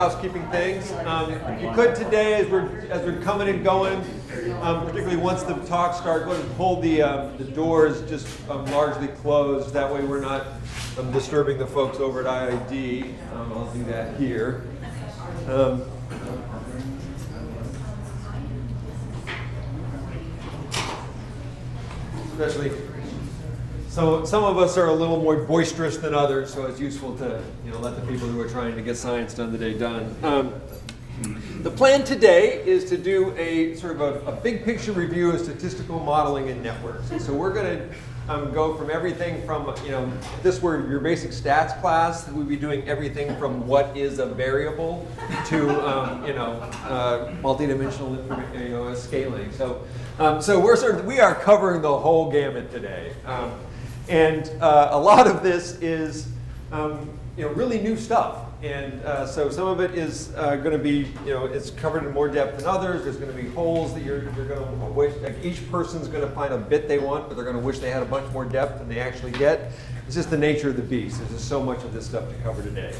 Housekeeping things. If you could today, as we're coming and going, particularly once the talks start, go ahead and hold the doors just largely closed. That way we're not disturbing the folks over at IID. I'll do that here. Especially, so some of us are a little more boisterous than others, so it's useful to let the people who are trying to get science done the day done. The plan today is to do a sort of a big picture review of statistical modeling in networks. And so we're going to go from everything from, if this were your basic stats class, we'd be doing everything from what is a variable to, multidimensional scaling. So we are covering the whole gamut today. And a lot of this is really new stuff. And so some of it is going to be, it's covered in more depth than others. There's going to be holes that you're going to wish, like each person's going to find a bit they want, but they're going to wish they had a bunch more depth than they actually get. It's just the nature of the beast. There's just so much of this stuff to cover today.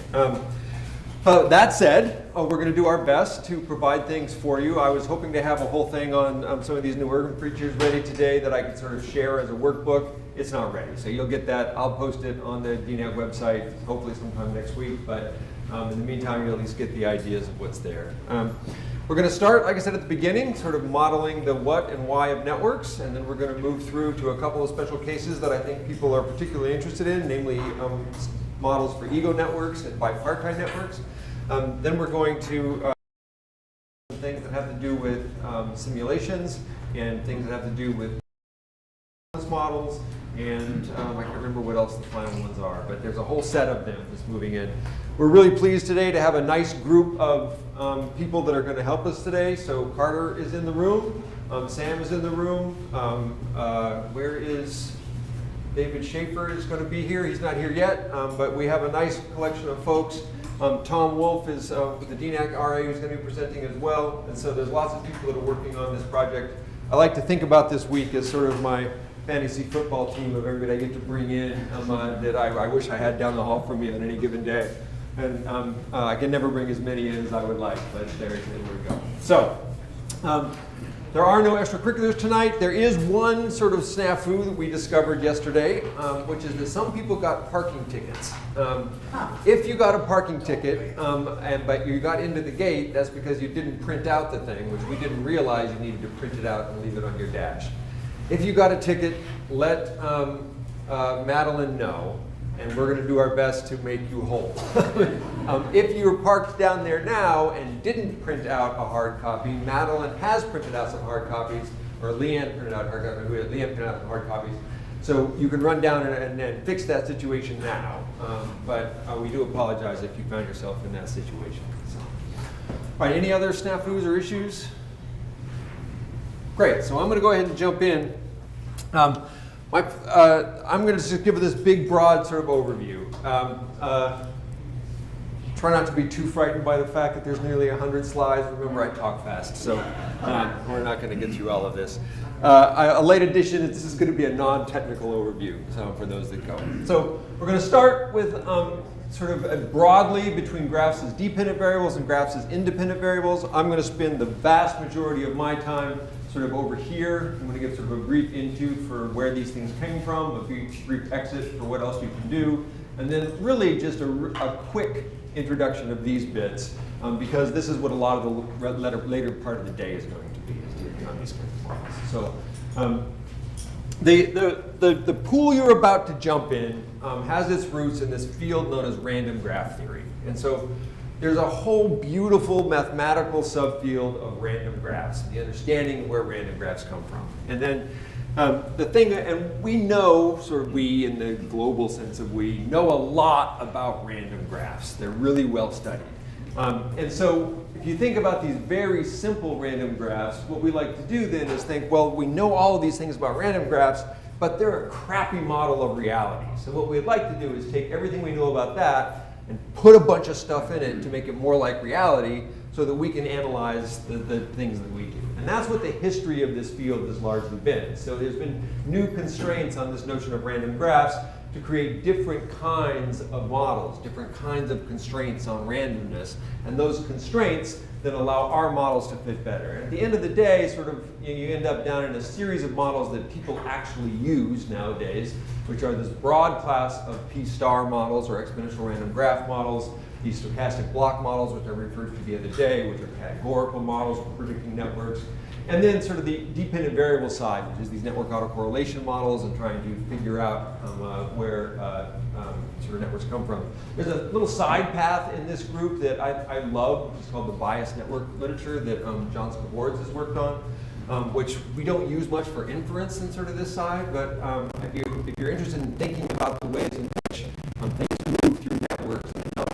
That said, we're going to do our best to provide things for you. I was hoping to have a whole thing on some of these new urban features ready today that I could sort of share as a workbook. It's not ready, so you'll get that. I'll post it on the DNAG website hopefully sometime next week, but in the meantime, you'll at least get the ideas of what's there. We're going to start, like I said at the beginning, sort of modeling the what and why of networks, and then we're going to move through to a couple of special cases that I think people are particularly interested in, namely models for ego networks and bipartite networks. Then we're going to things that have to do with simulations and things that have to do with models, and I can't remember what else the final ones are, but there's a whole set of them that's moving in. We're really pleased today to have a nice group of people that are going to help us today. So Carter is in the room, Sam is in the room, where is David Schaefer is going to be here. He's not here yet, but we have a nice collection of folks. Tom Wolf is with the DNAC RA who's going to be presenting as well. And so there's lots of people that are working on this project. I like to think about this week as sort of my fantasy football team of everybody I get to bring in that I wish I had down the hall from me on any given day. And I can never bring as many in as I would like, but there we go. So there are no extracurriculars tonight. There is one sort of snafu that we discovered yesterday, which is that some people got parking tickets. If you got a parking ticket, but you got into the gate, that's because you didn't print out the thing, which we didn't realize you needed to print it out and leave it on your dash. If you got a ticket, let Madeline know, and we're going to do our best to make you whole. If you're parked down there now and didn't print out a hard copy, Madeline has printed out some hard copies, or Leanne printed out hard copies. Leanne printed out some hard copies. So you can run down and fix that situation now. But we do apologize if you found yourself in that situation. So. All right, any other snafus or issues? Great, so I'm going to go ahead and jump in. I'm going to just give this big, broad sort of overview. Try not to be too frightened by the fact that there's nearly 100 slides. Remember, I talk fast, so we're not going to get through all of this. A late addition, this is going to be a non-technical overview for those that go. So we're going to start with sort of broadly between graphs as dependent variables and graphs as independent variables. I'm going to spend the vast majority of my time sort of over here. I'm going to give sort of a brief into for where these things came from, a brief exit for what else you can do, and then really just a quick introduction of these bits, because this is what a lot of the later part of the day is going to be, is working on these kinds of models. So the pool you're about to jump in has its roots in this field known as random graph theory. And so there's a whole beautiful mathematical subfield of random graphs, the understanding of where random graphs come from. And then the thing, and we know, sort of we in the global sense of we, know a lot about random graphs. They're really well studied. And so if you think about these very simple random graphs, what we like to do then is think, well, we know all of these things about random graphs, but they're a crappy model of reality. So what we'd like to do is take everything we know about that and put a bunch of stuff in it to make it more like reality so that we can analyze the things that we do. And that's what the history of this field has largely been. So there's been new constraints on this notion of random graphs to create different kinds of models, different kinds of constraints on randomness, and those constraints then allow our models to fit better. And at the end of the day, sort of, you end up down in a series of models that people actually use nowadays, which are this broad class of P-star models or exponential random graph models, these stochastic block models, which I referred to the other day, which are categorical models for predicting networks, and then sort of the dependent variable side, which is these network autocorrelation models and trying to figure out where sort of networks come from. There's a little side path in this group that I love, which is called the biased network literature that John Skavorz has worked on, which we don't use much for inference in sort of this side, but if you're interested in thinking about the ways in which things move through networks and how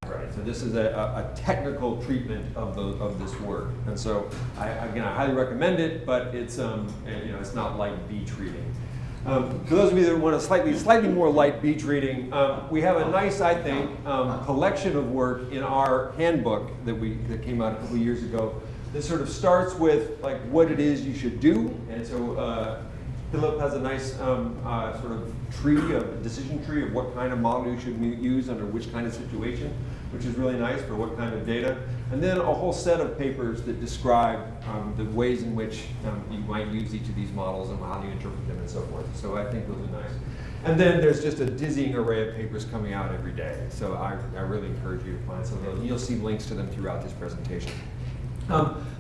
Right, so this is a technical treatment of this work, and so I highly recommend it, but it's it's not light beach reading. For those of you that want a slightly more light beach reading, we have a nice, I think, collection of work in our handbook that came out a couple years ago. That sort of starts with like what it is you should do, and so Philip has a nice sort of tree, a decision tree of what kind of model you should use under which kind of situation, which is really nice for what kind of data. And then a whole set of papers that describe the ways in which you might use each of these models and how you interpret them and so forth. So I think those are nice. And then there's just a dizzying array of papers coming out every day. So I really encourage you to find some of those. You'll see links to them throughout this presentation.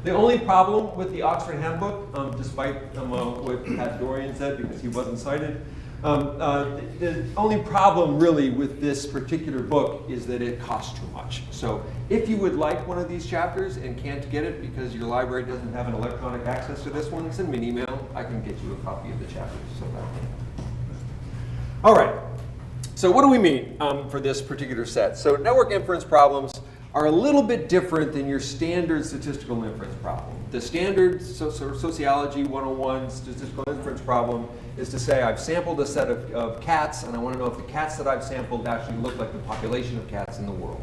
The only problem with the Oxford Handbook, despite what Pat Dorian said because he wasn't cited, the only problem really with this particular book is that it costs too much. So if you would like one of these chapters and can't get it because your library doesn't have an electronic access to this one, send me an email. I can get you a copy of the chapters. All right. So what do we mean for this particular set? So network inference problems are a little bit different than your standard statistical inference problem. The standard sociology 101 statistical inference problem is to say I've sampled a set of cats and I want to know if the cats that I've sampled actually look like the population of cats in the world.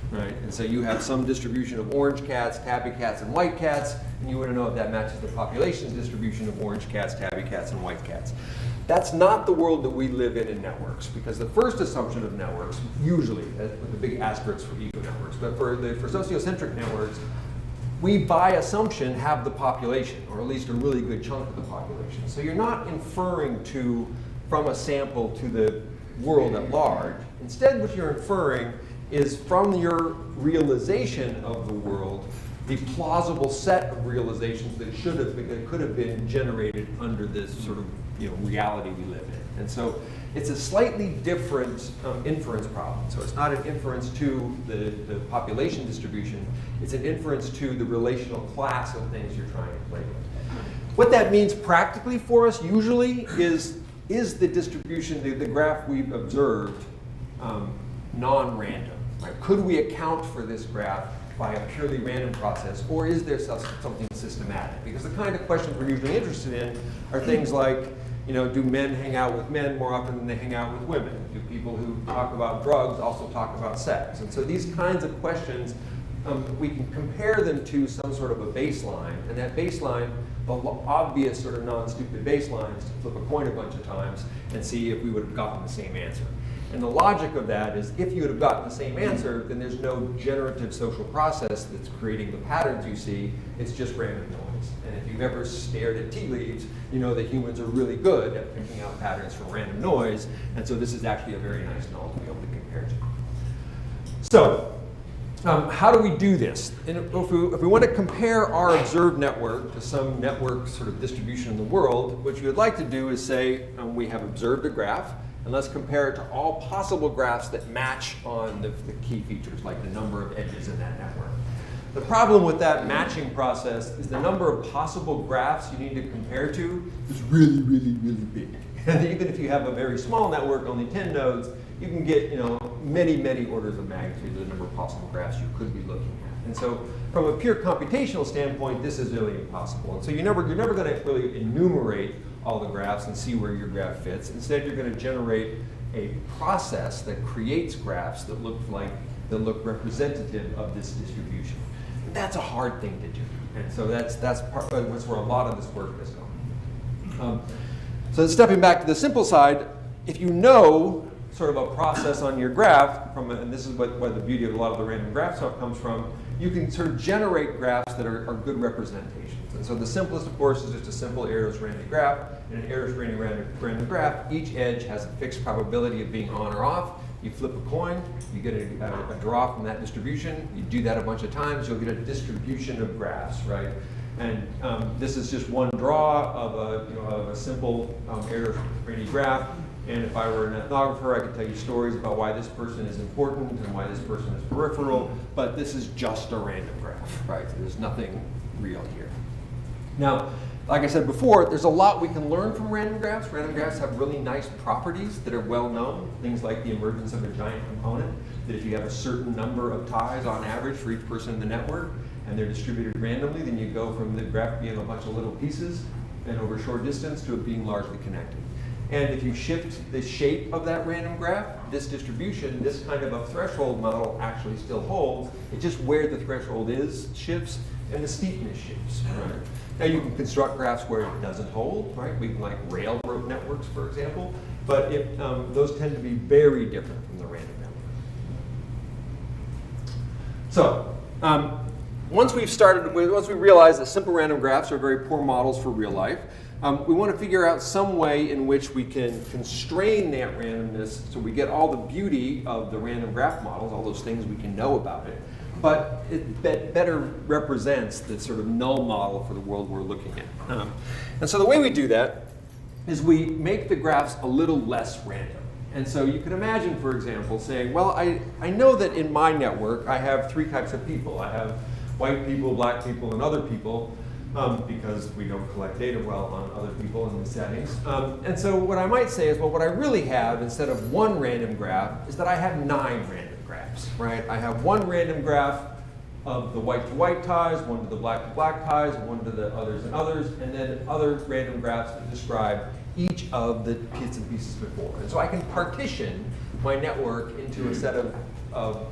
Right? And so you have some distribution of orange cats, tabby cats, and white cats, and you want to know if that matches the population distribution of orange cats, tabby cats, and white cats. That's not the world that we live in networks, because the first assumption of networks, usually, with the big asterisks for ego networks, but for sociocentric networks, we by assumption have the population, or at least a really good chunk of the population. So you're not inferring from a sample to the world at large. Instead, what you're inferring is from your realization of the world, the plausible set of realizations that could have been generated under this sort of reality we live in. And so it's a slightly different inference problem. So it's not an inference to the population distribution, it's an inference to the relational class of things you're trying to play with. What that means practically for us usually is the distribution, the graph we've observed, non-random? Right? Could we account for this graph by a purely random process, or is there something systematic? Because the kind of questions we're usually interested in are things like, do men hang out with men more often than they hang out with women? Do people who talk about drugs also talk about sex? And so these kinds of questions, we can compare them to some sort of a baseline, and that baseline, the obvious sort of non-stupid baseline is to flip a coin a bunch of times and see if we would have gotten the same answer. And the logic of that is if you would have gotten the same answer, then there's no generative social process that's creating the patterns you see. It's just random noise. And if you've ever stared at tea leaves, you know that humans are really good at picking out patterns from random noise. And so this is actually a very nice null to be able to compare to. So how do we do this? And if we want to compare our observed network to some network sort of distribution in the world, what you would like to do is say, we have observed a graph, and let's compare it to all possible graphs that match on the key features, like the number of edges in that network. The problem with that matching process is the number of possible graphs you need to compare to is really, really, really big. And even if you have a very small network, only 10 nodes, you can get many, many orders of magnitude of the number of possible graphs you could be looking at. And so from a pure computational standpoint, this is really impossible. And so you're never going to really enumerate all the graphs and see where your graph fits. Instead, you're going to generate a process that creates graphs that look representative of this distribution. And that's a hard thing to do. And so that's where a lot of this work is going. So stepping back to the simple side, if you know sort of a process on your graph, and this is what the beauty of a lot of the random graph stuff comes from, you can sort of generate graphs that are good representations. And so the simplest, of course, is just a simple Arrow's random graph. In an Arrow's random graph, each edge has a fixed probability of being on or off. You flip a coin, you get a draw from that distribution. You do that a bunch of times, you'll get a distribution of graphs, right? And this is just one draw of a simple Arrow's random graph. And if I were an ethnographer, I could tell you stories about why this person is important and why this person is peripheral, but this is just a random graph, right? There's nothing real here. Now, like I said before, there's a lot we can learn from random graphs. Random graphs have really nice properties that are well known, things like the emergence of a giant component, that if you have a certain number of ties on average for each person in the network, and they're distributed randomly, then you go from the graph being a bunch of little pieces and over a short distance to it being largely connected. And if you shift the shape of that random graph, this distribution, this kind of a threshold model actually still holds. It's just where the threshold is shifts and the steepness shifts. Right? Now you can construct graphs where it doesn't hold, right? We can like railroad networks, for example, but those tend to be very different from the random network. So once we realize that simple random graphs are very poor models for real life, we want to figure out some way in which we can constrain that randomness so we get all the beauty of the random graph models, all those things we can know about it, but it better represents the sort of null model for the world we're looking at. And so the way we do that is we make the graphs a little less random. And so you can imagine, for example, saying, well, I know that in my network I have three types of people. I have white people, black people, and other people. Because we don't collect data well on other people in these settings. And so what I might say is, well, what I really have instead of one random graph is that I have 9 random graphs, right? I have one random graph of the white to white ties, one to the black to black ties, one to the others and others, and then other random graphs that describe each of the bits and pieces before. And so I can partition my network into a set of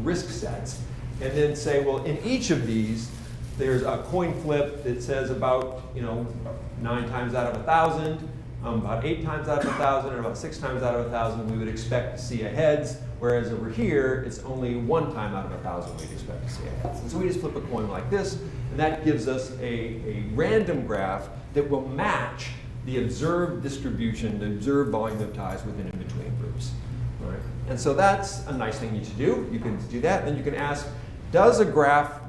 risk sets and then say, well, in each of these, there's a coin flip that says about 9 times out of 1,000, about 8 times out of 1,000, and about 6 times out of 1,000 we would expect to see a heads, whereas over here it's only 1 time out of 1,000 we'd expect to see a heads. And so we just flip a coin like this, and that gives us a random graph that will match the observed distribution, the observed volume of ties within and between groups. Right? And so that's a nice thing to do. You can do that, then you can ask, does a graph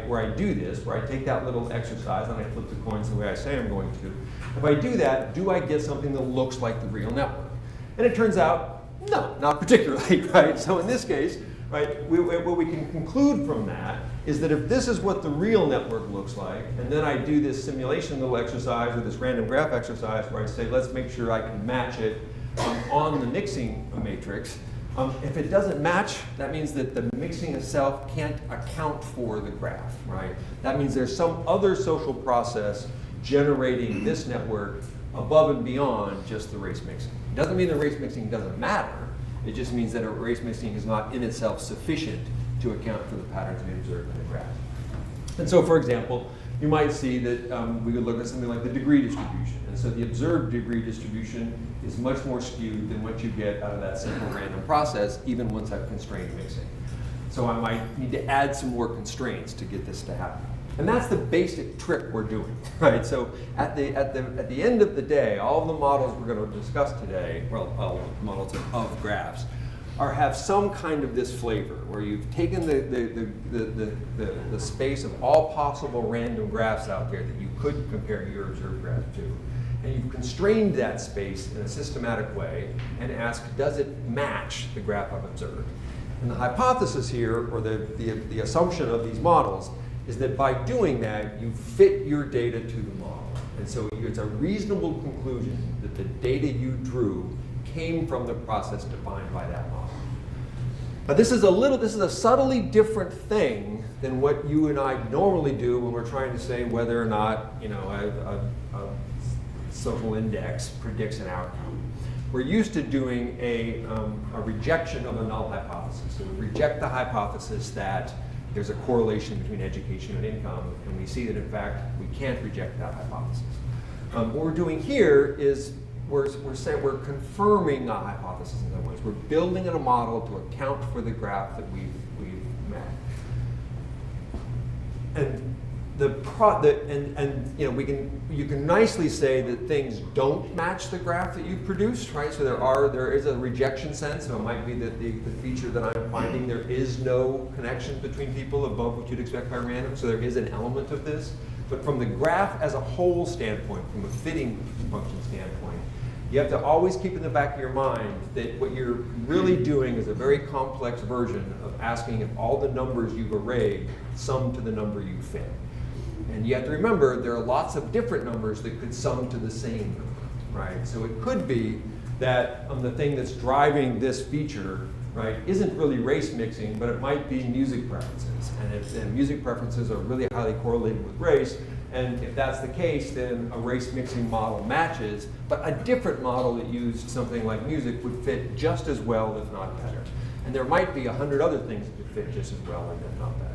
where I do this, where I take that little exercise and I flip the coins the way I say I'm going to, if I do that, do I get something that looks like the real network? And it turns out, no, not particularly, right? So in this case, right, what we can conclude from that is that if this is what the real network looks like, and then I do this simulation little exercise or this random graph exercise where I say, let's make sure I can match it on the mixing matrix, if it doesn't match, that means that the mixing itself can't account for the graph, right? That means there's some other social process generating this network above and beyond just the race mixing. It doesn't mean the race mixing doesn't matter. It just means that a race mixing is not in itself sufficient to account for the patterns we observe in the graph. And so, for example, you might see that we could look at something like the degree distribution. And so the observed degree distribution is much more skewed than what you get out of that simple random process, even once I've constrained mixing. So I might need to add some more constraints to get this to happen. And that's the basic trick we're doing, right? So at the end of the day, all of the models we're going to discuss today, well, models of graphs, have some kind of this flavor, where you've taken the space of all possible random graphs out there that you could compare your observed graph to, and you've constrained that space in a systematic way and asked, does it match the graph I've observed? And the hypothesis here, or the assumption of these models, is that by doing that, you fit your data to the model. And so it's a reasonable conclusion that the data you drew came from the process defined by that model. But this is a subtly different thing than what you and I normally do when we're trying to say whether or not, you know, a social index predicts an outcome. We're used to doing a rejection of a null hypothesis. So we reject the hypothesis that there's a correlation between education and income, and we see that in fact we can't reject that hypothesis. What we're doing here is we're confirming a hypothesis in some ways. We're building in a model to account for the graph that we've met. And you know, you can nicely say that things don't match the graph that you've produced, right? So there is a rejection sense. So it might be that the feature that I'm finding, there is no connection between people above what you'd expect by random. So there is an element of this. But from the graph as a whole standpoint, from a fitting function standpoint, you have to always keep in the back of your mind that what you're really doing is a very complex version of asking if all the numbers you've arrayed sum to the number you fit. And you have to remember there are lots of different numbers that could sum to the same number, right? So it could be that the thing that's driving this feature, right, isn't really race mixing, but it might be music preferences. And music preferences are really highly correlated with race, and if that's the case, then a race mixing model matches, but a different model that used something like music would fit just as well, if not better. And there might be 100 other things that could fit just as well, and if not better.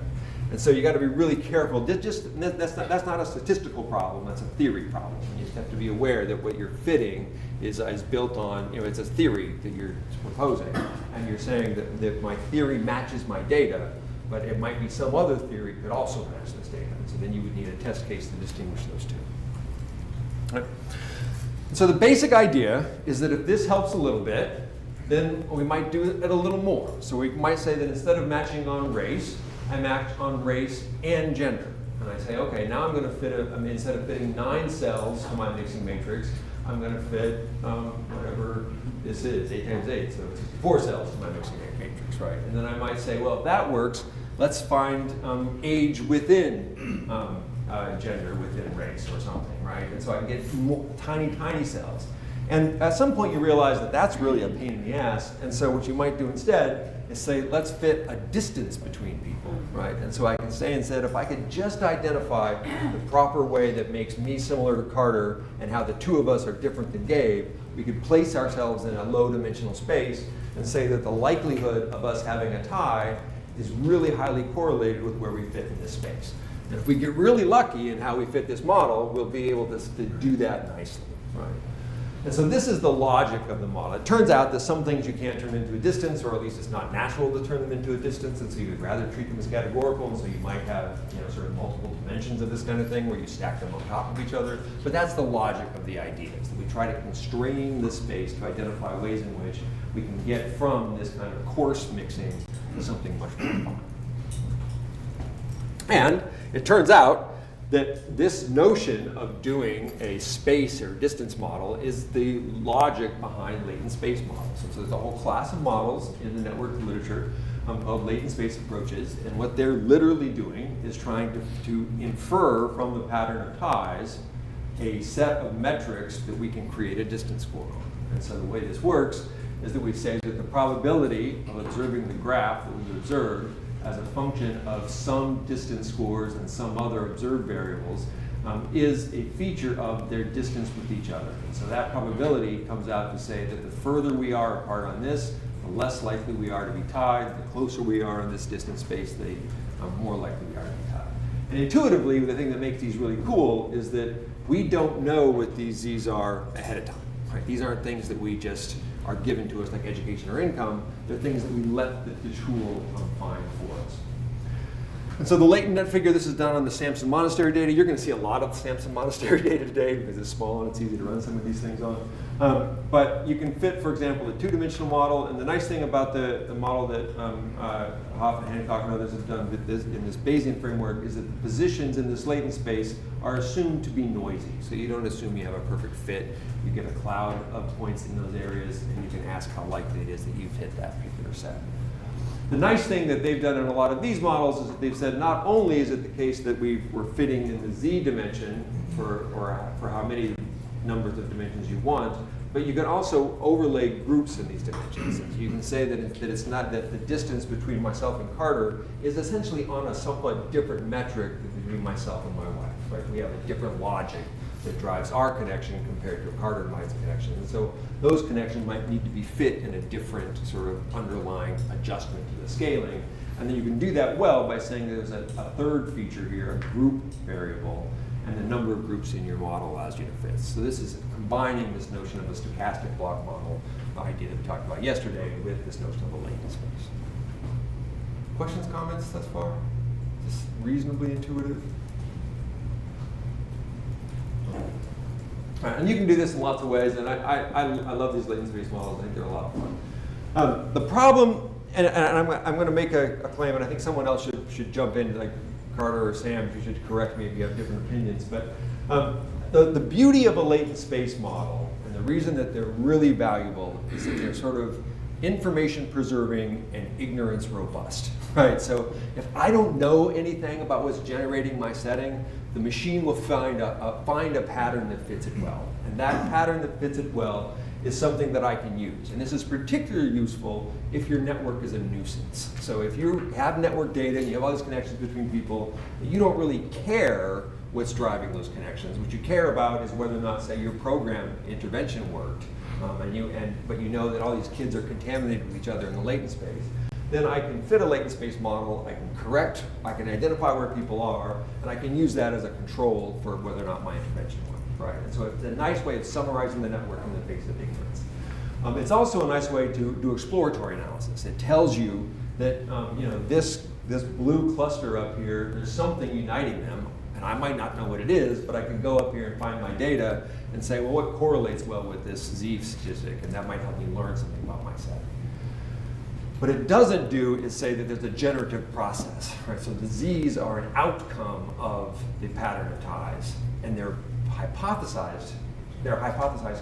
And so you got to be really careful. That's not a statistical problem, that's a theory problem. You just have to be aware that what you're fitting is built on, you know, it's a theory that you're proposing. And you're saying that my theory matches my data, but it might be some other theory that could also match this data. And so then you would need a test case to distinguish those two. Right. So the basic idea is that if this helps a little bit, then we might do it a little more. So we might say that instead of matching on race, I match on race and gender. And I say, okay, now I'm going to fit, instead of fitting 9 cells to my mixing matrix, I'm going to fit whatever this is, 8 times 8, so it's 4 cells to my mixing matrix, right? And then I might say, well, if that works, let's find age within gender, within race or something, right? And so I can get more, tiny cells. And at some point you realize that that's really a pain in the ass, and so what you might do instead is say, let's fit a distance between people, right? And so I can say instead, if I could just identify the proper way that makes me similar to Carter and how the two of us are different than Gabe, we could place ourselves in a low-dimensional space and say that the likelihood of us having a tie is really highly correlated with where we fit in this space. And if we get really lucky in how we fit this model, we'll be able to do that nicely, right? And so this is the logic of the model. It turns out that some things you can't turn into a distance, or at least it's not natural to turn them into a distance, and so you'd rather treat them as categorical, and so you might have, you know, sort of multiple dimensions of this kind of thing where you stack them on top of each other. But that's the logic of the idea, is that we try to constrain this space to identify ways in which we can get from this kind of coarse mixing to something much more fun. And it turns out that this notion of doing a space or distance model is the logic behind latent space models. And so there's a whole class of models in the network literature called latent space approaches, and what they're literally doing is trying to infer from the pattern of ties a set of metrics that we can create a distance score on. And so the way this works is that we say that the probability of observing the graph that we've observed as a function of some distance scores and some other observed variables is a feature of their distance with each other. And so that probability comes out to say that the further we are apart on this, the less likely we are to be tied. The closer we are in this distance space, the more likely we are to be tied. And intuitively, the thing that makes these really cool is that we don't know what these Z's are ahead of time. Right? These aren't things that we just are given to us like education or income. They're things that we let the tool find for us. And so the latent net figure, this is done on the Samson Monastery data. You're going to see a lot of Samson Monastery data today because it's small and it's easy to run some of these things on. But you can fit, for example, a two-dimensional model. And the nice thing about the model that Hoff and Hancock and others have done with this, in this Bayesian framework is that the positions in this latent space are assumed to be noisy. So you don't assume you have a perfect fit. You get a cloud of points in those areas, and you can ask how likely it is that you've hit that particular set. The nice thing that they've done in a lot of these models is that they've said not only is it the case that we're fitting in the z dimension for how many numbers of dimensions you want, but you can also overlay groups in these dimensions. So you can say that it's not that the distance between myself and Carter is essentially on a somewhat different metric than between myself and my wife. Right? We have a different logic that drives our connection compared to Carter and mine's connection. And so those connections might need to be fit in a different sort of underlying adjustment to the scaling. And then you can do that well by saying there's a third feature here, a group variable, and the number of groups in your model allows you to fit. So this is combining this notion of a stochastic block model idea that we talked about yesterday with this notion of a latent space. Questions, comments thus far? Is this reasonably intuitive? And you can do this in lots of ways, and I love these latent space models. I think they're a lot of fun. The problem, and I'm going to make a claim, and I think someone else should jump in, like Carter or Sam, if you should correct me if you have different opinions. But the beauty of a latent space model, and the reason that they're really valuable, is that they're sort of information preserving and ignorance robust, right? So if I don't know anything about what's generating my setting, the machine will find a pattern that fits it well. And that pattern that fits it well is something that I can use. And this is particularly useful if your network is a nuisance. So if you have network data and you have all these connections between people, you don't really care what's driving those connections. What you care about is whether or not, say, your program intervention worked, but you know that all these kids are contaminated with each other in the latent space. Then I can fit a latent space model, I can correct, I can identify where people are, and I can use that as a control for whether or not my intervention worked, right? And so it's a nice way of summarizing the network in the face of ignorance. It's also a nice way to do exploratory analysis. It tells you that this blue cluster up here, there's something uniting them, and I might not know what it is, but I can go up here and find my data and say, well, what correlates well with this Z statistic, and that might help me learn something about my set. What it doesn't do is say that there's a generative process, right? So the Z's are an outcome of the pattern of ties, and they're hypothesized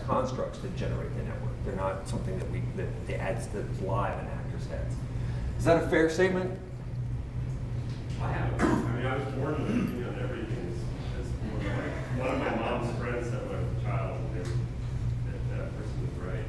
constructs that generate the network. They're not something that adds that's live in actors' heads. Is that a fair statement? I have. I mean, I was born with an opinion on everything. As one of my mom's friends said when I was a child, and that person was right.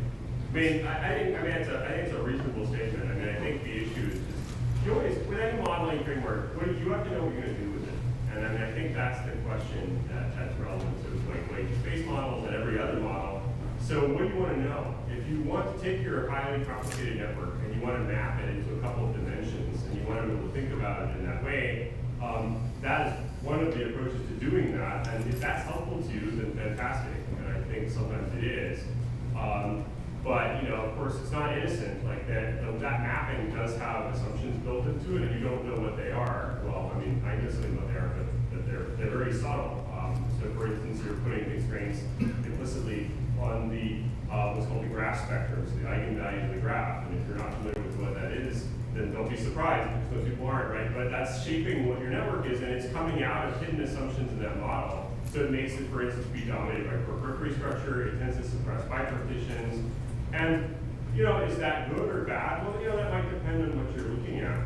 I think it's a reasonable statement. I mean, I think the issue is just, you always, with any modeling framework, you have to know what you're going to do with it. And I mean, I think that's the question that's relevant to like space models and every other model. So what do you want to know? If you want to take your highly complicated network and you want to map it into a couple of dimensions and you want to be able to think about it in that way, that is one of the approaches to doing that. And if that's helpful to you, then fantastic. And I think sometimes it is. But of course, it's not innocent. Like that mapping does have assumptions built into it, and you don't know what they are. Well, I mean, I know something what they are, but they're very subtle. So, for instance, you're putting constraints implicitly on the what's called the graph spectrums, the eigenvalues of the graph. And if you're not familiar with what that is, then don't be surprised because most people aren't, right? But that's shaping what your network is, and it's coming out of hidden assumptions in that model. So it makes it, for instance, be dominated by periphery structure. It tends to suppress bipartitions. And, is that good or bad? Well, that might depend on what you're looking at.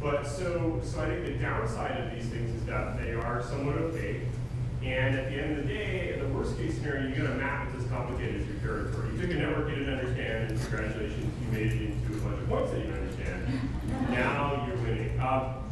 But so I think the downside of these things is that they are somewhat opaque. And at the end of the day, in the worst case scenario, you're going to map it as complicated as your territory. You took a network you didn't understand, and congratulations, you made it into a bunch of points that you understand. Now you're winning.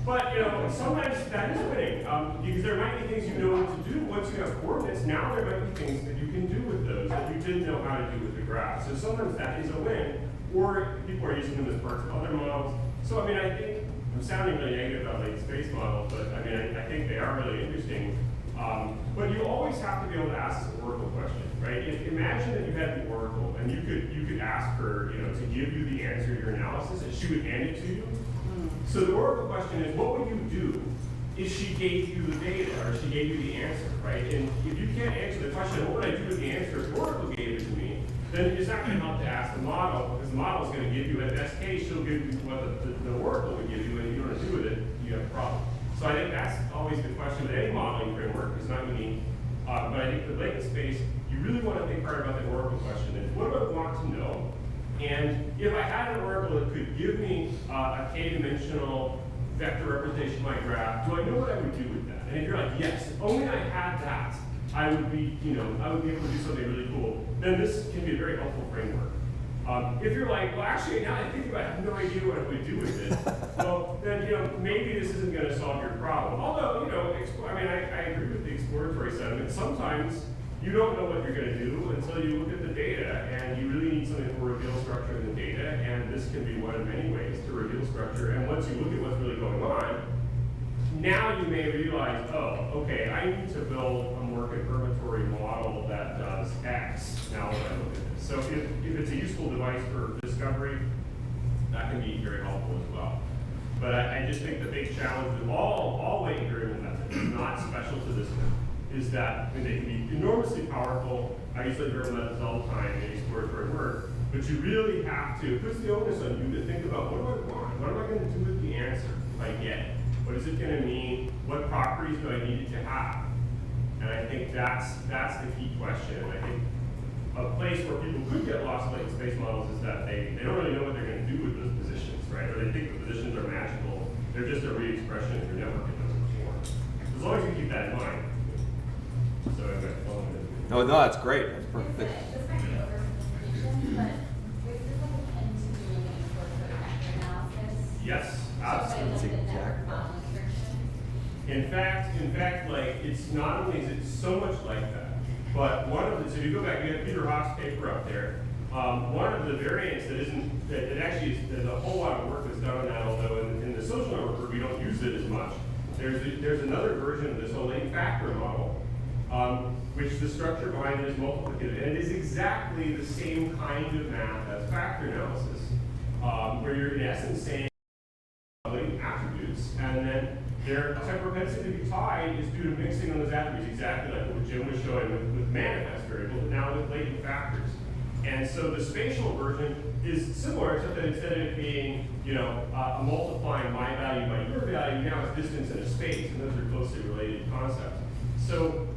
But sometimes that is winning, because there might be things you know what to do once you have coordinates. Now there might be things that you can do with those that you didn't know how to do with the graph. So sometimes that is a win, or people are using them as parts of other models. So I mean, I think I'm sounding really negative about latent space models, but I mean, I think they are really interesting. But you always have to be able to ask this Oracle question, right? Imagine that you had the Oracle, and you could ask her, to give you the answer to your analysis, and she would hand it to you. So the Oracle question is, what would you do is she gave you the data, or she gave you the answer, right? And if you can't answer the question, what would I do with the answer if Oracle gave it to me, then it's not going to help to ask the model, because the model is going to give you, at best case, she'll give you what the Oracle would give you, and if you don't know what to do with it, you have a problem. So I think that's always the question with any modeling framework. It's not unique. But I think the latent space, you really want to think hard about the Oracle question. And what do I want to know? And if I had an Oracle that could give me a k-dimensional vector representation of my graph, do I know what I would do with that? And if you're like, yes, if only I had that, I would be, I would be able to do something really cool. Then this can be a very helpful framework. If you're like, well, actually, now I think about it, I have no idea what I would do with it. Well, then, maybe this isn't going to solve your problem. Although, I agree with the exploratory sentiment. Sometimes you don't know what you're going to do until you look at the data, and you really need something to reveal structure in the data, and this can be one of many ways to reveal structure. And once you look at what's really going on, now you may realize, oh, okay, I need to build a more confirmatory model that does X. Now when I look at this. So if it's a useful device for discovery, that can be very helpful as well. But I just think the big challenge with all weight driven methods, not special to this one, is that they can be enormously powerful. I use weight driven methods all the time in exploratory work. But you really have to, it puts the onus on you to think about what do I want? What am I going to do with the answer if I get it? What is it going to mean? What properties do I need it to have? And I think that's the key question. And I think a place where people could get lost in latent space models is that they don't really know what they're going to do with those positions, right? Or they think the positions are magical. They're just a re-expression of your network it doesn't perform. As long as you keep that in mind. So anyway, no, that's great. That's perfect. This might be oversimplification, but is this like akin to doing an exploratory vector analysis? yes, absolutely. So like the network modeling friction? In fact, like it's not only is it so much like that, but one of the, so if you go back, you have Peter Haas' paper up there. One of the variants that actually is, there's a whole lot of work that's done on that, although in the social network group we don't use it as much. There's another version of this whole latent factor model, which the structure behind it is multiplicative, and it is exactly the same kind of math as factor analysis, where you're in essence saying latent attributes, and then their propensity to be tied is due to mixing on those attributes, exactly like what Jim was showing with manifest variables, but now with latent factors. And so the spatial version is similar, except that instead of it being, multiplying my value by your value, now it's distance in a space, and those are closely related concepts. So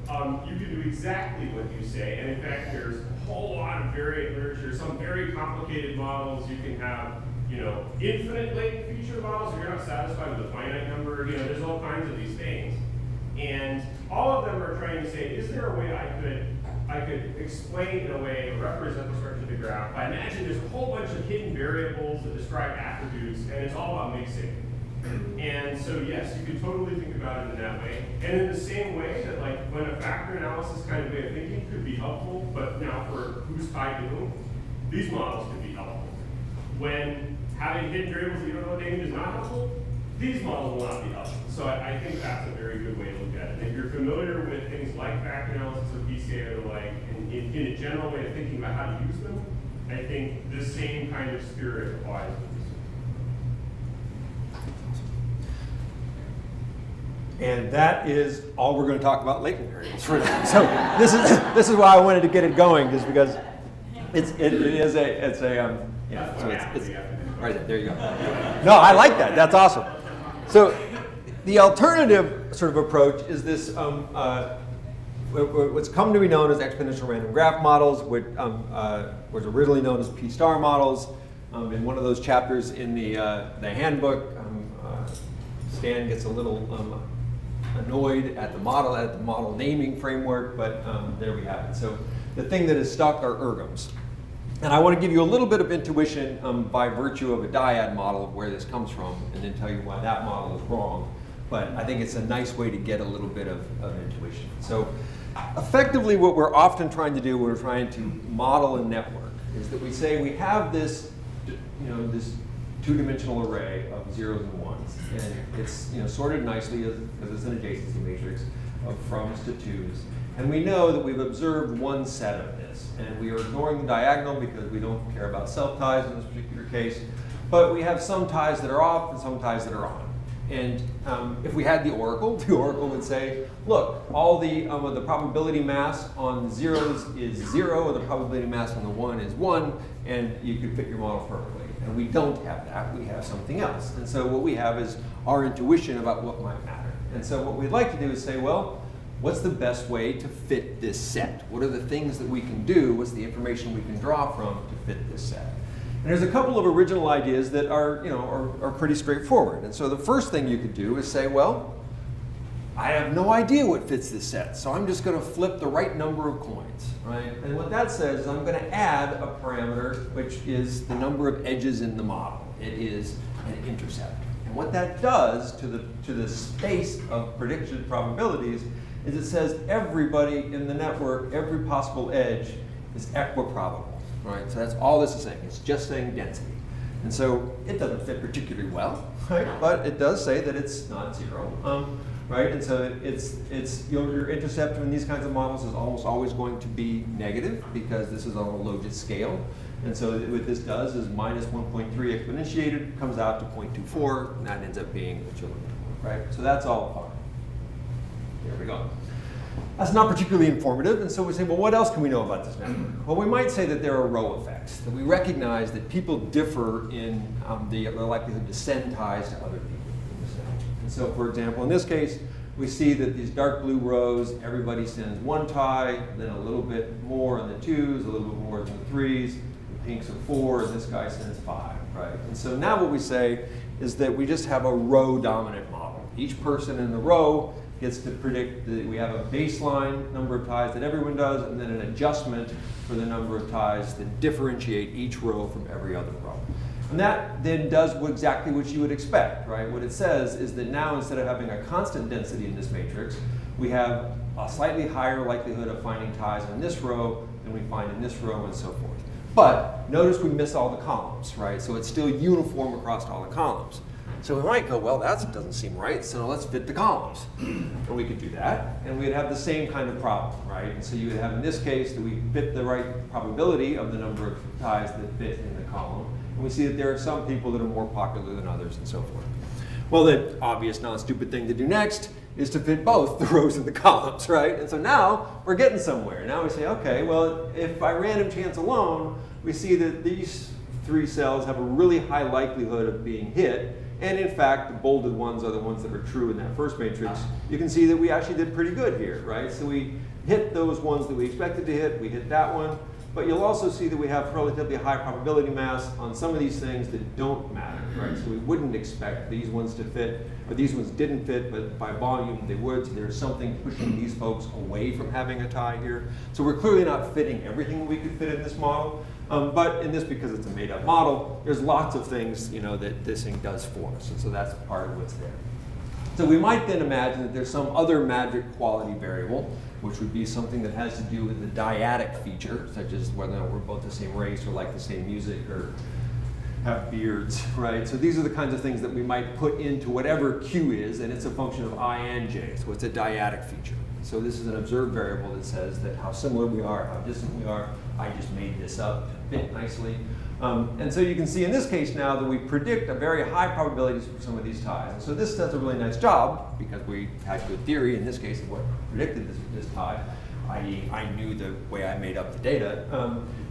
you can do exactly what you say, and in fact, there's a whole lot of variant literature, some very complicated models. You can have, infinite latent feature models if you're not satisfied with a finite number. There's all kinds of these things. And all of them are trying to say, is there a way I could explain in a way, represent the structure of the graph? I imagine there's a whole bunch of hidden variables that describe attributes, and it's all about mixing. And so yes, you could totally think about it in that way. And in the same way that like when a factor analysis kind of way of thinking could be helpful, but now for who's tied to whom, these models could be helpful. When having hidden variables that you don't know what they mean is not helpful, these models will not be helpful. So I think that's a very good way to look at it. And if you're familiar with things like factor analysis or PCA or the like, and in a general way of thinking about how to use them, I think the same kind of spirit applies to this. And that is all we're going to talk about latent variables for now. So this is why I wanted to get it going, just because it's right there you go. No, I like that. That's awesome. So the alternative sort of approach is this what's come to be known as exponential random graph models, which was originally known as P-star models. In one of those chapters in the handbook, Stan gets a little annoyed at the model naming framework, but there we have it. So the thing that is stuck are ergms. And I want to give you a little bit of intuition by virtue of a dyad model of where this comes from, and then tell you why that model is wrong. But I think it's a nice way to get a little bit of intuition. So effectively what we're often trying to do when we're trying to model a network is that we say we have this, this two-dimensional array of zeros and ones. And it's sorted nicely because it's an adjacency matrix of froms to twos. And we know that we've observed one set of this. And we are ignoring the diagonal because we don't care about self-ties in this particular case. But we have some ties that are off and some ties that are on. And if we had the oracle would say, look, all the probability mass on zeros is 0, and the probability mass on the 1 is 1, and you could fit your model perfectly. And we don't have that, we have something else. And so what we have is our intuition about what might matter. And so what we'd like to do is say, well, what's the best way to fit this set? What are the things that we can do? What's the information we can draw from to fit this set? And there's a couple of original ideas that are pretty straightforward. And so the first thing you could do is say, well, I have no idea what fits this set, so I'm just going to flip the right number of coins, right? And what that says is I'm going to add a parameter, which is the number of edges in the model. It is an intercept. And what that does to the space of prediction probabilities is it says everybody in the network, every possible edge is equiprobable. Right, so that's all this is saying. It's just saying density. And so it doesn't fit particularly well, right? But it does say that it's not 0, right? And so it's your intercept in these kinds of models is almost always going to be negative because this is on a logit scale. And so what this does is minus 1.3 exponentiated comes out to 0.24, and that ends up being what you're looking for, right? So that's all fine. There we go. That's not particularly informative, and so we say, well, what else can we know about this network? Well, we might say that there are row effects, that we recognize that people differ in their likelihood to send ties to other people in the set. And so, for example, in this case, we see that these dark blue rows, everybody sends 1 tie, then a little bit more in the 2s, a little bit more in the 3s, the pinks are 4, and this guy sends 5, right? And so now what we say is that we just have a row-dominant model. Each person in the row gets to predict that we have a baseline number of ties that everyone does, and then an adjustment for the number of ties that differentiate each row from every other row. And that then does exactly what you would expect, right? What it says is that now instead of having a constant density in this matrix, we have a slightly higher likelihood of finding ties in this row than we find in this row and so forth. But notice we miss all the columns, right? So it's still uniform across all the columns. So we might go, well, that doesn't seem right, so let's fit the columns. And we could do that, and we'd have the same kind of problem, right? And so you would have, in this case, that we fit the right probability of the number of ties that fit in the column. And we see that there are some people that are more popular than others and so forth. Well, the obvious non-stupid thing to do next is to fit both the rows and the columns, right? And so now we're getting somewhere. Now we say, okay, well, if by random chance alone, we see that these 3 cells have a really high likelihood of being hit, and in fact, the bolded ones are the ones that are true in that first matrix. You can see that we actually did pretty good here, right? So we hit those ones that we expected to hit, we hit that one, but you'll also see that we have relatively high probability mass on some of these things that don't matter, right? So we wouldn't expect these ones to fit, or these ones didn't fit, but by volume they would, so there's something pushing these folks away from having a tie here. So we're clearly not fitting everything we could fit in this model. But in this, because it's a made-up model, there's lots of things that this thing does for us, and so that's part of what's there. So we might then imagine that there's some other magic quality variable, which would be something that has to do with the dyadic feature, such as whether or not we're both the same race or like the same music or have beards, right? So these are the kinds of things that we might put into whatever Q is, and it's a function of I and J, so it's a dyadic feature. So this is an observed variable that says that how similar we are, how distant we are. I just made this up to fit nicely. And so you can see in this case now that we predict a very high probability for some of these ties. And so this does a really nice job because we had good theory in this case of what predicted this tie, i.e. I knew the way I made up the data.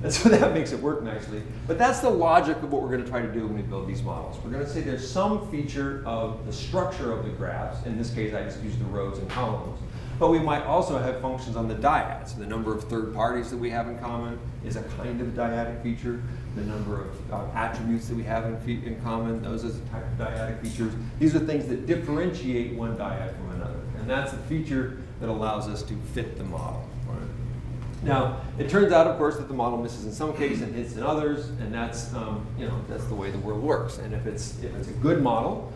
And so that makes it work nicely. But that's the logic of what we're going to try to do when we build these models. We're going to say there's some feature of the structure of the graphs. In this case, I just used the rows and columns. But we might also have functions on the dyads. The number of third parties that we have in common is a kind of dyadic feature. The number of attributes that we have in common, those are the type of dyadic features. These are things that differentiate one dyad from another. And that's a feature that allows us to fit the model. Right? Now, it turns out, of course, that the model misses in some cases and hits in others, and that's that's the way the world works. And if it's a good model,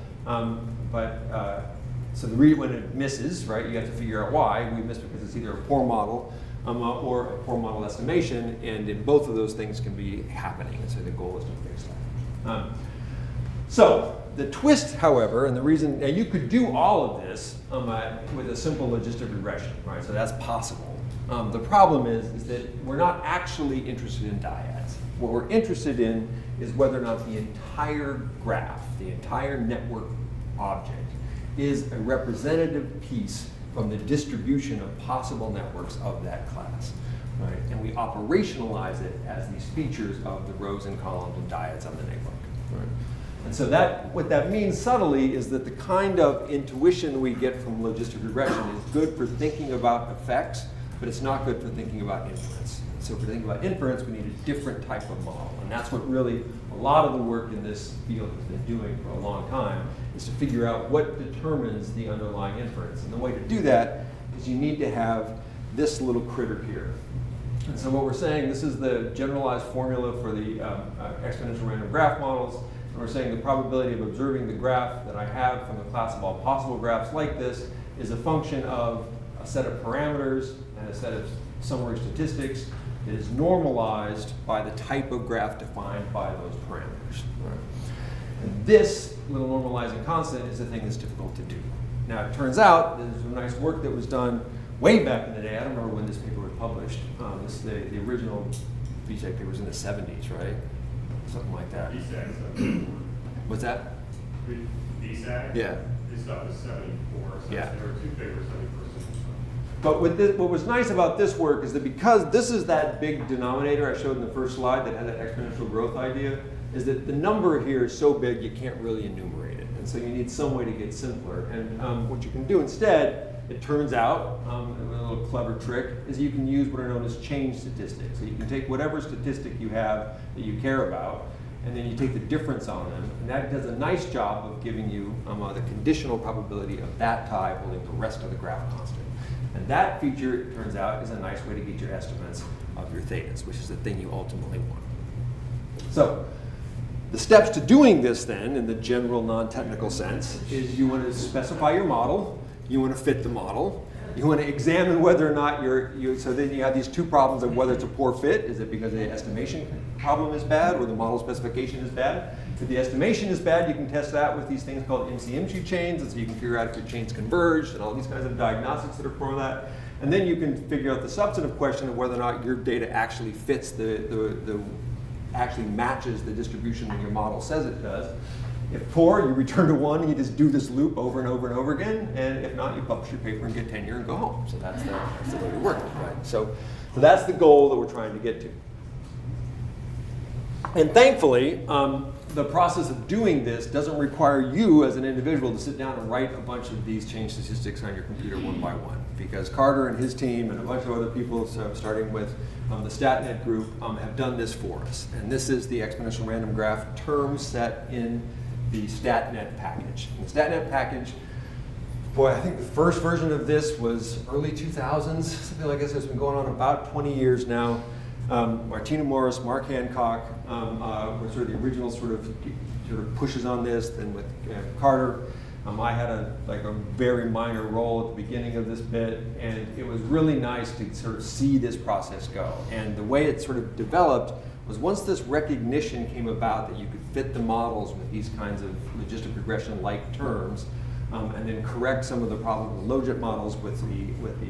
so when it misses, right, you have to figure out why. We miss because it's either a poor model or a poor model estimation, and in both of those things can be happening. And so the goal is to fix that. So the twist, however, and the reason, now you could do all of this with a simple logistic regression, right? So that's possible. The problem is that we're not actually interested in dyads. What we're interested in is whether or not the entire graph, the entire network object is a representative piece from the distribution of possible networks of that class. Right? And we operationalize it as these features of the rows and columns and diodes on the network. Right? And so what that means subtly is that the kind of intuition we get from logistic regression is good for thinking about effects, but it's not good for thinking about inference. So for thinking about inference, we need a different type of model. And that's what really a lot of the work in this field has been doing for a long time, is to figure out what determines the underlying inference. And the way to do that is you need to have this little critter here. And so what we're saying, this is the generalized formula for the exponential random graph models. And we're saying the probability of observing the graph that I have from the class of all possible graphs like this is a function of a set of parameters and a set of summary statistics that is normalized by the type of graph defined by those parameters. Right? And this little normalizing constant is the thing that's difficult to do. Now it turns out there's some nice work that was done way back in the day. I don't remember when this paper was published. The original VSAG paper was in the 70s, right? Something like that. VSAG. What's that? VSAG? Yeah. This stuff was 74, so Yeah. there were two papers, 70%. But what was nice about this work is that because this is that big denominator I showed in the first slide that had that exponential growth idea, is that the number here is so big you can't really enumerate it. And so you need some way to get simpler. And what you can do instead, it turns out, a little clever trick, is you can use what are known as change statistics. So you can take whatever statistic you have that you care about, and then you take the difference on them, and that does a nice job of giving you the conditional probability of that tie holding the rest of the graph constant. And that feature, it turns out, is a nice way to get your estimates of your thetas, which is the thing you ultimately want. So the steps to doing this then, in the general non-technical sense, is you want to specify your model, you want to fit the model, you want to examine whether or not so then you have these two problems of whether it's a poor fit. Is it because the estimation problem is bad or the model specification is bad? If the estimation is bad, you can test that with these things called MC-IMCHI chains, and so you can figure out if your chains converged and all these kinds of diagnostics that are for that. And then you can figure out the substantive question of whether or not your data actually fits actually matches the distribution that your model says it does. If poor, you return to 1 and you just do this loop over and over and over again. And if not, you publish your paper and get tenure and go home. So that's the way to work it, right? So that's the goal that we're trying to get to. And thankfully, the process of doing this doesn't require you as an individual to sit down and write a bunch of these change statistics on your computer one by one. Because Carter and his team and a bunch of other people, so starting with the StatNet group, have done this for us. And this is the exponential random graph term set in the StatNet package. And the StatNet package, boy, I think the first version of this was early 2000s, something like this. It's been going on about 20 years now. Martina Morris, Mark Hancock were sort of the original sort of pushes on this. Then with Carter, I had a very minor role at the beginning of this bit, and it was really nice to sort of see this process go. And the way it sort of developed was once this recognition came about that you could fit the models with these kinds of logistic regression-like terms, and then correct some of the problems with logit models with the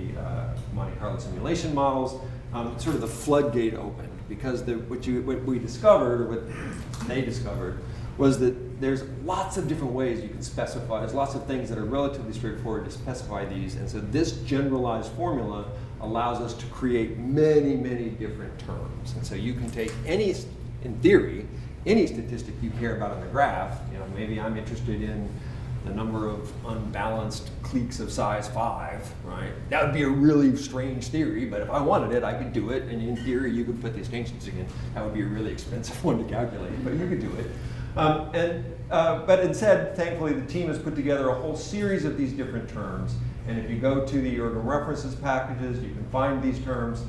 Monte Carlo simulation models, sort of the floodgate opened. Because what we discovered, or what they discovered, was that there's lots of different ways you can specify. There's lots of things that are relatively straightforward to specify these. And so this generalized formula allows us to create many, many different terms. And so you can take in theory, any statistic you care about in the graph. Maybe I'm interested in the number of unbalanced cliques of size 5, right? That would be a really strange theory, but if I wanted it, I could do it. And in theory, you could put the extinctions in. That would be a really expensive one to calculate, but you could do it. But instead, thankfully, the team has put together a whole series of these different terms. And if you go to the Ergo references packages, you can find these terms.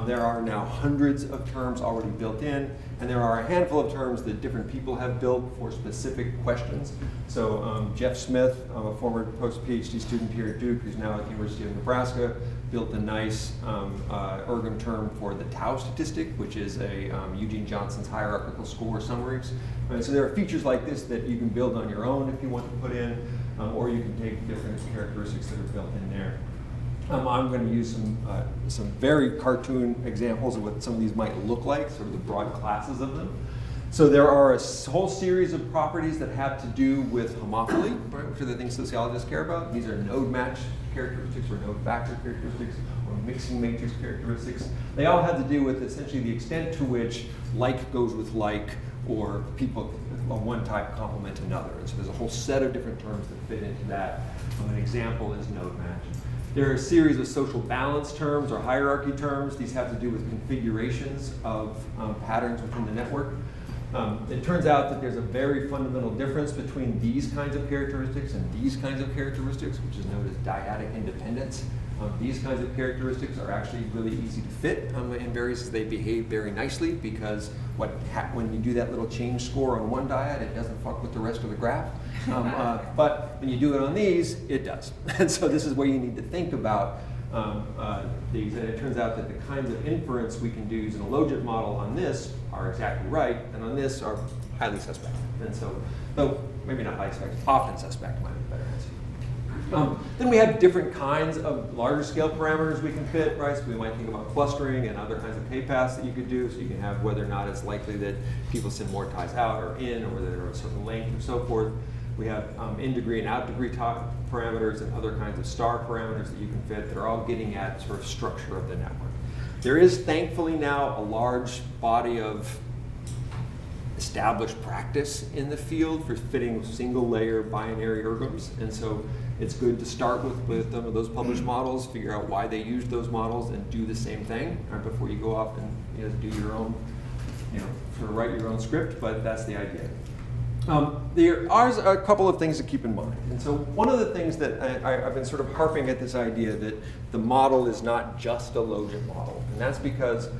There are now hundreds of terms already built in, and there are a handful of terms that different people have built for specific questions. So Jeff Smith, a former post-PhD student here at Duke, who's now at the University of Nebraska, built a nice Ergo term for the tau statistic, which is a Eugene Johnson's hierarchical score summaries. Right, so there are features like this that you can build on your own if you want to put in, or you can take different characteristics that are built in there. I'm going to use some very cartoon examples of what some of these might look like, sort of the broad classes of them. So there are a whole series of properties that have to do with homophily, right, which are the things sociologists care about. These are node match characteristics or node factor characteristics or mixing matrix characteristics. They all have to do with essentially the extent to which like goes with like, or people of one type complement another. And so there's a whole set of different terms that fit into that. An example is node match. There are a series of social balance terms or hierarchy terms. These have to do with configurations of patterns within the network. It turns out that there's a very fundamental difference between these kinds of characteristics and these kinds of characteristics, which is known as dyadic independence. These kinds of characteristics are actually really easy to fit in various. They behave very nicely because when you do that little change score on one dyad, it doesn't fuck with the rest of the graph. But when you do it on these, it does. And so this is where you need to think about these. And it turns out that the kinds of inference we can do using a logit model on this are exactly right, and on this are highly suspect. And so, though maybe not highly suspect, often suspect might be a better answer. Then we have different kinds of larger scale parameters we can fit, right? So we might think about clustering and other kinds of k-paths that you could do. So you can have whether or not it's likely that people send more ties out or in, or whether they're a certain length and so forth. We have in degree and out degree parameters and other kinds of star parameters that you can fit that are all getting at sort of structure of the network. There is thankfully now a large body of established practice in the field for fitting single layer binary ergons. And so it's good to start with some of those published models, figure out why they used those models, and do the same thing right, before you go off and do your own, sort of write your own script, but that's the idea. There are a couple of things to keep in mind. And so one of the things that I've been sort of harping at this idea that the model is not just a logit model. And that's because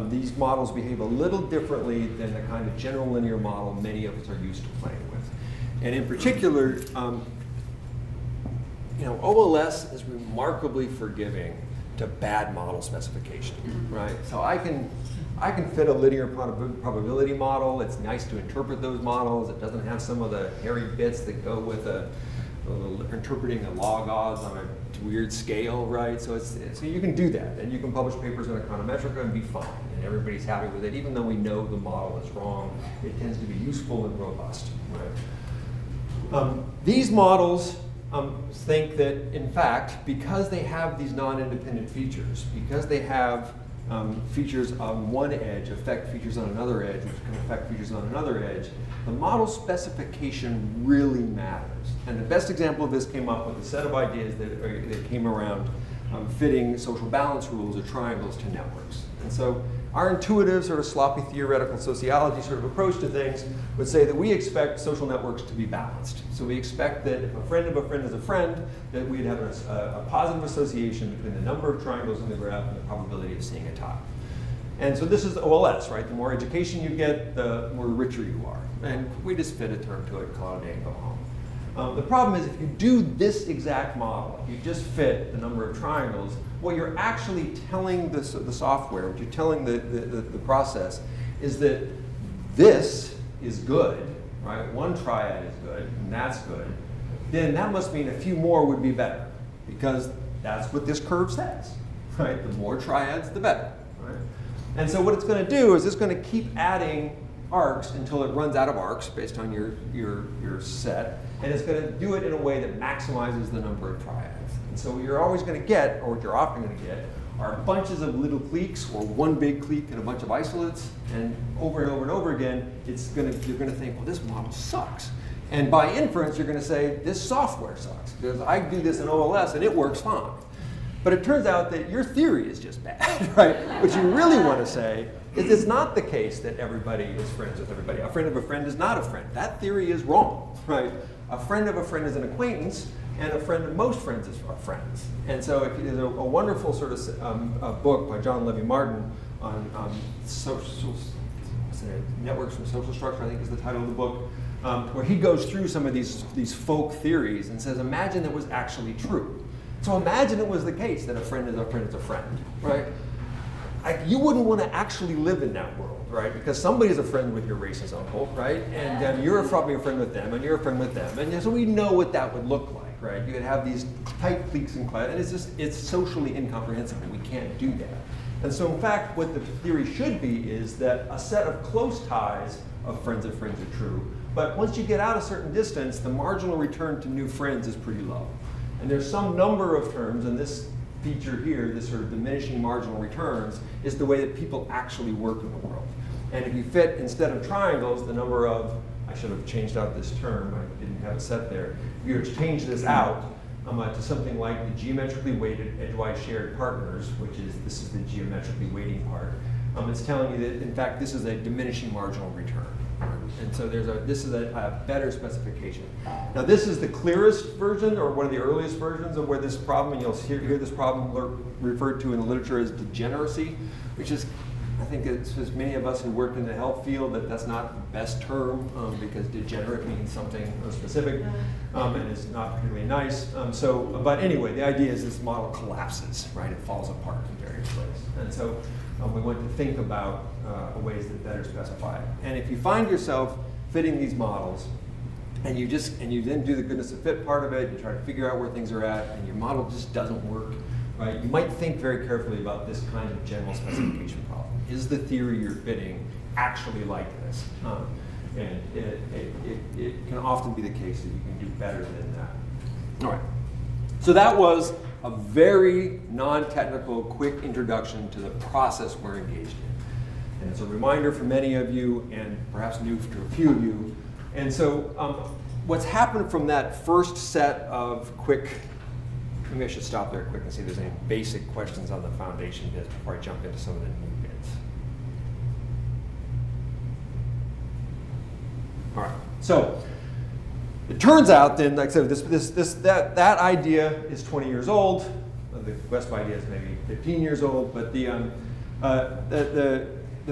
these models behave a little differently than the kind of general linear model many of us are used to playing with. And in particular, OLS is remarkably forgiving to bad model specification, right? So I can fit a linear probability model. It's nice to interpret those models. It doesn't have some of the hairy bits that go with interpreting the log odds on a weird scale, right? So you can do that, and you can publish papers on Econometrica and be fine, and everybody's happy with it. Even though we know the model is wrong, it tends to be useful and robust, right? These models think that, in fact, because they have these non-independent features, because they have features on one edge affect features on another edge, which can affect features on another edge, the model specification really matters. And the best example of this came up with a set of ideas that came around fitting social balance rules or triangles to networks. And so our intuitive, sort of sloppy theoretical sociology sort of approach to things would say that we expect social networks to be balanced. So we expect that if a friend of a friend is a friend, that we'd have a positive association between the number of triangles in the graph and the probability of seeing a tie. And so this is OLS, right? The more education you get, the more richer you are. And we just fit a term to it, call it a day and go home. The problem is if you do this exact model, you just fit the number of triangles, what you're actually telling the software, what you're telling the process, is that this is good, right? One triad is good, and that's good. Then that must mean a few more would be better, because that's what this curve says, right? The more triads, the better, right? And so what it's going to do is it's going to keep adding arcs until it runs out of arcs based on your set, and it's going to do it in a way that maximizes the number of triads. And so what you're always going to get, or what you're often going to get, are bunches of little cliques, or one big clique and a bunch of isolates, and over and over and over again, you're going to think, well, this model sucks. And by inference, you're going to say, this software sucks, because I do this in OLS and it works fine. But it turns out that your theory is just bad, right? What you really want to say is it's not the case that everybody is friends with everybody. A friend of a friend is not a friend. That theory is wrong, right? A friend of a friend is an acquaintance, and a friend of most friends is friends. And so there's a wonderful sort of a book by John Levy Martin on networks from social structure, I think is the title of the book, where he goes through some of these folk theories and says, imagine it was actually true. So imagine it was the case that a friend is a friend is a friend, right? You wouldn't want to actually live in that world, right? Because somebody's a friend with your racist uncle, right? And you're probably a friend with them, and you're a friend with them. And so we know what that would look like, right? You would have these tight cliques and class, and it's socially incomprehensible. We can't do that. And so in fact, what the theory should be is that a set of close ties of friends of friends are true, but once you get out a certain distance, the marginal return to new friends is pretty low. And there's some number of terms, and this feature here, this sort of diminishing marginal returns, is the way that people actually work in the world. And if you fit, instead of triangles, the number of, I should have changed out this term, I didn't have it set there. If you were to change this out to something like the geometrically weighted edgewise shared partners, this is the geometrically weighting part, it's telling you that, in fact, this is a diminishing marginal return. And so this is a better specification. Now this is the clearest version, or one of the earliest versions of where this problem, and you'll hear this problem referred to in the literature as degeneracy, which is, I think it's as many of us who work in the health field that's not the best term because degenerate means something specific and is not particularly nice. But anyway, the idea is this model collapses, right? It falls apart in various ways. And so we want to think about ways that better specify it. And if you find yourself fitting these models, and you then do the goodness of fit part of it, you try to figure out where things are at, and your model just doesn't work, right? You might think very carefully about this kind of general specification problem. Is the theory you're fitting actually like this? And it can often be the case that you can do better than that. All right. So that was a very non-technical, quick introduction to the process we're engaged in. And it's a reminder for many of you, and perhaps new to a few of you. And so what's happened from that first set of quick, maybe I should stop there quick and see if there's any basic questions on the foundation bits before I jump into some of the new bits. All right, so it turns out then, like I said, that idea is 20 years old. The WESP idea is maybe 15 years old, but the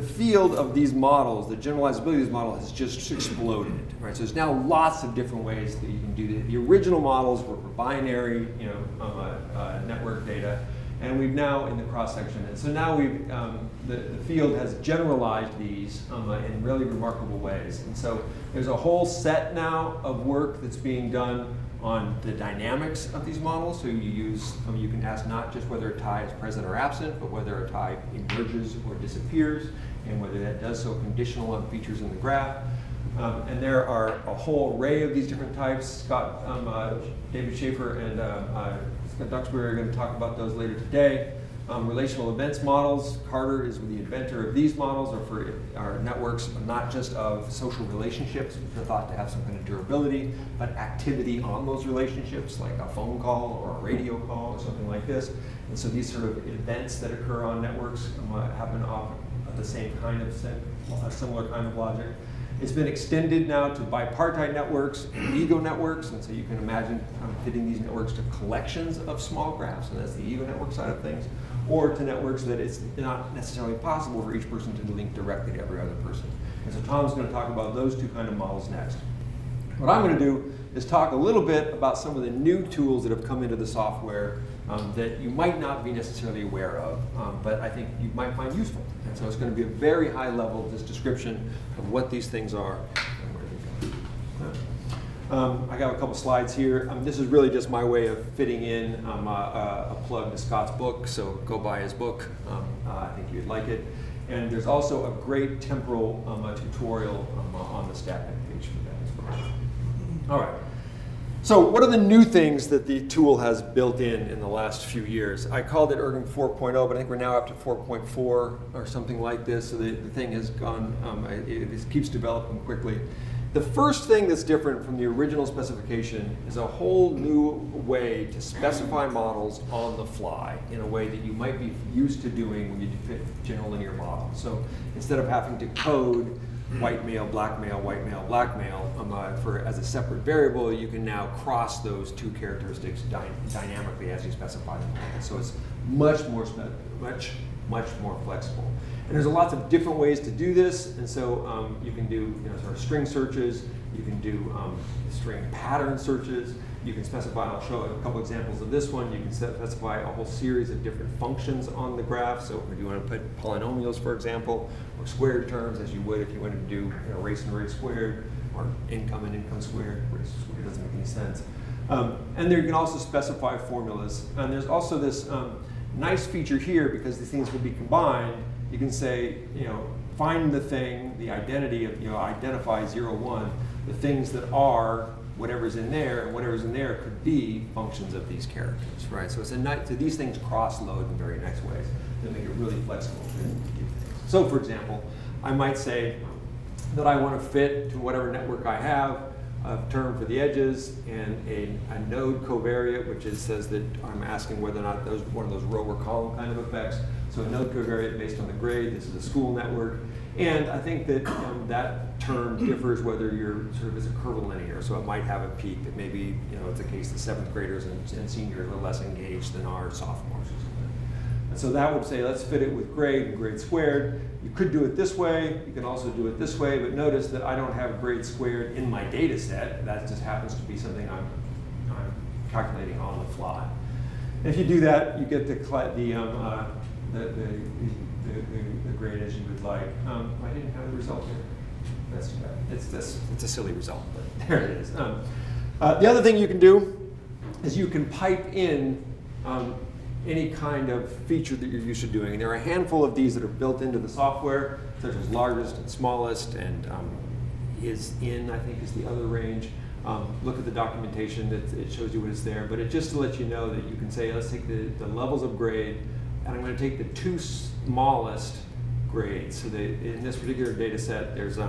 field of these models, the generalizability of these models has just exploded, right? So there's now lots of different ways that you can do this. The original models were for binary, network data, and we've now in the cross-section. And so now the field has generalized these in really remarkable ways. And so there's a whole set now of work that's being done on the dynamics of these models. So you can ask not just whether a tie is present or absent, but whether a tie emerges or disappears, and whether that does so conditional on features in the graph. And there are a whole array of these different types. David Schaefer and Scott Duxbury are going to talk about those later today. Relational events models. Carter is the inventor of these models, are networks not just of social relationships, which are thought to have some kind of durability, but activity on those relationships, like a phone call or a radio call or something like this. And so these sort of events that occur on networks happen often the same kind of a similar kind of logic. It's been extended now to bipartite networks and ego networks, and so you can imagine fitting these networks to collections of small graphs, and that's the ego network side of things, or to networks that it's not necessarily possible for each person to link directly to every other person. And so Tom's going to talk about those two kind of models next. What I'm going to do is talk a little bit about some of the new tools that have come into the software that you might not be necessarily aware of, but I think you might find useful. And so it's going to be a very high level, this description of what these things are and where they go. I got a couple slides here. This is really just my way of fitting in a plug to Scott's book, so go buy his book. I think you'd like it. And there's also a great temporal tutorial on the StatNet page for that as well. All right. So what are the new things that the tool has built in the last few years? I called it Erlang 4.0, but I think we're now up to 4.4 or something like this. So the thing has gone, it keeps developing quickly. The first thing that's different from the original specification is a whole new way to specify models on the fly in a way that you might be used to doing when you fit general linear models. So instead of having to code white male, black male, white male, black male as a separate variable, you can now cross those two characteristics dynamically as you specify them. So it's much more flexible. And there's lots of different ways to do this. And so you can do sort of string searches. You can do string pattern searches. You can specify, I'll show a couple examples of this one. You can specify a whole series of different functions on the graph. So if you want to put polynomials, for example, or squared terms, as you would if you wanted to do race and race squared, or income and income squared. Race squared doesn't make any sense. And there you can also specify formulas. And there's also this nice feature here, because these things will be combined, you can say, find the thing, the identity of, identify 0, 1, the things that are whatever's in there, and whatever's in there could be functions of these characters, right? So so these things cross-load in very nice ways that make it really flexible. So for example, I might say that I want to fit to whatever network I have a term for the edges and a node covariate, which says that I'm asking whether or not there's one of those row or column kind of effects. So a node covariate based on the grade. This is a school network. And I think that that term differs whether you're sort of as a curvilinear. So it might have a peak that maybe, it's the case that 7th graders and seniors are less engaged than our sophomores or something. And so that would say, let's fit it with grade and grade squared. You could do it this way. You can also do it this way. But notice that I don't have grade squared in my data set. That just happens to be something I'm calculating on the fly. And if you do that, you get the grade as you would like. I didn't have the result here. That's too bad. It's a silly result, but there it is. The other thing you can do is you can pipe in any kind of feature that you're used to doing. And there are a handful of these that are built into the software, such as largest and smallest, and is in, I think, is the other range. Look at the documentation, it shows you what is there. But just to let you know that you can say, let's take the levels of grade, and I'm going to take the 2 smallest grades. So in this particular data set, there's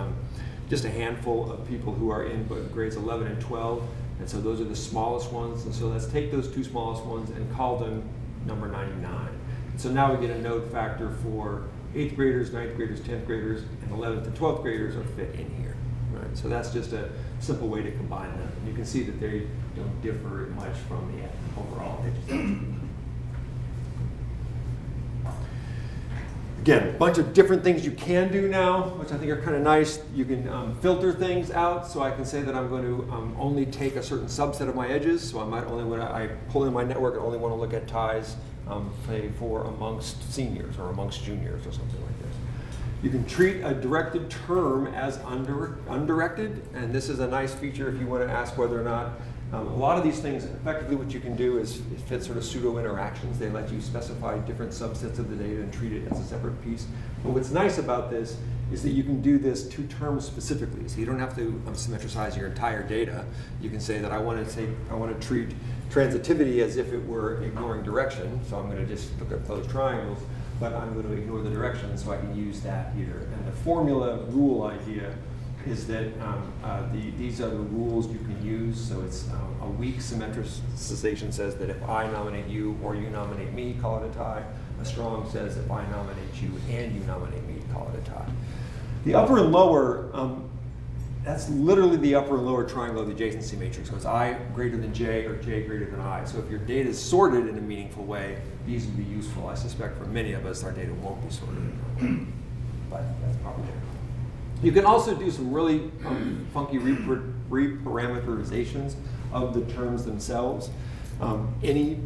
just a handful of people who are in grades 11 and 12. And so those are the smallest ones. And so let's take those 2 smallest ones and call them number 99. And so now we get a node factor for 8th graders, 9th graders, 10th graders, and 11th and 12th graders are fit in here. Right? So that's just a simple way to combine them. And you can see that they don't differ much from the overall. Again, a bunch of different things you can do now, which I think are kind of nice. You can filter things out, so I can say that I'm going to only take a certain subset of my edges. So I might only, when I pull in my network, I only want to look at ties, say, for amongst seniors or amongst juniors or something like this. You can treat a directed term as undirected, and this is a nice feature if you want to ask whether or not a lot of these things, effectively what you can do is fit sort of pseudo interactions. They let you specify different subsets of the data and treat it as a separate piece. But what's nice about this is that you can do this to terms specifically. So you don't have to symmetricize your entire data. You can say that I want to treat transitivity as if it were ignoring direction. So I'm going to just look at those triangles, but I'm going to ignore the direction, so I can use that here. And the formula rule idea is that these are the rules you can use. So it's a weak symmetricization says that if I nominate you or you nominate me, call it a tie. A strong says if I nominate you and you nominate me, call it a tie. The upper and lower, that's literally the upper and lower triangle of the adjacency matrix. So it's I greater than J or J greater than I. So if your data is sorted in a meaningful way, these would be useful. I suspect for many of us, our data won't be sorted in that way. But that's probably it. You can also do some really funky reparameterizations of the terms themselves. Any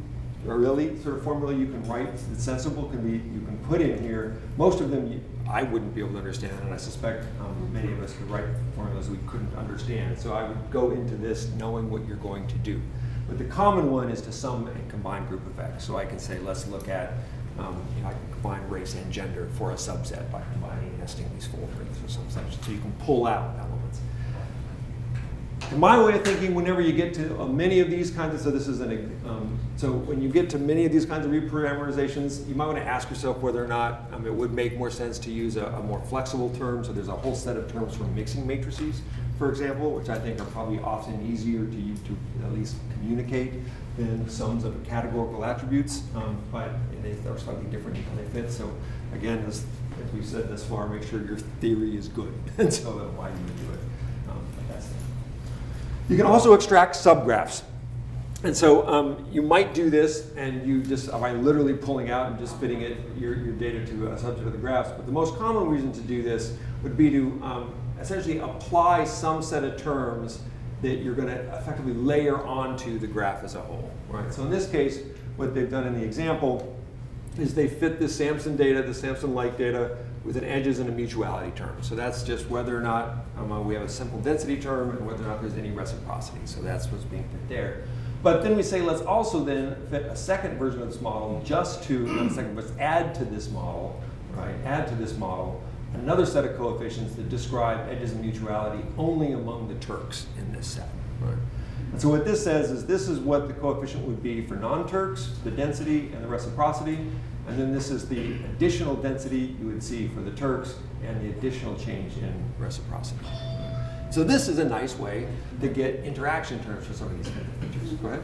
really sort of formula you can write that's sensible you can put in here. Most of them I wouldn't be able to understand, and I suspect many of us could write formulas we couldn't understand. So I would go into this knowing what you're going to do. But the common one is to sum and combine group effects. So I can say, let's look at I can combine race and gender for a subset by combining and nesting these fold rings or some such. So you can pull out elements. In my way of thinking, whenever you get to many of these kinds of, so this is so when you get to many of these kinds of reparameterizations, you might want to ask yourself whether or not it would make more sense to use a more flexible term. So there's a whole set of terms for mixing matrices, for example, which I think are probably often easier to at least communicate than sums of categorical attributes, but they're slightly different in how they fit. So again, as we've said thus far, make sure your theory is good, and so why you would do it. But that's it. You can also extract subgraphs. And so you might do this, and you just by literally pulling out and just fitting your data to a subset of the graphs. But the most common reason to do this would be to essentially apply some set of terms that you're going to effectively layer onto the graph as a whole. Right? So in this case, what they've done in the example is they fit the Sampson data, the Sampson-like data, with an edges and a mutuality term. So that's just whether or not we have a simple density term and whether or not there's any reciprocity. So that's what's being fit there. But then we say, let's also then fit a second version of this model just to, not a second, but add to this model, right? Add to this model another set of coefficients that describe edges and mutuality only among the Turks in this set, right? And so what this says is this is what the coefficient would be for non-Turks, the density and the reciprocity, and then this is the additional density you would see for the Turks and the additional change in reciprocity. So this is a nice way to get interaction terms for some of these kind of features. Go ahead.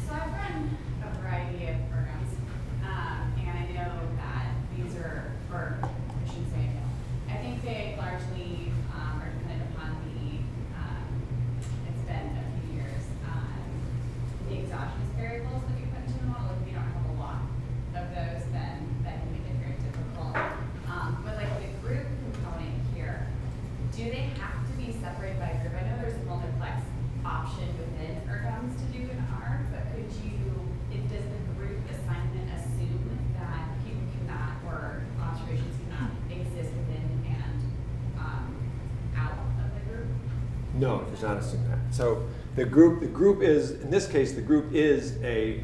So I've run a variety of programs, and I know that these are, or I shouldn't say I know, I think they largely are dependent upon it's been a few years, the exogenous variables that we put into the model. If you don't have a lot of those, then that can make it very difficult. But like the group component here, do they have to be separated by group? I know there's a multiplex option within ERGMs to do an R, but does the group assignment assume that people cannot, or observations cannot exist within and out of the group? No, it does not assume that. So the group is, in this case, the group is a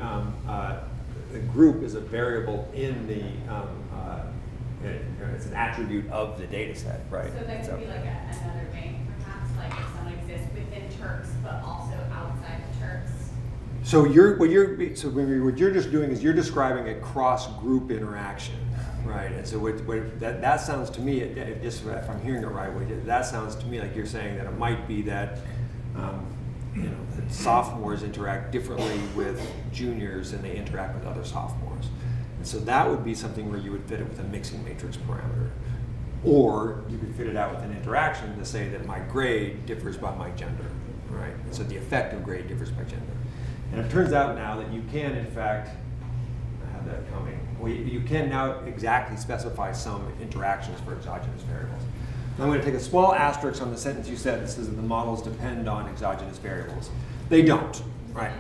variable in the, it's an attribute of the data set, right? So that could be like another bank, perhaps, like if someone exists within Turks, but also outside of Turks. So what you're just doing is you're describing a cross-group interaction, right? And so that sounds to me, if I'm hearing it right, that sounds to me like you're saying that it might be that, that sophomores interact differently with juniors than they interact with other sophomores. And so that would be something where you would fit it with a mixing matrix parameter. Or you could fit it out with an interaction to say that my grade differs by my gender, right? And so the effective grade differs by gender. And it turns out now that you can, in fact, I have that coming, you can now exactly specify some interactions for exogenous variables. Now I'm going to take a small asterisk on the sentence you said that says that the models depend on exogenous variables. They don't, right?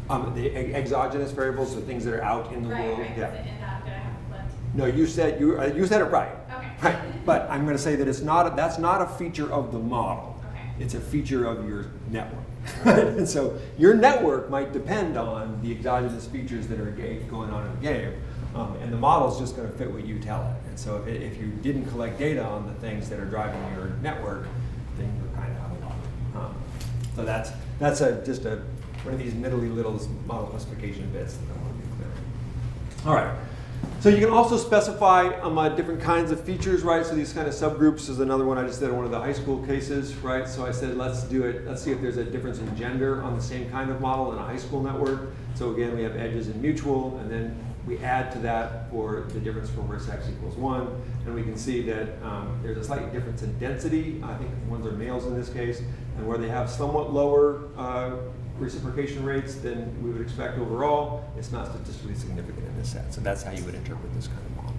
The exogenous variables are things that are out in the world. Right, Yeah. Is it in that, did I have it flipped? No, you said it right. Okay. Right, but I'm going to say that that's not a feature of the model. Okay. It's a feature of your network. And so your network might depend on the exogenous features that are going on in the game, and the model is just going to fit what you tell it. And so if you didn't collect data on the things that are driving your network, then you're kind of out of luck. So that's just one of these middly little model classification bits that I want to be clear. All right. So you can also specify different kinds of features, right? So these kind of subgroups is another one I just did in one of the high school cases, right? So I said, let's see if there's a difference in gender on the same kind of model in a high school network. So again, we have edges in mutual, and then we add to that for the difference from where sex equals 1. And we can see that there's a slight difference in density. I think ones are males in this case, and where they have somewhat lower reciprocation rates than we would expect overall, it's not statistically significant in this set. So that's how you would interpret this kind of model.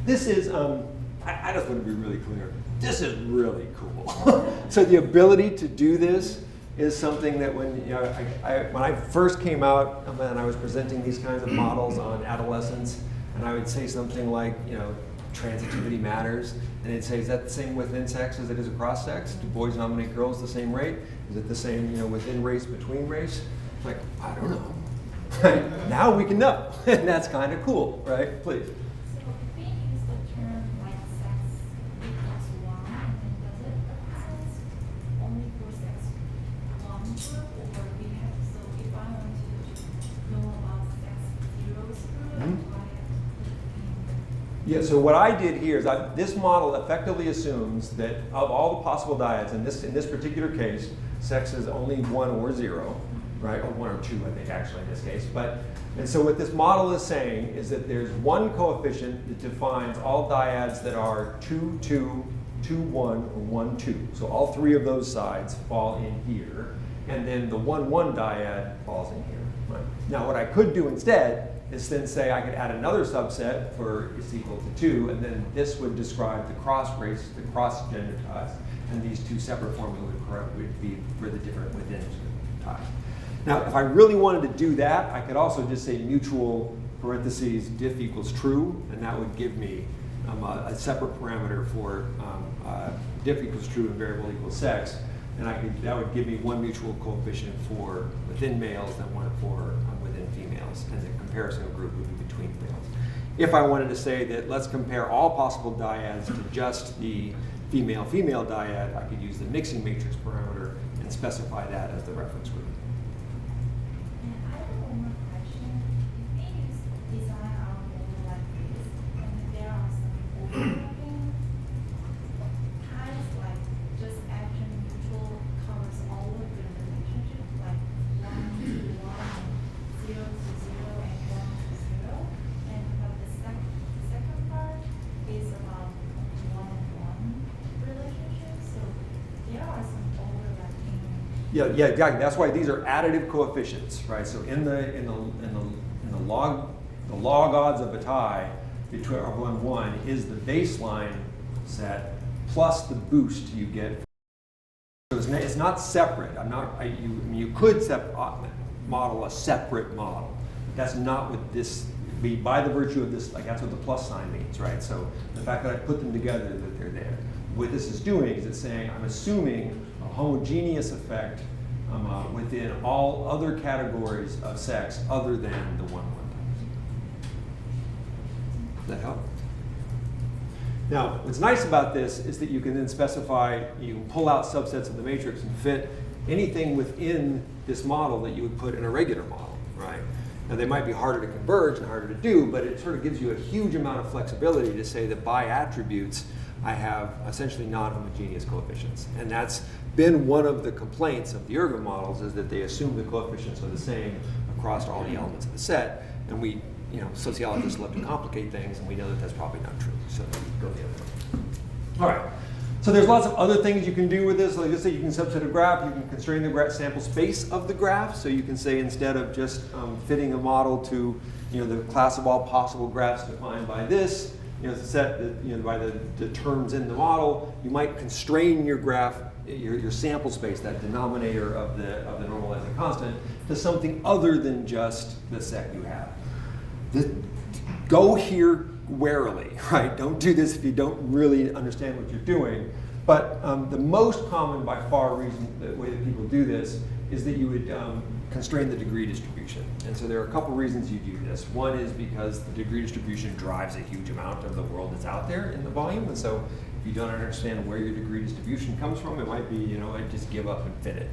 This is, I just want to be really clear, this is really cool. So the ability to do this is something that when I first came out and I was presenting these kinds of models on adolescents, and I would say something like, transitivity matters, and it'd say, is that the same within sex as it is across sex? Do boys nominate girls the same rate? Is it the same, within race, between race? Like, I don't know. Now we can know, and that's kind of cool, right? Please. So if we use the term like sex equals 1, then does it apply only for sex 1 group, or we have, so if I want to know about sex 0's group, Mhm. do I have to Yeah, so what I did here is this model effectively assumes that of all the possible dyads, in this particular case, sex is only 1 or 0, right? Or 1 or 2, I think, actually, in this case. And so what this model is saying is that there's one coefficient that defines all dyads that are 2, 2, 2, 1, or 1, 2. So all 3 of those sides fall in here. And then the 1, 1 dyad falls in here. Right? Now, what I could do instead is then say I could add another subset for is equal to 2, and then this would describe the cross race, the cross gender ties, and these two separate formulas would be for the different within ties. Now, if I really wanted to do that, I could also just say mutual parentheses diff equals true, and that would give me a separate parameter for diff equals true and variable equals sex. and that would give me one mutual coefficient for within males and one for within females, and the comparison group would be between males. If I wanted to say that let's compare all possible dyads to just the female-female dyad, I could use the mixing matrix parameter and specify that as the reference group. And I have one more question. If we use design our model like this, and there are some overlapping ties, like just action mutual covers all of the relationships, like 1 to 1, 0 to 0, and 1 to 0. And but the second part is about one-on-one relationships. So there are some overlapping. Yeah, exactly. That's why these are additive coefficients, right? So in the log odds of a tie between of 1-1 is the baseline set plus the boost you get. So it's not separate. You could model a separate model. That's not what this. By the virtue of this, like that's what the plus sign means, right? So the fact that I put them together, that they're there. What this is doing is it's saying I'm assuming a homogeneous effect within all other categories of sex other than the 1-1 types. Does that help? Now, what's nice about this is that you can then specify, you can pull out subsets of the matrix and fit anything within this model that you would put in a regular model, right? Now, they might be harder to converge and harder to do, but it sort of gives you a huge amount of flexibility to say that by attributes, I have essentially non-homogeneous coefficients. And that's been one of the complaints of the ergo models, is that they assume the coefficients are the same across all the elements of the set. And we, sociologists love to complicate things, and we know that that's probably not true. So go the other way. All right. So there's lots of other things you can do with this. Like just say you can subset a graph, you can constrain the sample space of the graph. So you can say instead of just fitting a model to the class of all possible graphs defined by this, set by the terms in the model, you might constrain your graph, your sample space, that denominator of the normalizing constant, to something other than just the set you have. Go here warily, right? Don't do this if you don't really understand what you're doing. But the most common, by far, the way that people do this is that you would constrain the degree distribution. And so there are a couple reasons you do this. One is because the degree distribution drives a huge amount of the world that's out there in the volume. And so if you don't understand where your degree distribution comes from, it might be, I just give up and fit it.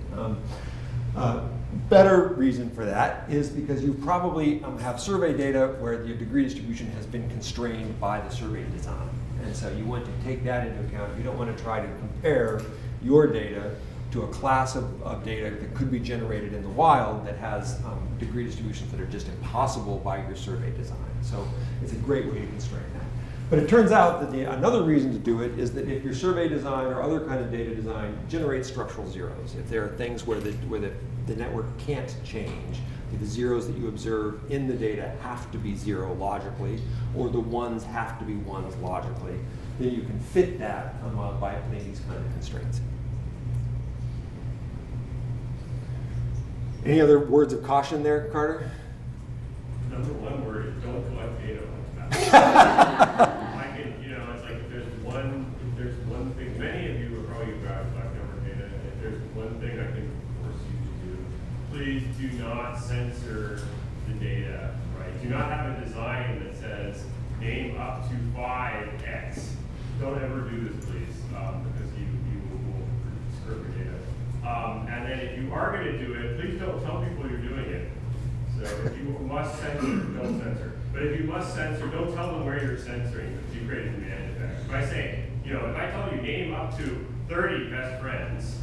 Better reason for that is because you probably have survey data where your degree distribution has been constrained by the survey design. And so you want to take that into account. You don't want to try to compare your data to a class of data that could be generated in the wild that has degree distributions that are just impossible by your survey design. So it's a great way to constrain that. But it turns out that another reason to do it is that if your survey design or other kind of data design generates structural zeros, if there are things where the network can't change, the zeros that you observe in the data have to be 0 logically, or the ones have to be 1s logically, then you can fit that by putting these kind of constraints. Any other words of caution there, Carter? Number one word is don't collect data like that. It's like if there's one thing, many of you are probably about to collect number data, and if there's one thing I can force you to do, please do not censor the data, right? Do not have a design that says name up to 5x. Don't ever do this, please, because you will screw your data. And then if you are going to do it, please don't tell people you're doing it. So if you must censor, don't censor. But if you must censor, don't tell them where you're censoring, because you create a demand effect. If I say, if I tell you name up to 30 best friends,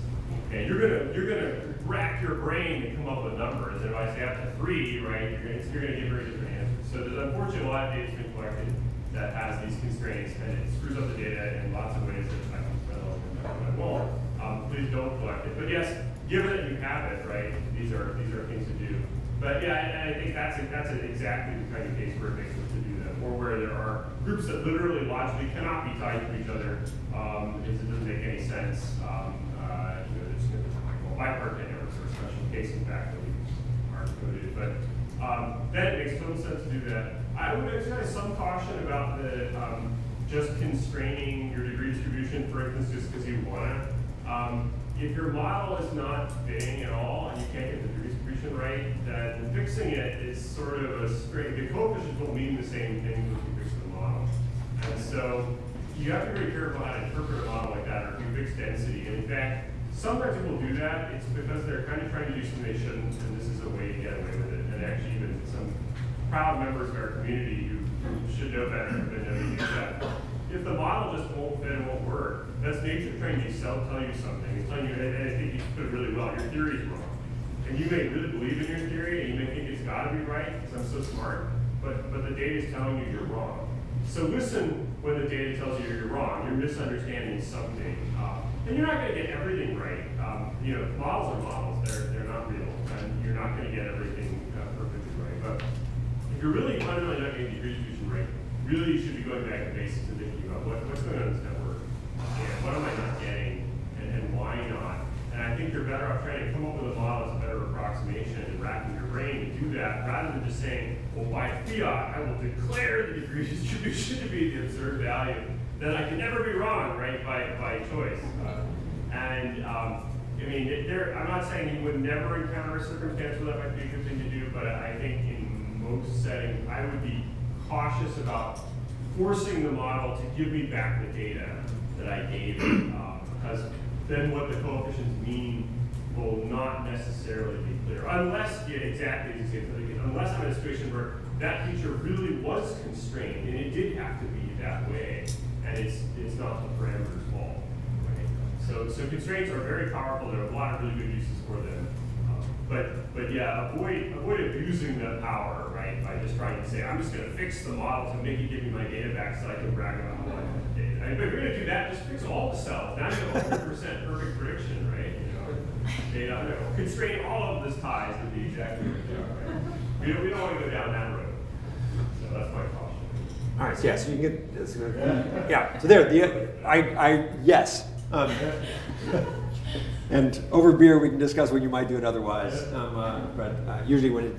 okay, you're gonna rack your brain to come up with numbers. And if I say up to 3, right, you're gonna get very different answers. So there's unfortunately a lot of data that's been collected that has these constraints, and it screws up the data in lots of ways that I can spend a lot of time on. I won't. Please don't collect it. But yes, given that you have it, right, these are things to do. But yeah, and I think that's exactly the kind of case where it makes sense to do that, or where there are groups that literally logically cannot be tied to each other. It doesn't make any sense. Bipartite networks are a special case, in fact, that we aren't coded. But then it makes total sense to do that. I would exercise some caution about the just constraining your degree distribution, for instance, just because you want to. if your model is not fitting at all and you can't get the distribution right, then fixing it is sort of a straight, the coefficients will mean the same thing when you fix the model. And so you have to be very careful how to interpret a model like that, or if you fix density. And in fact, sometimes people do that, it's because they're kind of trying to do something they shouldn't, and this is a way to get away with it. And actually even some proud members of our community who should know better have been able to do that. If the model just won't fit and won't work, that's nature trying to tell you something. It's telling you, and I think you put it really well, your theory is wrong. And you may really believe in your theory, and you may think it's gotta be right, because I'm so smart, but the data is telling you you're wrong. So listen when the data tells you you're wrong, you're misunderstanding something. And you're not gonna get everything right. You know, models are models, they're not real, and you're not gonna get everything perfectly right. But if you're really fundamentally not getting the distribution right, really you should be going back to basics and thinking about what's going on in this network, and what am I not getting, and why not. And I think you're better off trying to come up with a model that's a better approximation and wrapping your brain to do that, rather than just saying, well, by fiat, I will declare the degree distribution to be the observed value. Then I can never be wrong, right, by choice. I mean, I'm not saying you would never encounter a circumstance where that might be a good thing to do, but I think in most settings, I would be cautious about forcing the model to give me back the data that I gave it, because then what the coefficients mean will not necessarily be clear. Unless, yeah, exactly, as you say, unless I'm in a situation where that feature really was constrained and it did have to be that way, and it's not the parameter's fault. Right? So constraints are very powerful. There are a lot of really good uses for them. But yeah, avoid abusing that power, right? By just trying to say, I'm just going to fix the model to make it give me my data back so I can brag about how I have the data. And if you're going to do that, just fix all the cells. Now you have 100% perfect prediction, right? You know, data, constrain all of this ties to be exactly what they are, right? We don't want to go down that road. So that's my caution. All right, yeah, so you can get this. Yeah, so there, yes. And over beer, we can discuss when you might do it otherwise. But usually when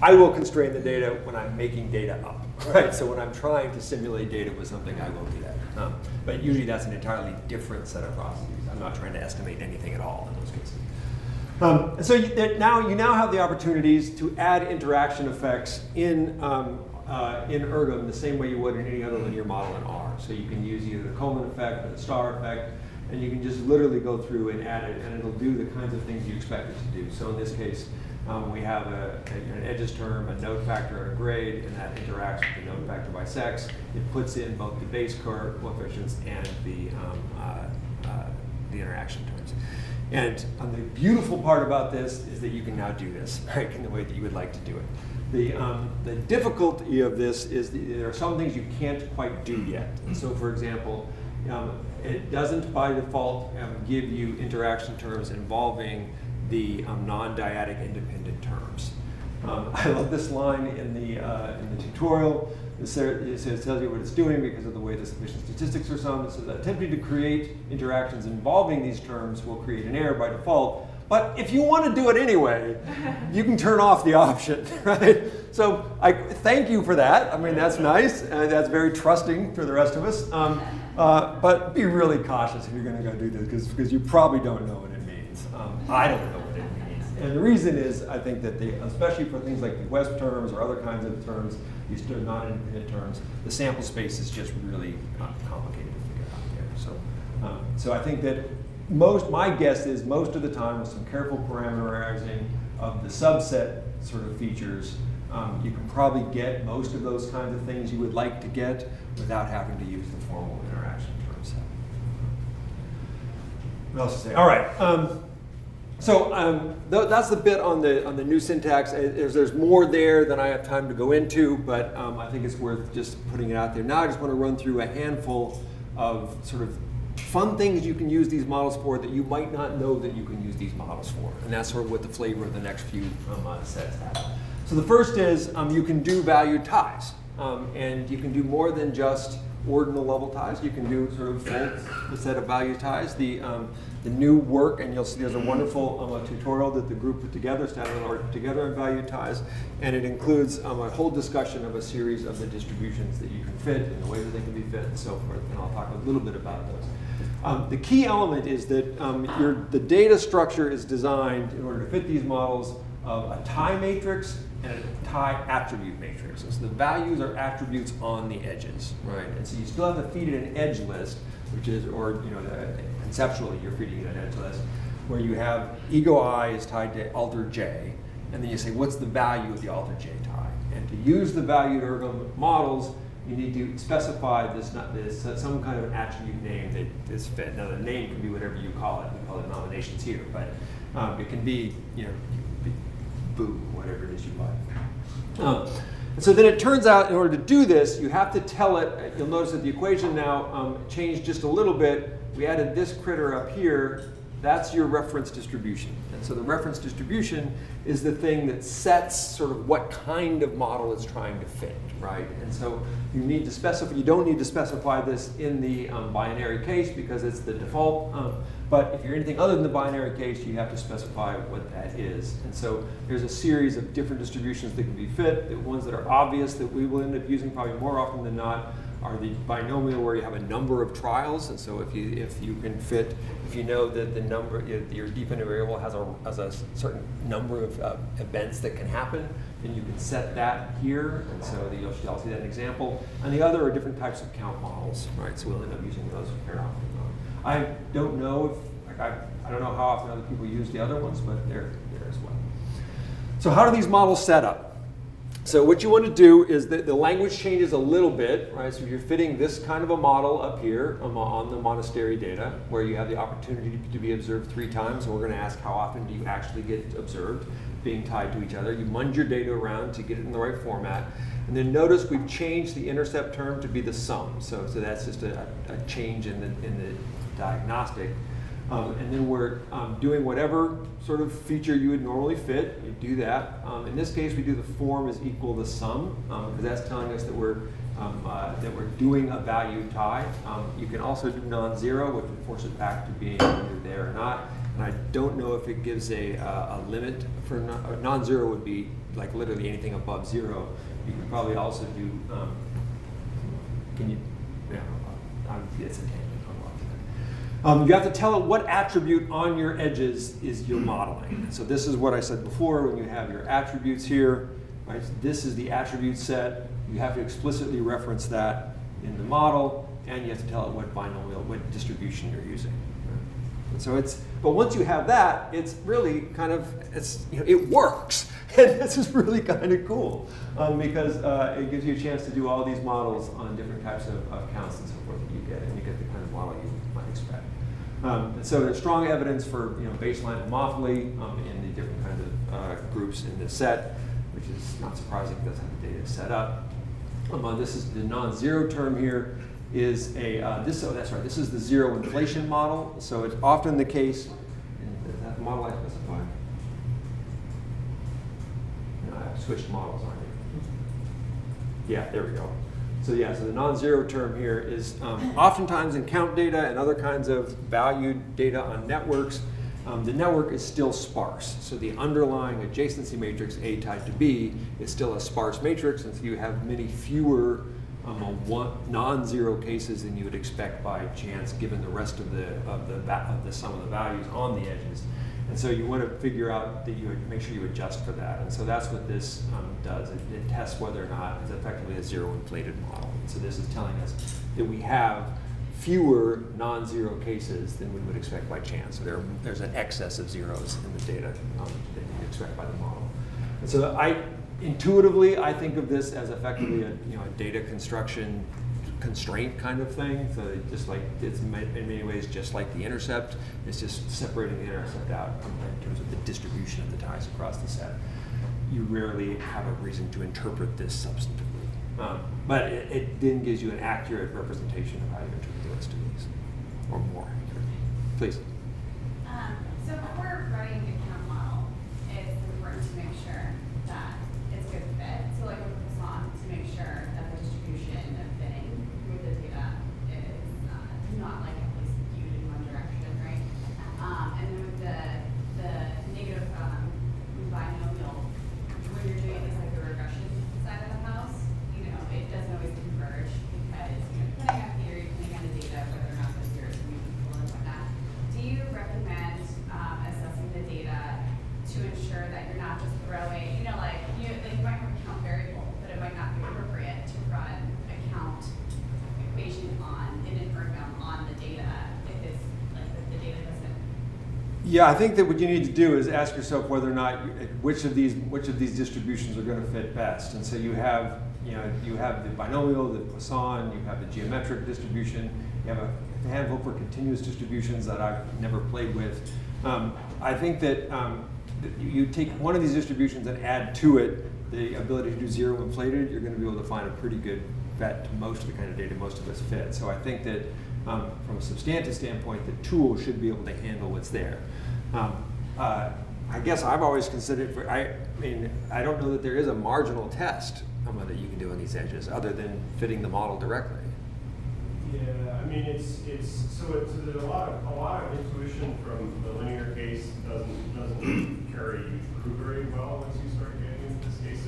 I will constrain the data when I'm making data up, right? So when I'm trying to simulate data with something, I will do that. But usually that's an entirely different set of processes. I'm not trying to estimate anything at all in those cases. So you now have the opportunities to add interaction effects in ERGM the same way you would in any other linear model in R. So you can use either the Coleman effect or the star effect, and you can just literally go through and add it, and it'll do the kinds of things you expect it to do. So in this case, we have an edges term, a node factor, and a grade, and that interacts with the node factor by sex. It puts in both the base coefficients and the interaction terms. And the beautiful part about this is that you can now do this, right, in the way that you would like to do it. The difficulty of this is there are some things you can't quite do yet. And so, for example, it doesn't by default give you interaction terms involving the non-dyadic independent terms. I love this line in the tutorial. It tells you what it's doing because of the way the sufficient statistics are summed. It says attempting to create interactions involving these terms will create an error by default. But if you want to do it anyway, you can turn off the option, right? So I thank you for that. I mean, that's nice, and that's very trusting for the rest of us. But be really cautious if you're going to go do this, because you probably don't know what it means. I don't know what it means. And the reason is, I think that especially for things like the West terms or other kinds of terms, these non-independent terms, the sample space is just really complicated to figure out there. So I think that my guess is most of the time with some careful parameterizing of the subset sort of features, you can probably get most of those kinds of things you would like to get without having to use the formal interaction term set. What else to say? All right. That's the bit on the new syntax. There's more there than I have time to go into, but I think it's worth just putting it out there. Now I just want to run through a handful of sort of fun things you can use these models for that you might not know that you can use these models for. And that's sort of what the flavor of the next few sets have. So the first is you can do valued ties. And you can do more than just ordinal level ties. You can do sort of full set of value ties. The new work, and you'll see there's a wonderful tutorial that the group put together, Statler put together on value ties, and it includes a whole discussion of a series of the distributions that you can fit and the way that they can be fit and so forth, and I'll talk a little bit about those. The key element is that the data structure is designed in order to fit these models of a tie matrix and a tie attribute matrix. And so the values are attributes on the edges, right? And so you still have to feed it an edge list, which is, or conceptually you're feeding it an edge list, where you have ego I is tied to alter j, and then you say, what's the value of the alter j tie? And to use the valued ergo models, you need to specify this some kind of an attribute name that is fit. Now the name can be whatever you call it. We call it nominations here, but it can be boo, whatever it is you like. And so then it turns out, in order to do this, you have to tell it. You'll notice that the equation now changed just a little bit. We added this critter up here. That's your reference distribution. And so the reference distribution is the thing that sets sort of what kind of model it's trying to fit, right? And so you need to specify, you don't need to specify this in the binary case because it's the default. But if you're anything other than the binary case, you have to specify what that is. And so there's a series of different distributions that can be fit. The ones that are obvious that we will end up using probably more often than not are the binomial where you have a number of trials. And so if you can fit, if you know that the number, your dependent variable has a certain number of events that can happen, then you can set that here. And so you'll see that in example. And the other are different types of count models, right? So we'll end up using those very often. I don't know if, I don't know how often other people use the other ones, but they're there as well. So how do these models set up? So what you want to do is that the language changes a little bit, right? So you're fitting this kind of a model up here on the monastery data, where you have the opportunity to be observed 3 times. And we're going to ask how often do you actually get observed being tied to each other. You munge your data around to get it in the right format. And then notice we've changed the intercept term to be the sum. So that's just a change in the diagnostic. And then we're doing whatever sort of feature you would normally fit. You do that. In this case, we do the form is equal to sum, because that's telling us that we're doing a value tie. You can also do non-zero, which would force it back to being either there or not. And I don't know if it gives a limit for non-zero would be like literally anything above 0. You can probably also do. Can you? Yeah, it's a tangent. You have to tell it what attribute on your edges is your modeling. So this is what I said before, when you have your attributes here, right? This is the attribute set. You have to explicitly reference that in the model, and you have to tell it what binomial, what distribution you're using. And so but once you have that, it's really kind of, it works. And this is really kind of cool because it gives you a chance to do all these models on different types of counts and so forth that you get, and you get the kind of model you might expect. And so there's strong evidence for baseline homophily in the different kinds of groups in this set, which is not surprising because that's how the data is set up. This is the non-zero term here. Is this is the zero inflation model. So it's often the case, is that the model I specified? No, I've switched models on here. Yeah, there we go. So yeah, so the non-zero term here is oftentimes in count data and other kinds of valued data on networks, the network is still sparse. So the underlying adjacency matrix A tied to B is still a sparse matrix, and so you have many fewer non-zero cases than you would expect by chance, given the rest of the sum of the values on the edges. And so you want to figure out that you would make sure you adjust for that. And so that's what this does. It tests whether or not it's effectively a zero inflated model. And so this is telling us that we have fewer non-zero cases than we would expect by chance. So there's an excess of zeros in the data that you expect by the model. And so intuitively, I think of this as effectively a data construction constraint kind of thing. So just like it's in many ways just like the intercept. It's just separating the intercept out in terms of the distribution of the ties across the set. You rarely have a reason to interpret this substantively, but it then gives you an accurate representation of how you interpret the rest of these, or more accurate. Please. So if we're writing the count model, it's important to make sure that it's a good fit. So like we focus on to make sure that the distribution of fitting with the data is not like at least skewed in one direction, right? And then with the negative binomial, when you're doing things like the regression side of the house, it doesn't always converge because depending on theory, depending on the data, whether or not those zeros are meaningful or Yeah, I think that what you need to do is ask yourself whether or not which of these distributions are going to fit best. And so you have the binomial, the Poisson, you have the geometric distribution, you have a handful for continuous distributions that I've never played with. I think that you take one of these distributions and add to it the ability to do zero inflated, you're going to be able to find a pretty good bet to most of the kind of data most of us fit. So I think that from a substantive standpoint, the tool should be able to handle what's there. I guess I've always considered, I don't know that there is a marginal test that you can do on these edges other than fitting the model directly. Yeah, I mean, it's so there's a lot of intuition from the linear case doesn't carry through very well once you start getting into this case.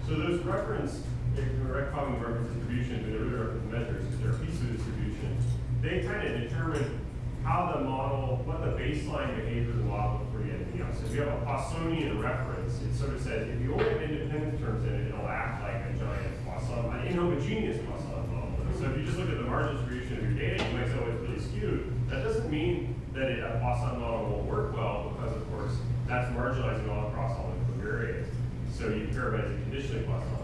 So those reference, direct common reference distributions, and the reference measures, because they're a piece of distribution, they kind of determine how the model, what the baseline behavior of the model is for anything else. So if you have a Poissonian reference, it sort of says if you only have independent terms in it, it'll act like a giant Poisson, an inhomogeneous Poisson model. So if you just look at the marginal distribution of your data, you might say, oh, it's really skewed. That doesn't mean that a Poisson model won't work well, because of course that's marginalizing all across all the covariates. So you care about it as a conditionally Poisson.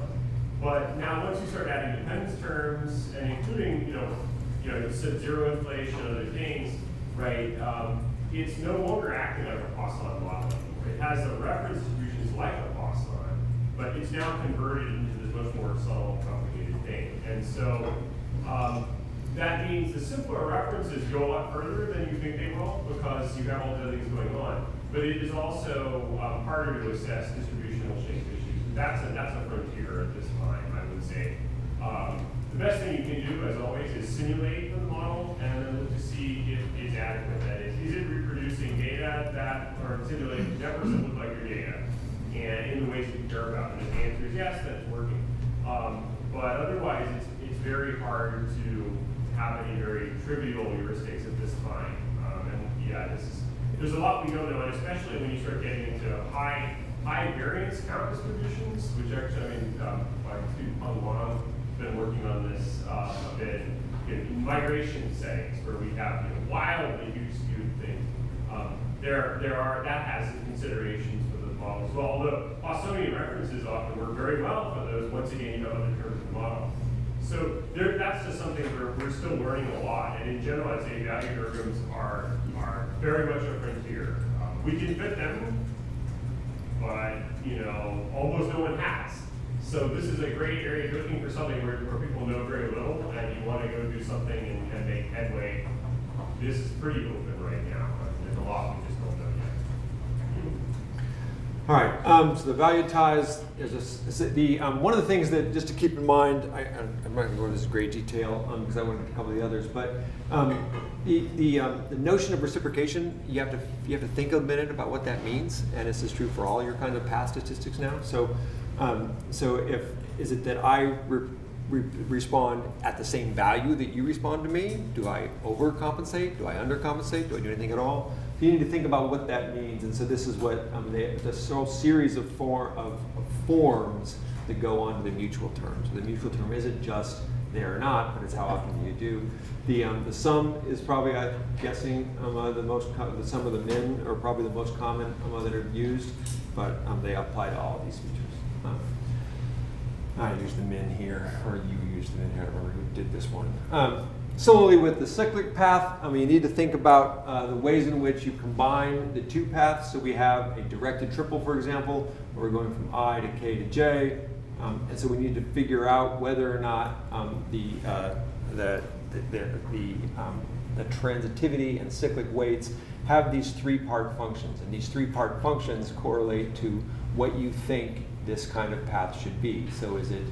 But now once you start adding dependence terms and including, zero inflation and other things, right? It's no longer acting like a Poisson model. It has the reference distributions like a Poisson, but it's now converted into this much more subtle, complicated thing. And so that means the simpler references go a lot further than you think they will, because you have all the other things going on. But it is also harder to assess distributional shape issues. That's a frontier at this time, I would say. The best thing you can do, as always, is simulate the model and then look to see if it's adequate. That is it reproducing data that are simulated that percent look like your data, and in the ways that you care about? And if the answer is yes, that's working. But otherwise, it's very hard to have any very trivial heuristics at this time. And yeah, there's a lot we don't know, and especially when you start getting into high variance count distributions, which actually, my student Peng Wang has been working on this a bit in migration settings where we have wildly huge skewed things. That has considerations for the model as well. Although Poissonian references often work very well for those. Once again, you have other terms of the model. So that's just something we're still learning a lot. And in general, I'd say value algorithms are very much a frontier. We can fit them, but almost no one has. So this is a great area. If you're looking for something where people know very little and you want to go do something and make headway, this is pretty open right now. There's a lot we just don't know yet. All right, so the value ties is one of the things that just to keep in mind. I'm not going to go into this in great detail because I went into a couple of the others, but the notion of reciprocation, you have to think a minute about what that means, and this is true for all your kind of path statistics now. So is it that I respond at the same value that you respond to me? Do I overcompensate? Do I undercompensate? Do I do anything at all? You need to think about what that means, and so this is what the whole series of forms that go on to the mutual term. So the mutual term isn't just there or not, but it's how often you do. The sum is probably, I'm guessing, the sum of the min are probably the most common that are used, but they apply to all of these features. I use the min here, or you use the min here. I don't remember who did this one. Similarly with the cyclic path, you need to think about the ways in which you combine the two paths. So we have a directed triple, for example, where we're going from I to K to J. And so we need to figure out whether or not the transitivity and cyclic weights have these three-part functions. And these three-part functions correlate to what you think this kind of path should be. So is it,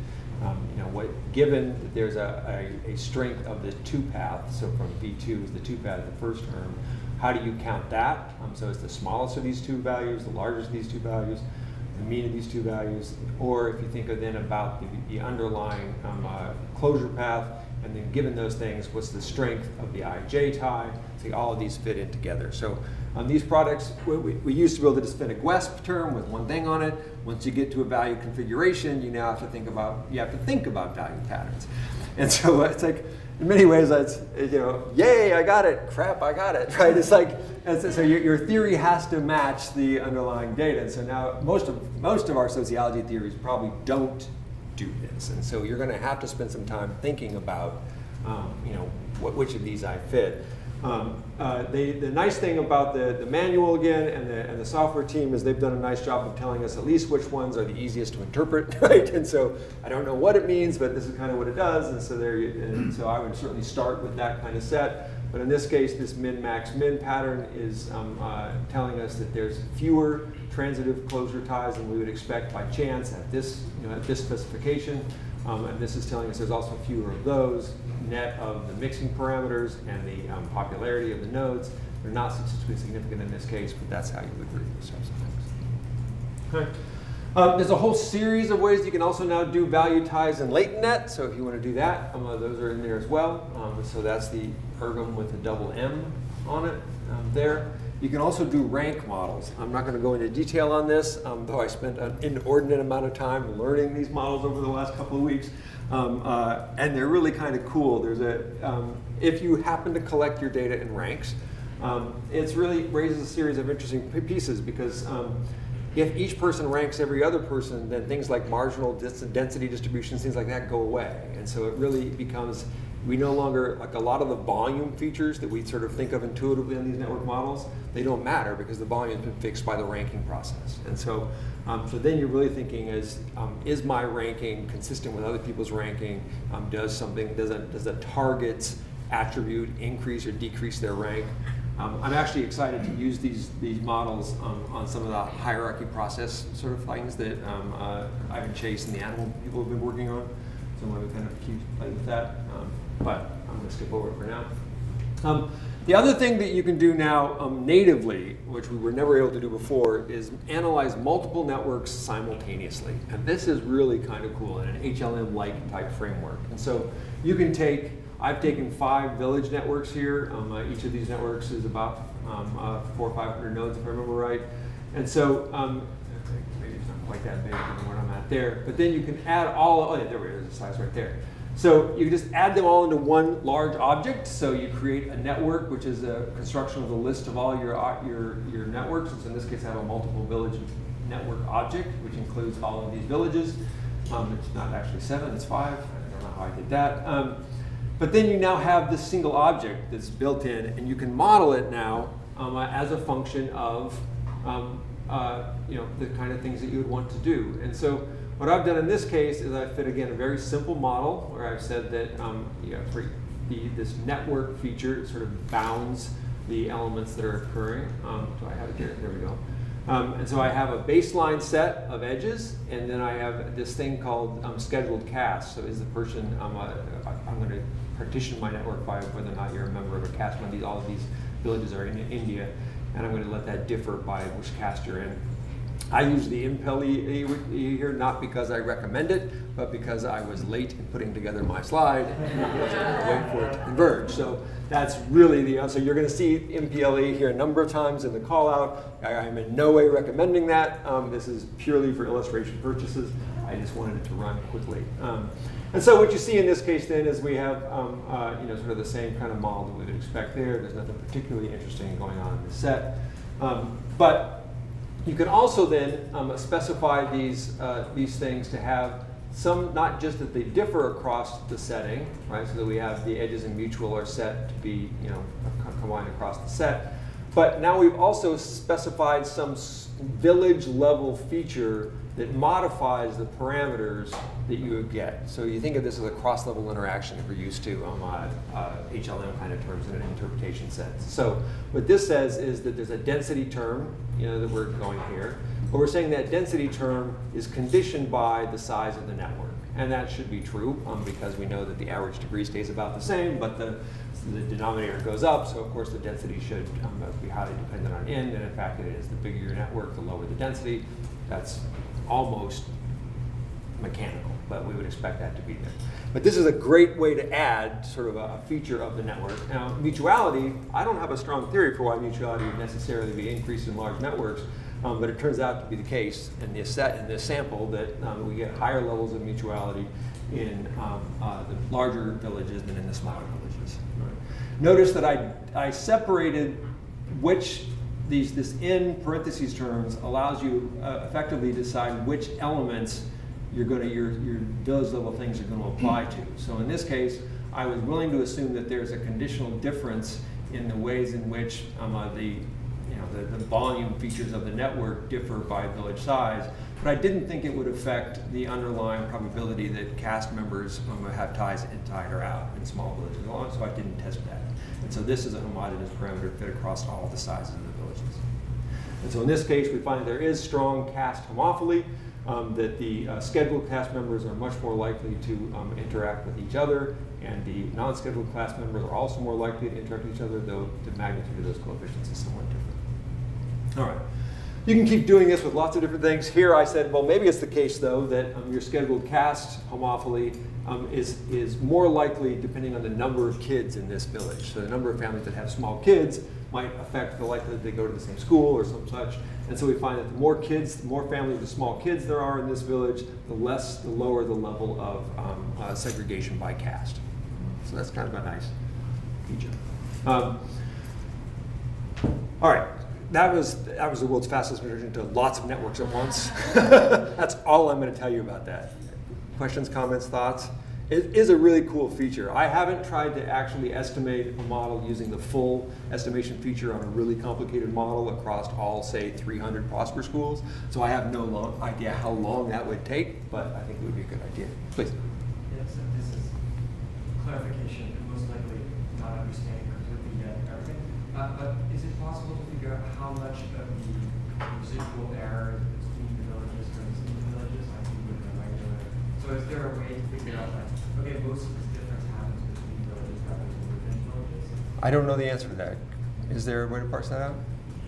given that there's a strength of the two paths, so from V2 is the two path of the first term, how do you count that? So it's the smallest of these two values, the largest of these two values, the mean of these two values, or if you think then about the underlying closure path, and then given those things, what's the strength of the IJ tie? So all of these fit in together. So these products, we used to be able to just fit a GWESP term with one thing on it. Once you get to a value configuration, you now have to think about value patterns. And so it's like, in many ways, that's, yay, I got it, crap, I got it, right? It's like, so your theory has to match the underlying data. And so now most of our sociology theories probably don't do this. And so you're going to have to spend some time thinking about, which of these I fit. The nice thing about the manual again and the software team is they've done a nice job of telling us at least which ones are the easiest to interpret, right? And so I don't know what it means, but this is kind of what it does. And so I would certainly start with that kind of set. But in this case, this min-max-min pattern is telling us that there's fewer transitive closure ties than we would expect by chance at this specification. And this is telling us there's also fewer of those, net of the mixing parameters and the popularity of the nodes. They're not statistically significant in this case, but that's how you would read these types of things. Okay. There's a whole series of ways you can also now do value ties in latent net. So if you want to do that, those are in there as well. So that's the ergom with a double M on it there. You can also do rank models. I'm not going to go into detail on this, though I spent an inordinate amount of time learning these models over the last couple of weeks. And they're really kind of cool. If you happen to collect your data in ranks, it really raises a series of interesting pieces because if each person ranks every other person, then things like marginal density distributions, things like that go away. And so it really becomes, we no longer, like a lot of the volume features that we sort of think of intuitively in these network models, they don't matter because the volume's been fixed by the ranking process. And so, so then you're really thinking is my ranking consistent with other people's ranking? Does a target's attribute increase or decrease their rank? I'm actually excited to use these models on some of the hierarchy process sort of things that Ivan Chase and the animal people have been working on. So I'm going to kind of keep playing with that. But I'm going to skip over it for now. The other thing that you can do now natively, which we were never able to do before, is analyze multiple networks simultaneously. And this is really kind of cool in an HLM-like type framework. And so you can I've taken 5 village networks here. Each of these networks is about 400 or 500 nodes, if I remember right. And so maybe it's not quite that big than what I'm at there. But then you can add there it is, the size right there. So you just add them all into one large object. So you create a network, which is a construction of the list of all your networks. And so in this case, I have a multiple village network object, which includes all of these villages. It's not actually 7, it's 5. I don't know how I did that. But then you now have this single object that's built in, and you can model it now as a function of the kind of things that you would want to do. And so what I've done in this case is I fit, again, a very simple model where I've said that for this network feature, it sort of bounds the elements that are occurring. Do I have it here? There we go. And so I have a baseline set of edges, and then I have this thing called scheduled caste. So is the person, I'm going to partition my network by whether or not you're a member of a caste. All of these villages are in India, and I'm going to let that differ by which caste you're in. I use the Impel here not because I recommend it, but because I was late in putting together my slide and wait for it to converge. So that's really so you're going to see MPLE here a number of times in the call out. I'm in no way recommending that. This is purely for illustration purposes. I just wanted it to run quickly. And so what you see in this case then is we have sort of the same kind of model that we would expect there. There's nothing particularly interesting going on in the set. But you can also then specify these things to have some, not just that they differ across the setting, right? So that we have the edges and mutual are set to be, combined across the set. But now we've also specified some village level feature that modifies the parameters that you would get. So you think of this as a cross-level interaction that we're used to HLM kind of terms in an interpretation sense. So what this says is that there's a density term, that we're going here, but we're saying that density term is conditioned by the size of the network. And that should be true because we know that the average degree stays about the same, but the denominator goes up, so of course the density should be highly dependent on n, and in fact it is. The bigger your network, the lower the density. That's almost mechanical, but we would expect that to be there. But this is a great way to add sort of a feature of the network. Now, mutuality, I don't have a strong theory for why mutuality would necessarily be increased in large networks, but it turns out to be the case in this sample that we get higher levels of mutuality in the larger villages than in the smaller villages. Right. Notice that I separated which this in parentheses terms allows you effectively to decide which elements your village level things are going to apply to. So in this case, I was willing to assume that there's a conditional difference in the ways in which the volume features of the network differ by village size, but I didn't think it would affect the underlying probability that cast members have ties inside or out in small villages, so I didn't test that. And so this is a homogeneous parameter fit across all the sizes of the villages. And so in this case, we find there is strong cast homophily, that the scheduled cast members are much more likely to interact with each other, and the non-scheduled class members are also more likely to interact with each other, though the magnitude of those coefficients is somewhat different. All right. You can keep doing this with lots of different things. Here I said, well, maybe it's the case, though, that your scheduled cast homophily is more likely depending on the number of kids in this village. So the number of families that have small kids might affect the likelihood they go to the same school or some such. And so we find that the more kids, the more families with small kids there are in this village, the lower the level of segregation by caste. So that's kind of a nice feature. All right. That was the world's fastest version to lots of networks at once. That's all I'm going to tell you about that. Questions, comments, thoughts? It is a really cool feature. I haven't tried to actually estimate a model using the full estimation feature on a really complicated model across all, say, 300 Prosper schools. So I have no idea how long that would take, but I think it would be a good idea. Please. Yes, so this is clarification, and most likely not understanding completely yet everything. But is it possible to figure out how much of the residual error between the villages versus the villages? I think with the regular. So is there a way to figure out, like, okay, most of this difference happens between villages rather than within villages? I don't know the answer to that. Is there a way to parse that out?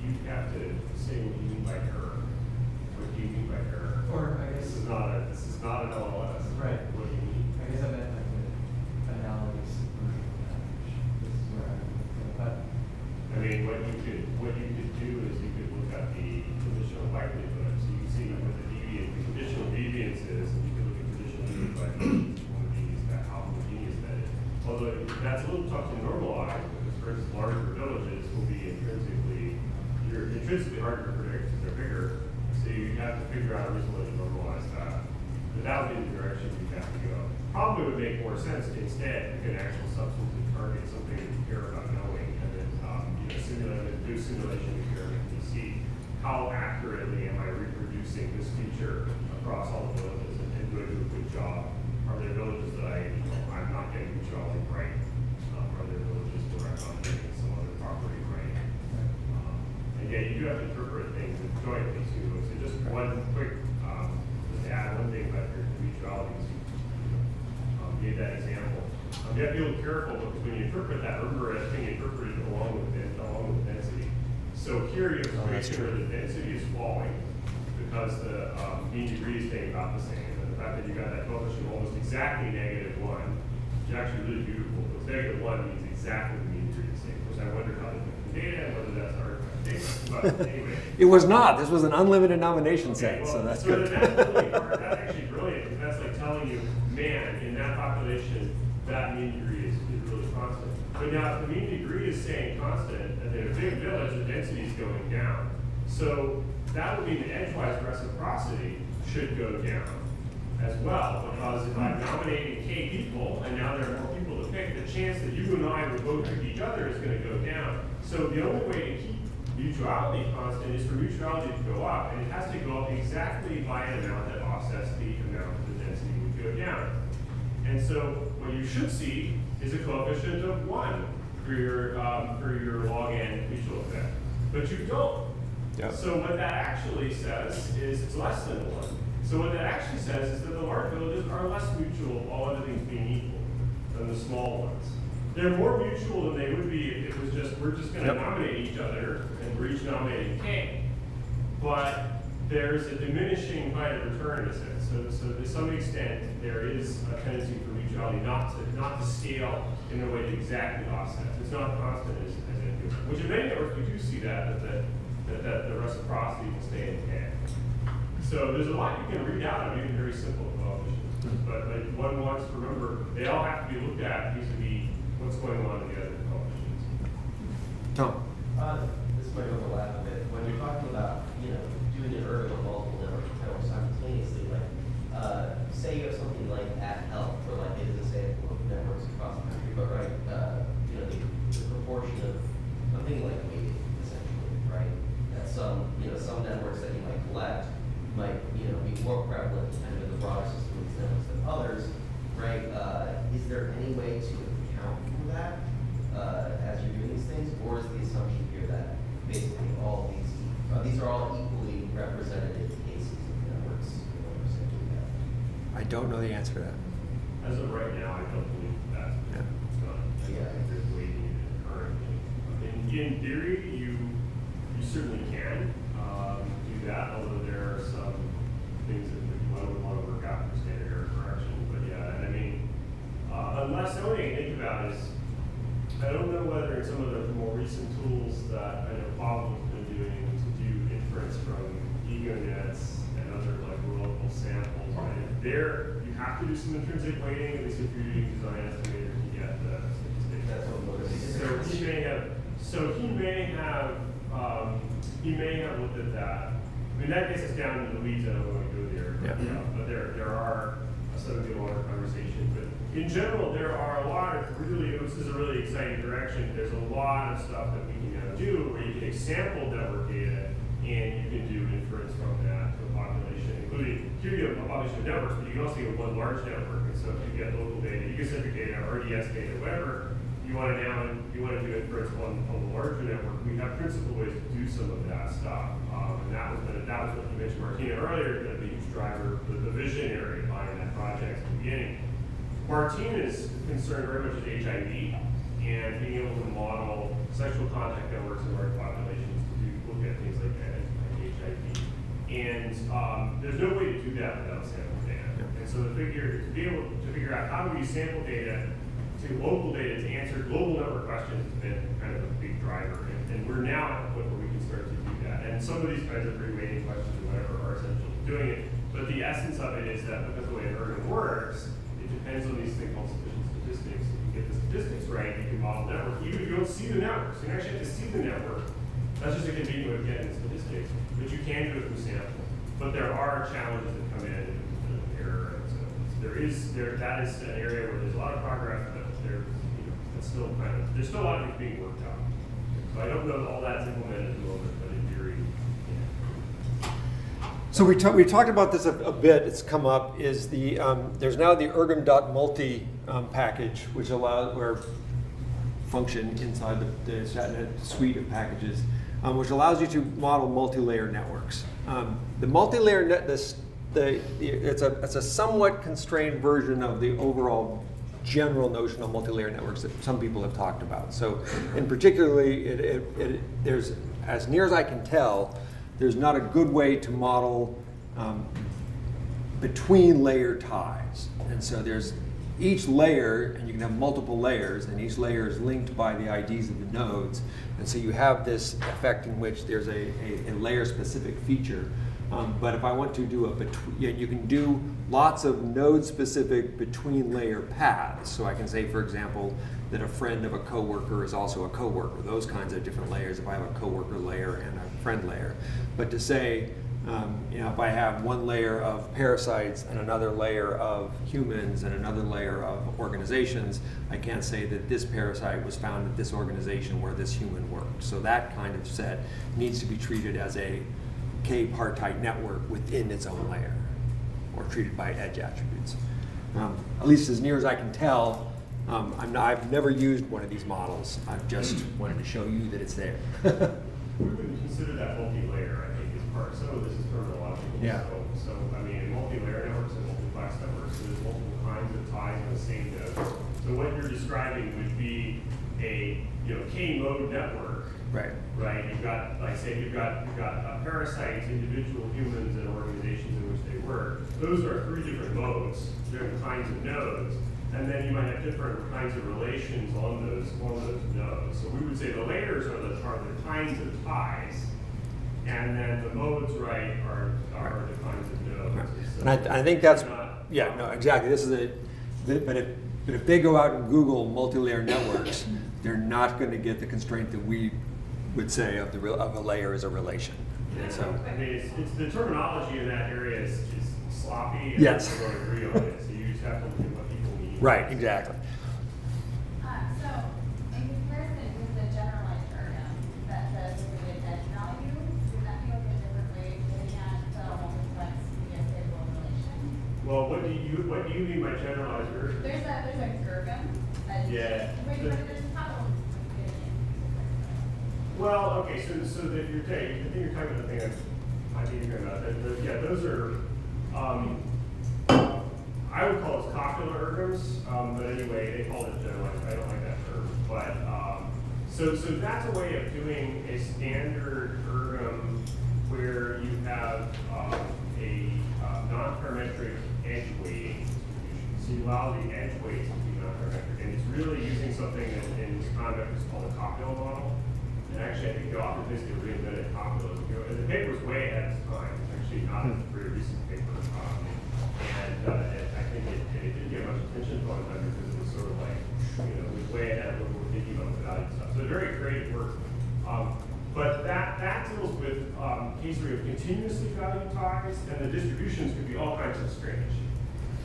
You have to say what you mean by error. What do you mean by error? Or I guess This is not an LLS. Right. What do you mean? I guess I meant like the analogous version of that, which this is where I'm going. But I mean, what you could do is you could look at the conditional likelihood. So you can see what the conditional deviance is, and you can look at conditional likelihood, how homogeneous that is. Although that's a little tough to normalize, because for instance, larger villages will be intrinsically harder to predict because they're bigger. So you have to figure out a reasonable way to normalize that. But that would be the direction you have to go. Probably would make more sense to instead pick an actual substantive target, something that you care about knowing, and then do simulation experiment to see how accurately am I reproducing this feature across all the villages, and do I do a good job? Are there villages that I'm not getting neutrality right? Are there villages where I'm not getting some other property right? And yeah, you do have to interpret things jointly too. So just one quick, just to add one thing about your neutralities. Gave that example. You have to be a little careful because when you interpret that, remember it's being interpreted along with density. So here you have a situation where the density is falling because the mean degree is staying about the same. And the fact that you got that coefficient almost exactly -1, which is actually really beautiful. Because -1 means exactly the mean degree is the same. Of course, I wonder how they put the data and whether that's artifact data. But anyway. It was not. This was an unlimited nomination set, Okay, so that's so good. that's really hard. That's actually brilliant, because that's like telling you, man, in that population, that mean degree is really constant. But now, if the mean degree is staying constant, and in a big village, the density is going down. So that would mean the edgewise reciprocity should go down as well, because if I'm nominating K people, and now there are more people to pick, the chance that you and I would vote pick each other is going to go down. So the only way to keep neutrality constant is for neutrality to go up, and it has to go up exactly by an amount that offsets the amount that the density would go down. And so what you should see is a coefficient of 1 for your log n mutual effect, but you don't. Yep. So what that actually says is it's less than 1. So what that actually says is that the large villages are less mutual, all other things being equal, than the small ones. They're more mutual than they would be if it was just, we're just going to nominate each other, and we're each nominating K. But there's a diminishing kind of return in a sense. So to some extent, there is a tendency for mutuality not to scale in a way that exactly offsets. It's not constant as it is. Which in many networks we do see that the reciprocity can stay in K. So there's a lot you can read out of even very simple coefficients. But like one wants to remember, they all have to be looked at vis-a-vis what's going on in the other coefficients. Tom? This might overlap a bit. When you're talking about, doing an erg on multiple networks kind of simultaneously, like, say you have something like at health, where like it is a sample of networks across the country, but right, the proportion of something like weighting, essentially, right? That some networks that you might collect might, be more prevalent kind of in the broader system of these networks than others, right? Is there any way to account for that as you're doing these things, or is the assumption here that basically all these are all equally representative cases of networks? I don't know the answer to that. As of right now, I don't believe that's done. Yeah. I think there's weighting in it currently. In theory, you certainly can do that, although there are some things that one would want to work out for standard error correction. But yeah, and I mean, unless the only thing I think about is, I don't know whether in some of the more recent tools that I know Pablo's been doing to do inference from EgoNets and other like local samples, right? There, you have to do some intrinsic weighting, at least if you're using design estimator to get the statistics. That's what motivated. So he may have looked at that. I mean, that gets us down into the weeds. I don't want to go there. Yeah. But there are some of the longer conversation. But in general, there are a lot of this is a really exciting direction. There's a lot of stuff that we can now do where you can take sample network data and you can do inference from that to a population, including here you have a population of networks, but you can also get one large network. And so if you get local data, ecocentric data, RDS data, whatever, you want to do inference on the larger network, we have principal ways to do some of that stuff. And that was what you mentioned, Martina, earlier, that the huge driver, the visionary behind that project at the beginning. Martina is concerned very much with HIV and being able to model sexual contact networks in large populations to look at things like HIV. And there's no way to do that without sample data. And so to be able to figure out how do we sample data to local data to answer global network questions has been kind of a big driver. And we're now at the point where we can start to do that. And some of these kinds of reweighting questions or whatever are essential to doing it. But the essence of it is that because the way an erg works, it depends on these things called sufficient statistics. If you get the statistics right, you can model the network. Even if you don't see the networks, you actually have to see the network. That's just a convenient way of getting the statistics. But you can do it through sample. But there are challenges that come in and error. And so that is an area where there's a lot of progress, but there's still a lot of things being worked out. So I don't know that all that's implemented at the moment, but in theory, yeah. So we talked about this a bit. It's come up. Is the there's now the ergom.multi package, which allows function inside the StatNet suite of packages, which allows you to model multi-layer networks. The multi-layer net it's a somewhat constrained version of the overall general notion of multi-layer networks that some people have talked about. So, in particularly, there's, as near as I can tell, there's not a good way to model between layer ties. And so there's each layer, and you can have multiple layers, and each layer is linked by the IDs of the nodes. And so you have this effect in which there's a layer-specific feature. But if I want to do you can do lots of node-specific between-layer paths. So I can say, for example, that a friend of a coworker is also a coworker. Those kinds of different layers. If I have a coworker layer and a friend layer, but to say, if I have one layer of parasites and another layer of humans and another layer of organizations, I can't say that this parasite was found at this organization where this human worked. So that kind of set needs to be treated as a k-partite network within its own layer, or treated by edge attributes. At least as near as I can tell, I've never used one of these models. I've just wanted to show you that it's there. We wouldn't consider that multi-layer, I think, as part. Some of this is terminological. Yeah. So I mean, in multi-layer networks and multiplex networks, there's multiple kinds of ties on the same node. So what you're describing would be a k-mode network. Right. Right. You've got, like, say, you've got parasites, individual humans, and organizations in which they work. Those are 3 different modes, different kinds of nodes, and then you might have different kinds of relations on those nodes. So we would say the layers are the kinds of ties, and then the modes, right, are the kinds of nodes. Right. So And I think that's not Yeah, no, exactly. This is but if they go out and Google multi-layer networks, they're not going to get the constraint that we would say of a layer is a relation. And so, I mean, it's the terminology in that area is sloppy. And Yes. people don't agree on it, so you just have to look at what people mean. right, exactly. So, in comparison with the generalized ergon that says the edge value, does that feel like a different way of looking at the multiplex media stable relation? Well, what do you mean by generalized version? There's a Gergen. Yeah. Wait, but there's a couple. Well, okay, so that you're taking, I think you're talking about the thing I think you're talking about. Yeah, those are, I would call those copular ergons, but anyway, they call it generalized. I don't like that term, but so that's a way of doing a standard ergon where you have a non-parametric edge weighting distribution. So you allow the edge weights to be non-parametric, and it's really using something in conduct is called a copula model. And actually, I think the author basically reinvented copulas. The paper's way ahead of its time. It's actually not a very recent paper. And I think it didn't get much attention for a long time because it was sort of like, it was way ahead of what we were thinking about the value stuff. So very creative work. But that deals with case where you have continuously valued ties, and the distributions could be all kinds of strange.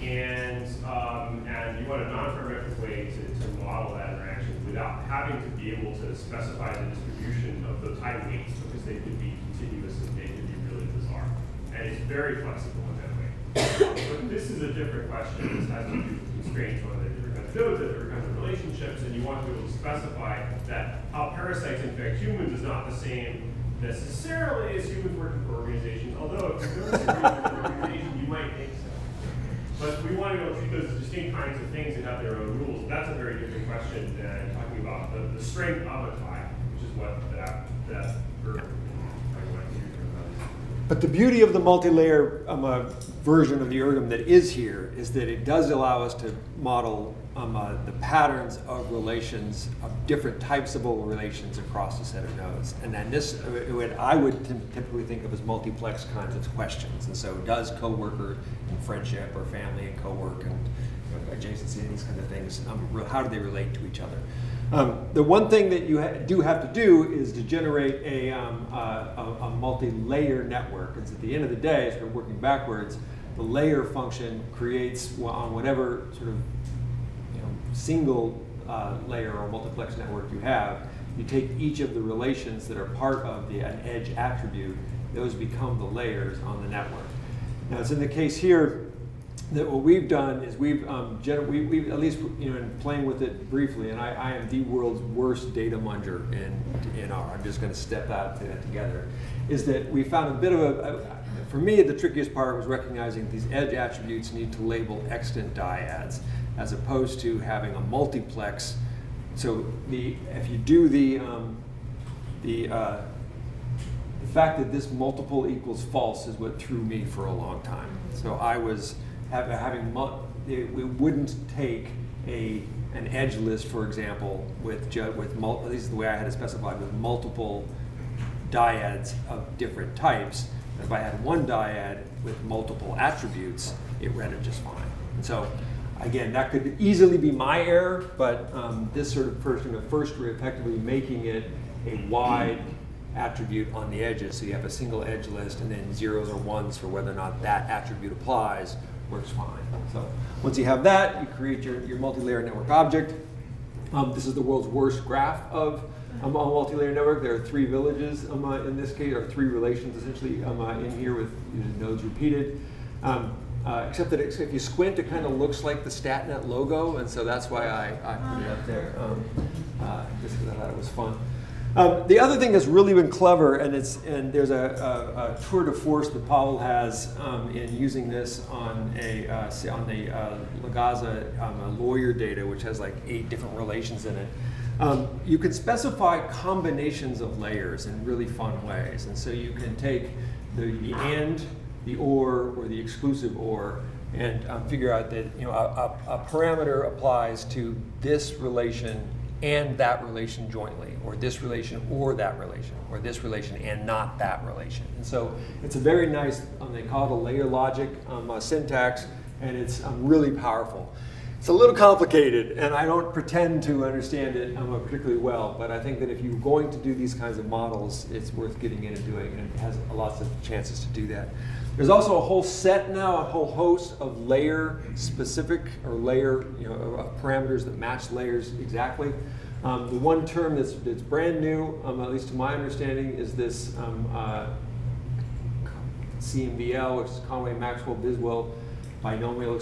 And you want a non-parametric way to model that interaction without having to be able to specify the distribution of the tie weights, because they could be continuous and they could be really bizarre. And it's very flexible in that way. But this is a different question. This has to do with constraints on the different kinds of nodes, different kinds of relationships, and you want to be able to specify that how parasites infect humans is not the same necessarily as humans working for organizations, although if you're doing something with an organization, you might think so. But we want to go treat those as distinct kinds of things that have their own rules. That's a very different question than talking about the strength of a tie, which is what that verb. But the beauty of the multi-layer version of the ergon that is here is that it does allow us to model the patterns of relations, of different types of relations across a set of nodes. And then this, I would typically think of as multiplex kinds of questions. And so does coworker and friendship or family and co-work and adjacency and these kinds of things, how do they relate to each other? The one thing that you do have to do is to generate a multi-layer network. And so at the end of the day, as we're working backwards, the layer function creates on whatever sort of single layer or multiplex network you have, you take each of the relations that are part of an edge attribute, those become the layers on the network. Now it's in the case here that what we've done is we've at least in playing with it briefly, and I am the world's worst data munger in R. I'm just going to step out together. Is that we found a bit of for me the trickiest part was recognizing these edge attributes need to label extant dyads as opposed to having a multiplex. So if you do the fact that this multiple equals false is what threw me for a long time. So I was we wouldn't take an edge list, for example, with this is the way I had it specified, with multiple dyads of different types. If I had one dyad with multiple attributes, it read it just fine. And so, again, that could easily be my error, but this sort of first effectively making it a wide attribute on the edges. So you have a single edge list and then zeros or ones for whether or not that attribute applies, works fine. So once you have that, you create your multi-layer network object. This is the world's worst graph of a multi-layer network. There are 3 villages in this case, or 3 relations essentially in here with nodes repeated. Except that if you squint, it kind of looks like the StatNet logo, and so that's why I put it up there, just because I thought it was fun. The other thing that's really been clever, and there's a tour de force that Pavel has in using this on the Legaza lawyer data, which has like 8 different relations in it. You can specify combinations of layers in really fun ways, and so you can take the and, the or the exclusive or, and figure out that a parameter applies to this relation and that relation jointly, or this relation or that relation, or this relation and not that relation. And so it's a very nice, they call it a layer logic syntax, and it's really powerful. It's a little complicated, and I don't pretend to understand it particularly well, but I think that if you're going to do these kinds of models, it's worth getting in and doing, and it has lots of chances to do that. There's also a whole set now, a whole host of layer-specific or layer, of parameters that match layers exactly. The one term that's brand new, at least to my understanding, is this CMBL, which is Conway-Maxwell-Biswell binomial,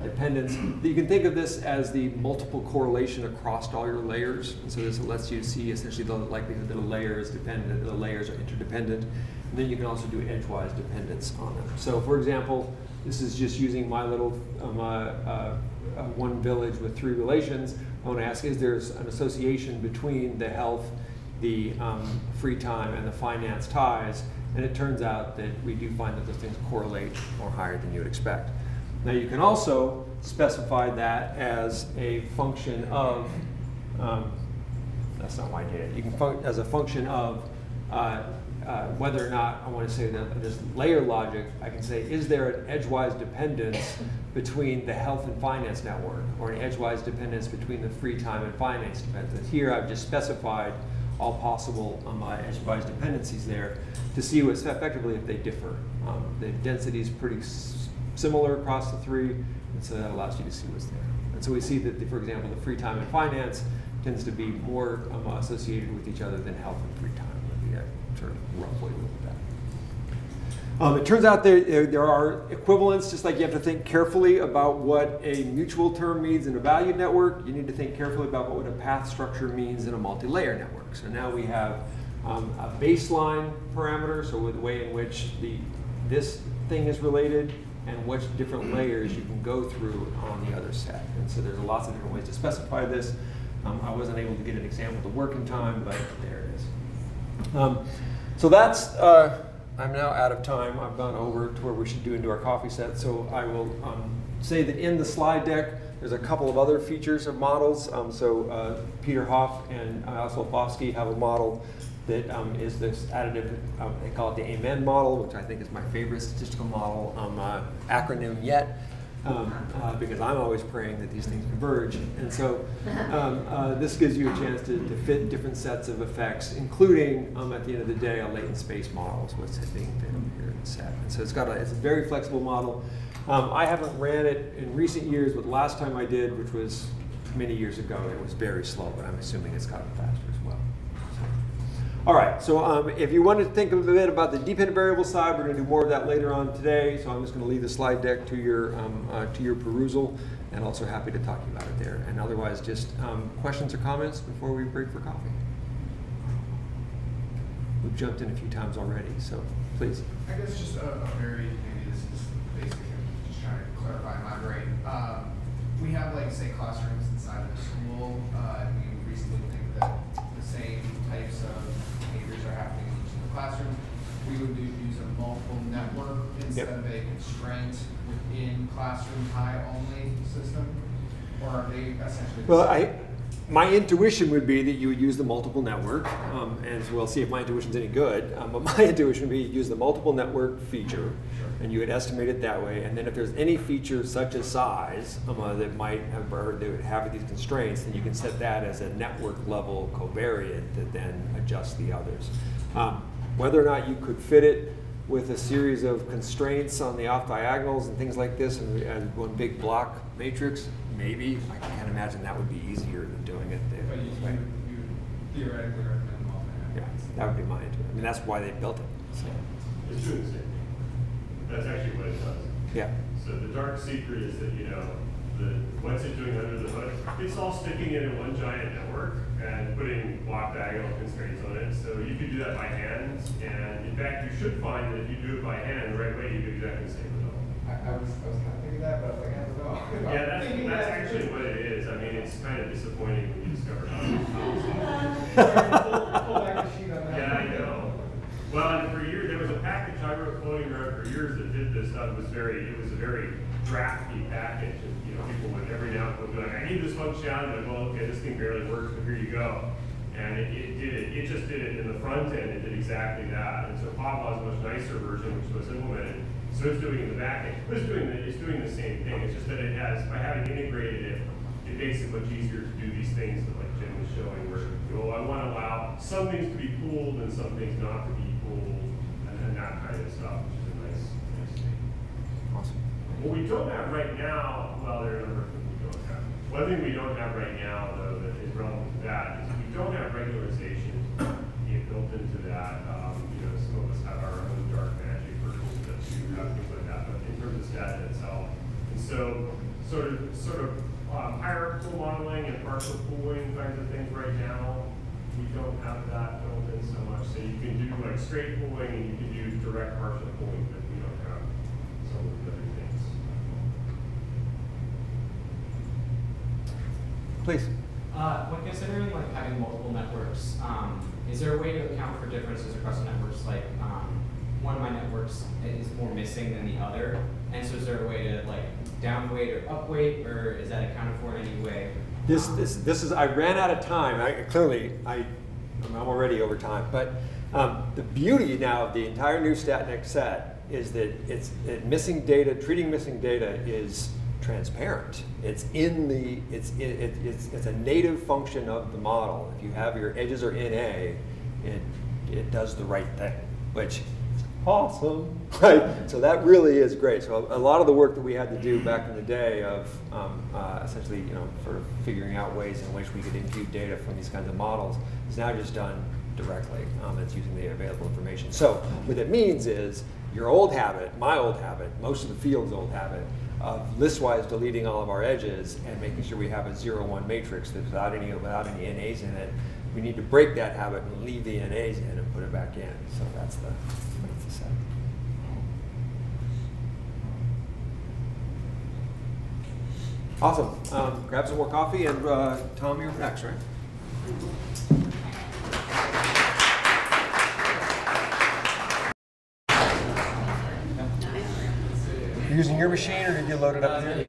dependence. You can think of this as the multiple correlation across all your layers. And so this lets you see essentially the likelihood that a layer is dependent, the layers are interdependent. And then you can also do edgewise dependence on them. So for example, this is just using my little one village with 3 relations. I want to ask, is there an association between the health, the free time, and the finance ties? And it turns out that we do find that those things correlate more higher than you would expect. Now you can also specify that as a function of, that's not why I did it. You can as a function of whether or not, I want to say that this layer logic, I can say, is there an edgewise dependence between the health and finance network, or an edgewise dependence between the free time and finance dependence? Here I've just specified all possible edgewise dependencies there to see what's effectively if they differ. The density is pretty similar across the 3, and so that allows you to see what's there. And so we see that, for example, the free time and finance tends to be more associated with each other than health and free time. Would be a sort of rough way to look at that. It turns out there are equivalents, just like you have to think carefully about what a mutual term means in a valued network. You need to think carefully about what a path structure means in a multi-layer network. So now we have a baseline parameter, so with the way in which this thing is related, and which different layers you can go through on the other set. And so there's lots of different ways to specify this. I wasn't able to get an example to work in time, but there it is. So that's, I'm now out of time. I've gone over to where we should do into our coffee set. So I will say that in the slide deck, there's a couple of other features of models. Peter Hoff and Oswald Bofsky have a model that is this additive, they call it the AMEN model, which I think is my favorite statistical model acronym yet, because I'm always praying that these things converge. And so this gives you a chance to fit different sets of effects, including, at the end of the day, a latent space model is what's being fit here in the set. And so it's a very flexible model. I haven't ran it in recent years, but the last time I did, which was many years ago, it was very slow, but I'm assuming it's gotten faster as well. All right, so if you want to think a bit about the dependent variable side, we're going to do more of that later on today. So I'm just going to leave the slide deck to your perusal, and also happy to talk to you about it there. And otherwise, just questions or comments before we break for coffee. We've jumped in a few times already, so please. I guess just a very, maybe this is basic, I'm just trying to clarify in my brain. We have, like, say, classrooms inside of the school, and we recently think that the same types of behaviors are happening in each of the classrooms. We would use a multiple network instead of a constraint within classroom high only system, or are they essentially the Well, same? my intuition would be that you would use the multiple network, and we'll see if my intuition's any good, but my intuition would be use the multiple network feature, and you would estimate it that way, and then if there's any feature such as size that might have, or that would have these constraints, then you can set that as a network level covariate that then adjusts the others. Whether or not you could fit it with a series of constraints on the off diagonals and things like this, and one big block matrix, maybe. I can't imagine that would be easier than doing it But this you way. theoretically recommend Yeah, that would be my intuition. I mean, that's why they built it. So, It's doing the same thing. That's actually what it does. yeah. So the dark secret is that, what's it doing under the hood? It's all sticking into one giant network and putting block diagonal constraints on it. So you could do that by hand. And in fact, you should find that if you do it by hand the right way, you get exactly the same result. I was kind of thinking that, but I was like, I don't know. Yeah, that's actually what it is. I mean, it's kind of disappointing when you discover how. Pull back the sheet on that. Yeah, I know. Well, and for years, there was a package I wrote floating around for years that did this stuff. It was a very drafty package. And, people would every now and then be like, I need this functionality. Like, well, okay, this thing barely works, but here you go. And it did it. It just did it in the front end. It did exactly that. And so Pop has a much nicer version, which was implemented. So it's doing in the back end, but it's doing the same thing. It's just that it has, by having integrated it, it makes it much easier to do these things that like Jim was showing where, I want to allow some things to be pooled and some things not to be pooled and that kind of stuff, which is a nice thing. Awesome. What we don't have right now, well, there are a number of things we don't have. One thing we don't have right now, though, that is relevant to that is we don't have regularization built into that. Some of us have our own dark magic versions that do have things like that, but in terms of Staten itself. And so, sort of hierarchical modeling and partial pooling kinds of things right now, we don't have that built in so much. So you can do like straight pooling and you can do direct partial pooling, but we don't have some of the other things. Please. When considering like having multiple networks, is there a way to account for differences across the networks? Like one of my networks is more missing than the other, and so is there a way to like downweight or upweight, or is that accounted for in any way? This is, I ran out of time. I'm already over time, but the beauty now of the entire new StatNet set is that treating missing data is transparent. It's a native function of the model. If you have your edges are NA, it does the right thing, which is awesome, right? So that really is great. So a lot of the work that we had to do back in the day of essentially, sort of figuring out ways in which we could impute data from these kinds of models is now just done directly. It's using the available information. So what it means is your old habit, my old habit, most of the field's old habit, of listwise deleting all of our edges and making sure we have a 0-1 matrix that's without any NAs in it. We need to break that habit and leave the NAs in and put it back in. So that's the set. Awesome. Grab some more coffee and Tom, you're next, right? You're using your machine or did you load it up here?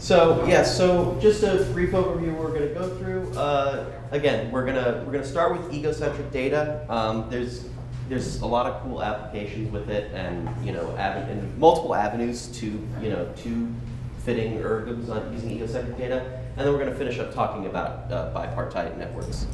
So yeah, so just a brief overview we're going to go through. Again, we're gonna start with egocentric data. There's a lot of cool applications with it, and and multiple avenues to to fitting ergoms on using egocentric data. And then we're going to finish up talking about bipartite networks.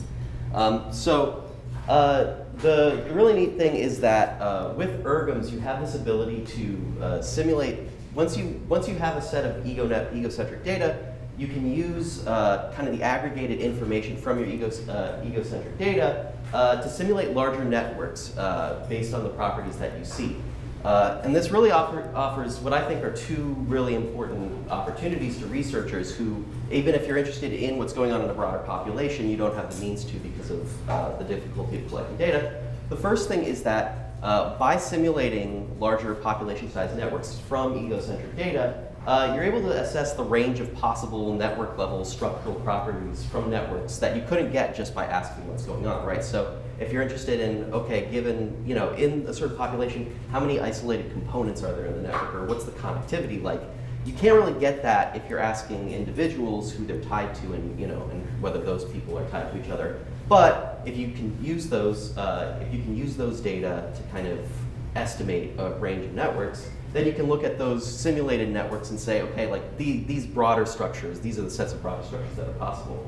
The really neat thing is that with ergoms, you have this ability to simulate. Once you have a set of egocentric data, you can use kind of the aggregated information from your egocentric data to simulate larger networks based on the properties that you see. And this really offers what I think are two really important opportunities to researchers who, even if you're interested in what's going on in a broader population, you don't have the means to because of the difficulty of collecting data. The first thing is that by simulating larger population-sized networks from egocentric data, you're able to assess the range of possible network-level structural properties from networks that you couldn't get just by asking what's going on, right? So if you're interested in, okay, given, in a certain population, how many isolated components are there in the network, or what's the connectivity like? You can't really get that if you're asking individuals who they're tied to and, and whether those people are tied to each other. But if you can use those data to kind of estimate a range of networks, then you can look at those simulated networks and say, okay, like these broader structures, these are the sets of broader structures that are possible.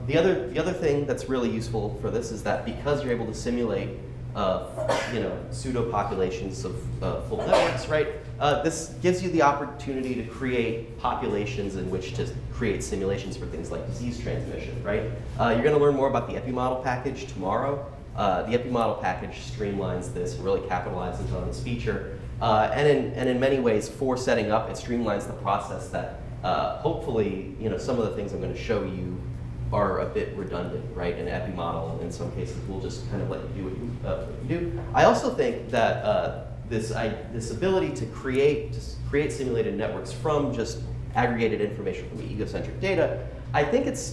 The other thing that's really useful for this is that because you're able to simulate, pseudo populations of full networks, right? This gives you the opportunity to create populations in which to create simulations for things like disease transmission, right? You're going to learn more about the EpiModel package tomorrow. The EpiModel package streamlines this and really capitalizes on this feature. And in many ways, for setting up, it streamlines the process that hopefully, some of the things I'm going to show you are a bit redundant, right? In EpiModel, in some cases, we'll just kind of let you do what you do. I also think that this ability to create simulated networks from just aggregated information from the egocentric data, I think it's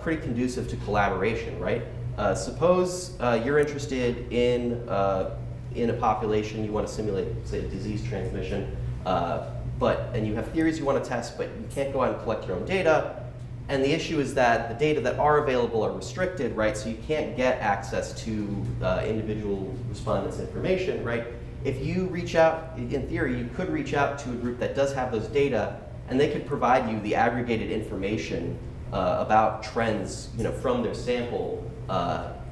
pretty conducive to collaboration, right? Suppose you're interested in a population, you want to simulate, say, disease transmission, and you have theories you want to test, but you can't go out and collect your own data. And the issue is that the data that are available are restricted, right? So you can't get access to individual respondents' information, right? If you reach out, in theory, you could reach out to a group that does have those data, and they could provide you the aggregated information about trends, from their sample,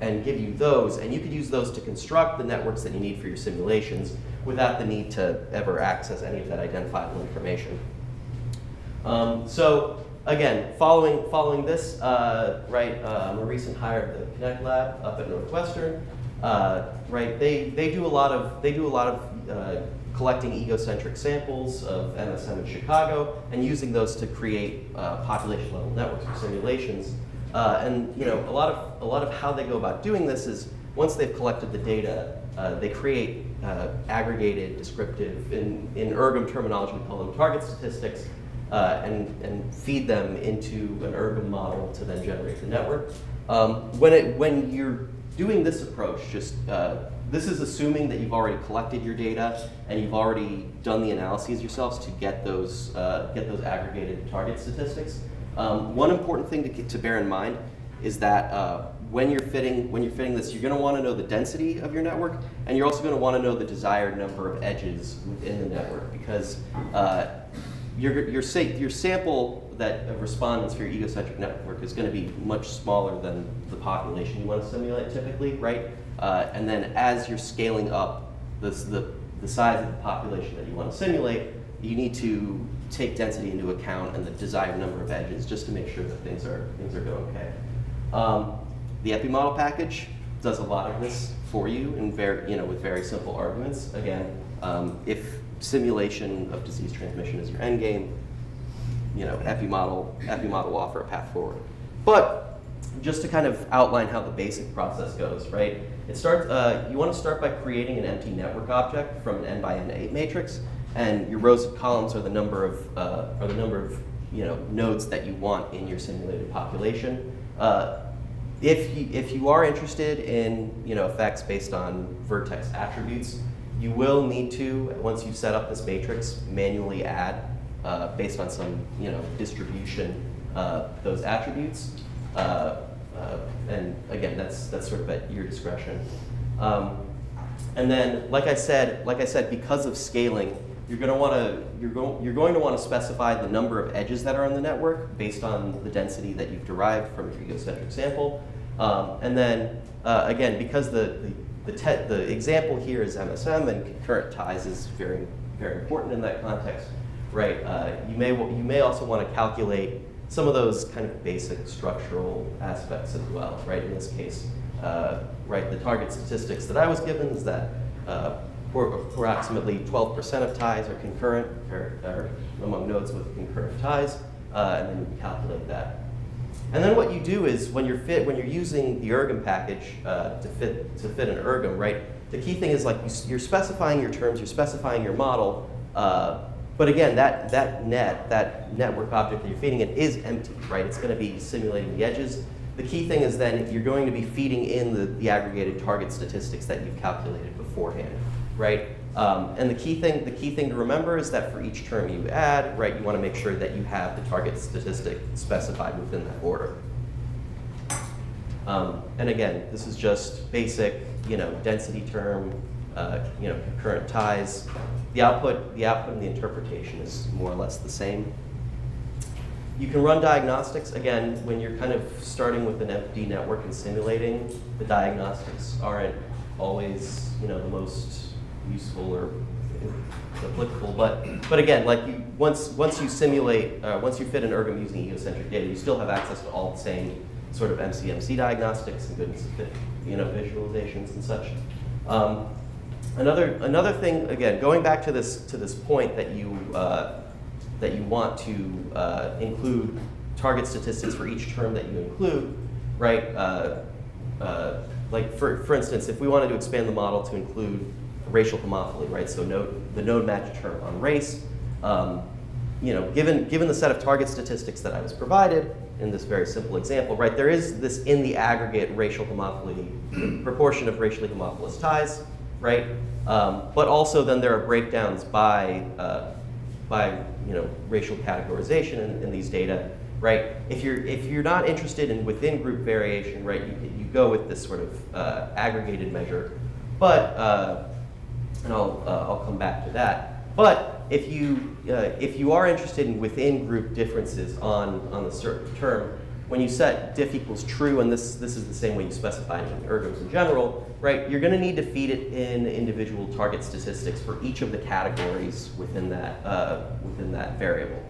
and give you those, and you could use those to construct the networks that you need for your simulations without the need to ever access any of that identifiable information. So again, following this, I'm a recent hire at the Connect Lab up at Northwestern. They do a lot of collecting egocentric samples of MSM in Chicago and using those to create population level networks for simulations. A lot of how they go about doing this is once they've collected the data, they create aggregated, descriptive, in ergom terminology we call them target statistics, and feed them into an ergom model to then generate the network. When you're doing this approach, this is assuming that you've already collected your data and you've already done the analyses yourselves to get those aggregated target statistics. One important thing to bear in mind is that when you're fitting this, you're going to want to know the density of your network, and you're also going to want to know the desired number of edges within the network, because your sample of respondents for your egocentric network is going to be much smaller than the population you want to simulate typically, right? And then as you're scaling up the size of the population that you want to simulate, you need to take density into account and the desired number of edges just to make sure that things are going okay. The EpiModel package does a lot of this for you with very simple arguments. Again, if simulation of disease transmission is your end game, EpiModel will offer a path forward. But just to kind of outline how the basic process goes, right? You want to start by creating an empty network object from an n by n8 matrix, and your rows and columns are the number of nodes that you want in your simulated population. If you are interested in effects based on vertex attributes, you will need to, once you've set up this matrix, manually add based on some distribution those attributes. And again, that's sort of at your discretion. And then, like I said, because of scaling, you're going to want to specify the number of edges that are on the network based on the density that you've derived from your egocentric sample. And then, again, because the example here is MSM and concurrent ties is very, very important in that context, right? You may also want to calculate some of those kind of basic structural aspects as well, right? In this case, right, the target statistics that I was given is that approximately 12% of ties are concurrent, or among nodes with concurrent ties, and then you calculate that. And then what you do is when you're using the ergom package to fit an ergom, right? The key thing is like you're specifying your terms, you're specifying your model, but again, that network object that you're feeding it is empty, right? It's going to be simulating the edges. The key thing is then you're going to be feeding in the aggregated target statistics that you've calculated beforehand, right? And the key thing to remember is that for each term you add, right, you want to make sure that you have the target statistic specified within that order. And again, this is just basic, density term, concurrent ties. The output and the interpretation is more or less the same. You can run diagnostics. Again, when you're kind of starting with an empty network and simulating, the diagnostics aren't always, the most useful or applicable. But again, like once you simulate, once you fit an ergom using egocentric data, you still have access to all the same sort of MCMC diagnostics and goodness of fit, visualizations and such. Another thing, again, going back to this point that you want to include target statistics for each term that you include, right? Like for instance, if we wanted to expand the model to include racial homophily, right? So the node match term on race, given the set of target statistics that I was provided in this very simple example, right? There is this in the aggregate racial homophily proportion of racially homophilous ties, right? But also then there are breakdowns by racial categorization in these data, right? If you're not interested in within group variation, right, you go with this sort of aggregated measure. But and I'll come back to that. But if you are interested in within group differences on the certain term, when you set diff equals true, and this is the same way you specify it in ergoms in general, right? You're going to need to feed it in individual target statistics for each of the categories within that variable.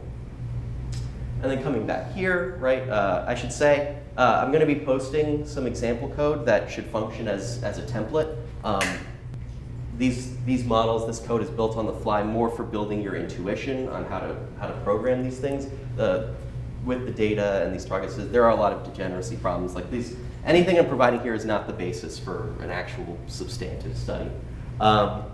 And then coming back here, right? I should say I'm going to be posting some example code that should function as a template. These models, this code is built on the fly more for building your intuition on how to program these things. With the data and these targets, there are a lot of degeneracy problems like these. Anything I'm providing here is not the basis for an actual substantive study. But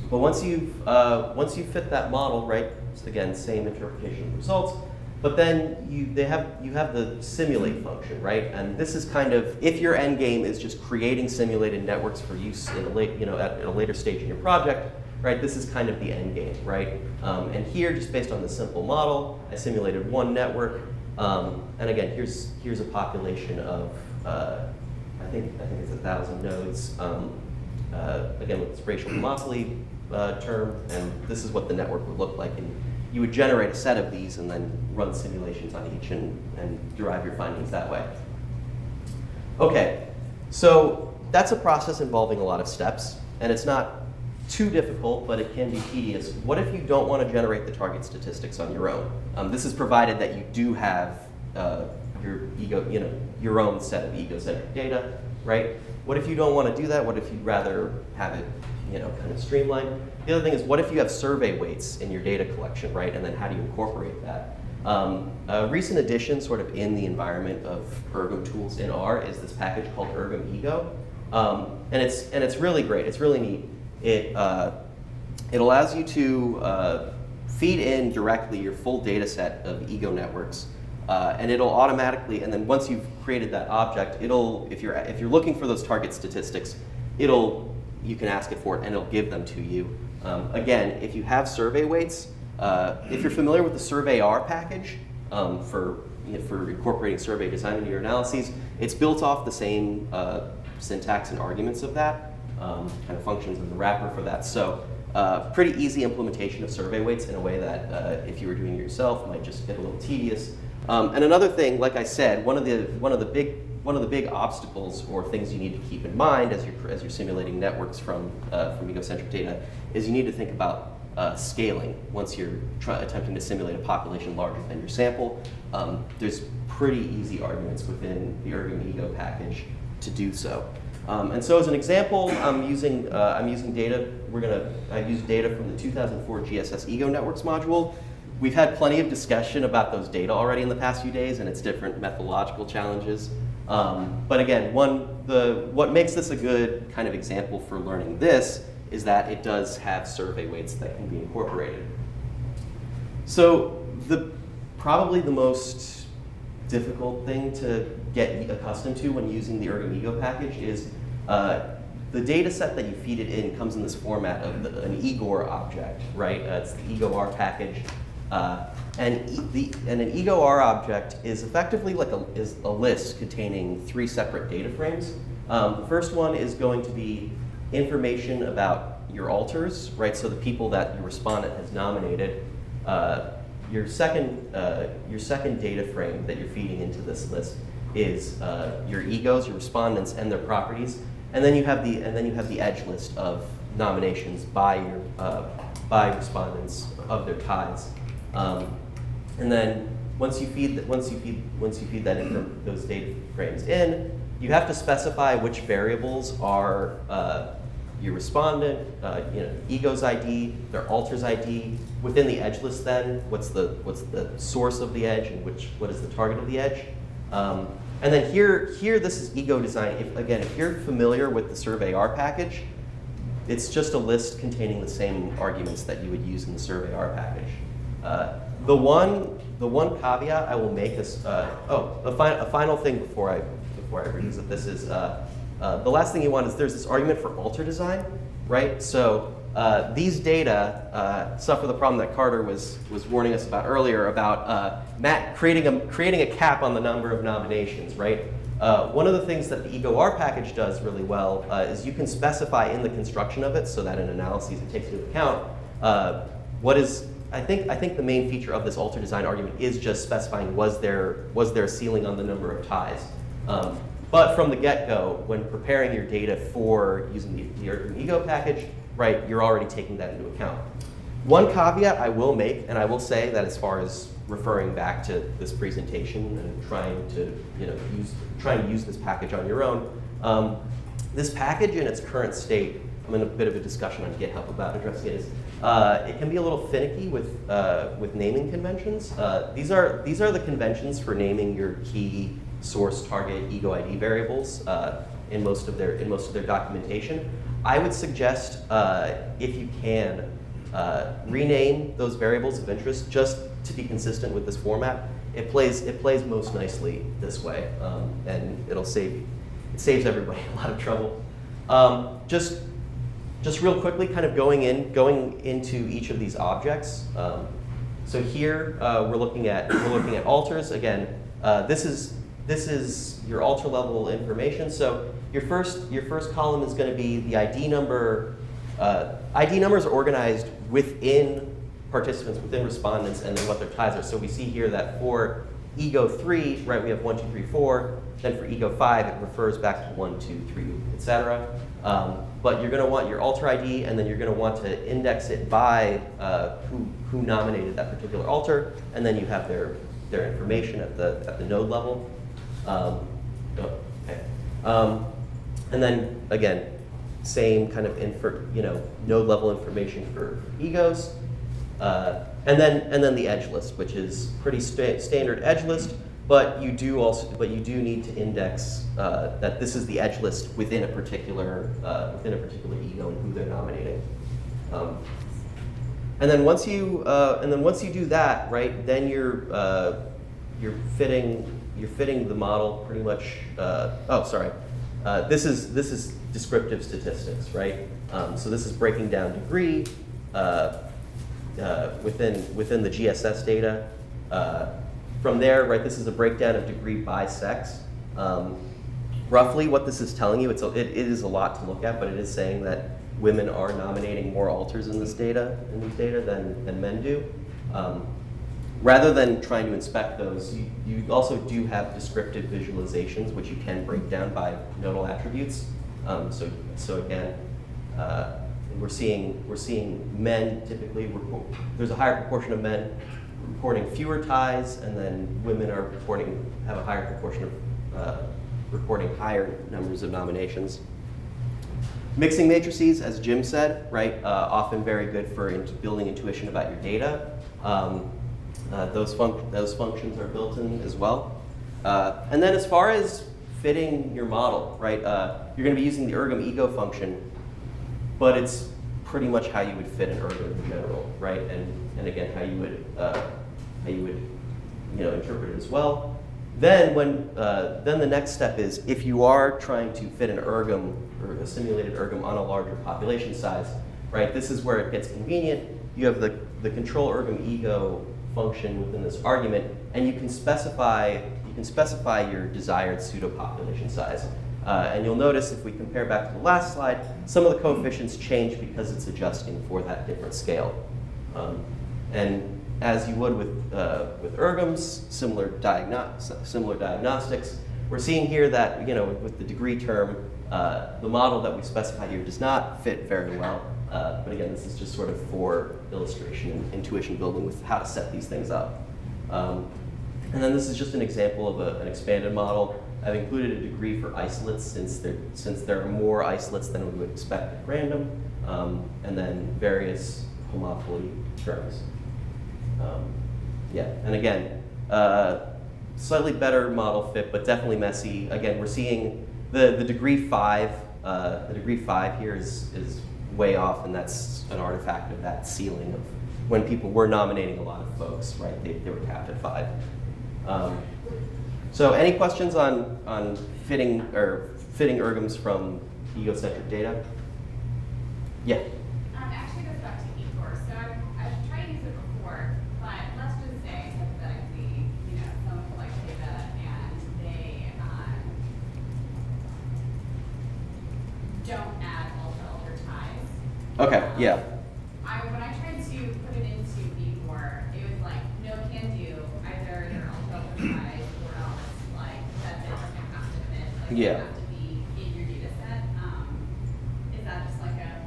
once you fit that model, right? It's again same interpretation of results. But then you have the simulate function, right? And this is kind of if your end game is just creating simulated networks for use in at a later stage in your project, right? This is kind of the end game, right? And here, just based on the simple model, I simulated one network, and again, here's a population of I think it's 1,000 nodes. Again, with this racial homophily term, and this is what the network would look like. And you would generate a set of these and then run simulations on each and derive your findings that way. Okay, so that's a process involving a lot of steps, and it's not too difficult, but it can be tedious. What if you don't want to generate the target statistics on your own? This is provided that you do have your own set of egocentric data, right? What if you don't want to do that? What if you'd rather have it, kind of streamlined? The other thing is, what if you have survey weights in your data collection, right? And then how do you incorporate that? A recent addition, sort of in the environment of ergom tools in R, is this package called ergom ego, and it's really great. It's really neat. It allows you to feed in directly your full data set of ego networks, and it'll automatically. And then once you've created that object, if you're looking for those target statistics, you can ask it for it, and it'll give them to you. Again, if you have survey weights, If you're familiar with the SurveyR package for incorporating survey design into your analyses, it's built off the same syntax and arguments of that, kind of functions as the wrapper for that. So pretty easy implementation of survey weights in a way that if you were doing it yourself might just get a little tedious. And another thing, like I said, one of the big obstacles or things you need to keep in mind as you're simulating networks from egocentric data is you need to think about scaling once you're attempting to simulate a population larger than your sample. There's pretty easy arguments within the ErgomEgo package to do so. And so as an example, I'm using data. I've used data from the 2004 GSS Ego Networks module. We've had plenty of discussion about those data already in the past few days and its different methodological challenges. But again, what makes this a good kind of example for learning this is that it does have survey weights that can be incorporated. So probably the most difficult thing to get accustomed to when using the ErgomEgo package is the data set that you feed it in comes in this format of an Igor object, right? It's the EgoR package. And an EgoR object is effectively like a list containing 3 separate data frames. The first one is going to be information about your alters, right? So the people that your respondent has nominated. Your second data frame that you're feeding into this list is your egos, your respondents, and their properties. And then you have the edge list of nominations by respondents of their ties. And then once you feed those data frames in, you have to specify which variables are your respondent, ego's ID, their alters ID. Within the edge list, then what's the source of the edge and what is the target of the edge? And then here this is ego design. If you're familiar with the SurveyR package, it's just a list containing the same arguments that you would use in the SurveyR package. The one caveat I will make is a final thing before I revisit this is the last thing you want is there's this argument for alter design, right? So these data suffer the problem that Carter was warning us about earlier about creating a cap on the number of nominations, right? One of the things that the EgoR package does really well is you can specify in the construction of it so that in analyses it takes into account what is. I think the main feature of this alter design argument is just specifying was there a ceiling on the number of ties. But from the get-go, when preparing your data for using the ErgomEgo package, right, you're already taking that into account. One caveat I will make, and I will say that as far as referring back to this presentation and trying to use this package on your own, this package in its current state, I'm in a bit of a discussion on GitHub about addressing it, is it can be a little finicky with naming conventions. These are the conventions for naming your key source, target, ego ID variables in most of their documentation. I would suggest if you can rename those variables of interest just to be consistent with this format. It plays most nicely this way, and it saves everybody a lot of trouble. Just real quickly, kind of going into each of these objects. So here we're looking at alters. Again, this is your alter level information. So your first column is going to be the ID number. ID numbers are organized within participants, within respondents, and then what their ties are. So we see here that for ego 3, right, we have 1, 2, 3, 4. Then for ego 5, it refers back to 1, 2, 3, etc. But you're going to want your alter ID, and then you're going to want to index it by who nominated that particular alter, and then you have their information at the node level. And then again, same kind of node level information for egos, and then the edge list, which is pretty standard edge list. But you do need to index that this is the edge list within a particular ego and who they're nominating. And then once you do that, right, then you're fitting the model pretty much. This is descriptive statistics, right? So this is breaking down degree. within the GSS data. From there, right, this is a breakdown of degree by sex. Roughly what this is telling you, it is a lot to look at, but it is saying that women are nominating more alters in these data than men do. Rather than trying to inspect those, you also do have descriptive visualizations, which you can break down by nodal attributes. So again, we're seeing men typically report, there's a higher proportion of men reporting fewer ties, and then women are have a higher proportion of reporting higher numbers of nominations. Mixing matrices, as Jim said, right, often very good for building intuition about your data. Those functions are built in as well. And then as far as fitting your model, right, you're going to be using the ergom ego function, but it's pretty much how you would fit an ergom in general, right? And again, how you would interpret it as well. Then then the next step is, if you are trying to fit an ergom or a simulated ergom on a larger population size, right? This is where it gets convenient. You have the control ergom ego function within this argument, and you can specify your desired pseudo population size. And you'll notice if we compare back to the last slide, some of the coefficients change because it's adjusting for that different scale. And as you would with ergoms, similar diagnostics, we're seeing here that with the degree term, the model that we specify here does not fit very well. But again, this is just sort of for illustration and intuition building with how to set these things up. And then this is just an example of an expanded model. I've included a degree for isolates since there are more isolates than we would expect at random, and then various homophily terms. And again, slightly better model fit, but definitely messy. Again, we're seeing the degree 5. The degree 5 here is way off, and that's an artifact of that ceiling of when people were nominating a lot of folks, right? They were capped at 5. So any questions on fitting ergoms from egocentric data? Yeah. Actually, goes back to eCourse. So I've tried to use it before, but let's just say hypothetically, someone collects data and they don't add alter ties. Okay. Yeah. When I tried to put it into eCore, it was like no can do, either they're alter ties or else that's it. It has to fit. Yeah. It have to be in your data set. Is that just like you have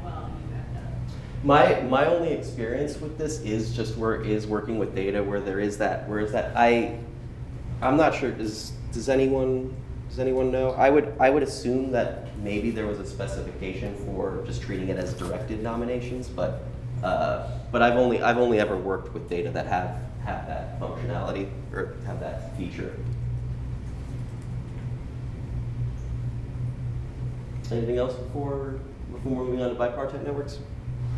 to? My only experience with this is just working with data where there is that. I'm not sure. Does anyone know? I would assume that maybe there was a specification for just treating it as directed nominations, but I've only ever worked with data that have that functionality or have that feature. Anything else before moving on to bipartite networks?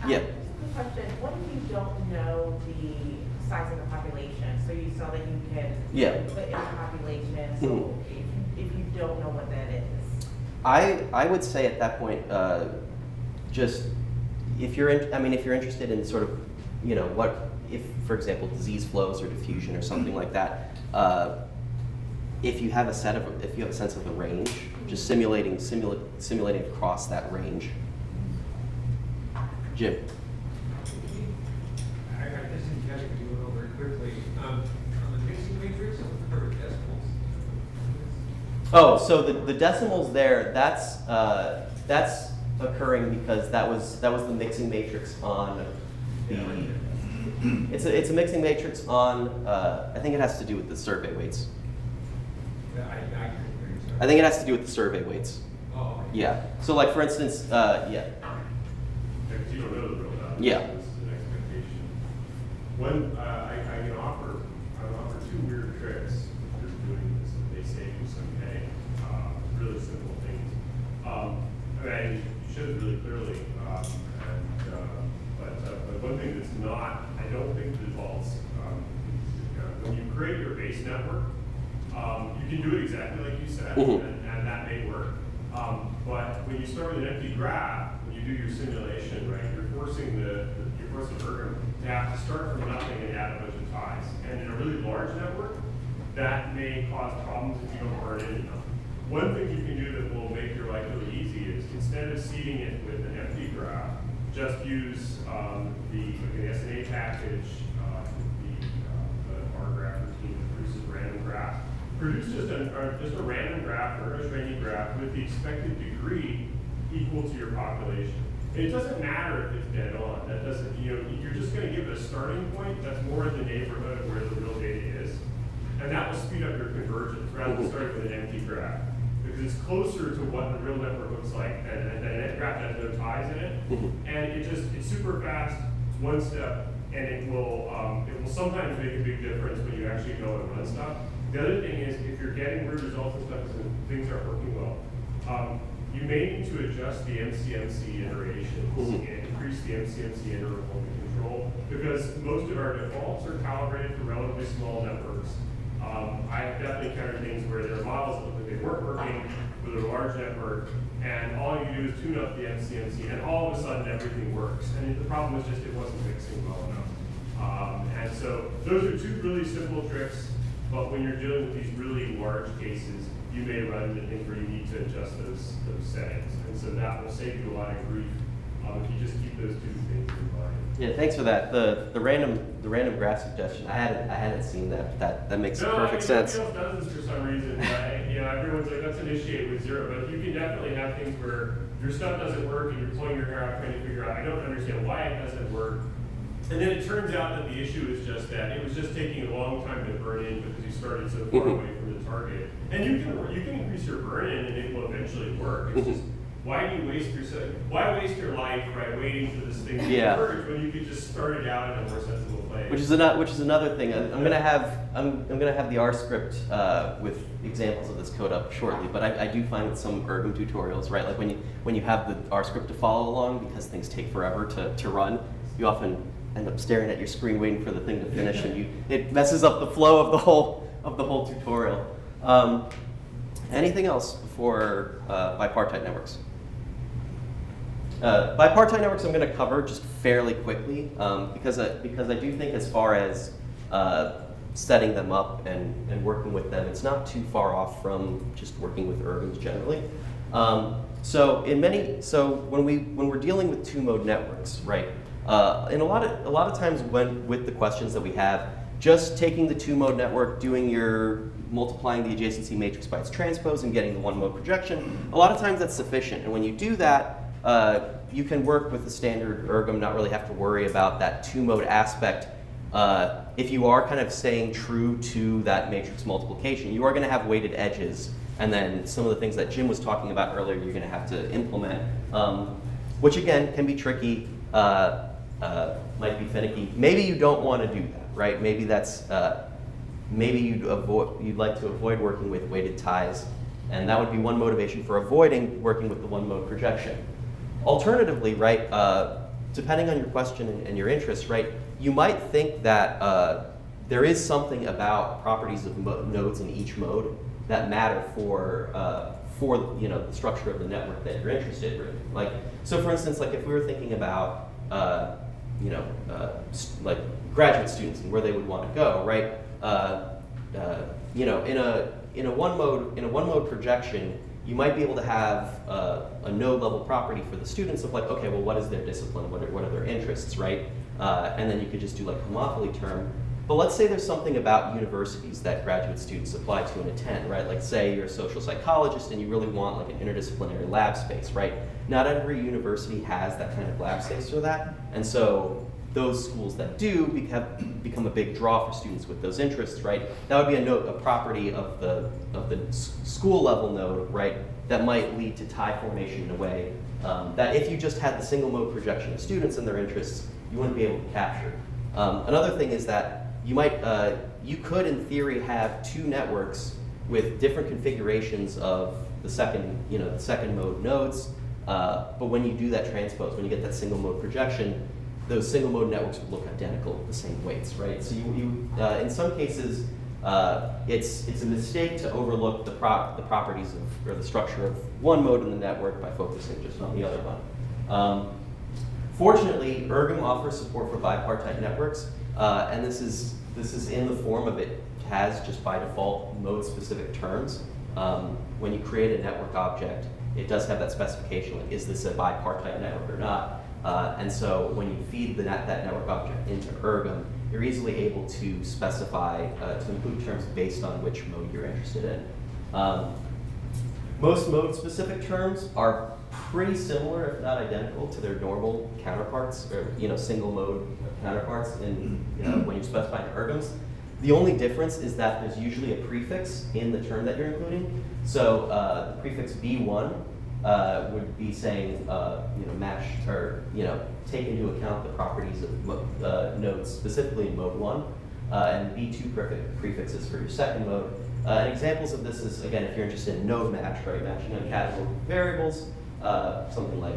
Yeah. Just a quick question. What if you don't know the size of the population? So you saw that you can put in the population. So if you don't know what that is. I would say at that point, just if you're interested in sort of, what if, for example, disease flows or diffusion or something like that. If you have a sense of the range, just simulating across that range. Jim. I just think you guys can do it all very quickly. On the mixing matrix, I'm looking for decimals. Oh, so the decimals there, that's occurring because that was the mixing matrix on the. It's a mixing matrix on. I think it has to do with the survey weights. I think it has to do with the survey weights. Oh. Yeah. So like for instance, yeah. Because you don't know the real value. Yeah. This is an expectation. One, I can offer two weird tricks for doing this. They save you some pay. Really simple things. You showed it really clearly. But one thing that's not, I don't think defaults. When you create your base network, you can do it exactly like you said, and that may work. But when you start with an empty graph, when you do your simulation, right, you're forcing course of Ergo to have to start from nothing and add a bunch of ties. And in a really large network, that may cause problems if you don't burn in enough. One thing you can do that will make your life really easy is instead of seeding it with an empty graph, just use the SNA package, the R graph routine that produces random graphs. Produce just a random graph or a training graph with the expected degree equal to your population. And it doesn't matter if it's dead on. That doesn't, you're just going to give it a starting point that's more in the neighborhood of where the real data is. And that will speed up your convergence rather than starting with an empty graph. Because it's closer to what the real network looks like, and that graph has no ties in it. And it's super fast, it's one step, and it will sometimes make a big difference when you actually go and run stuff. The other thing is, if you're getting weird results and stuff and things aren't working well, you may need to adjust the MCMC iterations and increase the MCMC interval to control, because most of our defaults are calibrated for relatively small networks. I've definitely encountered things where there are models that look like they weren't working with a large network, and all you do is tune up the MCMC, and all of a sudden everything works. And the problem is just it wasn't mixing well enough. And so those are two really simple tricks, but when you're dealing with these really large cases, you may run into things where you need to adjust those settings. And so that will save you a lot of grief if you just keep those two things in mind. Yeah, thanks for that. The random graph suggestion. I hadn't seen that. That makes perfect sense. Nobody else does this for some reason. Everyone's like, let's initiate with 0. But you can definitely have things where your stuff doesn't work and you're pulling your hair out trying to figure out, I don't understand why it doesn't work. And then it turns out that the issue is just that it was just taking a long time to burn in because you started so far away from the target. And you can increase your burn in and it will eventually work. It's just, why do you waste your life by waiting for this thing to converge when you could just start it out in a more sensible place? Which is another thing. I'm gonna have the R script with examples of this code up shortly. But I do find with some Ergom tutorials, right? Like when you have the R script to follow along because things take forever to run, you often end up staring at your screen waiting for the thing to finish, and it messes up the flow of the whole tutorial. Anything else before bipartite networks? Bipartite networks I'm going to cover just fairly quickly because I do think as far as setting them up and working with them, it's not too far off from just working with Ergoms generally. So when we're dealing with two-mode networks, right? And a lot of times with the questions that we have, just taking the two-mode network, multiplying the adjacency matrix by its transpose and getting the one-mode projection, a lot of times that's sufficient. And when you do that, you can work with the standard Ergom, not really have to worry about that two-mode aspect. If you are kind of staying true to that matrix multiplication, you are going to have weighted edges. And then some of the things that Jim was talking about earlier, you're going to have to implement, which again can be tricky. Might be finicky. Maybe you don't want to do that, right? Maybe that's maybe you'd like to avoid working with weighted ties, and that would be one motivation for avoiding working with the one-mode projection. Alternatively, right, depending on your question and your interests, right, you might think that there is something about properties of nodes in each mode that matter for the structure of the network that you're interested in. Like, so for instance, like if we were thinking about like graduate students and where they would want to go, right? In a one mode projection, you might be able to have a node level property for the students of like, okay, well, what is their discipline? What are their interests, right? And then you could just do like homophily term. But let's say there's something about universities that graduate students apply to and attend, right? Like say you're a social psychologist and you really want like an interdisciplinary lab space, right? Not every university has that kind of lab space for that. And so those schools that do become a big draw for students with those interests, right? That would be a property of the school level node, right? That might lead to tie formation in a way that if you just had the single mode projection of students and their interests, you wouldn't be able to capture. Another thing is that you could, in theory, have two networks with different configurations of the second mode nodes. But when you do that transpose, when you get that single mode projection, those single mode networks would look identical with the same weights, right? So you in some cases, it's a mistake to overlook the properties or the structure of one mode in the network by focusing just on the other one. Fortunately, Ergom offers support for bipartite networks, and this is in the form of it has just by default mode-specific terms. When you create a network object, it does have that specification, like is this a bipartite network or not? And so when you feed that network object into Ergom, you're easily able to specify, to include terms based on which mode you're interested in. Most mode-specific terms are pretty similar, if not identical, to their normal counterparts, or single mode counterparts in when you specify in Ergoms. The only difference is that there's usually a prefix in the term that you're including. So the prefix B1 would be saying match or take into account the properties of nodes specifically in mode 1, and B2 prefixes for your second mode. And examples of this is, again, if you're interested in node match, right, matching on categorical variables, something like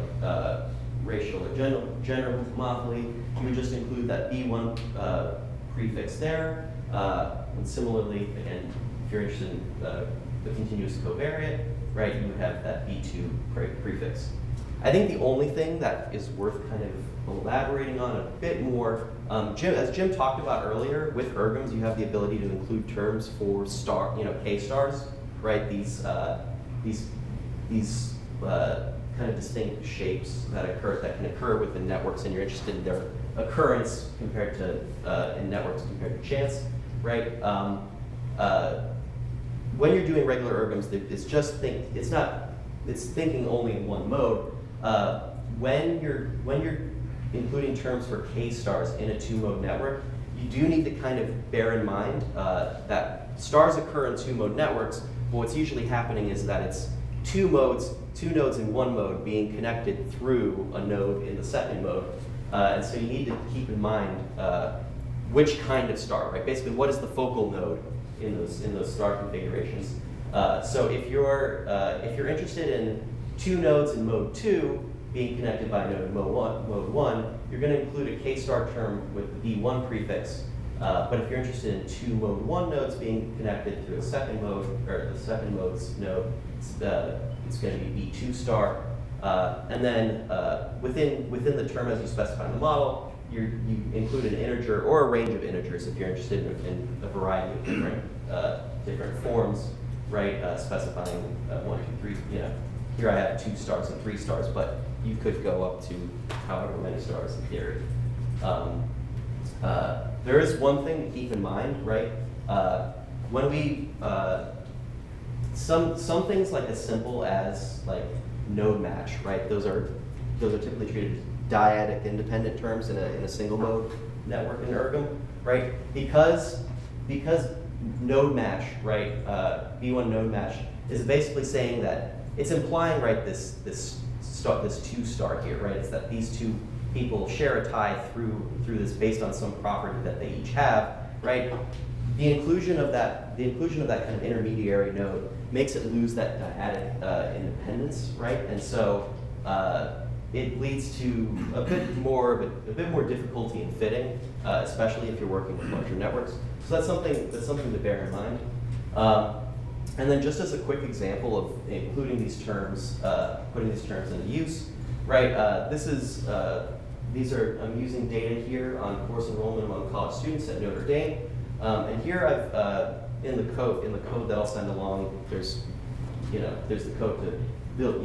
racial or gender homophily, you would just include that B1 prefix there. And similarly, again, if you're interested in the continuous covariate, right, you would have that B2 prefix. I think the only thing that is worth kind of elaborating on a bit more, as Jim talked about earlier, with Ergoms, you have the ability to include terms for K-stars, right? These kind of distinct shapes that can occur within networks, and you're interested in their occurrence compared to in networks compared to chance, right? When you're doing regular Ergoms, it's thinking only in one mode. When you're including terms for K-stars in a 2-mode network, you do need to kind of bear in mind that stars occur in 2-mode networks, but what's usually happening is that it's two nodes in one mode being connected through a node in the second mode. And so you need to keep in mind which kind of star, right? Basically, what is the focal node in those star configurations? So if you're interested in 2 nodes in mode 2 being connected by a node in mode 1, you're going to include a K-star term with the B1 prefix. But if you're interested in 2 mode 1 nodes being connected through a second mode, or the second mode's node, it's going to be B2 star. And then within the term as you specify in the model, you include an integer or a range of integers if you're interested in a variety of different forms, right? Specifying 1, 2, 3. Here I have 2 stars and 3 stars, but you could go up to however many stars in theory. There is one thing to keep in mind, right? When we some things like as simple as like node match, right? Those are typically treated as dyadic independent terms in a single mode network in Ergom, right? Because node match, right? B1 node match is basically saying that it's implying, right, this 2 star here, right? It's that these 2 people share a tie through this based on some property that they each have, right? The inclusion of that kind of intermediary node makes it lose that dyadic independence, right? And so it leads to a bit more difficulty in fitting, especially if you're working with larger networks. So that's something to bear in mind. And then just as a quick example of including these terms, putting these terms into use, right? I'm using data here on course enrollment among college students at Notre Dame. And here I've in the code that I'll send along, there's the code to build,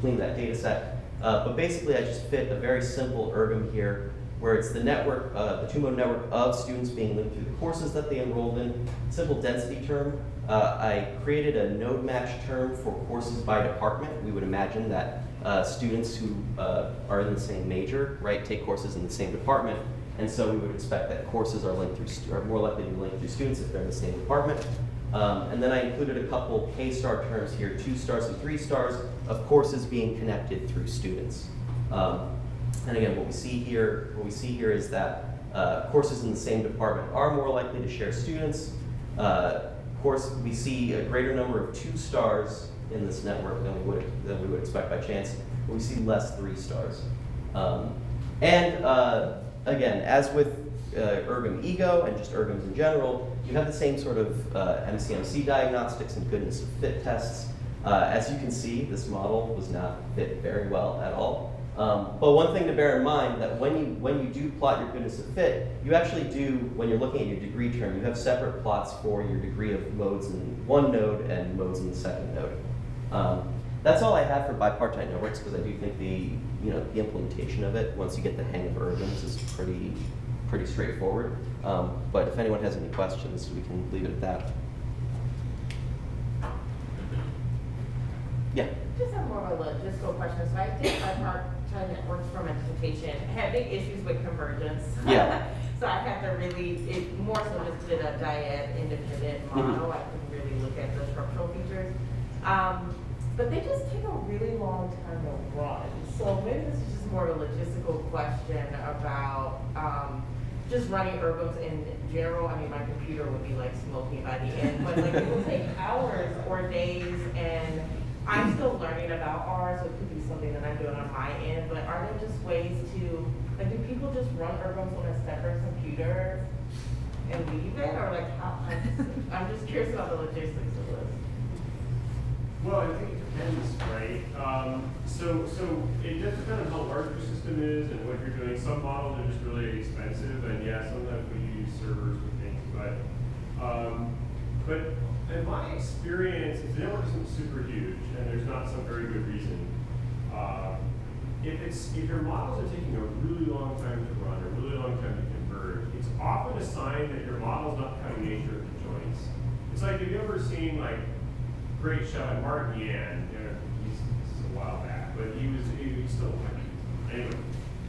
clean that data set. But basically I just fit a very simple Ergom here where it's the network, the 2-mode network of students being linked through the courses that they enrolled in. Simple density term. I created a node match term for courses by department. We would imagine that students who are in the same major, right, take courses in the same department. And so we would expect that courses are more likely to be linked through students if they're in the same department. And then I included a couple K-star terms here, 2 stars and 3 stars, of courses being connected through students. And again, what we see here is that courses in the same department are more likely to share students. Of course, we see a greater number of 2 stars in this network than we would expect by chance, but we see less 3 stars. Again, as with Ergom Ego and just Ergoms in general, you have the same sort of MCMC diagnostics and goodness of fit tests. As you can see, this model was not fit very well at all. But one thing to bear in mind that when you do plot your goodness of fit, you actually do, when you're looking at your degree term, you have separate plots for your degree of modes in one node and modes in the second node. That's all I have for bipartite networks because I do think the implementation of it, once you get the hang of ergoms, is pretty straightforward. But if anyone has any questions, we can leave it at that. Yeah. Just have more of a logistical question. So I did bipartite networks from education, had big issues with convergence. Yeah. So I had to more so just did a dyad independent model. I couldn't really look at the structural features. But they just take a really long time to run. So maybe this is just more of a logistical question about just running ergoms in general. I mean, my computer would be like smoking by the end, but like it will take hours or days, and I'm still learning about R, so it could be something that I'm doing on my end, but are there just ways to, like, do people just run ergoms on a separate computer and leave it, or like how, I'm just curious about the logistics of this. Well, I think it depends, right? So it does depend on how large your system is and what you're doing. Some models are just really expensive, and yeah, sometimes we use servers and things, but in my experience, if the network isn't super huge and there's not some very good reason, if your models are taking a really long time to run or a really long time to converge, it's often a sign that your model's not cutting nature of the joints. It's like, have you ever seen like great show, and Martin Yan, this is a while back, but he was still anyway,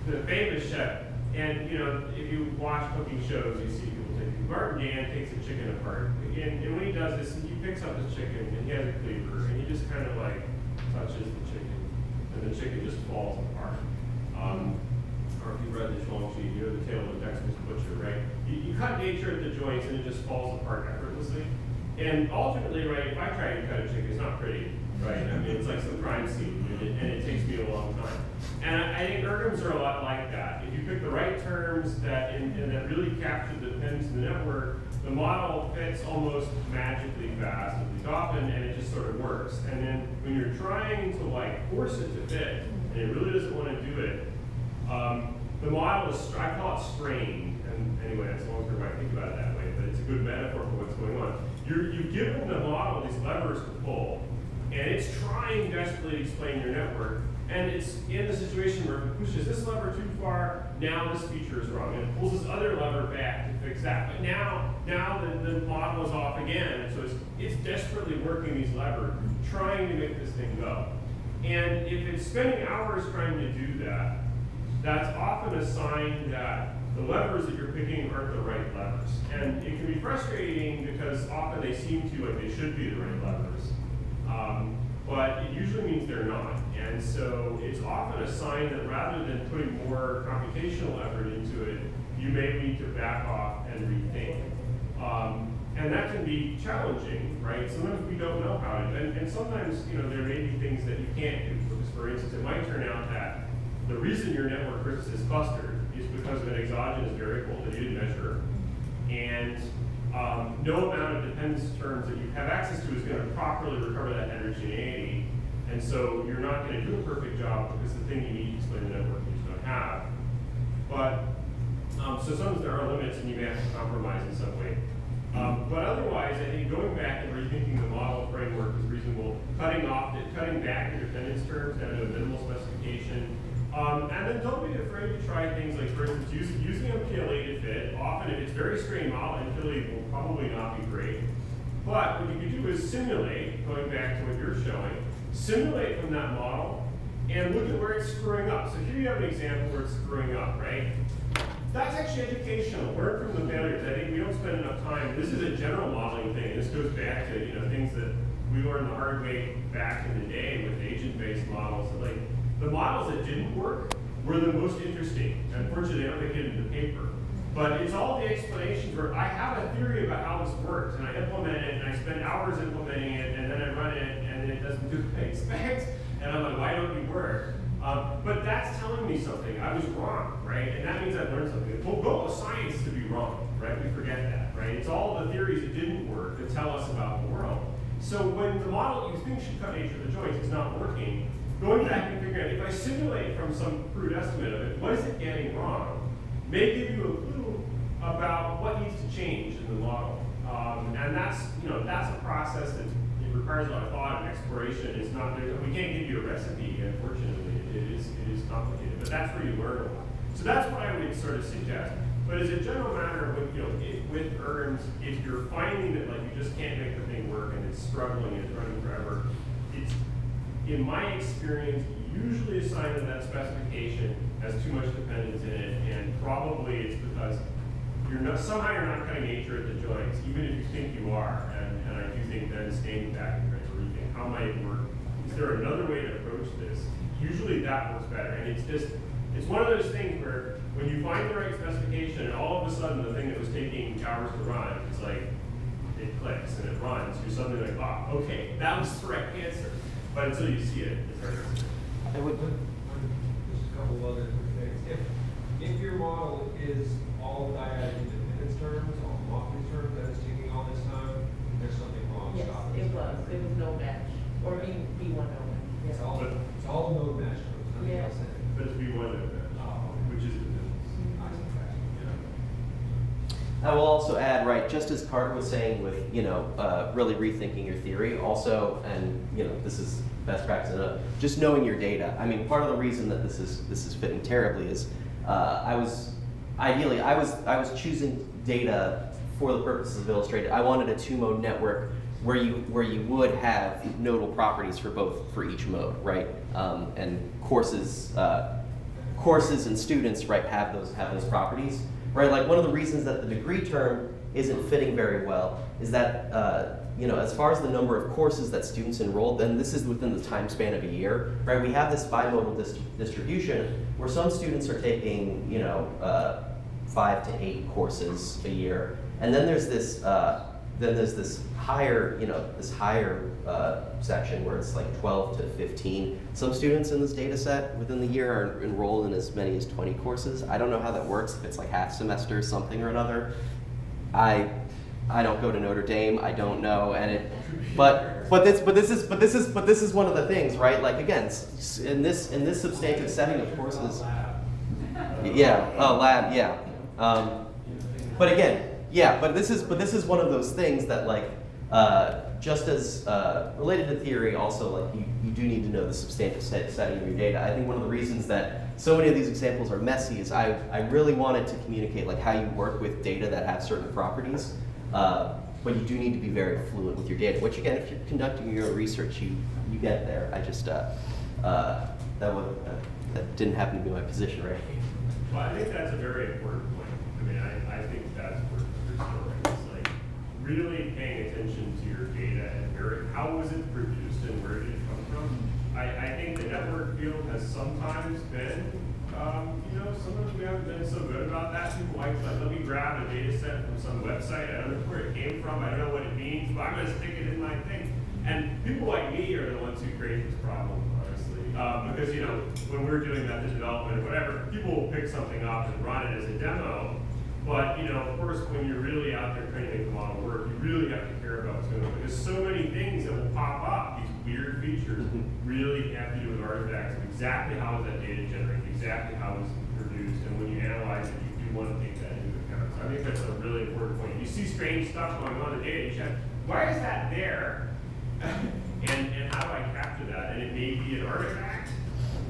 the famous chef. And if you watch cooking shows, you see people taking Martin Yan takes a chicken apart, and when he does this, he picks up his chicken and he has a cleaver, and he just kind of like touches the chicken, and the chicken just falls apart. Or if you read the Chuang-Chi, the tale of the Dexter's butcher, right? You cut nature at the joints, and it just falls apart effortlessly. And ultimately, right, if I try to cut a chicken, it's not pretty, right? I mean, it's like some crime scene, and it takes me a long time. And I think ergoms are a lot like that. If you pick the right terms that really capture the dependence of the network, the model fits almost magically fast, at least often, and it just sort of works. And then when you're trying to like force it to fit, and it really doesn't want to do it, the model is, I call it strained. And anyway, that's a long term I think about it that way, but it's a good metaphor for what's going on. You've given the model these levers to pull, and it's trying desperately to explain your network, and it's in the situation where if it pushes this lever too far, now this feature is wrong, and it pulls this other lever back to fix that. But now the model is off again, and so it's desperately working these levers, trying to make this thing go. And if it's spending hours trying to do that, that's often a sign that the levers that you're picking aren't the right levers. And it can be frustrating because often they seem to like they should be the right levers. But it usually means they're not. And so it's often a sign that rather than putting more computational effort into it, you may need to back off and rethink. And that can be challenging, right? Sometimes we don't know how to, and sometimes there may be things that you can't do. Because for instance, it might turn out that the reason your network is clustered is because of an exogenous variable that you didn't measure. And no amount of dependence terms that you have access to is going to properly recover that heterogeneity. And so you're not going to do a perfect job because the thing you need to explain the network you just don't have. But so sometimes there are limits and you may have to compromise in some way. But otherwise, I think going back and rethinking the model framework is reasonable. Cutting back your dependence terms down to a minimal specification. And then don't be afraid to try things like, for instance, using MPLA to fit. Often, if it's very strained model, MPLA will probably not be great. But what you can do is simulate, going back to what you're showing, simulate from that model and look at where it's screwing up. So here you have an example where it's screwing up, right? That's actually educational. Learn from the failures. I think we don't spend enough time. This is a general modeling thing. And this goes back to things that we learned the hard way back in the day with agent-based models. Like the models that didn't work were the most interesting. Unfortunately, they don't make it into the paper. But it's all the explanations where I have a theory about how this works, and I implement it, and I spend hours implementing it, and then I run it, and it doesn't do what I expect. And I'm like, why don't you work? But that's telling me something. I was wrong, right? And that means I've learned something. The goal of science is to be wrong, right? We forget that, right? It's all the theories that didn't work that tell us about the world. So when the model you think should cut nature of the joints is not working, going back and figuring out, if I simulate from some crude estimate of it, what is it getting wrong, may give you a clue about what needs to change in the model. And that's, that's a process that it requires a lot of thought and exploration. It's not, we can't give you a recipe, unfortunately. It is complicated, but that's where you learn a lot. So that's what I would sort of suggest. But as a general matter, with ERMs, if you're finding that like you just can't make the thing work and it's struggling and it's running forever, it's, in my experience, usually a sign that that specification has too much dependence in it, and probably it's because somehow you're not cutting nature at the joints, even if you think you are. And I do think then standing back and trying to rethink how might it work. Is there another way to approach this? Usually that works better, and it's one of those things where when you find the right specification and all of a sudden the thing that was taking hours to run, it's like, it clicks and it runs, you're suddenly like, oh, okay, that was the right answer. But until you see it, it's hard to see. I would. Just a couple other quick things. If your model is all dyadic independence terms, all Motley terms, that is taking all this time, there's something wrong. Yes, Stop it was no match, or Okay. B1 no match. It's all the node match terms, nothing Yeah. else in it. But it's B1 of that, which is the I see. I will also add, right, just as Carter was saying with, really rethinking your theory, also, and, this is best practice, just knowing your data. I mean, part of the reason that this is fitting terribly is I was choosing data for the purposes of Illustrated. I wanted a two-mode network where you would have nodal properties for each mode, right? And courses and students, right, have those properties, right? Like one of the reasons that the degree term isn't fitting very well is that as far as the number of courses that students enrolled, and this is within the time span of a year, right? We have this bimodal distribution where some students are taking 5 to 8 courses a year, and then there's this higher section where it's like 12 to 15. Some students in this data set within the year are enrolled in as many as 20 courses. I don't know how that works, if it's like half semester, something or another. I don't go to Notre Dame. I don't know, but this is one of the things, right? Like again, in this substantive setting of courses, lab, yeah. But again, yeah. But this is one of those things that like just as related to theory, also like you do need to know the substantive setting of your data. I think one of the reasons that so many of these examples are messy is I really wanted to communicate like how you work with data that have certain properties. But you do need to be very fluent with your data, which again, if you're conducting your own research, you get there. I just, that didn't happen to be my position, right? Well, I think that's a very important point. I mean, I think that's worth restoring. It's like really paying attention to your data and how was it produced and where did it come from. I think the network field has sometimes been, sometimes we haven't been so good about that. People like, let me grab a data set from some website. I don't know where it came from. I don't know what it means, but I'm going to stick it in my thing. And people like me are the ones who create this problem, honestly. Because, when we're doing method development or whatever, people will pick something up and run it as a demo. But, of course, when you're really out there trying to make the model work, you really have to care about what's going on. There's so many things that will pop up, these weird features, really have to do with artifacts of exactly how is that data generated, exactly how it's produced, and when you analyze it, you do want to take that into account. So I think that's a really important point. You see strange stuff going on in the data, you check, why is that there? and how do I capture that? And it may be an artifact,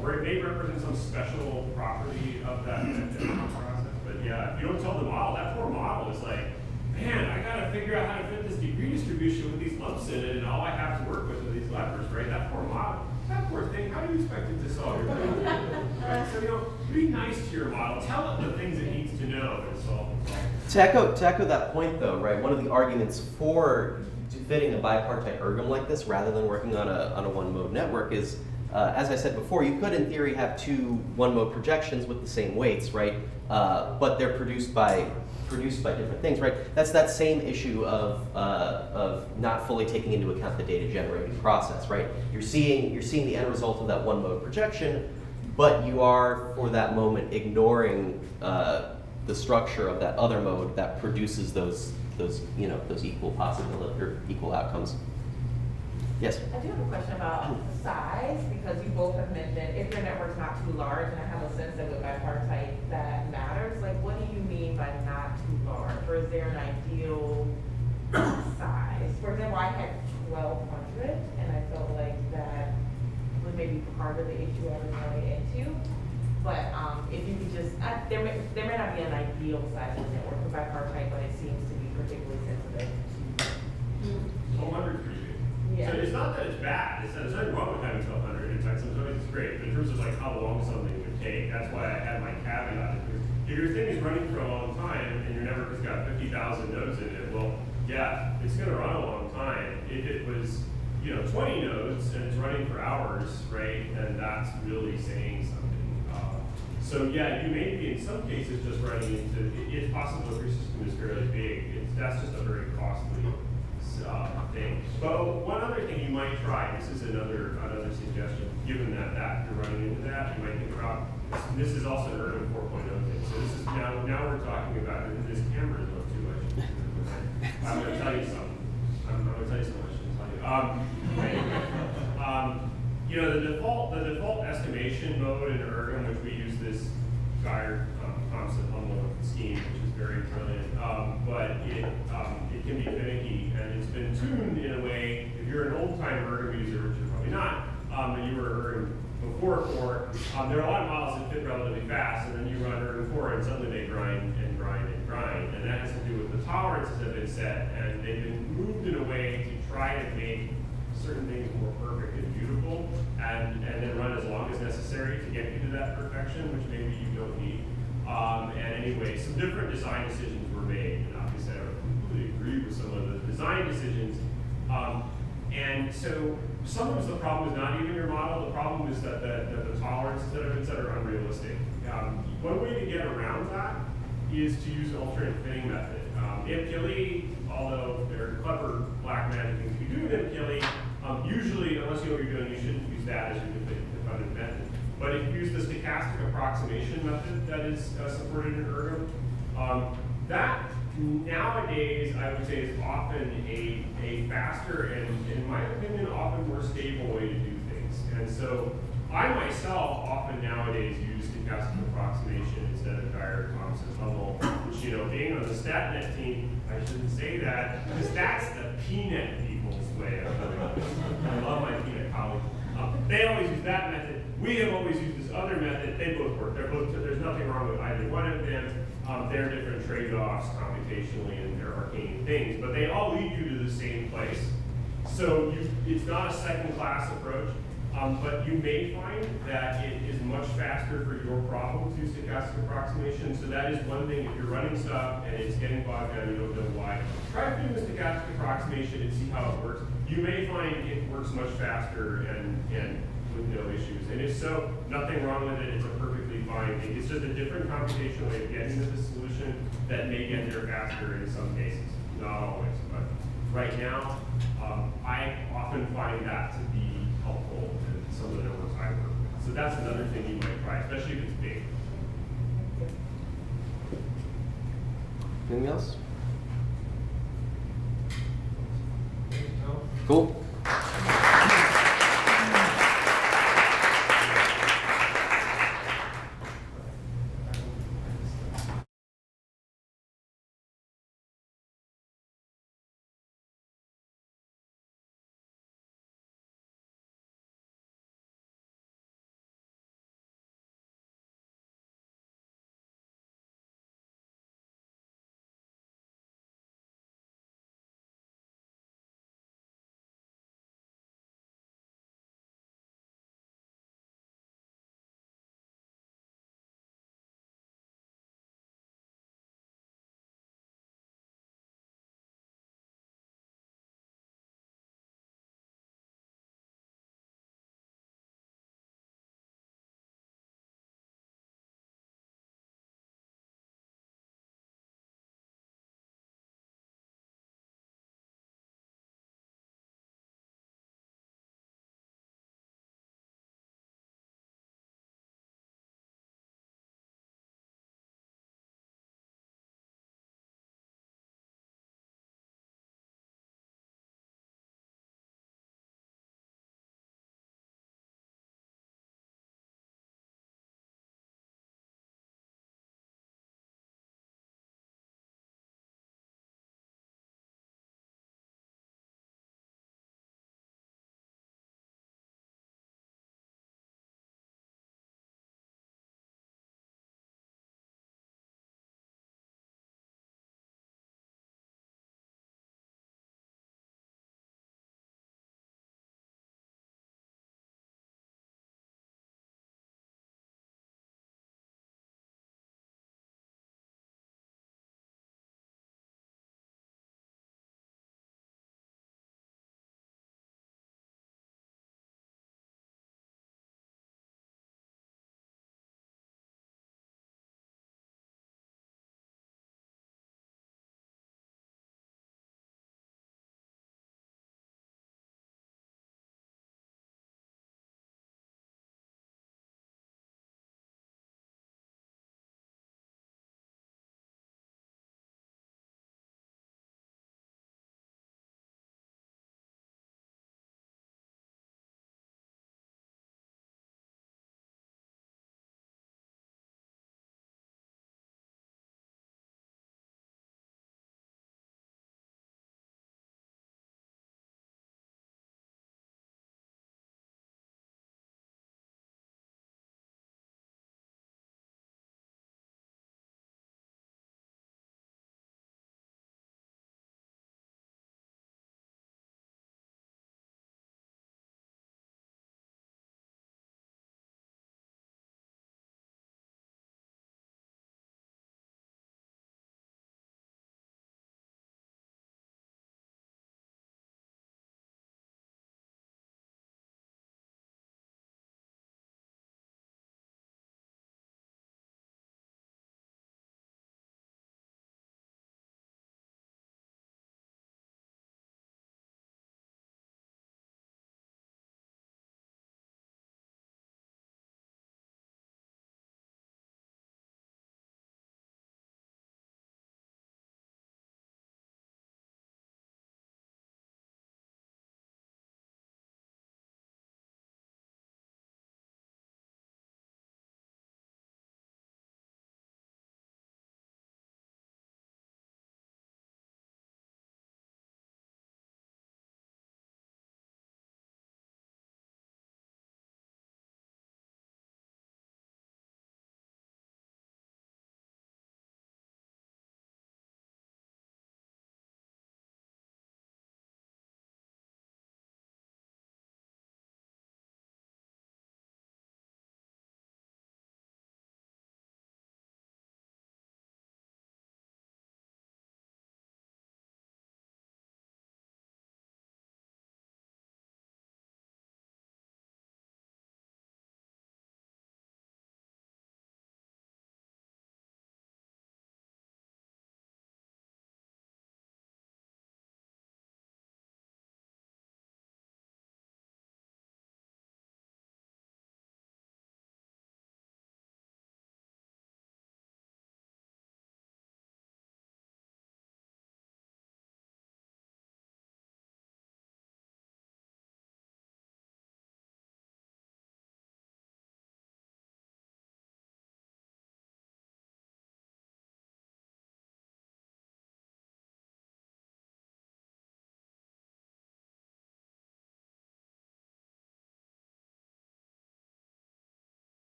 or it may represent some special property of that process. But yeah, if you don't tell the model, that poor model is like, man, I gotta figure out how to fit this degree distribution with these lumps in it, and all I have to work with are these levers, right? That poor model, that poor thing, how do you expect it to solve your problem? Right? So, be nice to your model. Tell it the things it needs to know to solve the problem. To echo that point though, right, one of the arguments for fitting a bipartite ergom like this rather than working on a one-mode network is, as I said before, you could in theory have 2 one-mode projections with the same weights, right? But they're produced by different things, right? That's that same issue of not fully taking into account the data generating process, right? You're seeing the end result of that one-mode projection, but you are for that moment ignoring the structure of that other mode that produces those equal possibility or equal outcomes. Yes. I do have a question about size, because you both have mentioned if your network's not too large, and I have a sense that with bipartite that matters, like what do you mean by not too large? Or is there an ideal size? For example, I had 1,200, and I felt like that was maybe part of the issue I was running into. But if you could just, there may not be an ideal size of network for bipartite, but it seems to be particularly sensitive to. 100 pretty big. Yeah. So it's not that it's bad, it's that there's nothing wrong with having 1,200, in fact, sometimes it's great, but in terms of like how long something would take, that's why I had my caveat. Because if your thing is running for a long time and your network has got 50,000 nodes in it, well, yeah, it's gonna run a long time. If it was, 20 nodes and it's running for hours, right, then that's really saying something. So yeah, you may be in some cases just running into, it's possible if your system is fairly big, that's just a very costly thing. But one other thing you might try, this is another suggestion, given that you're running into that, you might think about, this is also an Ergo 4.0 thing. So this is, now we're talking about, this camera is up too much. I'm gonna tell you something. I'm gonna tell you something I shouldn't tell you. The default estimation mode in Ergo, which we use this Geyer Thompson-Hummel scheme, which is very brilliant, but it can be finicky, and it's been tuned in a way, if you're an old-time Ergo user, which you're probably not, but you were Ergo before 4, there are a lot of models that fit relatively fast, and then you run Ergo 4, and suddenly they grind and grind and grind, and that has to do with the tolerances that have been set, and they've been moved in a way to try to make certain things more perfect and beautiful, and then run as long as necessary to get you to that perfection, which maybe you don't need. And anyway, some different design decisions were made, and obviously I don't completely agree with some of the design decisions. And so sometimes the problem is not even your model, the problem is that the tolerances that have been set are unrealistic. One way to get around that is to use an alternate fitting method. MPLE, although there are clever black magic things you do in MPLE, usually, unless you know what you're doing, you shouldn't use that as your definitive method. But if you use the stochastic approximation method that is supported in Ergo, that nowadays I would say is often a faster and, in my opinion, often more stable way to do things. And so I myself often nowadays use stochastic approximation instead of Geyer Thompson-Hummel, which, being on the StatNet team, I shouldn't say that, because that's the PNet people's way of doing it. I love my PNet colleagues. They always use that method. We have always used this other method. They both work. There's nothing wrong with either one of them. They're different trade-offs computationally and they're arcane things, but they all lead you to the same place. So it's not a second-class approach. But you may find that it is much faster for your problem to use stochastic approximation. So that is one thing, if you're running stuff and it's getting bogged down, you don't know why. Try doing the stochastic approximation and see how it works. You may find it works much faster and with no issues. And if so, nothing wrong with it. It's a perfectly fine thing. It's just a different computational way of getting to the solution that may get there faster in some cases. Not always, but right now, I often find that to be helpful in some of the networks I work with. So that's another thing you might try, especially if it's big. Anything else? No? Cool.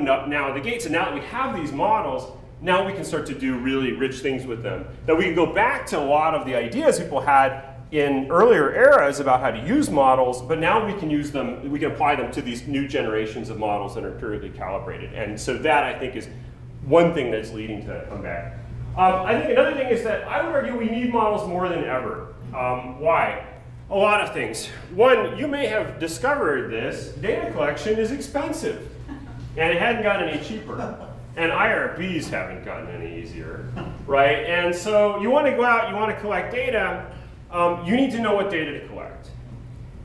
up now at the gates, and now that we have these models, now we can start to do really rich things with them. That we can go back to a lot of the ideas people had in earlier eras about how to use models, but now we can use them, we can apply them to these new generations of models that are periodically calibrated. And so that, I think, is one thing that's leading to come back. I think another thing is that I would argue we need models more than ever. Why? A lot of things. One, you may have discovered this, data collection is expensive. And it hadn't gotten any cheaper. And IRBs haven't gotten any easier, right? And so you want to go out, you want to collect data, you need to know what data to collect.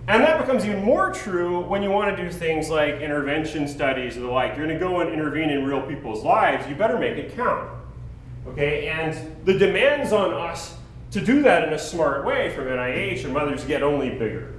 And that becomes even more true when you want to do things like intervention studies or the like. You're going to go and intervene in real people's lives, you better make it count. Okay, and the demands on us to do that in a smart way from NIH and others get only bigger.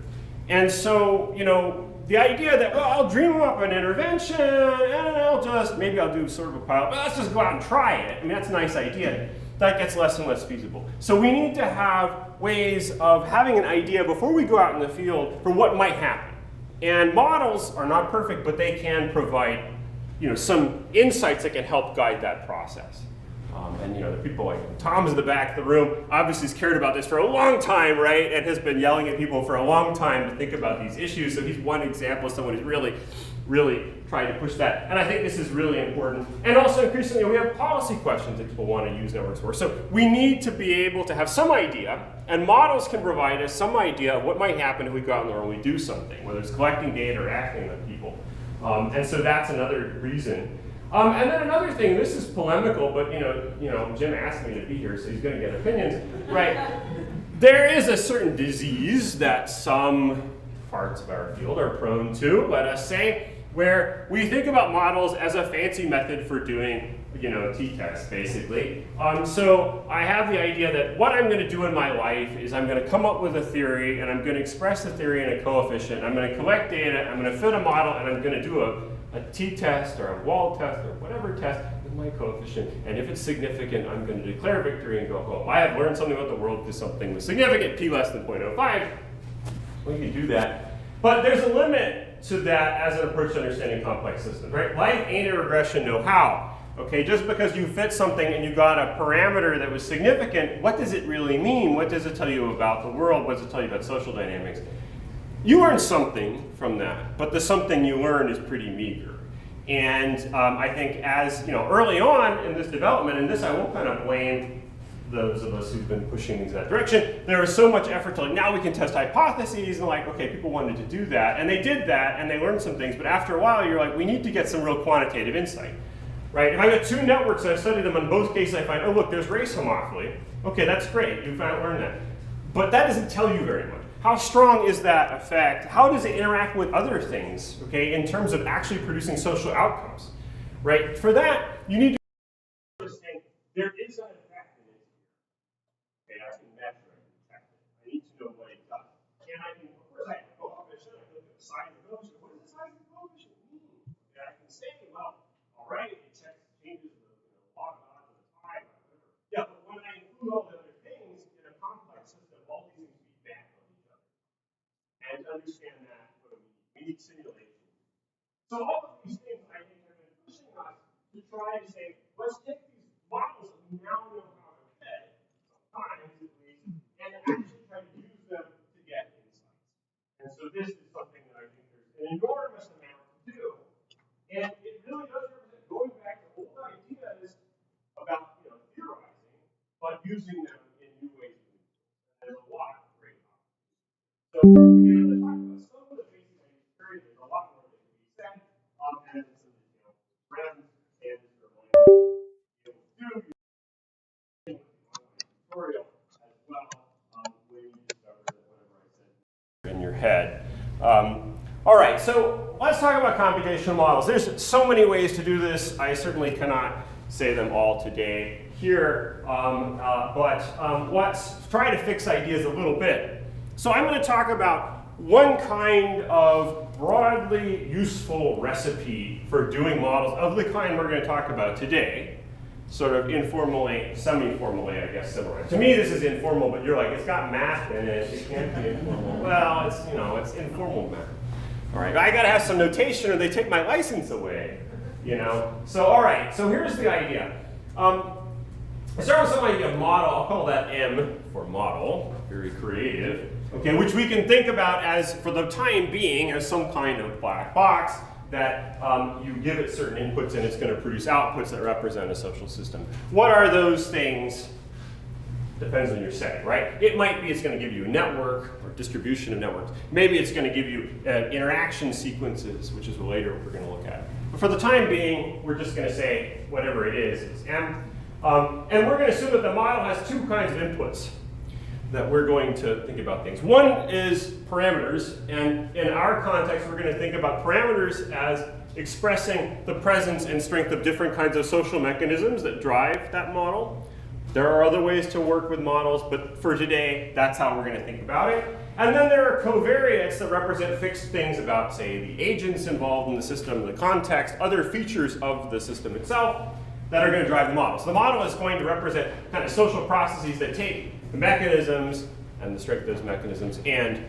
And so, you know, the idea that, well, I'll dream up an intervention and maybe I'll do sort of a pilot, but let's just go out and try it. I mean, that's a nice idea. That gets less and less feasible. So we need to have ways of having an idea before we go out in the field for what might happen. And models are not perfect, but they can provide, you know, some insights that can help guide that process. And you know, the people like Tom's in the back of the room, obviously has cared about this for a long time, right? And has been yelling at people for a long time to think about these issues. So he's one example of someone who's really tried to push that. And I think this is really important. And also increasingly, we have policy questions that people want to use networks for. So we need to be able to have some idea, and models can provide us some idea of what might happen if we go out in the world and we do something, whether it's collecting data or acting on people. And so that's another reason. And then another thing, this is polemical, but you know, Jim asked me to be here, so he's going to get opinions, right? There is a certain disease that some parts of our field are prone to, let us say, where we think about models as a fancy method for doing, you know, t-tests, basically. So I have the idea that what I'm going to do in my life is I'm going to come up with a theory, and I'm going to express the theory in a coefficient. I'm going to collect data, I'm going to fit a model, and I'm going to do a t-test or a wall test or whatever test with my coefficient, and if it's significant, I'm going to declare victory and go home. I have learned something about the world because something was significant, p less than 0.05. We can do that. But there's a limit to that as an approach to understanding complex systems, right? Life ain't a regression know-how. Okay, just because you fit something and you got a parameter that was significant, what does it really mean? What does it tell you about the world? What does it tell you about social dynamics? You learn something from that, but the something you learn is pretty meager. And I think as, you know, early on in this development, and this I will kind of blame those of us who've been pushing things in that direction, there was so much effort to like, now we can test hypotheses, and like, okay, people wanted to do that, and they did that, and they learned some things, but after a while, you're like, we need to get some real quantitative insight, right? If I got two networks and I study them, in both cases I find, oh look, there's race homophily. Okay, that's great, you've learned that. But that doesn't tell you very much. How strong is that effect? How does it interact with other things, okay, in terms of actually producing social outcomes, right? For that, you need to understand there is an effect in it. Okay, I can measure it, detect it. I need to know what it does. And I can, of course, I can go up and look at the size of the coefficient. What does the size of the coefficient mean? And I can say, well, all right, it checks changes the log odds of the time, or whatever. Yeah, but when I include all the other things in a complex system, all these things feedback on each other. And to understand that, what do we need simulation. So all of these things, I think, have been pushing us to try to say, let's take these models that we now know how to fit, sometimes at least, and actually try to use them to get insights. And so this is something that I think there's an enormous amount to do. And it really does represent going back to old ideas about, you know, theorizing, but using them in new ways. And there's a lot of great options. So we're going to talk about some of the basic experience. There's a lot more that can be said. And some, you know, friends and tutorial as well when you discover that whatever I said in your head. All right, so let's talk about computational models. There's so many ways to do this. I certainly cannot say them all today here, but let's try to fix ideas a little bit. So I'm going to talk about one kind of broadly useful recipe for doing models of the kind we're going to talk about today, sort of informally, semi-formally, I guess, similar. To me, this is informal, but you're like, it's got math in it, it can't be informal. Well, it's, you know, it's informal math. All right, I got to have some notation or they take my license away. you know? So, all right, so here's the idea. I start with some idea of model. I'll call that M for model, very creative. Okay, which we can think about as, for the time being, as some kind of black box that you give it certain inputs and it's going to produce outputs that represent a social system. What are those things? Depends on your setting, right? It might be it's going to give you a network or distribution of networks. Maybe it's going to give you interaction sequences, which is later we're going to look at. But for the time being, we're just going to say whatever it is M. And we're going to assume that the model has two kinds of inputs that we're going to think about things. One is parameters, and in our context, we're going to think about parameters as expressing the presence and strength of different kinds of social mechanisms that drive that model. There are other ways to work with models, but for today, that's how we're going to think about it. And then there are covariates that represent fixed things about, say, the agents involved in the system, the context, other features of the system itself that are going to drive the model. So the model is going to represent kind of social processes that take the mechanisms and the strength of those mechanisms and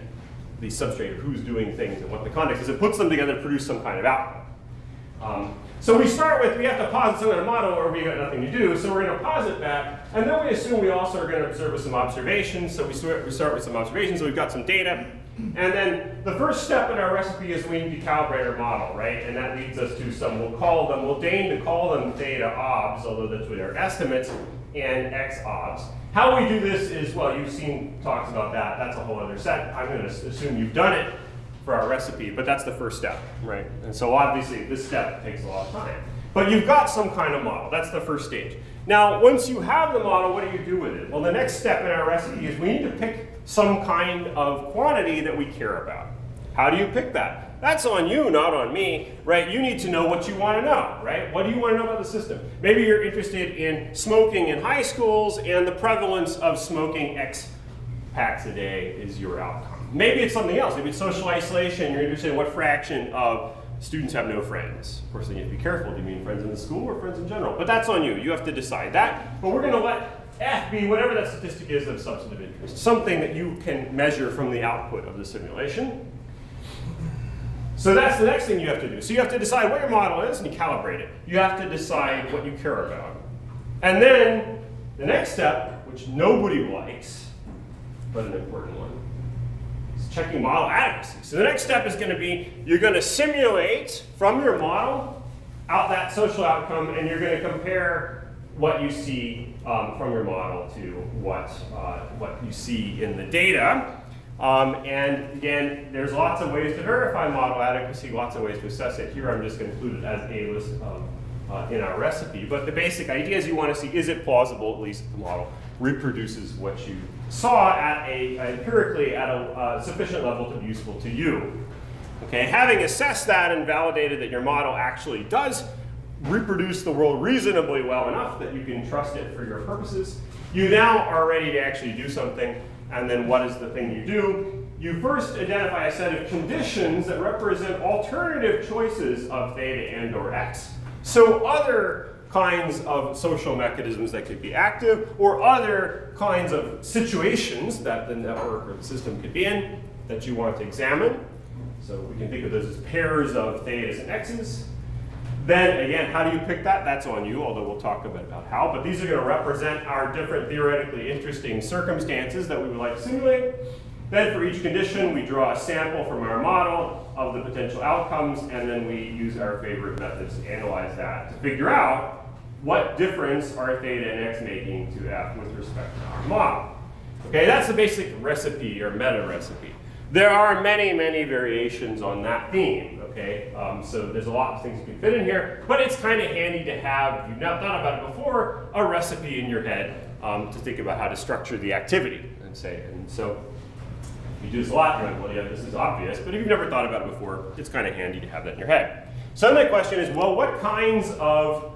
the substrate of who's doing things and what the context is. It puts them together to produce some kind of outcome. So we start with, we have to posit some kind of model or we got nothing to do, so we're going to posit that, and then we assume we also are going to observe with some observations. So we start with some observations, so we've got some data, and then the first step in our recipe is we need to calibrate our model, right? And that leads us to some, we'll deign to call them theta obs, although that's what are estimates, and x obs. How we do this is, well, you've seen talks about that. That's a whole other set. I'm going to assume you've done it for our recipe, but that's the first step, right? And so obviously this step takes a lot of time. But you've got some kind of model. That's the first stage. Now, once you have the model, what do you do with it? Well, the next step in our recipe is we need to pick some kind of quantity that we care about. How do you pick that? That's on you, not on me, right? You need to know what you want to know, right? What do you want to know about the system? Maybe you're interested in smoking in high schools and the prevalence of smoking X packs a day is your outcome. Maybe it's something else. Maybe it's social isolation. You're interested in what fraction of students have no friends. Of course, then you have to be careful. Do you mean friends in the school or friends in general? But that's on you. You have to decide that. But we're going to let F be whatever that statistic is of substantive interest, something that you can measure from the output of the simulation. So that's the next thing you have to do. So you have to decide what your model is and you calibrate it. You have to decide what you care about. And then the next step, which nobody likes, but an important one, is checking model adequacy. So the next step is going to be, you're going to simulate from your model out that social outcome, and you're going to compare what you see from your model to what you see in the data. And again, there's lots of ways to verify model adequacy, lots of ways to assess it. Here I'm just going to include it as a list in our recipe. But the basic idea is you want to see, is it plausible, at least the model reproduces what you saw empirically at a sufficient level to be useful to you. Okay, having assessed that and validated that your model actually does reproduce the world reasonably well enough that you can trust it for your purposes, you now are ready to actually do something. And then what is the thing you do? You first identify a set of conditions that represent alternative choices of theta and or x. So other kinds of social mechanisms that could be active, or other kinds of situations that the network or the system could be in that you want to examine. So we can think of those as pairs of thetas and x's. Then again, how do you pick that? That's on you, although we'll talk a bit about how. But these are going to represent our different theoretically interesting circumstances that we would like to simulate. Then for each condition, we draw a sample from our model of the potential outcomes, and then we use our favorite methods to analyze that to figure out what difference are theta and x making to f with respect to our model. Okay, that's the basic recipe or meta recipe. There are many, many variations on that theme. Okay, so there's a lot of things you can fit in here, but it's kind of handy to have, if you've not thought about it before, a recipe in your head to think about how to structure the activity and say. And so you do this a lot, you're like, well, yeah, this is obvious, but if you've never thought about it before, it's kind of handy to have that in your head. So then the question is, well, what kinds of,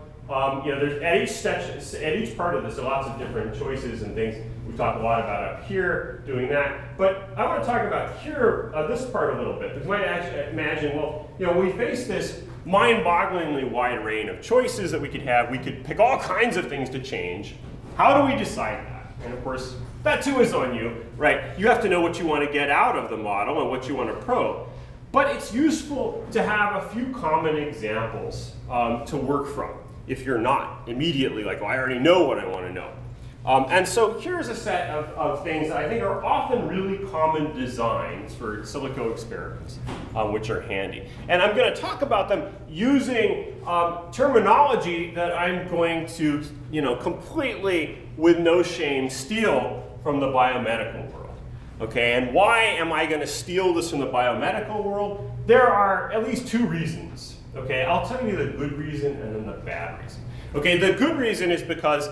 there's at each part of this, there are lots of different choices and things. We talked a lot about up here doing that, but I want to talk about here, this part a little bit, because you might actually imagine, well, we face this mind-bogglingly wide range of choices that we could have. We could pick all kinds of things to change. How do we decide that? And of course, that too is on you, right? You have to know what you want to get out of the model and what you want to probe. But it's useful to have a few common examples to work from if you're not immediately like, well, I already know what I want to know. And so here's a set of things that I think are often really common designs for silico experiments, which are handy. And I'm going to talk about them using terminology that I'm going to, completely, with no shame, steal from the biomedical world. Okay, and why am I going to steal this from the biomedical world? There are at least two reasons. Okay, I'll tell you the good reason and then the bad reason. Okay, the good reason is because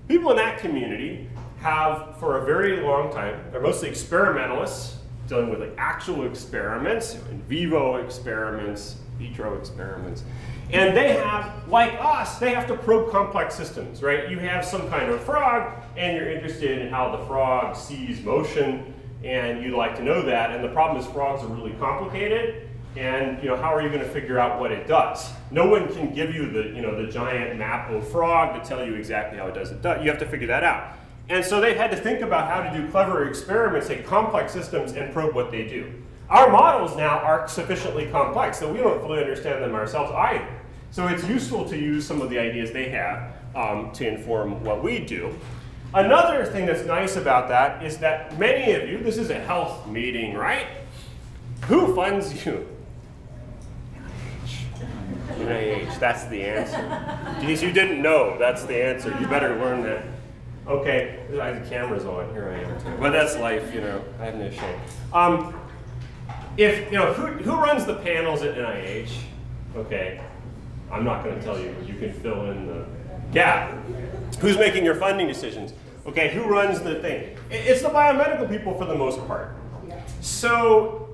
people in that community have, for a very long time, they're mostly experimentalists, dealing with like actual experiments, in vivo experiments, vitro experiments. And they have, like us, they have to probe complex systems, right? You have some kind of frog, and you're interested in how the frog sees motion, and you'd like to know that. And the problem is frogs are really complicated, and how are you going to figure out what it does? No one can give you the giant map of frog to tell you exactly how it does it. You have to figure that out. And so they've had to think about how to do clever experiments, take complex systems, and probe what they do. Our models now are sufficiently complex that we don't fully understand them ourselves either. So it's useful to use some of the ideas they have to inform what we do. Another thing that's nice about that is that many of you, this is a health meeting, right? Who funds you? NIH, that's the answer. Geez, you didn't know, that's the answer. You better learn that. Okay, the camera's on, here I am too. But that's life, I have no shame. Who runs the panels at NIH? Okay, I'm not gonna tell you, you can fill in the gap. Who's making your funding decisions? Okay, who runs the thing? It's the biomedical people for the most part. So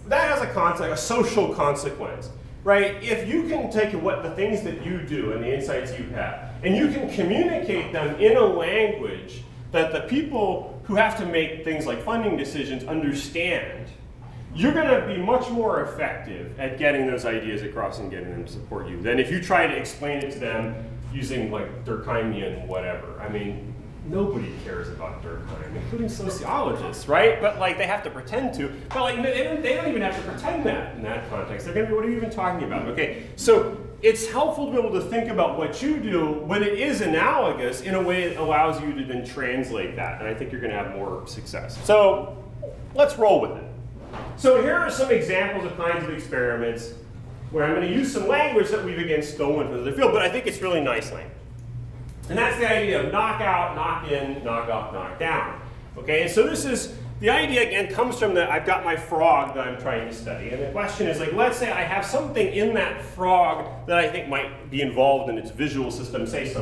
that has a social consequence, right? If you can take the things that you do and the insights you have, and you can communicate them in a language that the people who have to make things like funding decisions understand, you're going to be much more effective at getting those ideas across and getting them to support you than if you try to explain it to them using like Durkheimian whatever. I mean, nobody cares about Durkheim, including sociologists, right? But like they have to pretend to. But like they don't even have to pretend that in that context. They're going to be, what are you even talking about? Okay, so it's helpful to be able to think about what you do when it is analogous in a way that allows you to then translate that. And I think you're going to have more success. So let's roll with it. So here are some examples of kinds of experiments where I'm going to use some language that we've again stolen from the field, but I think it's really nice language. And that's the idea of knockout, knock in, knock up, knock down. Okay, and so this is, the idea again comes from I've got my frog that I'm trying to study. And the question is like, let's say I have something in that frog that I think might be involved in its visual system, say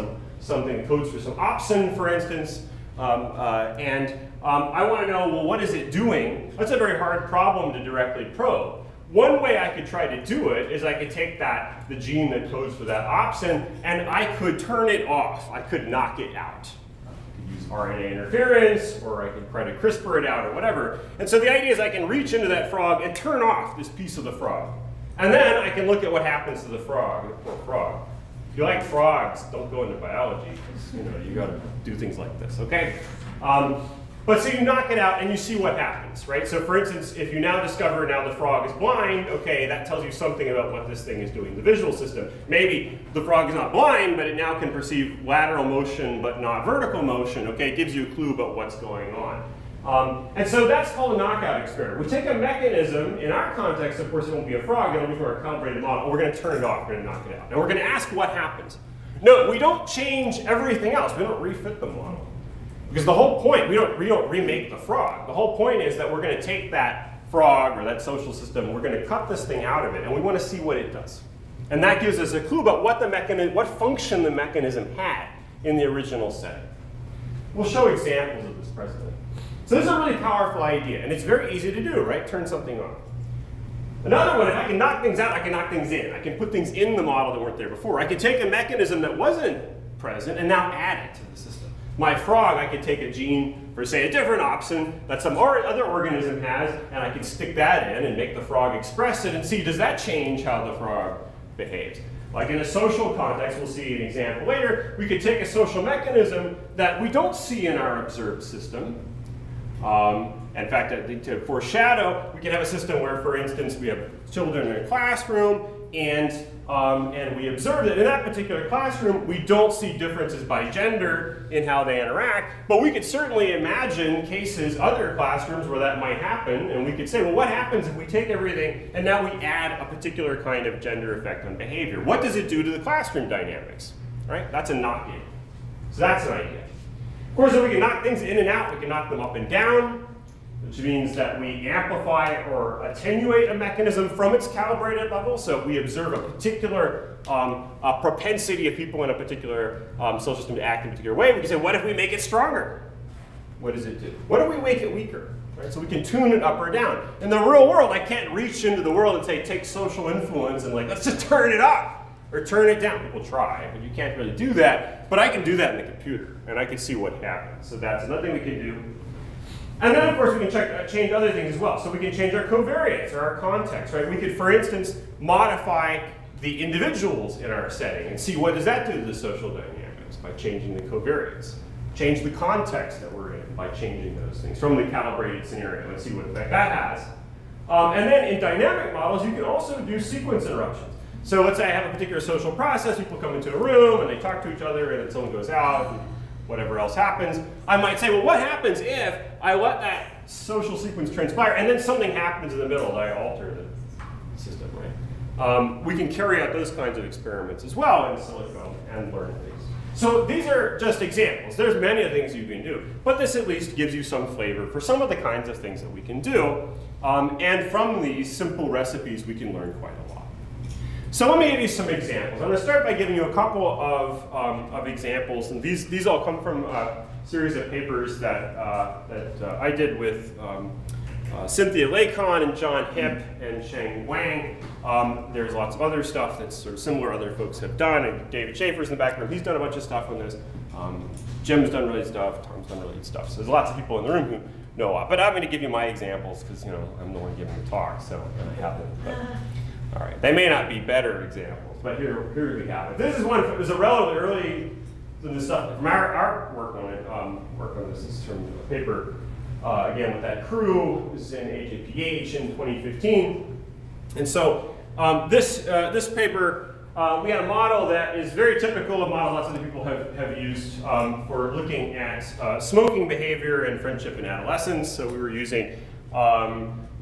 something that codes for some opsin, for instance. I want to know, well, what is it doing? That's a very hard problem to directly probe. One way I could try to do it is I could take the gene that codes for that opsin, and I could turn it off. I could knock it out. I could use RNA interference, or I could try to CRISPR it out, or whatever. And so the idea is I can reach into that frog and turn off this piece of the frog. And then I can look at what happens to the frog, the poor frog. If you like frogs, don't go into biology, because you got to do things like this, okay? But so you knock it out and you see what happens, right? So for instance, if you now discover now the frog is blind, okay, that tells you something about what this thing is doing in the visual system. Maybe the frog is not blind, but it now can perceive lateral motion but not vertical motion, okay? It gives you a clue about what's going on. And so that's called a knockout experiment. We take a mechanism, in our context, of course it won't be a frog, it'll be from our calibrated model, and we're gonna turn it off, we're gonna knock it out. And we're gonna ask what happens. No, we don't change everything else, we don't refit the model. Because the whole point, we don't remake the frog. The whole point is that we're going to take that frog or that social system, we're going to cut this thing out of it, and we want to see what it does. And that gives us a clue about what function the mechanism had in the original setting. We'll show examples of this presently. So this is a really powerful idea, and it's very easy to do, right? Turn something on. Another one, if I can knock things out, I can knock things in. I can put things in the model that weren't there before. I can take a mechanism that wasn't present and now add it to the system. My frog, I could take a gene for, say, a different opsin that some other organism has, and I can stick that in and make the frog express it and see, does that change how the frog behaves? Like in a social context, we'll see an example later, we could take a social mechanism that we don't see in our observed system, In fact, to foreshadow, we can have a system where, for instance, we have children in a classroom, and we observe that in that particular classroom, we don't see differences by gender in how they interact, but we could certainly imagine cases, other classrooms where that might happen, and we could say, well, what happens if we take everything and now we add a particular kind of gender effect on behavior? What does it do to the classroom dynamics? Right? That's a knock game. So that's an idea. Of course, if we can knock things in and out, we can knock them up and down, which means that we amplify or attenuate a mechanism from its calibrated level. So we observe a particular propensity of people in a particular social system to act in a particular way. We can say, what if we make it stronger? What does it do? What if we make it weaker? Right? So we can tune it up or down. In the real world, I can't reach into the world and say, take social influence and let's just turn it up or turn it down. People try, but you can't really do that. But I can do that in the computer, and I can see what happens. So that's another thing we can do. And then, of course, we can change other things as well. So we can change our covariates or our context, right? We could, for instance, modify the individuals in our setting and see what does that do to the social dynamics by changing the covariates. Change the context that we're in by changing those things from the calibrated scenario and see what effect that has. And then in dynamic models, you can also do sequence interruptions. So let's say I have a particular social process, people come into a room and they talk to each other and then someone goes out and whatever else happens. I might say, well, what happens if I let that social sequence transpire and then something happens in the middle that I alter the system, right? We can carry out those kinds of experiments as well in silico and learn things. So these are just examples. There's many of the things you can do, but this at least gives you some flavor for some of the kinds of things that we can do. And from these simple recipes, we can learn quite a lot. So let me give you some examples. I'm going to start by giving you a couple of examples, and these all come from a series of papers that I did with Cynthia Lacon and John Hipp and Sheng Wang. There's lots of other stuff that's sort of similar other folks have done, and David Schaefer's in the background. He's done a bunch of stuff on this. Jim's done related stuff. Tom's done related stuff. So there's lots of people in the room who know a lot. But I'm going to give you my examples because I'm the one giving the talk, so I have them. All right, they may not be better examples, but here we have it. This is one. It was a relatively early. This stuff from our work on it. Work on this is from a paper again with that crew. This is in AJPH in 2015, and so this paper we had a model that is very typical of a model lots of other people have used for looking at smoking behavior and friendship in adolescence. So we were using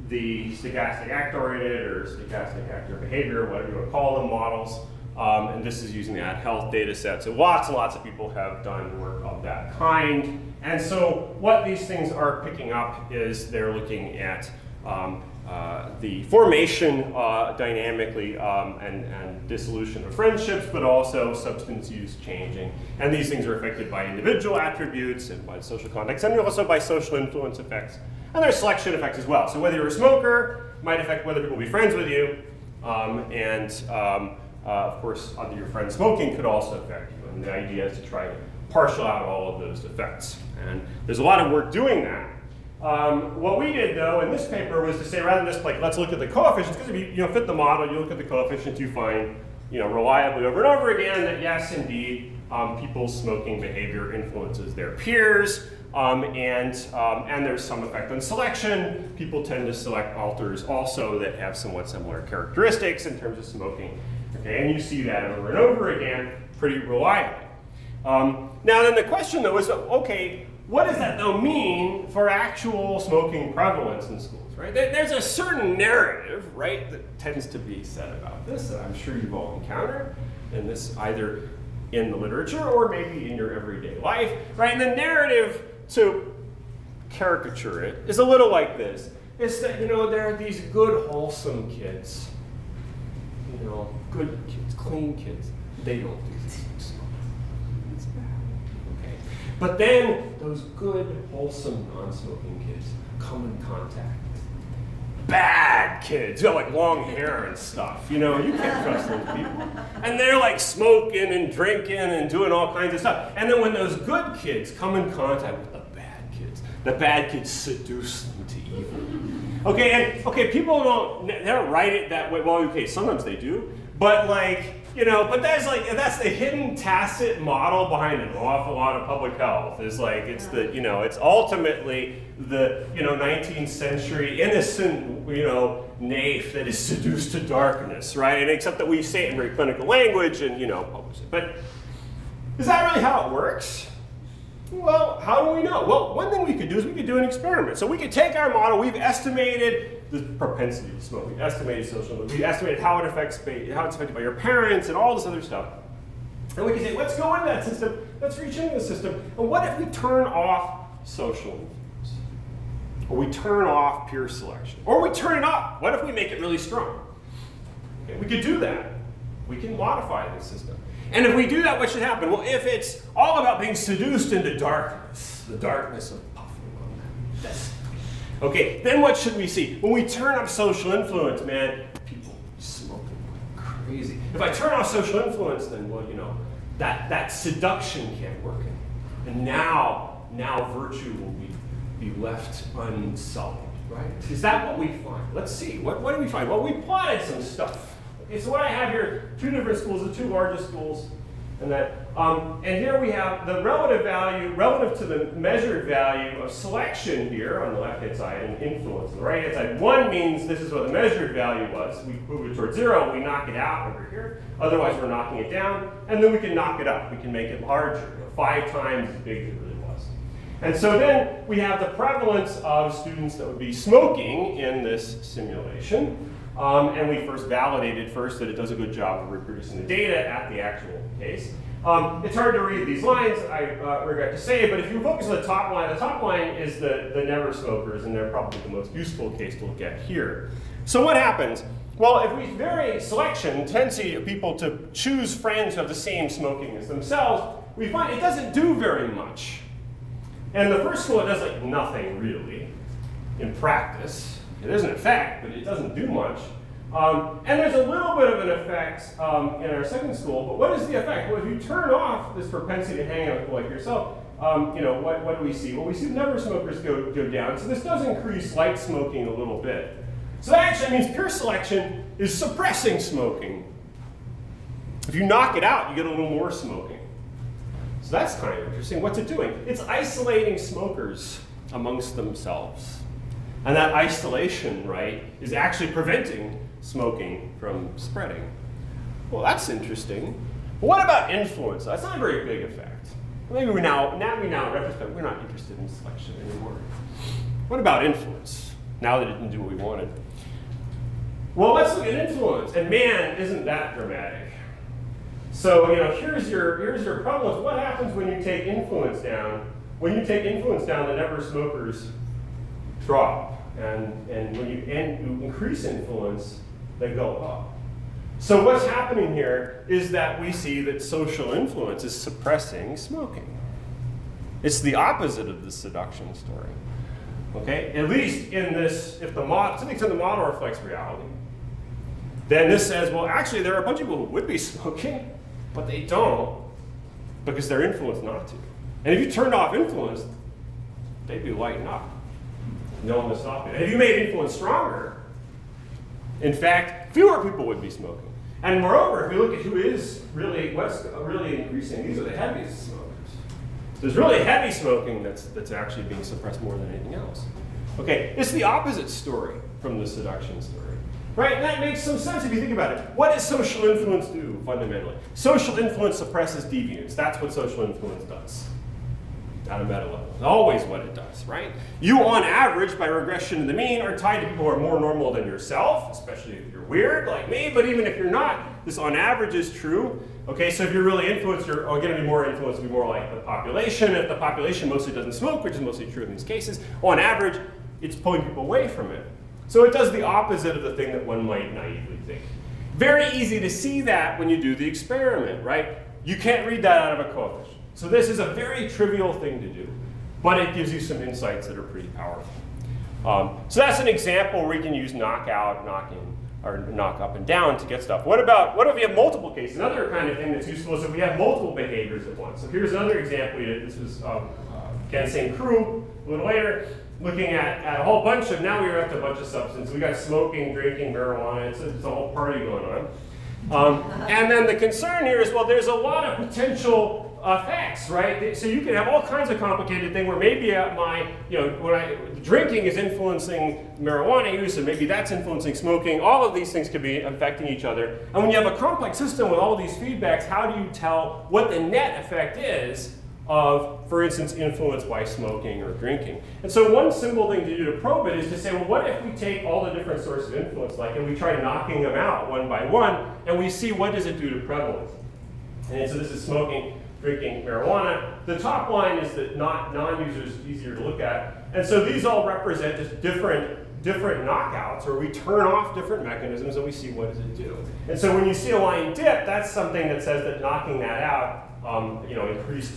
the stochastic actor-oriented or stochastic actor behavior, whatever you want to call them, models. And this is using the AdHealth data set. So lots and lots of people have done work of that kind. And so what these things are picking up is they're looking at the formation dynamically and dissolution of friendships, but also substance use changing. And these things are affected by individual attributes and by social context, and also by social influence effects. And there's selection effects as well. So whether you're a smoker might affect whether people will be friends with you. Of course, other your friends smoking could also affect you. And the idea is to try to partial out all of those effects. And there's a lot of work doing that. What we did, though, in this paper was to say, rather than just like, let's look at the coefficients, because if you fit the model, you look at the coefficients, you find reliably over and over again that yes, indeed, people's smoking behavior influences their peers. And there's some effect on selection. People tend to select alters also that have somewhat similar characteristics in terms of smoking. Okay, and you see that over and over again pretty reliably. Now then the question though is, okay, what does that though mean for actual smoking prevalence in schools, right? There's a certain narrative, right, that tends to be said about this that I'm sure you've all encountered, and this either in the literature or maybe in your everyday life, right? And the narrative, to caricature it, is a little like this. It's that, there are these good, wholesome kids, good kids, clean kids. They don't do these things. It's bad, okay? But then those good, wholesome, non-smoking kids come in contact with bad kids, like long hair and stuff. You can't trust those people. And they're like smoking and drinking and doing all kinds of stuff. And then when those good kids come in contact with the bad kids seduce them to evil. Okay, and people they don't write it that way. Well, okay, sometimes they do, but You know, but that's the hidden tacit model behind an awful lot of public health. Is like it's the, you know, it's ultimately the, you know, 19th century innocent, you know, naif that is seduced to darkness, right? And except that we say it in very clinical language and, you know, publish it. But is that really how it works? Well, how do we know? Well, one thing we could do is we could do an experiment. So we could take our model, we've estimated the propensity to smoke, we've estimated social, we've estimated how it's affected by your parents and all this other stuff. And we can say, let's go into that system, let's reach into the system, and what if we turn off social influence? Or we turn off peer selection? Or we turn it up? What if we make it really strong? Okay, we could do that. We can modify this system. And if we do that, what should happen? Well, if it's all about being seduced into darkness, the darkness of puffing, okay, then what should we see? When we turn up social influence, man, people smoking like crazy. If I turn off social influence, then, well, you know, that seduction can't work anymore. And now virtue will be left unsullied, right? Is that what we find? Let's see. What do we find? Well, we plotted some stuff. Okay, so what I have here, two different schools, the two largest schools, and here we have the relative value, relative to the measured value of selection here on the left-hand side and influence on the right-hand side. 1 means this is what the measured value was. We move it towards 0, we knock it out over here. Otherwise, we're knocking it down, and then we can knock it up. We can make it larger, 5 times as big as it really was. And so then we have the prevalence of students that would be smoking in this simulation. And we first validated that it does a good job of reproducing the data at the actual case. It's hard to read these lines, I regret to say, but if you focus on the top line is the never smokers, and they're probably the most useful case to look at here. So what happens? Well, if we vary selection, tendency of people to choose friends who have the same smoking as themselves, we find it doesn't do very much. And the first school, it does like nothing really in practice. It is an effect, but it doesn't do much. And there's a little bit of an effect in our second school, but what is the effect? Well, if you turn off this propensity to hang out with people like yourself, you know, what do we see? Well, we see never smokers go down. So this does increase light smoking a little bit. So that actually means peer selection is suppressing smoking. If you knock it out, you get a little more smoking. So that's kind of interesting. What's it doing? It's isolating smokers amongst themselves. And that isolation, right, is actually preventing smoking from spreading. Well, that's interesting. But what about influence? That's not a very big effect. Maybe we now in retrospect, we're not interested in selection anymore. What about influence? Now that it didn't do what we wanted. Well, let's look at influence. And man, isn't that dramatic? So, you know, here's your prevalence. What happens when you take influence down? When you take influence down, the never smokers drop, and when you increase influence, they go up. So what's happening here is that we see that social influence is suppressing smoking. It's the opposite of the seduction story. Okay, at least in this, if the model, to the extent the model reflects reality, then this says, well, actually, there are a bunch of people who would be smoking, but they don't because they're influenced not to. And if you turned off influence, they'd be lighting up. No one to stop it. And if you made influence stronger, in fact, fewer people would be smoking. And moreover, if you look at what's really increasing, these are the heaviest smokers. There's really heavy smoking that's actually being suppressed more than anything else. Okay, it's the opposite story from the seduction story. Right? And that makes some sense if you think about it. What does social influence do, fundamentally? Social influence suppresses deviance. That's what social influence does. At a meta level. It's always what it does, right? You, on average, by regression to the mean, are tied to people who are more normal than yourself, especially if you're weird like me, but even if you're not, this on average is true. Okay, so if you're really influenced, you're going to be more influenced, be more like the population. If the population mostly doesn't smoke, which is mostly true in these cases, on average, it's pulling people away from it. So it does the opposite of the thing that one might naively think. Very easy to see that when you do the experiment, right? You can't read that out of a coefficient. So this is a very trivial thing to do, but it gives you some insights that are pretty powerful. So that's an example where we can use knockout, knock in, or knock up and down to get stuff. What if we have multiple cases? Another kind of thing that's useful is if we have multiple behaviors at once. So here's another example. This was, again, same crew, a little later, looking at a whole bunch of, now we were up to a bunch of substances. We got smoking, drinking, marijuana, it's a whole party going on. And then the concern here is, well, there's a lot of potential effects, right? So you can have all kinds of complicated things where maybe drinking is influencing marijuana use, and maybe that's influencing smoking. All of these things could be affecting each other. And when you have a complex system with all of these feedbacks, how do you tell what the net effect is of, for instance, influence by smoking or drinking? And so one simple thing to do to probe it is to say, well, what if we take all the different sources of influence, and we try knocking them out one by one, and we see what does it do to prevalence? And so this is smoking, drinking, marijuana. The top line is the non-users, easier to look at. And so these all represent just different knockouts, where we turn off different mechanisms and we see what does it do. And so when you see a line dip, that's something that says that knocking that out increased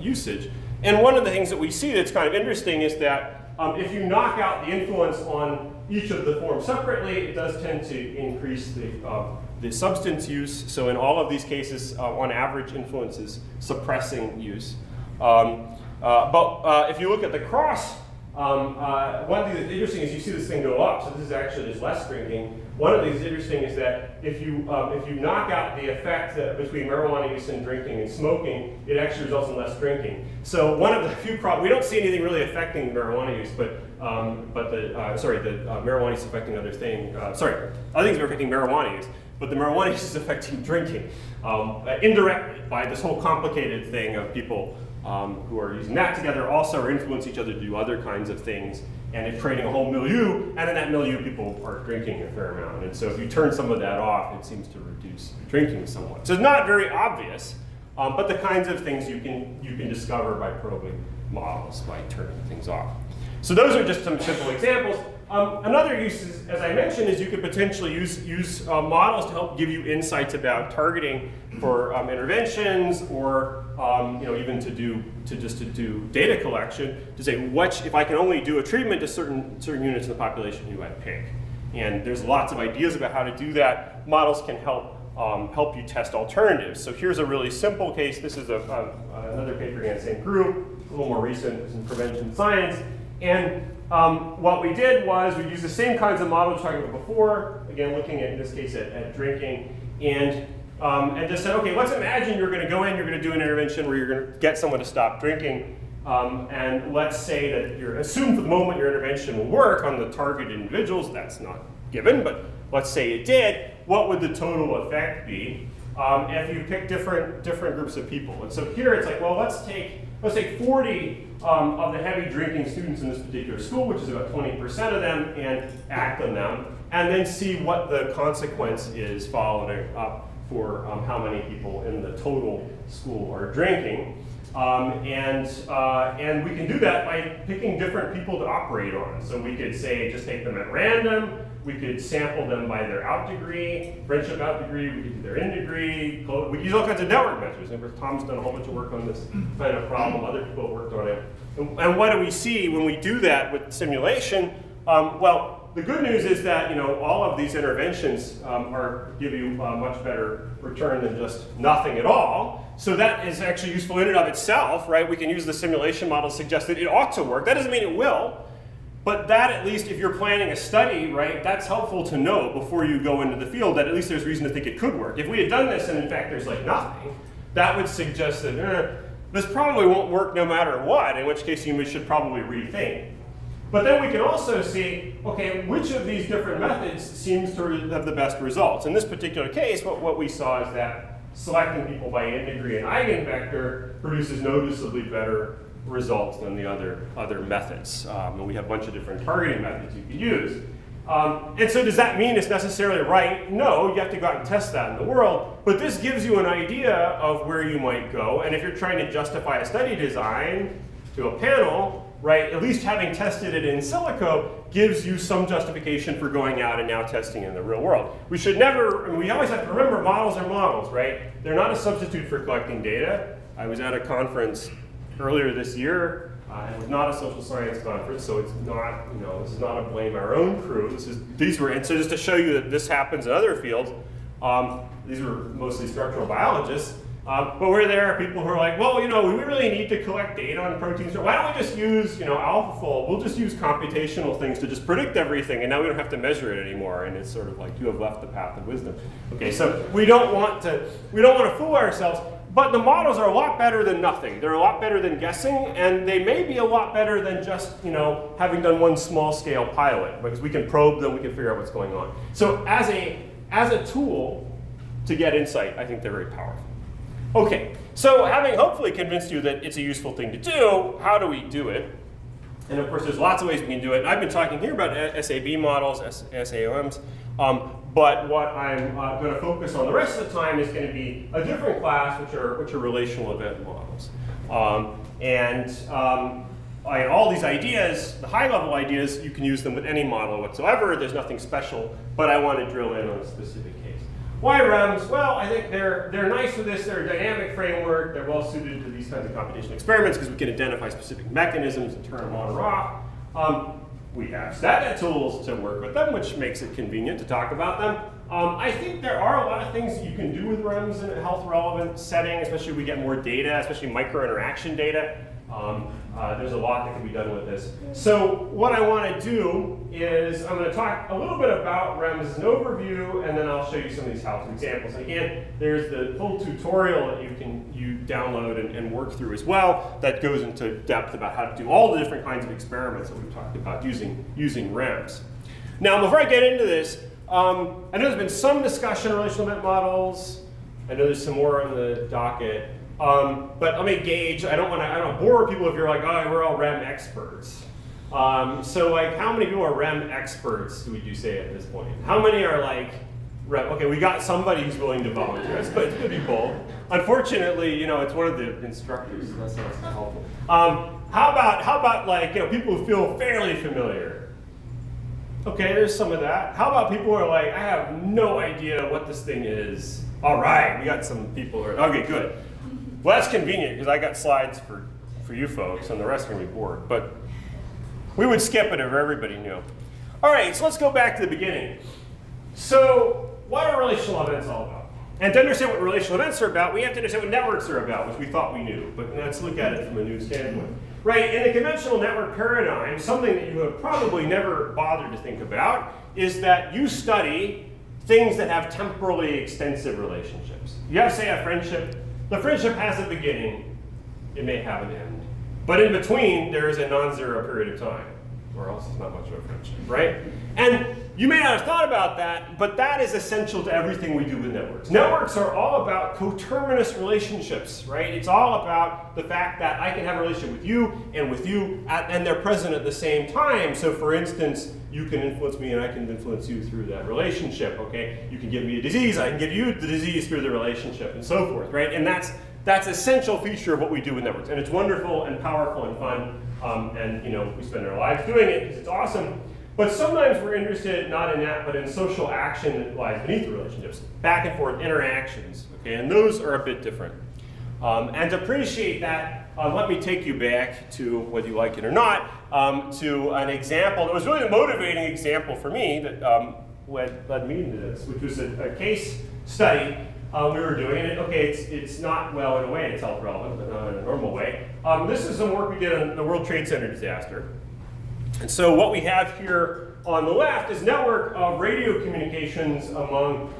usage. And one of the things that we see that's kind of interesting is that if you knock out the influence on each of the forms separately, it does tend to increase the substance use. So in all of these cases, on average, influence is suppressing use. But if you look at the cross, one thing that's interesting is you see this thing go up. So this is actually there's less drinking. One of the things that's interesting is that if you knock out the effect between marijuana use and drinking and smoking, it actually results in less drinking. So one of the few problems, we don't see anything really affecting marijuana use, but the marijuana use is affecting other things. Other things are affecting marijuana use, but the marijuana use is affecting drinking indirectly by this whole complicated thing of people who are using that together also are influencing each other to do other kinds of things, and it's creating a whole milieu, and in that milieu people are drinking a fair amount. And so if you turn some of that off, it seems to reduce drinking somewhat. So it's not very obvious, but the kinds of things you can discover by probing models, by turning things off. So those are just some simple examples. Another use, as I mentioned, is you could potentially use models to help give you insights about targeting for interventions, or even to do data collection to say if I can only do a treatment to certain units of the population, who I'd pick. And there's lots of ideas about how to do that. Models can help you test alternatives. So here's a really simple case. This is another paper in the same group, a little more recent. It's in Prevention Science. And what we did was we used the same kinds of models we talked about before, again looking at, in this case, at drinking, and just said, okay, let's imagine you're going to go in, you're going to do an intervention where you're going to get someone to stop drinking, and let's say that assume for the moment your intervention will work on the targeted individuals. That's not given, but let's say it did. What would the total effect be if you pick different groups of people? And so here it's like, well, let's take 40 of the heavy drinking students in this particular school, which is about 20% of them, and act on them, and then see what the consequence is following up for how many people in the total school are drinking. And we can do that by picking different people to operate on. So we could say just take them at random. We could sample them by their out degree, friendship out degree. We could do their in degree. We could use all kinds of network measures. Remember, Tom's done a whole bunch of work on this kind of problem. Other people have worked on it. And what do we see when we do that with simulation? Well, the good news is that all of these interventions give you a much better return than just nothing at all. So that is actually useful in and of itself, right? We can use the simulation model to suggest that it ought to work. That doesn't mean it will, but that at least if you're planning a study, right, that's helpful to know before you go into the field, that at least there's reason to think it could work. If we had done this and in fact there's like nothing, that would suggest that this probably won't work no matter what, in which case you should probably rethink. But then we can also see, okay, which of these different methods seems to have the best results. In this particular case, what we saw is that selecting people by in-degree and eigenvector produces noticeably better results than the other methods. And we have a bunch of different targeting methods you can use. And so does that mean it's necessarily right? No, you have to go out and test that in the world. But this gives you an idea of where you might go. And if you're trying to justify a study design to a panel, right, at least having tested it in silico gives you some justification for going out and now testing in the real world. We always have to remember models are models, right? They're not a substitute for collecting data. I was at a conference earlier this year. It was not a social science conference, so it's not, this is not a blame our own crew. And so just to show you that this happens in other fields, these were mostly structural biologists. But where there are people who are like, well, you know, we really need to collect data on proteins. Why don't we just use, you know, AlphaFold? We'll just use computational things to just predict everything, and now we don't have to measure it anymore. And it's sort of like, you have left the path of wisdom. Okay, so we don't want to fool ourselves. But the models are a lot better than nothing. They're a lot better than guessing, and they may be a lot better than just, you know, having done one small-scale pilot, because we can probe them, we can figure out what's going on. So as a tool to get insight, I think they're very powerful. Okay, so having hopefully convinced you that it's a useful thing to do, how do we do it? And of course, there's lots of ways we can do it. And I've been talking here about SAB models, SAOMs, but what I'm going to focus on the rest of the time is going to be a different class, which are relational event models. All these ideas, the high-level ideas, you can use them with any model whatsoever. There's nothing special, but I want to drill in on a specific case. Why REMs? Well, I think they're nice for this. They're a dynamic framework. They're well suited to these kinds of computational experiments because we can identify specific mechanisms and turn them on or off. We have StatNet tools to work with them, which makes it convenient to talk about them. I think there are a lot of things that you can do with REMs in a health-relevant setting, especially if we get more data, especially micro-interaction data. There's a lot that can be done with this. So what I want to do is I'm going to talk a little bit about REMs as an overview, and then I'll show you some of these how-to examples. And again, there's the full tutorial that you download and work through as well that goes into depth about how to do all the different kinds of experiments that we've talked about using REMs. Now, before I get into this, I know there's been some discussion on relational event models. I know there's some more on the docket. But let me gauge. I don't want to bore people if you're like, oh, we're all REM experts. So like, how many people are REM experts, would you say at this point? How many are like REM? Okay, we got somebody who's willing to volunteer. It's good to be bold. Unfortunately, you know, it's one of the instructors, so that's not so helpful. How about like, you know, people who feel fairly familiar? Okay, there's some of that. How about people who are like, I have no idea what this thing is? All right, we got some people who are, okay, good. Well, that's convenient because I got slides for you folks, and the rest are going to be bored. But we would skip it if everybody knew. All right, so let's go back to the beginning. So what are relational events all about? And to understand what relational events are about, we have to understand what networks are about, which we thought we knew. But let's look at it from a new standpoint. Right, in the conventional network paradigm, something that you have probably never bothered to think about is that you study things that have temporally extensive relationships. You have, say, a friendship. The friendship has a beginning, it may have an end. But in between, there is a non-zero period of time, or else it's not much of a friendship, right? And you may not have thought about that, but that is essential to everything we do with networks. Networks are all about coterminous relationships, right? It's all about the fact that I can have a relationship with you, and they're present at the same time. So for instance, you can influence me and I can influence you through that relationship, okay? You can give me a disease, I can give you the disease through the relationship, and so forth, right? And that's an essential feature of what we do with networks. And it's wonderful and powerful and fun, and you know, we spend our lives doing it because it's awesome. But sometimes we're interested not in that, but in social action that lies beneath the relationships, back and forth interactions, okay? And those are a bit different. And to appreciate that, let me take you back to, whether you like it or not, to an example that was really a motivating example for me that led me into this, which was a case study we were doing. And it's not, well, in a way, it's health relevant, but not in a normal way. This is some work we did on the World Trade Center disaster. And so what we have here on the left is network of radio communications among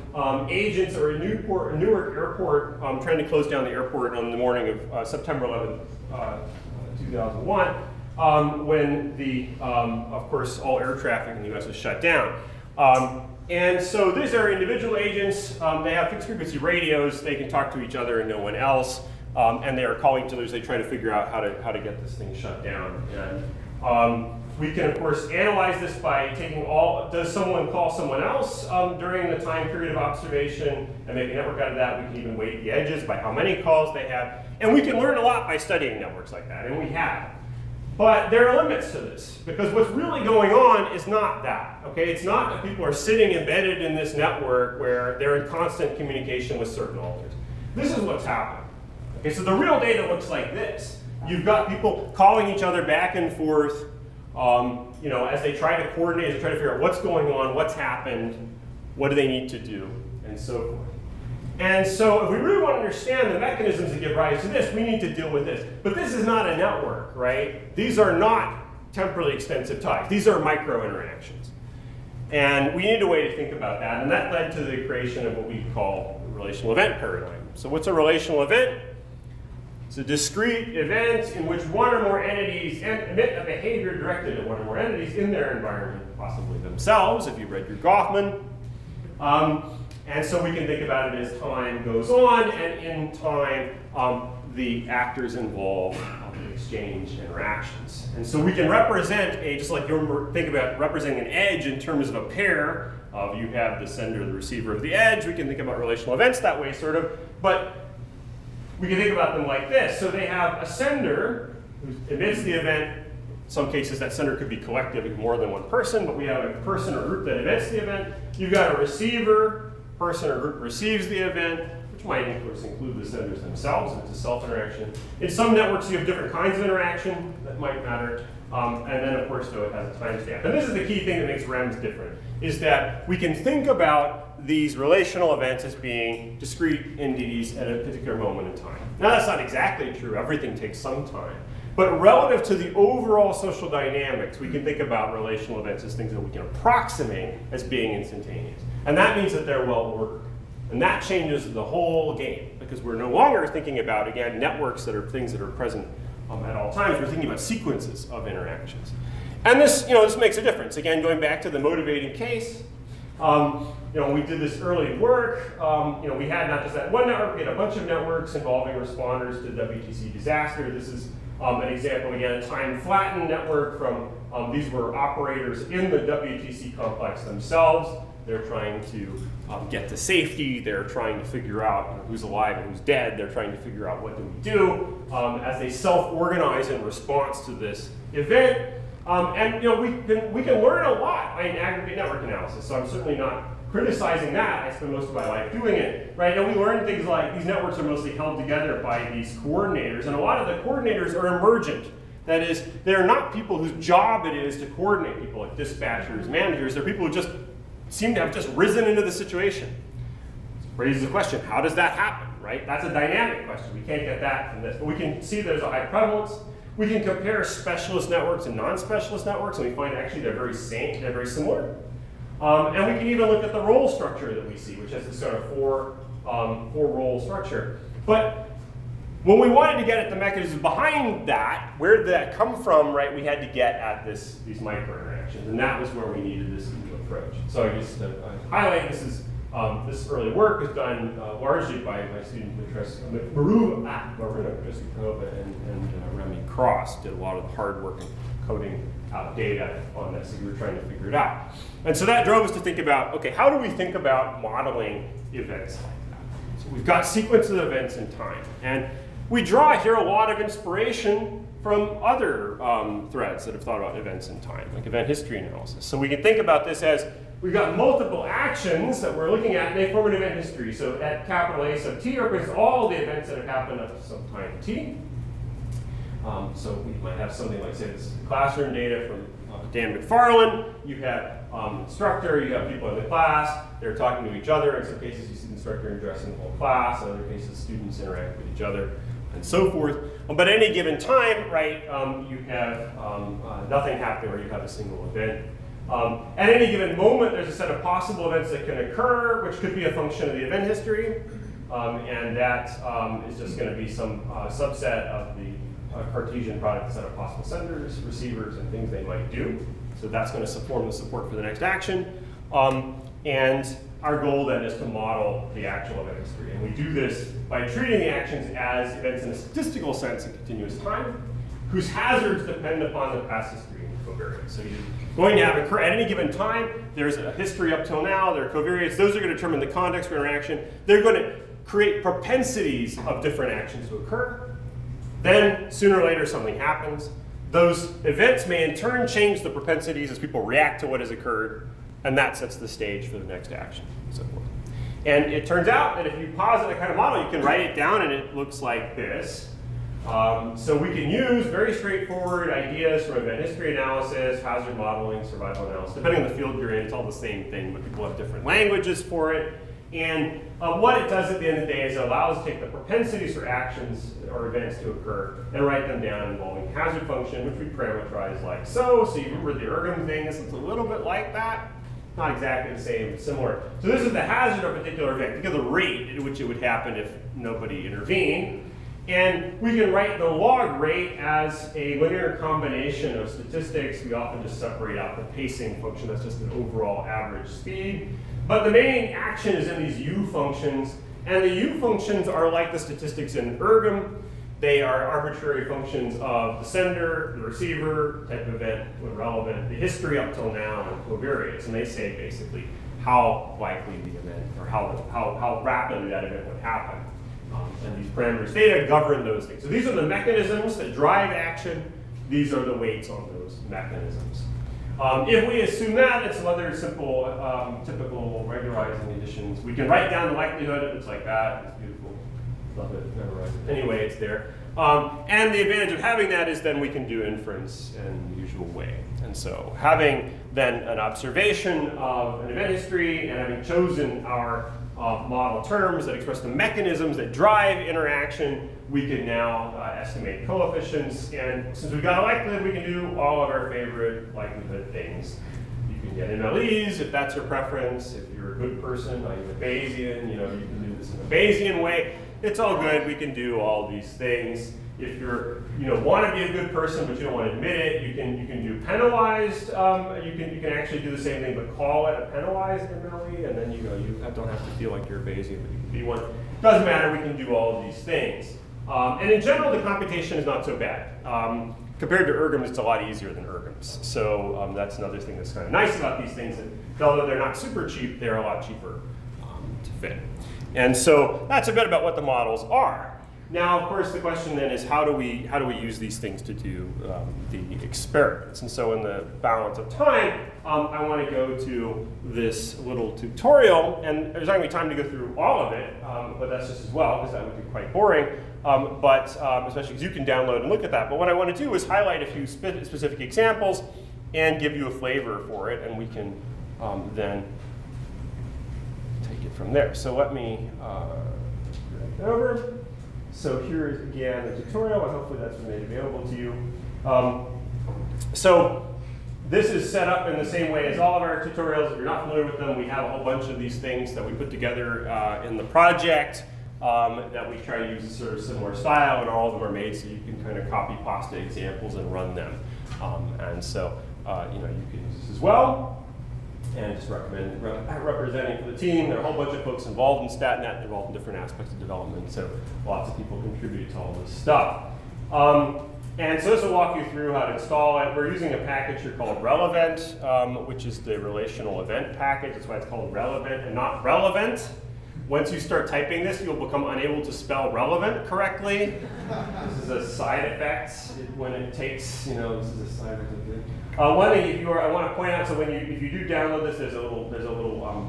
agents or a Newark airport trying to close down the airport on the morning of September 11th, 2001, when of course, all air traffic in the US was shut down. And so these are individual agents. They have fixed frequency radios. They can talk to each other and no one else. And they are calling each other as they try to figure out how to get this thing shut down. And we can, of course, analyze this by taking does someone call someone else during the time period of observation and make a network out of that. We can even weight the edges by how many calls they have. And we can learn a lot by studying networks like that, and we have. But there are limits to this, because what's really going on is not that, okay? It's not that people are sitting embedded in this network where they're in constant communication with certain alters. This is what's happening. Okay, so the real data looks like this. You've got people calling each other back and forth, you know, as they try to coordinate, as they try to figure out what's going on, what's happened, what do they need to do, and so forth. And so if we really want to understand the mechanisms that give rise to this, we need to deal with this. But this is not a network, right? These are not temporally extensive ties. These are micro interactions. And we need a way to think about that. And that led to the creation of what we call the relational event paradigm. So what's a relational event? It's a discrete event in which one or more entities emit a behavior directed at one or more entities in their environment, possibly themselves, if you read your Goffman. And so we can think about it as time goes on, and in time, the actors involved exchange interactions. And so we can represent just like you think about representing an edge in terms of a pair of you have the sender, the receiver of the edge. We can think about relational events that way, sort of. But we can think about them like this. So they have a sender who emits the event. In some cases, that sender could be collective, more than one person, but we have a person or group that emits the event. You've got a receiver. Person or group receives the event, which might, of course, include the senders themselves, and it's a self-interaction. In some networks, you have different kinds of interaction that might matter. And then, of course, though, it has a timestamp. And this is the key thing that makes REMS different, is that we can think about these relational events as being discrete entities at a particular moment in time. Now, that's not exactly true. Everything takes some time. But relative to the overall social dynamics, we can think about relational events as things that we can approximate as being instantaneous. And that means that they're well ordered. And that changes the whole game, because we're no longer thinking about, again, networks that are things that are present at all times. We're thinking about sequences of interactions. And this, this makes a difference. Again, going back to the motivating case, when we did this early work, we had not just that one network, we had a bunch of networks involving responders to WTC disaster. This is an example, again, a time-flattened network from, these were operators in the WTC complex themselves. They're trying to get to safety. They're trying to figure out who's alive and who's dead. They're trying to figure out what do we do as they self-organize in response to this event. We can learn a lot by an aggregate network analysis. So I'm certainly not criticizing that. I spend most of my life doing it, right? And we learn things like these networks are mostly held together by these coordinators, and a lot of the coordinators are emergent. That is, they're not people whose job it is to coordinate people like dispatchers, managers. They're people who just seem to have just risen into the situation. This raises the question, how does that happen, right? That's a dynamic question. We can't get that from this, but we can see there's a high prevalence. We can compare specialist networks and non-specialist networks, and we find actually they're very similar. And we can even look at the role structure that we see, which has this sort of four role structure. But when we wanted to get at the mechanisms behind that, where did that come from, right? We had to get at these micro interactions, and that was where we needed this new approach. So I guess to highlight, this early work was done largely by my student Maruna Kreskova and Remy Cross did a lot of the hard work in coding out data on this, and we were trying to figure it out. And so that drove us to think about, okay, how do we think about modeling events like that? So we've got sequences of events in time, and we draw here a lot of inspiration from other threads that have thought about events in time, like event history analysis. So we can think about this as we've got multiple actions that we're looking at, and they form an event history. So at capital A sub t represents all the events that have happened up to some time t. So we might have something like, say, this is the classroom data from Dan McFarland. You have instructor, you have people in the class, they're talking to each other. In some cases, you see the instructor addressing the whole class. In other cases, students interact with each other, and so forth. But at any given time, right, you have nothing happening, or you have a single event. At any given moment, there's a set of possible events that can occur, which could be a function of the event history. And that is just going to be some subset of the Cartesian product set of possible senders, receivers, and things they might do. So that's going to form the support for the next action. And our goal then is to model the actual event history. And we do this by treating the actions as events in a statistical sense in continuous time, whose hazards depend upon the past history and covariance. So you're going to have, at any given time, there's a history up till now, there are covariates. Those are going to determine the context for interaction. They're going to create propensities of different actions to occur. Then, sooner or later, something happens. Those events may in turn change the propensities as people react to what has occurred, and that sets the stage for the next action, and so forth. And it turns out that if you posit a kind of model, you can write it down, and it looks like this. So we can use very straightforward ideas from event history analysis, hazard modeling, survival analysis. Depending on the field you're in, it's all the same thing, but people have different languages for it. And what it does at the end of the day is it allows us to take the propensities for actions or events to occur and write them down involving hazard function, which we parameterize like so. So you remember the ergon thing, this looks a little bit like that. Not exactly the same, but similar. So this is the hazard of a particular event. Think of the rate at which it would happen if nobody intervened. And we can write the log rate as a linear combination of statistics. We often just separate out the pacing function. That's just an overall average speed. But the main action is in these U functions. And the U functions are like the statistics in ergom. They are arbitrary functions of the sender, the receiver, type of event, when relevant, the history up till now, and covariates. And they say basically how likely the event, or how rapidly that event would happen. And these parameters data govern those things. So these are the mechanisms that drive action. These are the weights on those mechanisms. If we assume that, it's some other simple, typical regularizing additions. We can write down the likelihood. It's like that. It's beautiful. Love it. Memorize it. Anyway, it's there. And the advantage of having that is then we can do inference in the usual way. And so having then an observation of an event history and having chosen our model terms that express the mechanisms that drive interaction, we can now estimate coefficients. And since we've got a likelihood, we can do all of our favorite likelihood things. You can get MLEs if that's your preference. If you're a good person, like a Bayesian, you can do this in a Bayesian way. It's all good. We can do all these things. If you're, want to be a good person but you don't want to admit it, you can do penalized. You can actually do the same thing but call it a penalized MLE, and then you don't have to feel like you're a Bayesian, but you can be one. Doesn't matter. We can do all of these things. And in general, the computation is not so bad. Compared to ergoms, it's a lot easier than ergoms. So that's another thing that's kind of nice about these things. That although they're not super cheap, they're a lot cheaper to fit. And so that's a bit about what the models are. Now, of course, the question then is how do we use these things to do the experiments? And so in the balance of time, I want to go to this little tutorial. And there's not going to be time to go through all of it, but that's just as well, because that would be quite boring. Especially because you can download and look at that. But what I want to do is highlight a few specific examples and give you a flavor for it, and we can then take it from there. So let me drag it over. So here is again the tutorial, and hopefully that's been made available to you. So this is set up in the same way as all of our tutorials. If you're not familiar with them, we have a whole bunch of these things that we put together in the project that we try to use a sort of similar style, and all of them are made so you can kind of copy pasta examples and run them. And so you can use this as well. And just recommend representing for the team. There are a whole bunch of folks involved in StatNet, involved in different aspects of development, so lots of people contribute to all this stuff. And so this will walk you through how to install it. We're using a package here called Relevant, which is the relational event package. That's why it's called Relevant and not Relevant. Once you start typing this, you'll become unable to spell relevant correctly. This is a side effect when it takes, this is a side effect. One thing, I want to point out, so if you do download this, there's a little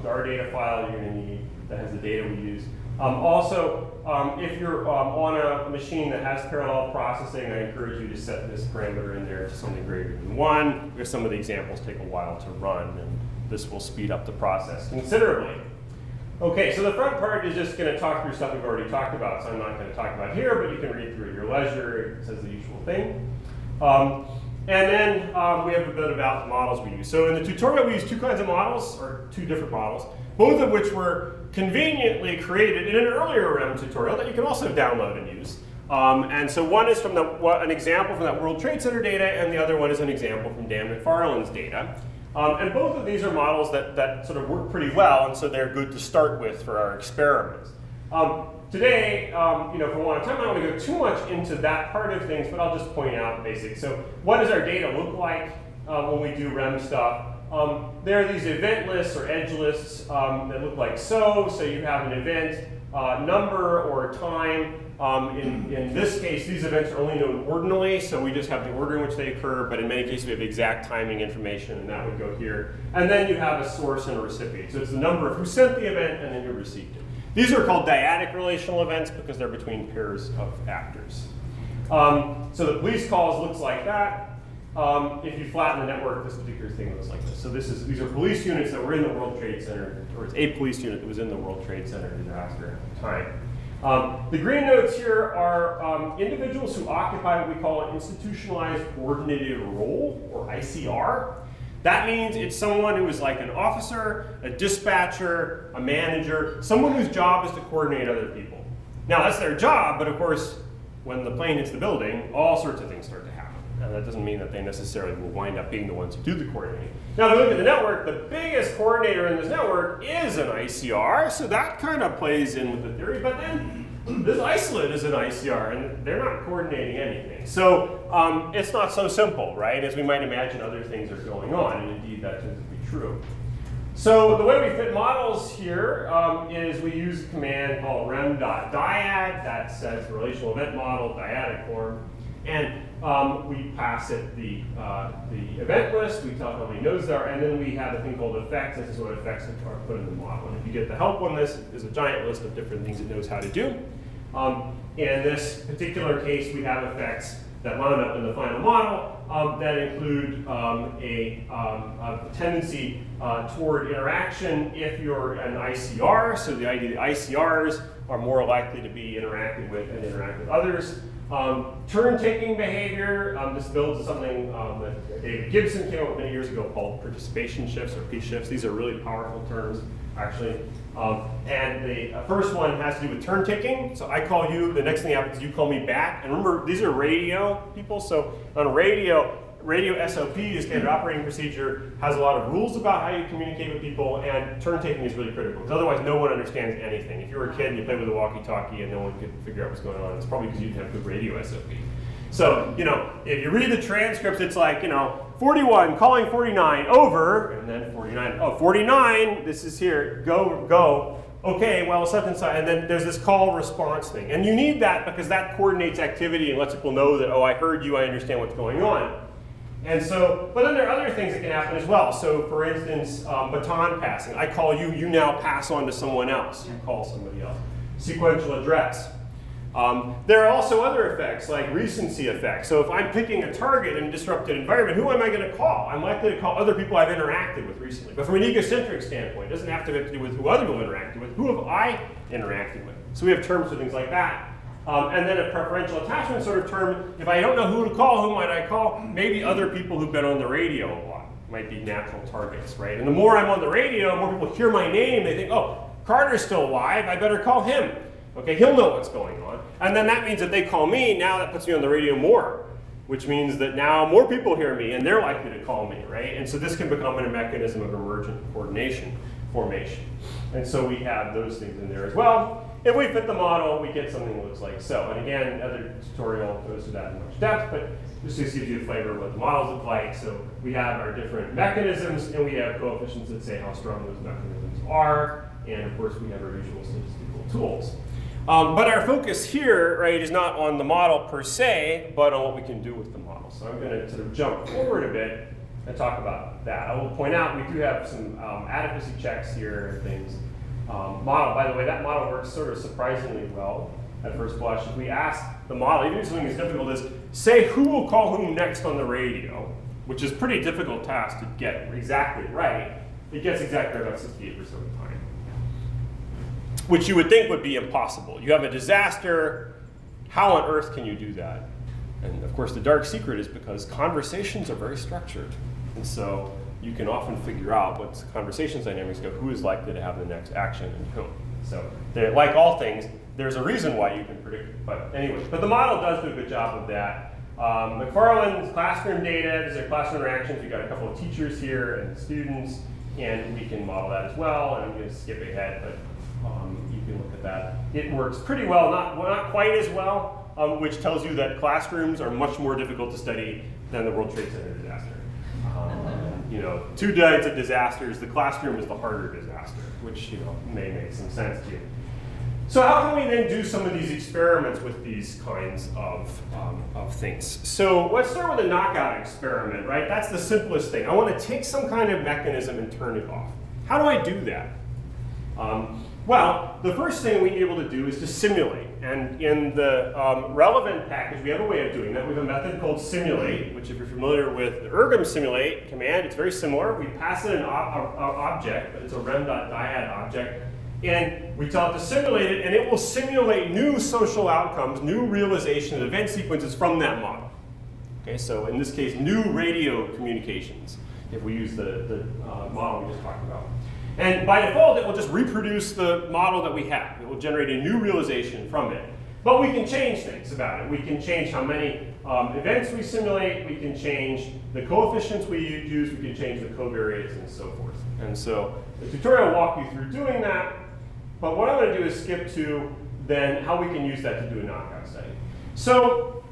DAR data file you're going to need that has the data we use. Also, if you're on a machine that has parallel processing, I encourage you to set this parameter in there to something greater than 1, because some of the examples take a while to run, and this will speed up the process considerably. Okay, so the front part is just going to talk through stuff we've already talked about, so I'm not going to talk about here, but you can read through at your leisure. It says the usual thing. And then we have a bit about the models we use. So in the tutorial, we use two kinds of models, or two different models, both of which were conveniently created in an earlier REM tutorial that you can also download and use. And so one is from an example from that World Trade Center data, and the other one is an example from Dan McFarland's data. And both of these are models that sort of work pretty well, and so they're good to start with for our experiments. Today, for one time, I don't want to go too much into that part of things, but I'll just point out basics. So what does our data look like when we do REM stuff? There are these event lists or edge lists that look like so. So you have an event number or time. In this case, these events are only known ordinally, so we just have the order in which they occur, but in many cases we have exact timing information, and that would go here. And then you have a source and a recipient. So it's the number of who sent the event and then who received it. These are called dyadic relational events because they're between pairs of actors. So the police calls looks like that. if you flatten the network, this particular thing looks like this. So these are police units that were in the World Trade Center, or it's a police unit that was in the World Trade Center disaster at the time. The green notes here are individuals who occupy what we call an institutionalized coordinated role, or ICR. That means it's someone who is like an officer, a dispatcher, a manager, someone whose job is to coordinate other people. Now that's their job, but of course, when the plane hits the building, all sorts of things start to happen. And that doesn't mean that they necessarily will wind up being the ones who do the coordinating. Now if you look at the network, the biggest coordinator in this network is an ICR, so that kind of plays in with the theory, but then this isolate is an ICR, and they're not coordinating anything. So it's not so simple, right? As we might imagine, other things are going on, and indeed that tends to be true. So the way we fit models here is we use a command called rem.dyad that says relational event model, dyadic form, and we pass it the event list, we tell how many nodes there are, and then we have a thing called effects. This is what effects are put in the model. And if you get the help on this, there's a giant list of different things it knows how to do. In this particular case, we have effects that wound up in the final model that include a tendency toward interaction if you're an ICR. So the idea that ICRs are more likely to be interacted with and interact with others. Turn-taking behavior, this builds something that David Gibson came up with many years ago called participation shifts or P-shifts. These are really powerful terms, actually. And the first one has to do with turn-taking. So I call you, the next thing happens is you call me back. And remember, these are radio people. So on radio SOP, the standard operating procedure, has a lot of rules about how you communicate with people, and turn-taking is really critical, because otherwise no one understands anything. If you were a kid and you played with a walkie-talkie and no one could figure out what's going on, it's probably because you didn't have good radio SOP. So, if you read the transcripts, it's like, 41, calling 49, over, and then 49, 49, this is here, go, okay, well, such and such, and then there's this call response thing. And you need that because that coordinates activity and lets people know that, oh, I heard you, I understand what's going on. And so, but then there are other things that can happen as well. So for instance, baton passing. I call you, you now pass on to someone else. You call somebody else. Sequential address. There are also other effects, like recency effects. So if I'm picking a target in a disrupted environment, who am I going to call? I'm likely to call other people I've interacted with recently. But from an egocentric standpoint, it doesn't have to do with who other people interacted with. Who have I interacted with? So we have terms for things like that. And then a preferential attachment sort of term, if I don't know who to call, who might I call? Maybe other people who've been on the radio a lot might be natural targets, right? And the more I'm on the radio, the more people hear my name, they think, oh, Carter's still alive, I better call him. Okay, he'll know what's going on. And then that means that they call me, now that puts me on the radio more, which means that now more people hear me and they're likely to call me, right? And so this can become a mechanism of emergent coordination formation. And so we have those things in there as well. If we fit the model, we get something that looks like so. And again, another tutorial goes to that in much depth, but just to give you a flavor of what the models look like. So we have our different mechanisms, and we have coefficients that say how strong those mechanisms are. And of course, we have our usual statistical tools. But our focus here, right, is not on the model per se, but on what we can do with the model. So I'm going to sort of jump forward a bit and talk about that. I will point out we do have some adequacy checks here and things. Model, by the way, that model works sort of surprisingly well at first blush. If we ask the model, even if something as difficult as, say who will call whom next on the radio, which is a pretty difficult task to get exactly right, it gets exactly about 68% of the time. Which you would think would be impossible. You have a disaster, how on earth can you do that? And of course the dark secret is because conversations are very structured. And so you can often figure out what conversations dynamics go, who is likely to have the next action and whom. So like all things, there's a reason why you can predict it. But anyway, but the model does do a good job of that. McFarland's classroom data, these are classroom interactions. We've got a couple of teachers here and students, and we can model that as well. And I'm going to skip ahead, but you can look at that. It works pretty well, not quite as well, which tells you that classrooms are much more difficult to study than the World Trade Center disaster. Two types of disasters, the classroom is the harder disaster, which may make some sense to you. So how can we then do some of these experiments with these kinds of things? So let's start with a knockout experiment, right? That's the simplest thing. I want to take some kind of mechanism and turn it off. How do I do that? Well, the first thing we're able to do is to simulate. And in the relevant package, we have a way of doing that. We have a method called simulate, which if you're familiar with the ergom simulate command, it's very similar. We pass it an object, but it's a rem.dyad object. And we tell it to simulate it, and it will simulate new social outcomes, new realization of event sequences from that model. Okay, so in this case, new radio communications, if we use the model we just talked about. And by default, it will just reproduce the model that we have. It will generate a new realization from it. But we can change things about it. We can change how many events we simulate. We can change the coefficients we use. We can change the covariates and so forth. And so the tutorial will walk you through doing that. But what I'm going to do is skip to then how we can use that to do a knockout study. So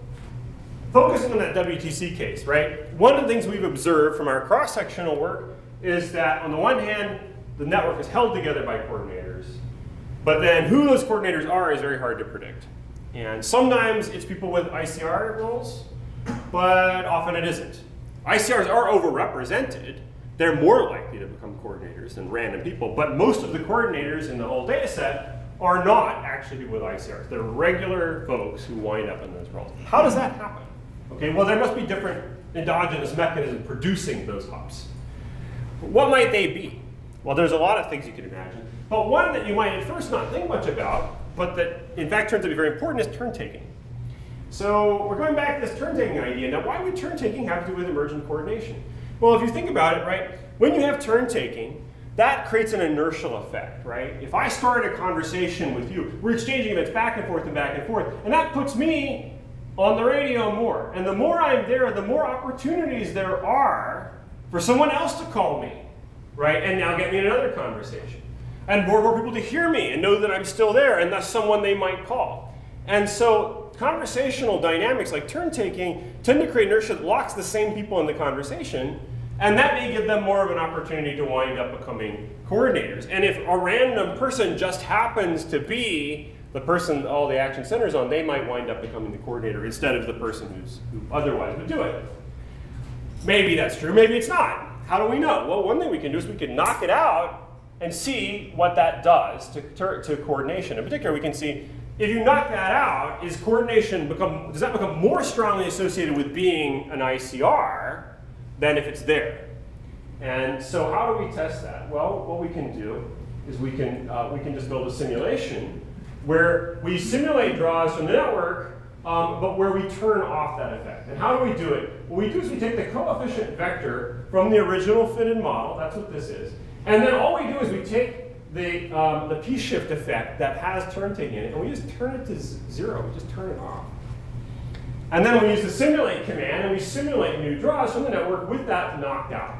focusing on that WTC case, right? One of the things we've observed from our cross-sectional work is that on the one hand, the network is held together by coordinators, but then who those coordinators are is very hard to predict. And sometimes it's people with ICR roles, but often it isn't. ICRs are overrepresented. They're more likely to become coordinators than random people, but most of the coordinators in the whole data set are not actually people with ICRs. They're regular folks who wind up in those roles. How does that happen? Okay, well, there must be different endogenous mechanisms producing those hops. What might they be? Well, there's a lot of things you can imagine, but one that you might at first not think much about, but that in fact turns out to be very important, is turn taking. So we're going back to this turn taking idea. Now, why would turn taking have to do with emergent coordination? Well, if you think about it, right, when you have turn taking, that creates an inertial effect, right? If I start a conversation with you, we're exchanging events back and forth, and that puts me on the radio more. And the more I'm there, the more opportunities there are for someone else to call me, right, and now get me in another conversation. And more people to hear me and know that I'm still there, and thus someone they might call. And so conversational dynamics like turn taking tend to create inertia that locks the same people in the conversation, and that may give them more of an opportunity to wind up becoming coordinators. And if a random person just happens to be the person all the action centers on, they might wind up becoming the coordinator instead of the person who otherwise would do it. Maybe that's true, maybe it's not. How do we know? Well, one thing we can do is we can knock it out and see what that does to coordination. In particular, we can see if you knock that out, does that become more strongly associated with being an ICR than if it's there? And so how do we test that? Well, what we can do is we can just build a simulation where we simulate draws from the network, but where we turn off that effect. And how do we do it? What we do is we take the coefficient vector from the original fitted model, that's what this is, and then all we do is we take the P-shift effect that has turn taking in it, and we just turn it to 0, we just turn it off. And then we use the simulate command, and we simulate new draws from the network with that knocked out.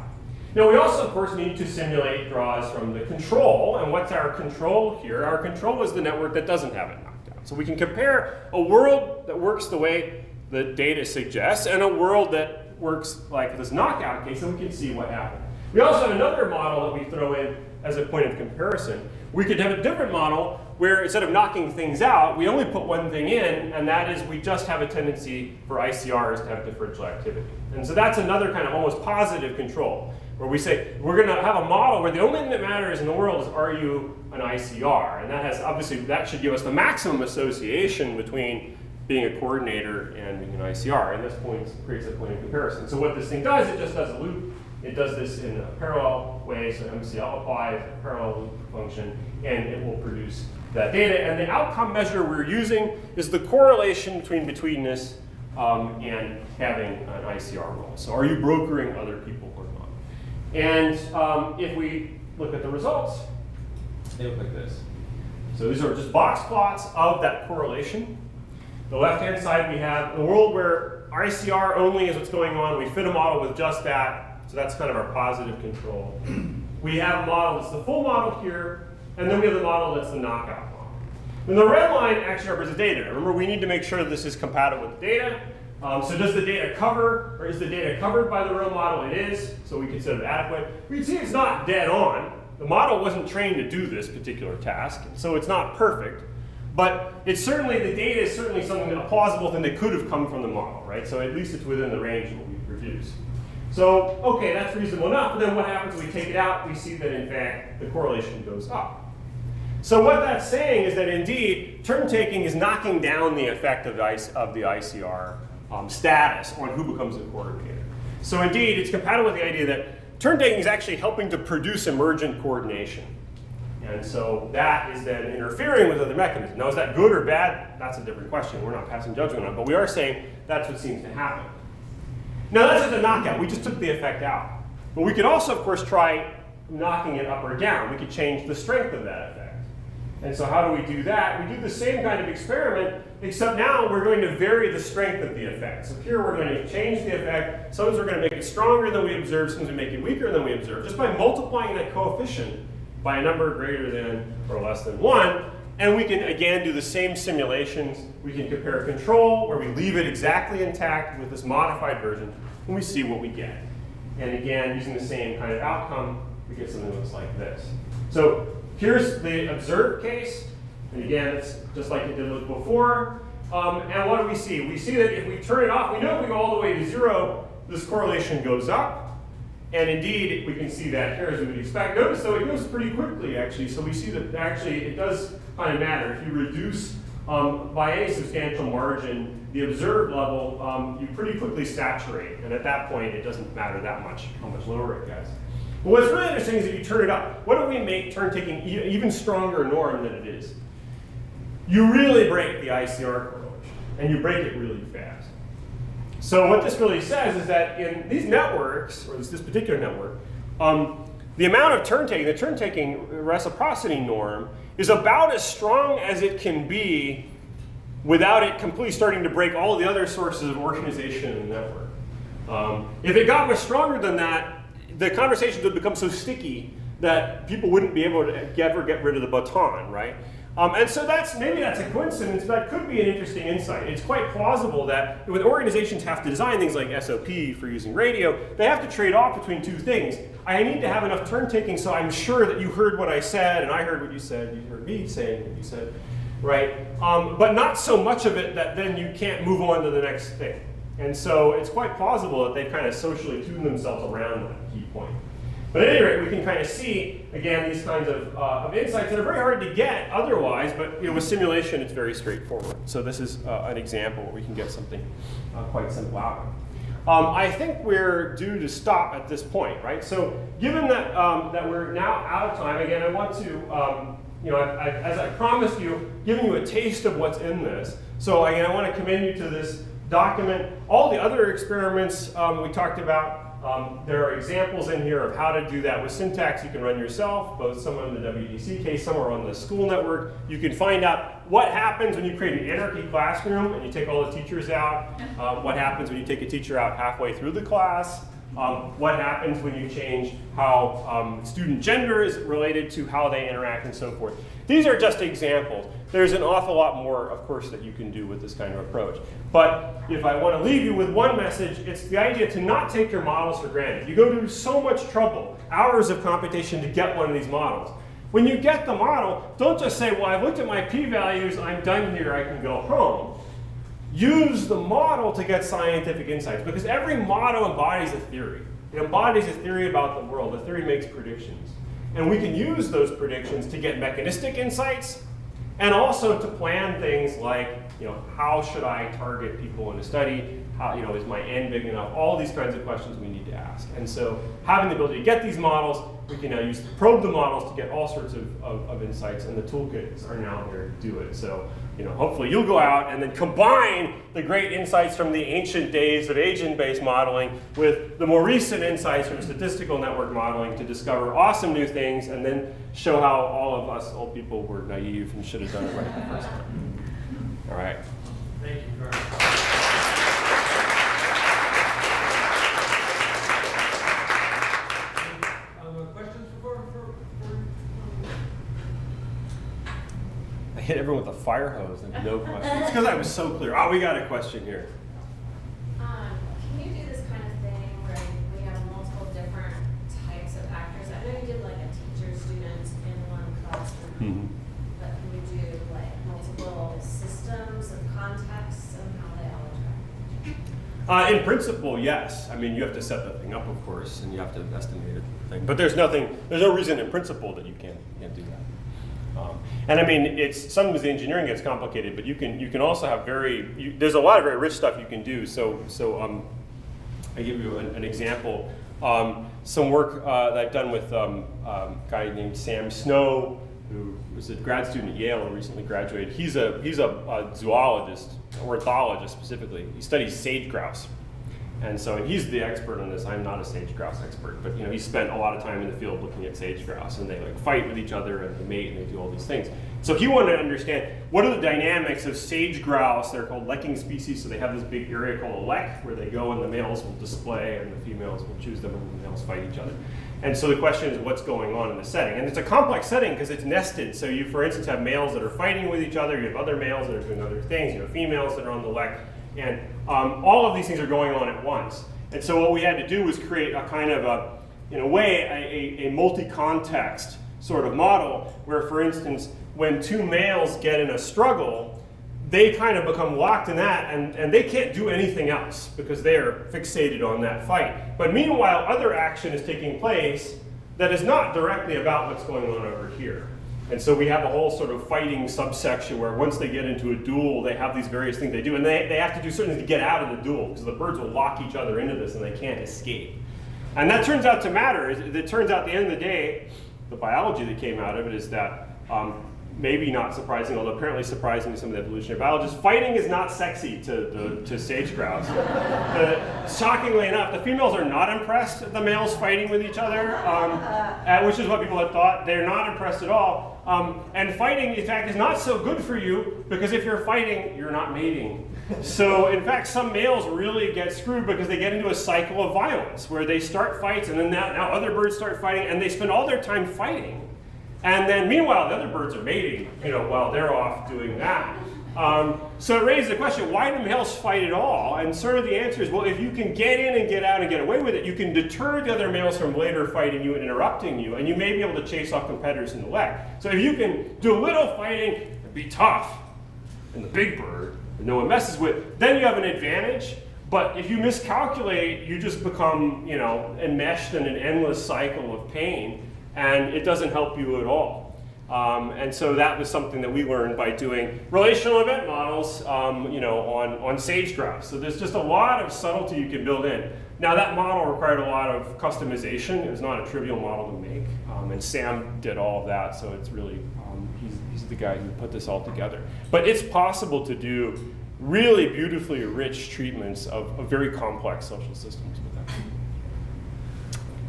Now we also, of course, need to simulate draws from the control, and what's our control here? Our control is the network that doesn't have it knocked out. So we can compare a world that works the way the data suggests and a world that works like this knockout case, and we can see what happened. We also have another model that we throw in as a point of comparison. We could have a different model where instead of knocking things out, we only put one thing in, and that is we just have a tendency for ICRs to have differential activity. And so that's another kind of almost positive control, where we say we're going to have a model where the only thing that matters in the world is, are you an ICR? And that has, obviously, that should give us the maximum association between being a coordinator and being an ICR, and this point creates a point of comparison. So what this thing does, it just does a loop. It does this in a parallel way, so MCL applies a parallel loop function, and it will produce that data. And the outcome measure we're using is the correlation between betweenness and having an ICR role. So are you brokering other people or not? And if we look at the results, they look like this. So these are just box plots of that correlation. The left-hand side, we have the world where ICR only is what's going on. We fit a model with just that. So that's kind of our positive control. We have a model that's the full model here, and then we have the model that's the knockout model. And the red line actually represents data. Remember, we need to make sure this is compatible with the data. So does the data cover, or is the data covered by the real model? It is, so we consider it adequate. We can see it's not dead on. The model wasn't trained to do this particular task, so it's not perfect. But it's certainly, the data is certainly something, a plausible thing that could have come from the model, right? So at least it's within the range of what we've reduced. So, okay, that's reasonable enough, but then what happens when we take it out? We see that, in fact, the correlation goes up. So what that's saying is that indeed, turn taking is knocking down the effect of the ICR status on who becomes a coordinator. So indeed, it's compatible with the idea that turn taking is actually helping to produce emergent coordination. And so that is then interfering with other mechanisms. Now, is that good or bad? That's a different question. We're not passing judgment on it, but we are saying that's what seems to happen. Now, that's just a knockout. We just took the effect out. But we could also, of course, try knocking it up or down. We could change the strength of that effect. And so how do we do that? We do the same kind of experiment, except now we're going to vary the strength of the effect. So here we're going to change the effect. Sometimes we're going to make it stronger than we observe, sometimes we make it weaker than we observe, just by multiplying that coefficient by a number greater than or less than 1. And we can, again, do the same simulations. We can compare control, where we leave it exactly intact with this modified version, and we see what we get. And again, using the same kind of outcome, we get something that looks like this. So here's the observed case. And again, it's just like it did look before. And what do we see? We see that if we turn it off, we know if we go all the way to 0, this correlation goes up. And indeed, we can see that here as we would expect. Notice, though, it goes pretty quickly, actually. So we see that actually it does kind of matter. If you reduce by any substantial margin the observed level, you pretty quickly saturate. And at that point, it doesn't matter that much how much lower it gets. But what's really interesting is if you turn it up, what do we make turn taking even stronger norm than it is? You really break the ICR correlation, and you break it really fast. So what this really says is that in these networks, or this particular network, the amount of turn taking, the turn taking reciprocity norm, is about as strong as it can be without it completely starting to break all the other sources of organization in the network. If it got much stronger than that, the conversations would become so sticky that people wouldn't be able to ever get rid of the baton, right? And so maybe that's a coincidence, but that could be an interesting insight. It's quite plausible that when organizations have to design things like SOP for using radio, they have to trade off between two things. I need to have enough turn taking so I'm sure that you heard what I said, and I heard what you said, you heard me saying what you said, right? But not so much of it that then you can't move on to the next thing. And so it's quite plausible that they've kind of socially tuned themselves around that key point. But at any rate, we can kind of see, again, these kinds of insights that are very hard to get otherwise, but with simulation, it's very straightforward. So this is an example where we can get something quite simple out of it. I think we're due to stop at this point, right? So given that, that we're now out of time, again, I want to, as I promised you, giving you a taste of what's in this. So again, I want to commend you to this document. All the other experiments we talked about, there are examples in here of how to do that with syntax you can run yourself, both some on the WDC case, some are on the school network. You can find out what happens when you create an anarchy classroom and you take all the teachers out, what happens when you take a teacher out halfway through the class, what happens when you change how student gender is related to how they interact and so forth. These are just examples. There's an awful lot more, of course, that you can do with this kind of approach. But if I want to leave you with one message, it's the idea to not take your models for granted. You go to so much trouble, hours of computation to get one of these models. When you get the model, don't just say, well, I've looked at my p-values, I'm done here, I can go home. Use the model to get scientific insights, because every model embodies a theory. It embodies a theory about the world. The theory makes predictions. And we can use those predictions to get mechanistic insights, and also to plan things like, how should I target people in a study? How, is my N big enough? All these kinds of questions we need to ask. And so having the ability to get these models, we can now use to probe the models to get all sorts of insights, and the toolkits are now there to do it. So, hopefully you'll go out and then combine the great insights from the ancient days of agent-based modeling with the more recent insights from statistical network modeling to discover awesome new things, and then show how all of us old people were naive and should have done it right the first time. All right. Thank you very much. Questions for I hit everyone with a fire hose and no questions. It's because I was so clear. Oh, we got a question here. Can you do this kind of thing where we have multiple different types of actors? I know you did like a teacher, student in one classroom, but can you do like multiple systems of contexts and how they all interact? In principle, yes. I mean, you have to set the thing up, of course, and you have to estimate it. But there's no reason in principle that you can't do that. And I mean, it's sometimes the engineering gets complicated, but you can also have there's a lot of very rich stuff you can do. So I give you an example. Some work that I've done with a guy named Sam Snow, who was a grad student at Yale and recently graduated. He's a zoologist, ornithologist specifically. He studies sage grouse. And so he's the expert on this. I'm not a sage grouse expert, but he spent a lot of time in the field looking at sage grouse, and they like fight with each other and they mate and they do all these things. So he wanted to understand what are the dynamics of sage grouse. They're called lekking species, so they have this big area called a lek where they go and the males will display and the females will choose them and the males fight each other. And so the question is what's going on in the setting. And it's a complex setting because it's nested. So you, for instance, have males that are fighting with each other. You have other males that are doing other things. You have females that are on the lek. And all of these things are going on at once. And so what we had to do was create a kind of in a way, a multi-context sort of model where, for instance, when two males get in a struggle, they kind of become locked in that and they can't do anything else because they are fixated on that fight. But meanwhile, other action is taking place that is not directly about what's going on over here. And so we have a whole sort of fighting subsection where once they get into a duel, they have these various things they do. And they have to do certain things to get out of the duel because the birds will lock each other into this and they can't escape. And that turns out to matter. It turns out at the end of the day, the biology that came out of it is that maybe not surprising, although apparently surprising to some of the evolutionary biologists, fighting is not sexy to sage grouse. Shockingly enough, the females are not impressed at the males fighting with each other, which is what people had thought. They're not impressed at all. And fighting, in fact, is not so good for you because if you're fighting, you're not mating. So, in fact, some males really get screwed because they get into a cycle of violence where they start fights and then now other birds start fighting and they spend all their time fighting. And then meanwhile, the other birds are mating, while they're off doing that. So it raises the question, why do males fight at all? And sort of the answer is, well, if you can get in and get out and get away with it, you can deter the other males from later fighting you and interrupting you, and you may be able to chase off competitors in the lek. So if you can do a little fighting and be tough, and the big bird that no one messes with, then you have an advantage. But if you miscalculate, you just become, enmeshed in an endless cycle of pain. And it doesn't help you at all. And so that was something that we learned by doing relational event models, on sage grouse. So there's just a lot of subtlety you can build in. Now that model required a lot of customization. It was not a trivial model to make. And Sam did all of that, so it's really, he's the guy who put this all together. But it's possible to do really beautifully rich treatments of very complex social systems with that.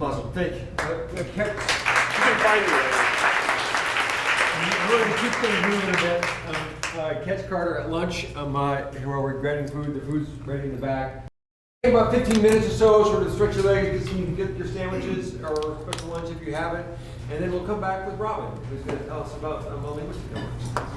Awesome, thank you. You can find me We're going to keep things moving a bit. Catch Carter at lunch. Where we're getting food. The food's ready in the back. Take about 15 minutes or so, sort of stretch your legs, get your sandwiches or special lunch if you have it, and then we'll come back with Robin, who's going to tell us about linguistic networks.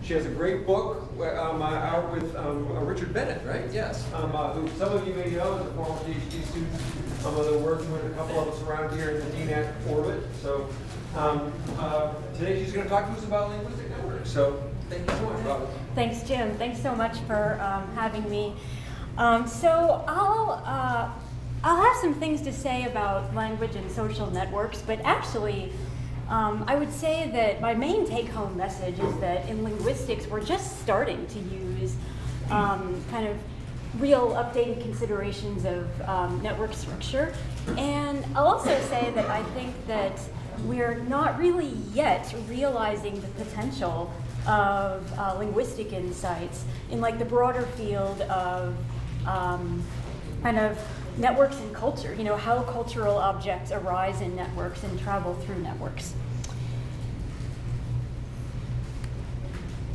She has a great book out with Richard Bennett, right? Yes. Who some of you may know is a former PhD student. They're working with a couple of us around here in the DNAC orbit. So today she's going to talk to us about linguistic networks. So thank you so much, Robin. Thanks, Jim. Thanks so much for having me. So I'll have some things to say about language and social networks, but actually, I would say that my main take-home message is that in linguistics, we're just starting to use kind of real updated considerations of network structure. And I'll also say that I think that we're not really yet realizing the potential of linguistic insights in like the broader field of kind of networks and culture, you know, how cultural objects arise in networks and travel through networks.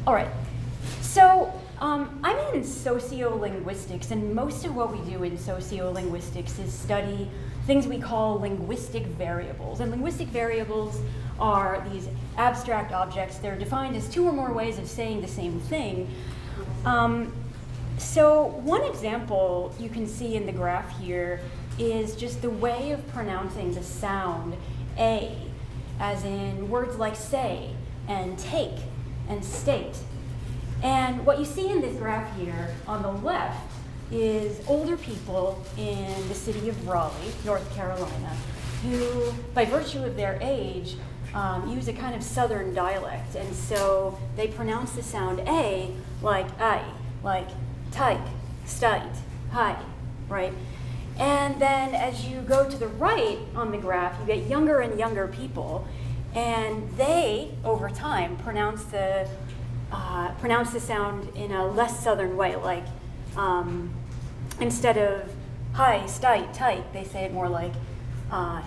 All right, so I'm in sociolinguistics, and most of what we do in sociolinguistics is study things we call linguistic variables. And linguistic variables are these abstract objects. They're defined as two or more ways of saying the same thing. So one example you can see in the graph here is just the way of pronouncing the sound A, as in words like say and take and state. And what you see in this graph here on the left is older people in the city of Raleigh, North Carolina, who, by virtue of their age, use a kind of southern dialect. And so they pronounce the sound A like I, like tyke, stite, hi, right? And then as you go to the right on the graph, you get younger and younger people, and they, over time, pronounce the sound in a less southern way, like instead of hi, stite, tyke, they say it more like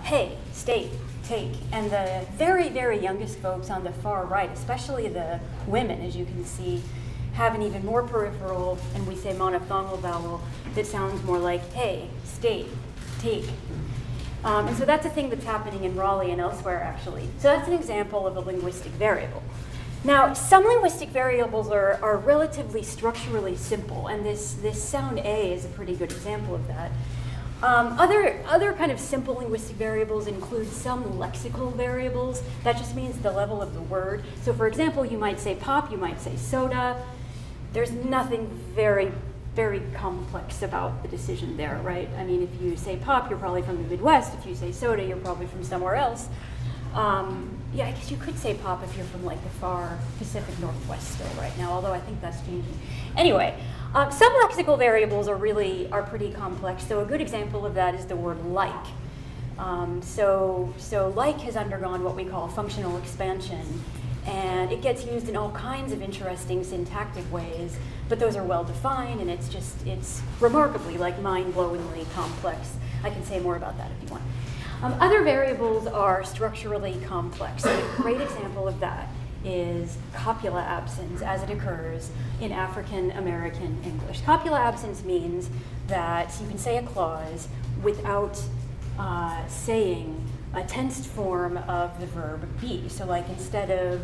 hey, state, take. And the very, very youngest folks on the far right, especially the women, as you can see, have an even more peripheral, and we say monophthongal vowel, that sounds more like hey, state, take. And so that's a thing that's happening in Raleigh and elsewhere, actually. So that's an example of a linguistic variable. Now, some linguistic variables are relatively structurally simple, and this sound A is a pretty good example of that. Other kind of simple linguistic variables include some lexical variables. That just means the level of the word. So for example, you might say pop, you might say soda. There's nothing very, very complex about the decision there, right? I mean, if you say pop, you're probably from the Midwest. If you say soda, you're probably from somewhere else. Yeah, I guess you could say pop if you're from like the far Pacific Northwest still right now, although I think that's changing. Anyway, some lexical variables are pretty complex. So a good example of that is the word like. So like has undergone what we call functional expansion, and it gets used in all kinds of interesting syntactic ways, but those are well defined, and it's remarkably, like mind-blowingly complex. I can say more about that if you want. Other variables are structurally complex. And a great example of that is copula absence as it occurs in African American English. Copula absence means that you can say a clause without saying a tensed form of the verb be. So like instead of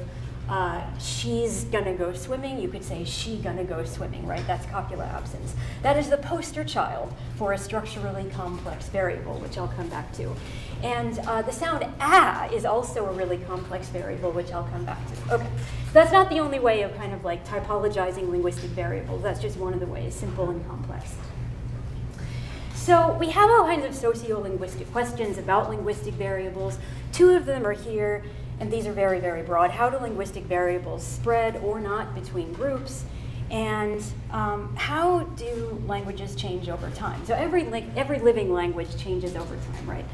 she's gonna go swimming, you could say she gonna go swimming, right? That's copula absence. That is the poster child for a structurally complex variable, which I'll come back to. And the sound is also a really complex variable, which I'll come back to. Okay, so that's not the only way of kind of like typologizing linguistic variables. That's just one of the ways, simple and complex. So we have all kinds of sociolinguistic questions about linguistic variables. Two of them are here, and these are very, very broad. How do linguistic variables spread or not between groups? And how do languages change over time? So every living language changes over time, right?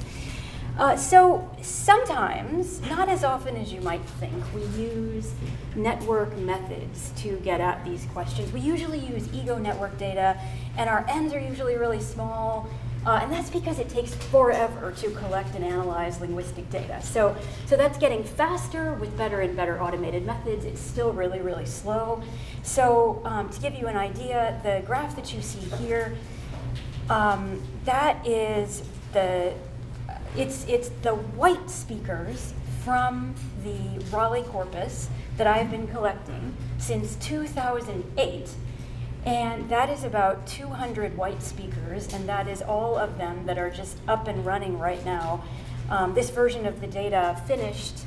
So sometimes, not as often as you might think, we use network methods to get at these questions. We usually use ego network data, and our n's are usually really small, and that's because it takes forever to collect and analyze linguistic data. So that's getting faster with better and better automated methods. It's still really, really slow. So to give you an idea, the graph that you see here, that is it's the white speakers from the Raleigh corpus that I've been collecting since 2008. And that is about 200 white speakers, and that is all of them that are just up and running right now. This version of the data finished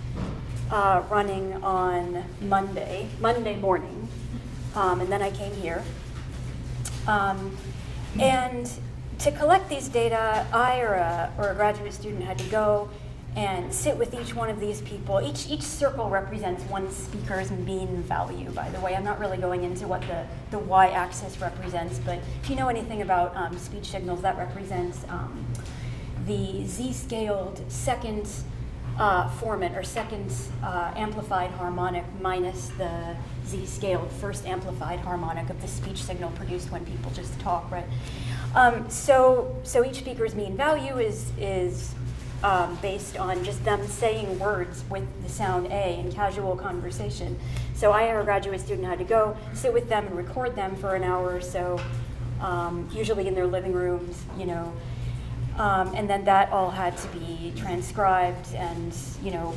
running on Monday morning, and then I came here. And to collect these data, I or a graduate student had to go and sit with each one of these people. Each circle represents one speaker's mean value, by the way. I'm not really going into what the y-axis represents, but if you know anything about speech signals, that represents the z-scaled second formant, or second amplified harmonic, minus the z-scaled first amplified harmonic of the speech signal produced when people just talk, right? So each speaker's mean value is based on just them saying words with the sound A in casual conversation. So I, or a graduate student, had to go sit with them and record them for an hour or so, usually in their living rooms, you know. And then that all had to be transcribed and, you know,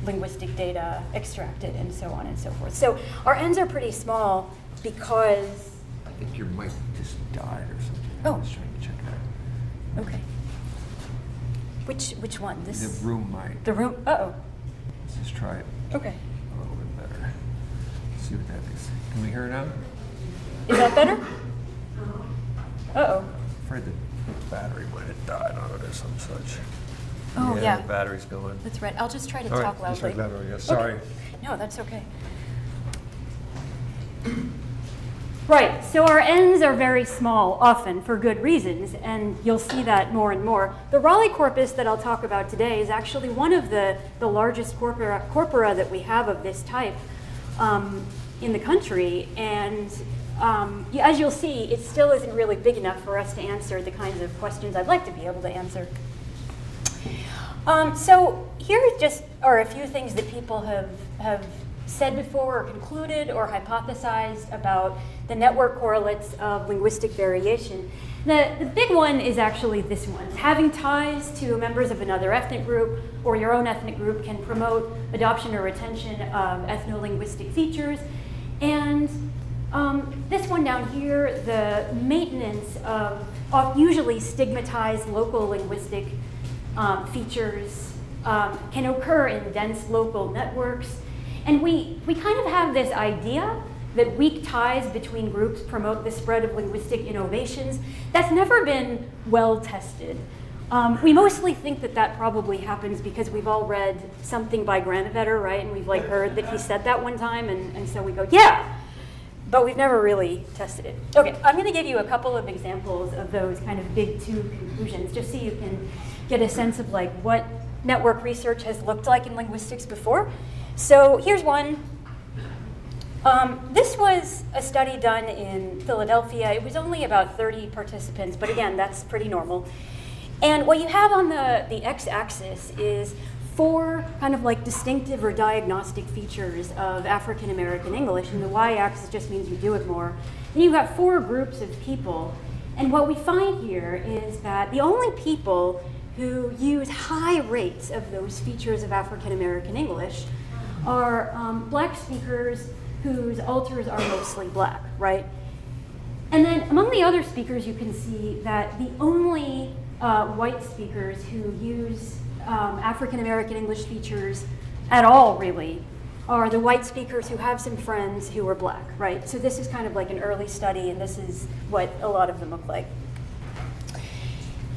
linguistic data extracted and so on and so forth. So our ends are pretty small because... I think your mic just died or something. Oh. I was trying to check that. Okay. Which one? This? The room mic. The room? Uh-oh. Let's just try it Okay. a little bit better. See what that is. Can we hear it now? Is that better? Uh-oh. I'm afraid the battery might have died on it or some such. Oh, yeah. The battery's going. That's right. I'll just try to All right, talk let's loudly. try louder, yeah. Sorry. Okay. No, that's okay. Right, so our ends are very small, often, for good reasons, and you'll see that more and more. The Raleigh corpus that I'll talk about today is actually one of the largest corpora that we have of this type in the country, and as you'll see, it still isn't really big enough for us to answer the kinds of questions I'd like to be able to answer. So here just are a few things that people have said before, or concluded, or hypothesized about the network correlates of linguistic variation. The big one is actually this one. Having ties to members of another ethnic group or your own ethnic group can promote adoption or retention of ethno-linguistic features. And this one down here, the maintenance of usually stigmatized local linguistic features can occur in dense local networks. And we kind of have this idea that weak ties between groups promote the spread of linguistic innovations. That's never been well tested. We mostly think that probably happens because we've all read something by Granovetter, right? And we've like heard that he said that one time, and so we go, yeah, but we've never really tested it. Okay, I'm gonna give you a couple of examples of those kind of big two conclusions, just so you can get a sense of like what network research has looked like in linguistics before. So here's one. This was a study done in Philadelphia. It was only about 30 participants, but again, that's pretty normal. And what you have on the x-axis is 4 kind of like distinctive or diagnostic features of African American English, and the y-axis just means you do it more. And you've got 4 groups of people, and what we find here is that the only people who use high rates of those features of African American English are black speakers whose alters are mostly black, right? And then among the other speakers, you can see that the only white speakers who use African American English features at all, really, are the white speakers who have some friends who are black, right? So this is kind of like an early study, and this is what a lot of them look like.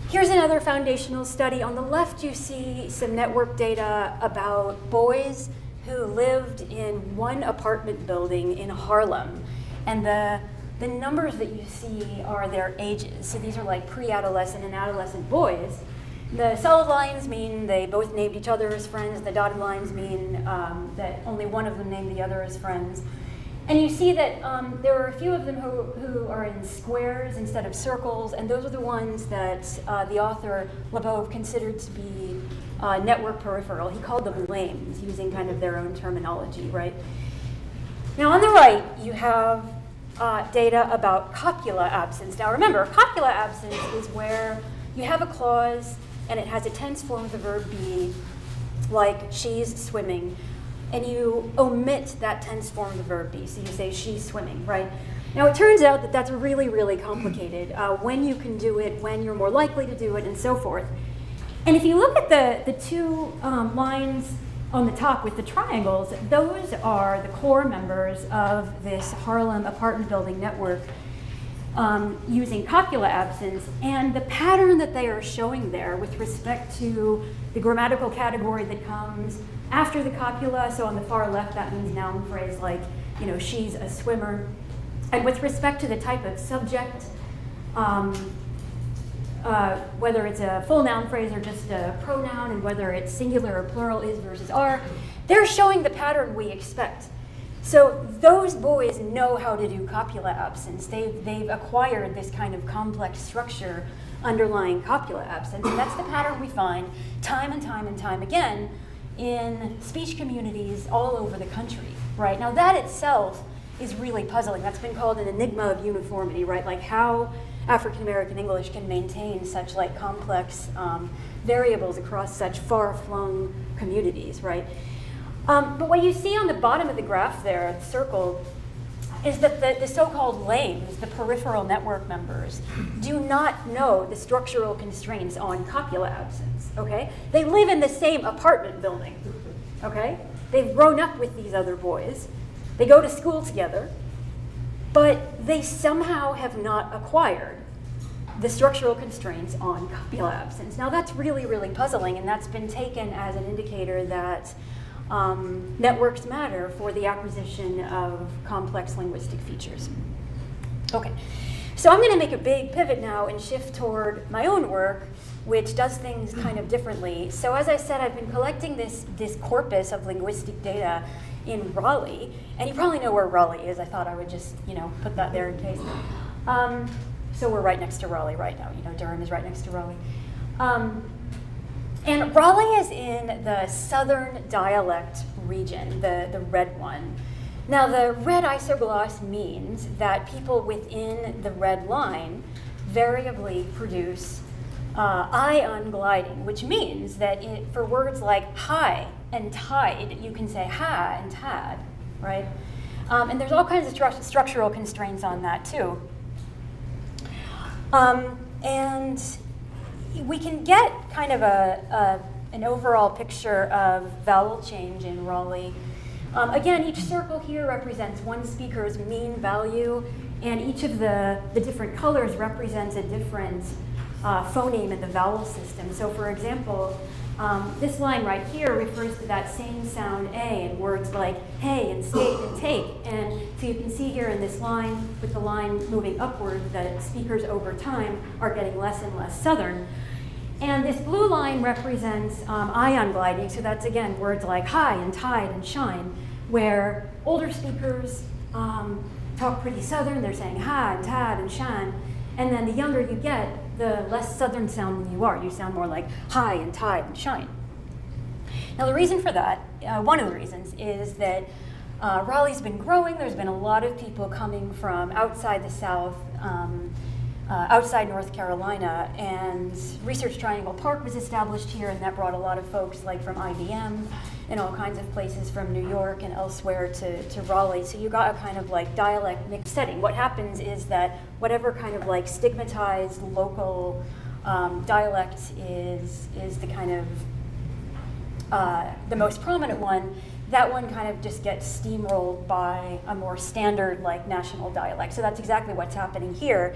Here's another foundational study. On the left, you see some network data about boys who lived in one apartment building in Harlem. And the numbers that you see are their ages. So these are like pre-adolescent and adolescent boys. The solid lines mean they both named each other as friends. The dotted lines mean that only one of them named the other as friends. And you see that there are a few of them who are in squares instead of circles, and those are the ones that the author Labov considered to be network peripheral. He called them lames, using kind of their own terminology, right? Now on the right, you have data about copula absence. Now remember, copula absence is where you have a clause and it has a tense form of the verb be, like she's swimming, and you omit that tense form of the verb be, so you say she's swimming, right? Now it turns out that that's really, really complicated, when you can do it, when you're more likely to do it, and so forth. And if you look at the two lines on the top with the triangles, those are the core members of this Harlem apartment building network using copula absence, and the pattern that they are showing there with respect to the grammatical category that comes after the copula, so on the far left that means noun phrase like, you know, she's a swimmer, and with respect to the type of subject, whether it's a full noun phrase or just a pronoun, and whether it's singular or plural, is versus are, they're showing the pattern we expect. So those boys know how to do copula absence. They've acquired this kind of complex structure underlying copula absence, and that's the pattern we find time and time and time again in speech communities all over the country, right? Now that itself is really puzzling. That's been called an enigma of uniformity, right? Like how African American English can maintain such like complex variables across such far-flung communities, right? But what you see on the bottom of the graph there, circled, is that the so-called lames, the peripheral network members, do not know the structural constraints on copula absence, okay? They live in the same apartment building, okay? They've grown up with these other boys. They go to school together, but they somehow have not acquired the structural constraints on copula absence. Now that's really, really puzzling, and that's been taken as an indicator that networks matter for the acquisition of complex linguistic features. Okay, so I'm going to make a big pivot now and shift toward my own work, which does things kind of differently. So as I said, I've been collecting this corpus of linguistic data in Raleigh, and you probably know where Raleigh is. I thought I would just, put that there in case. So we're right next to Raleigh right now. Durham is right next to Raleigh. And Raleigh is in the southern dialect region, the red one. Now the red isogloss means that people within the red line variably produce ion gliding, which means that for words like high and tide, you can say ha and tad, right? And there's all kinds of structural constraints on that too. And we can get kind of an overall picture of vowel change in Raleigh. Again, each circle here represents one speaker's mean value, and each of the different colors represents a different phoneme in the vowel system. So for example, this line right here refers to that same sound A in words like hey and skate and take. And so you can see here in this line, with the line moving upward, that speakers over time are getting less and less southern. And this blue line represents ion gliding, so that's again words like high and tide and shine, where older speakers talk pretty southern, they're saying ha and tad and shine, and then the younger you get, the less southern sounding you are. You sound more like high and tide and shine. Now the reason for that, one of the reasons, is that Raleigh's been growing. There's been a lot of people coming from outside the South, outside North Carolina, and Research Triangle Park was established here, and that brought a lot of folks like from IBM and all kinds of places from New York and elsewhere to Raleigh. So you got a kind of like dialect mixed setting. What happens is that whatever kind of like stigmatized local dialect is the kind of the most prominent one, that one kind of just gets steamrolled by a more standard like national dialect. So that's exactly what's happening here.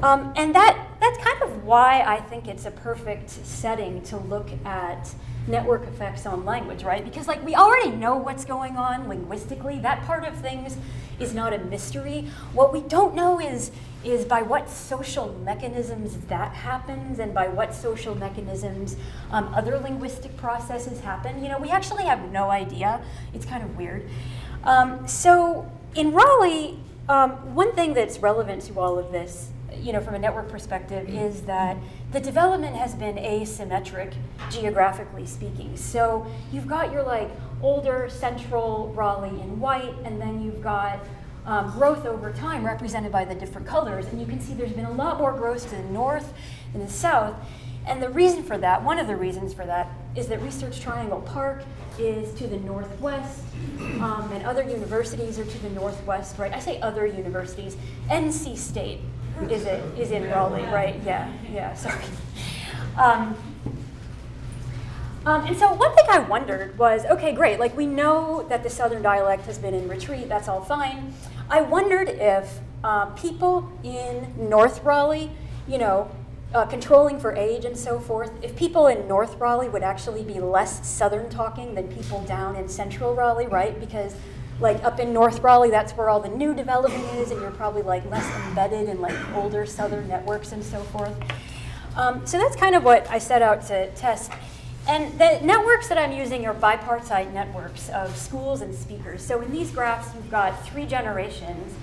And that's kind of why I think it's a perfect setting to look at network effects on language, right? Because like we already know what's going on linguistically. That part of things is not a mystery. What we don't know is by what social mechanisms that happens, and by what social mechanisms other linguistic processes happen. We actually have no idea. It's kind of weird. So in Raleigh, one thing that's relevant to all of this, from a network perspective, is that the development has been asymmetric, geographically speaking. So you've got your like older central Raleigh in white, and then you've got growth over time represented by the different colors. And you can see there's been a lot more growth to the north and the south. And the reason for that, one of the reasons for that, is that Research Triangle Park is to the northwest, and other universities are to the northwest, right? I say other universities. NC State is in Raleigh, right? Yeah, sorry. And so one thing I wondered was, okay, great, like we know that the Southern dialect has been in retreat, that's all fine. I wondered if people in North Raleigh, you know, controlling for age and so forth, if people in North Raleigh would actually be less Southern talking than people down in Central Raleigh, right? Because like up in North Raleigh, that's where all the new development is, and you're probably like less embedded in like older Southern networks and so forth. So that's kind of what I set out to test. And the networks that I'm using are bipartite networks of schools and speakers. So in these graphs, you've got 3 generations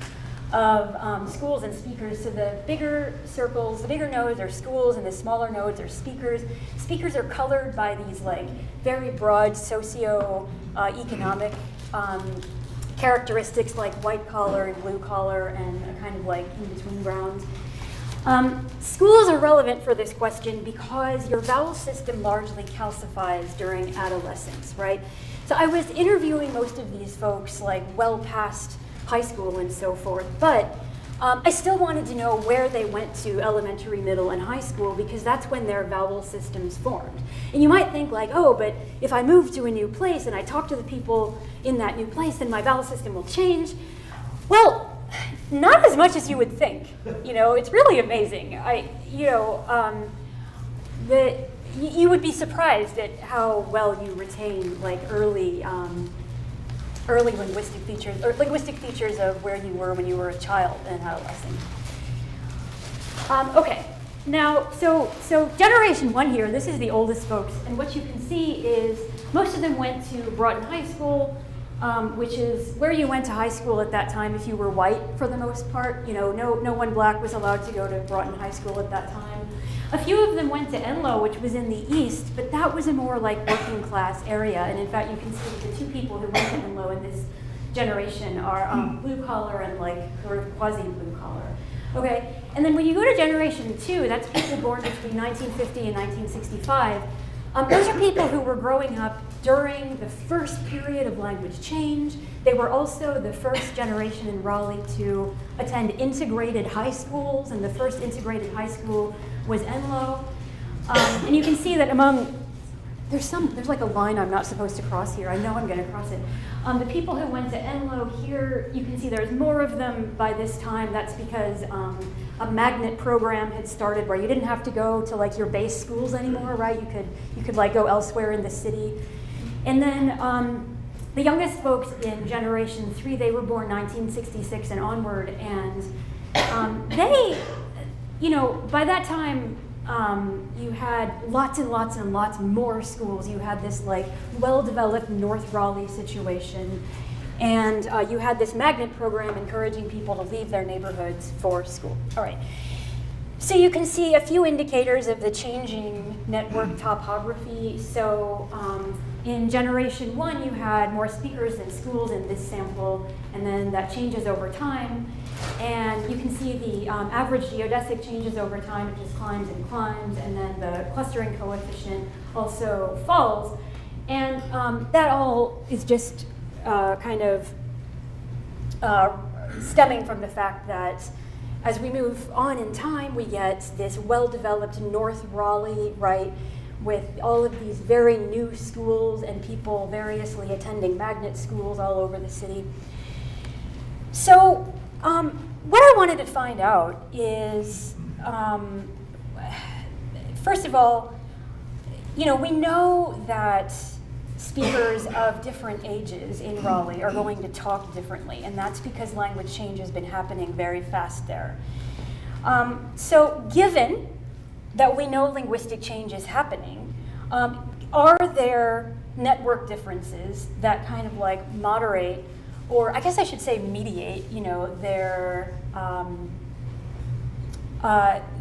of schools and speakers. So the bigger circles, the bigger nodes are schools, and the smaller nodes are speakers. Speakers are colored by these like very broad socio-economic characteristics like white collar and blue collar and a kind of like in-between grounds. Schools are relevant for this question because your vowel system largely calcifies during adolescence, right? So I was interviewing most of these folks like well past high school and so forth, but I still wanted to know where they went to elementary, middle, and high school because that's when their vowel systems formed. And you might think like, oh, but if I move to a new place and I talk to the people in that new place, then my vowel system will change. Well, not as much as you would think. You know, it's really amazing. You would be surprised at how well you retain like early linguistic features or linguistic features of where you were when you were a child and adolescent. Okay, now so generation 1 here. This is the oldest folks, and what you can see is most of them went to Broughton High School. Which is where you went to high school at that time if you were white for the most part. You know, no one black was allowed to go to Broughton High School at that time. A few of them went to Enloe, which was in the east, but that was a more like working class area. And in fact, you can see the 2 people who went to Enloe in this generation are blue collar and like sort of quasi blue collar. Okay, and then when you go to generation 2, that's people born between 1950 and 1965. Those are people who were growing up during the first period of language change. They were also the first generation in Raleigh to attend integrated high schools, and the first integrated high school was Enloe. And you can see that there's like a line I'm not supposed to cross here. I know I'm going to cross it. The people who went to Enloe here, you can see there's more of them by this time. That's because a magnet program had started where you didn't have to go to like your base schools anymore, right? You could like go elsewhere in the city. And then the youngest folks in generation 3, they were born 1966 and onward, and they, you know, by that time, you had lots and lots and lots more schools. You had this like well-developed North Raleigh situation, and you had this magnet program encouraging people to leave their neighborhoods for school. All right. So you can see a few indicators of the changing network topography. So in generation 1, you had more speakers than schools in this sample, and then that changes over time. And you can see the average geodesic changes over time. It just climbs and climbs, and then the clustering coefficient also falls. And that all is just kind of stemming from the fact that as we move on in time, we get this well-developed North Raleigh, right, with all of these very new schools and people variously attending magnet schools all over the city. So what I wanted to find out is, first of all, you know, we know that speakers of different ages in Raleigh are going to talk differently, and that's because language change has been happening very fast there. So given that we know linguistic change is happening, are there network differences that kind of like moderate, or I guess I should say mediate, you know, their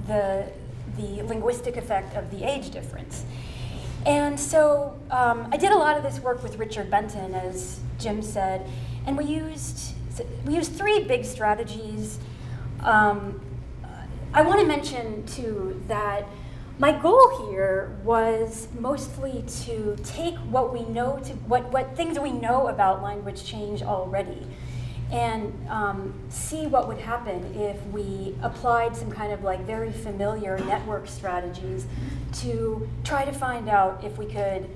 the linguistic effect of the age difference? And so I did a lot of this work with Richard Benton, as Jim said, and we used 3 big strategies. I want to mention too that my goal here was mostly to take what we know, what things we know about language change already, and see what would happen if we applied some kind of like very familiar network strategies to try to find out if we could,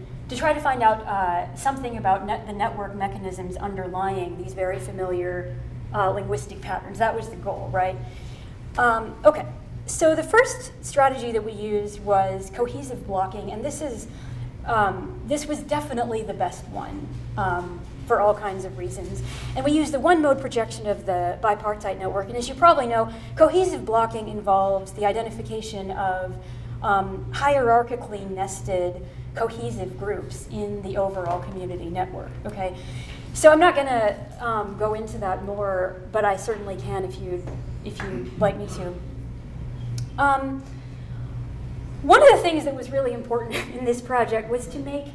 something about the network mechanisms underlying these very familiar linguistic patterns. That was the goal, right? Okay, so the first strategy that we used was cohesive blocking, and this was definitely the best one. For all kinds of reasons. And we use the one-mode projection of the bipartite network. And as you probably know, cohesive blocking involves the identification of hierarchically nested cohesive groups in the overall community network, okay? So I'm not gonna go into that more, but I certainly can if you'd like me to. One of the things that was really important in this project was to make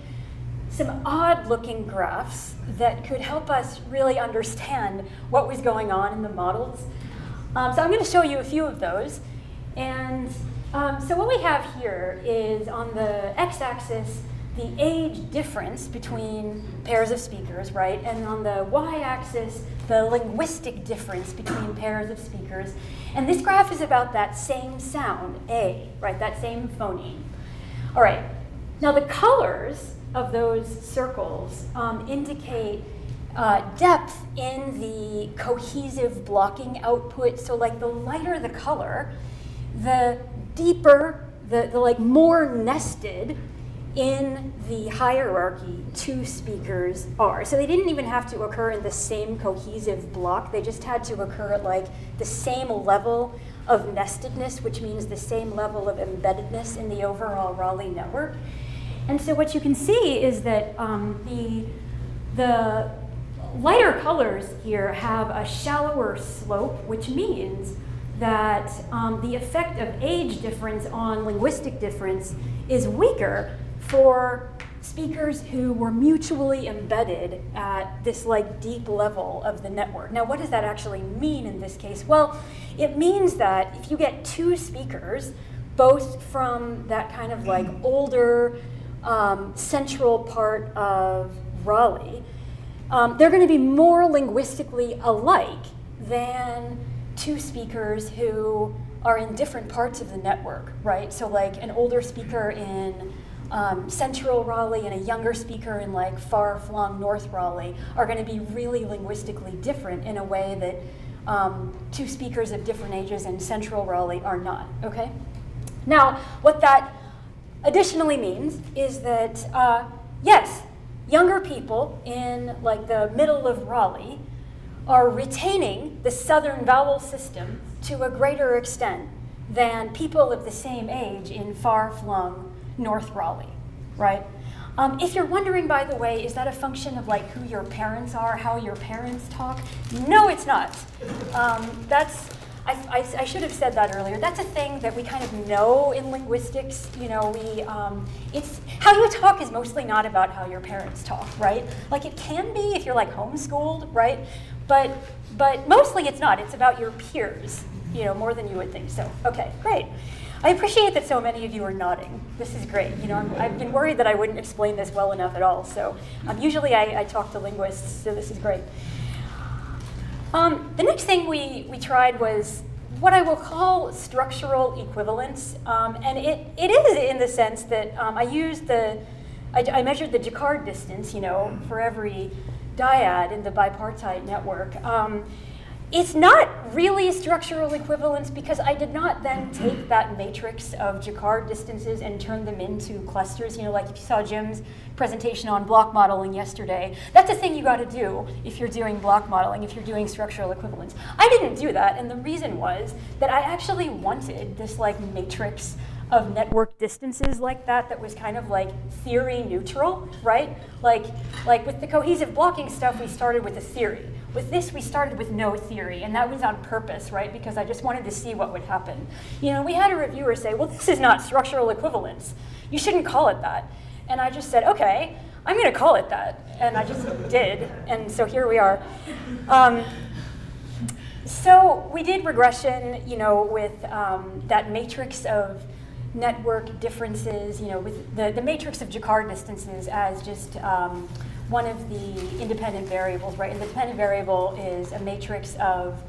some odd-looking graphs that could help us really understand what was going on in the models. So I'm going to show you a few of those. And so what we have here is on the x-axis, the age difference between pairs of speakers, right? And on the y-axis, the linguistic difference between pairs of speakers. And this graph is about that same sound, A, right? That same phoneme. All right. Now the colors of those circles indicate depth in the cohesive blocking output. So like the lighter the color, the deeper, the like more nested in the hierarchy two speakers are. So they didn't even have to occur in the same cohesive block. They just had to occur at like the same level of nestedness, which means the same level of embeddedness in the overall Raleigh network. And so what you can see is that the lighter colors here have a shallower slope, which means that the effect of age difference on linguistic difference is weaker for speakers who were mutually embedded at this like deep level of the network. Now, what does that actually mean in this case? Well, it means that if you get two speakers, both from that kind of like older central part of Raleigh, they're going to be more linguistically alike than two speakers who are in different parts of the network, right? So like an older speaker in central Raleigh and a younger speaker in like far-flung North Raleigh are going to be really linguistically different in a way that two speakers of different ages in central Raleigh are not, okay? Now, what that additionally means is that, yes, younger people in like the middle of Raleigh are retaining the southern vowel system to a greater extent than people of the same age in far-flung North Raleigh, right? If you're wondering, by the way, is that a function of like who your parents are, how your parents talk? No, it's not. I should have said that earlier. That's a thing that we kind of know in linguistics. You know, it's how you talk is mostly not about how your parents talk, right? Like it can be if you're like homeschooled, right? But mostly it's not. It's about your peers, you know, more than you would think. So, okay, great. I appreciate that so many of you are nodding. This is great. You know, I've been worried that I wouldn't explain this well enough at all. So usually I talk to linguists, so this is great. The next thing we tried was what I will call structural equivalence. And it is in the sense that I measured the Jacquard distance, you know, for every dyad in the bipartite network. It's not really structural equivalence because I did not then take that matrix of Jacquard distances and turn them into clusters. You know, like if you saw Jim's presentation on block modeling yesterday, that's a thing you got to do if you're doing block modeling, if you're doing structural equivalence. I didn't do that, and the reason was that I actually wanted this like matrix of network distances like that was kind of like theory neutral, right? Like with the cohesive blocking stuff, we started with a theory. With this, we started with no theory, and that was on purpose, right? Because I just wanted to see what would happen. You know, we had a reviewer say, well, this is not structural equivalence. You shouldn't call it that. And I just said, okay, I'm going to call it that. And I just did, and so here we are. So we did regression, you know, with that matrix of network differences, you know, with the matrix of Jaccard distances as just one of the independent variables, right? And the dependent variable is a matrix of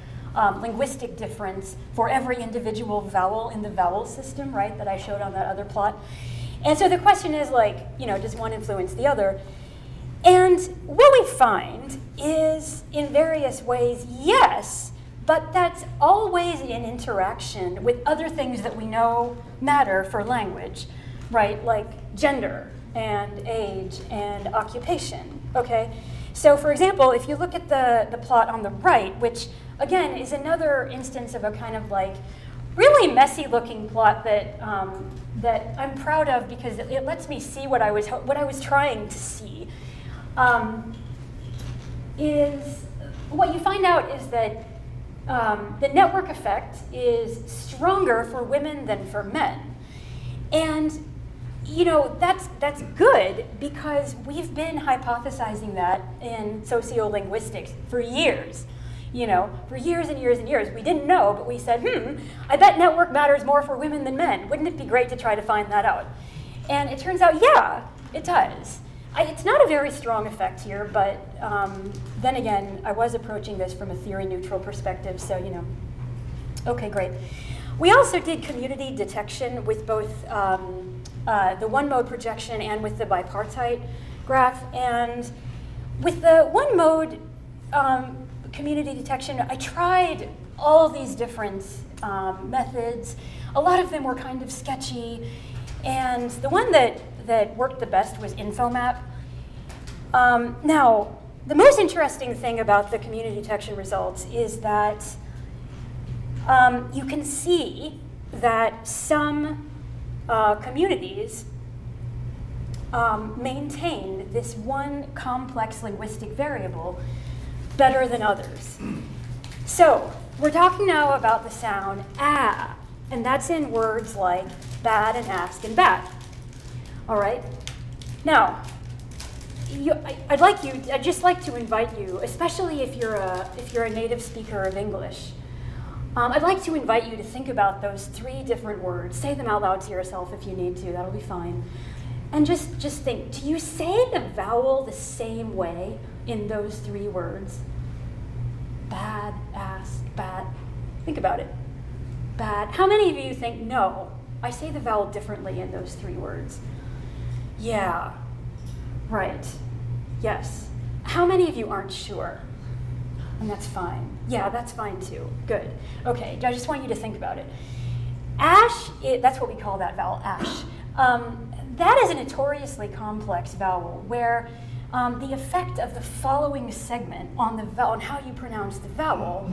linguistic difference for every individual vowel in the vowel system, right, that I showed on that other plot. And so the question is like, you know, does one influence the other? And what we find is, in various ways, yes, but that's always in interaction with other things that we know matter for language, right? Like gender and age and occupation, okay? So for example, if you look at the plot on the right, which again is another instance of a kind of like really messy looking plot that, that I'm proud of because it lets me see what I was trying to see. Is what you find out is that the network effect is stronger for women than for men. And you know, that's good because we've been hypothesizing that in sociolinguistics for years. You know, for years and years and years. We didn't know, but we said, I bet network matters more for women than men. Wouldn't it be great to try to find that out? And it turns out, yeah, it does. It's not a very strong effect here, but then again, I was approaching this from a theory-neutral perspective, so, you know, okay, great. We also did community detection with both the one-mode projection and with the bipartite graph. And with the one-mode community detection, I tried all these different methods. A lot of them were kind of sketchy. And the one that worked the best was InfoMap. Now, the most interesting thing about the community detection results is that you can see that some communities maintain this one complex linguistic variable better than others. So we're talking now about the sound ah, and that's in words like bad and ask and bat. All right. Now, I'd just like to invite you, especially if you're a native speaker of English. I'd like to invite you to think about those 3 different words. Say them out loud to yourself if you need to. That'll be fine. And just think, do you say the vowel the same way in those 3 words? Bad, ask, bat. Think about it. Bad. How many of you think, no, I say the vowel differently in those 3 words? Yeah, right, yes. How many of you aren't sure? And that's fine. Yeah, that's fine too. Good. Okay, I just want you to think about it. Ash, that's what we call that vowel, ash. That is a notoriously complex vowel where the effect of the following segment on the vowel, on how you pronounce the vowel,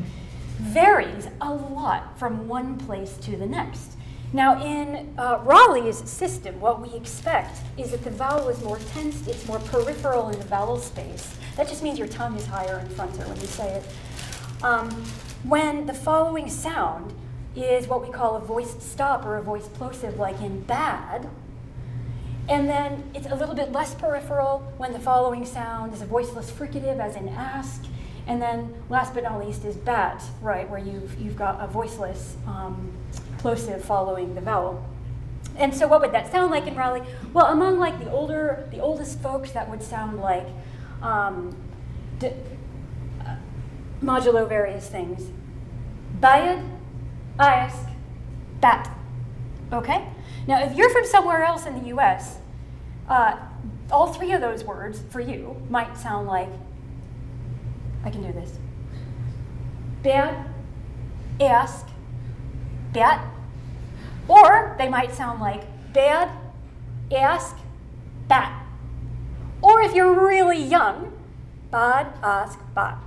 varies a lot from one place to the next. Now, in Raleigh's system, what we expect is that the vowel is more tensed, it's more peripheral in the vowel space. That just means your tongue is higher in fronter when you say it. When the following sound is what we call a voiced stop or a voiced plosive, like in bad, and then it's a little bit less peripheral when the following sound is a voiceless fricative, as in ask, and then last but not least is bat, right, where you've got a voiceless plosive following the vowel. And so what would that sound like in Raleigh? Well, among like the oldest folks, that would sound like modulo various things. Bayad, ask, bat. Okay? Now, if you're from somewhere else in the US, all 3 of those words for you might sound like, I can do this. Bad, ask, bat. Or they might sound like bad, ask, bat. Or if you're really young, bad, ask, bat.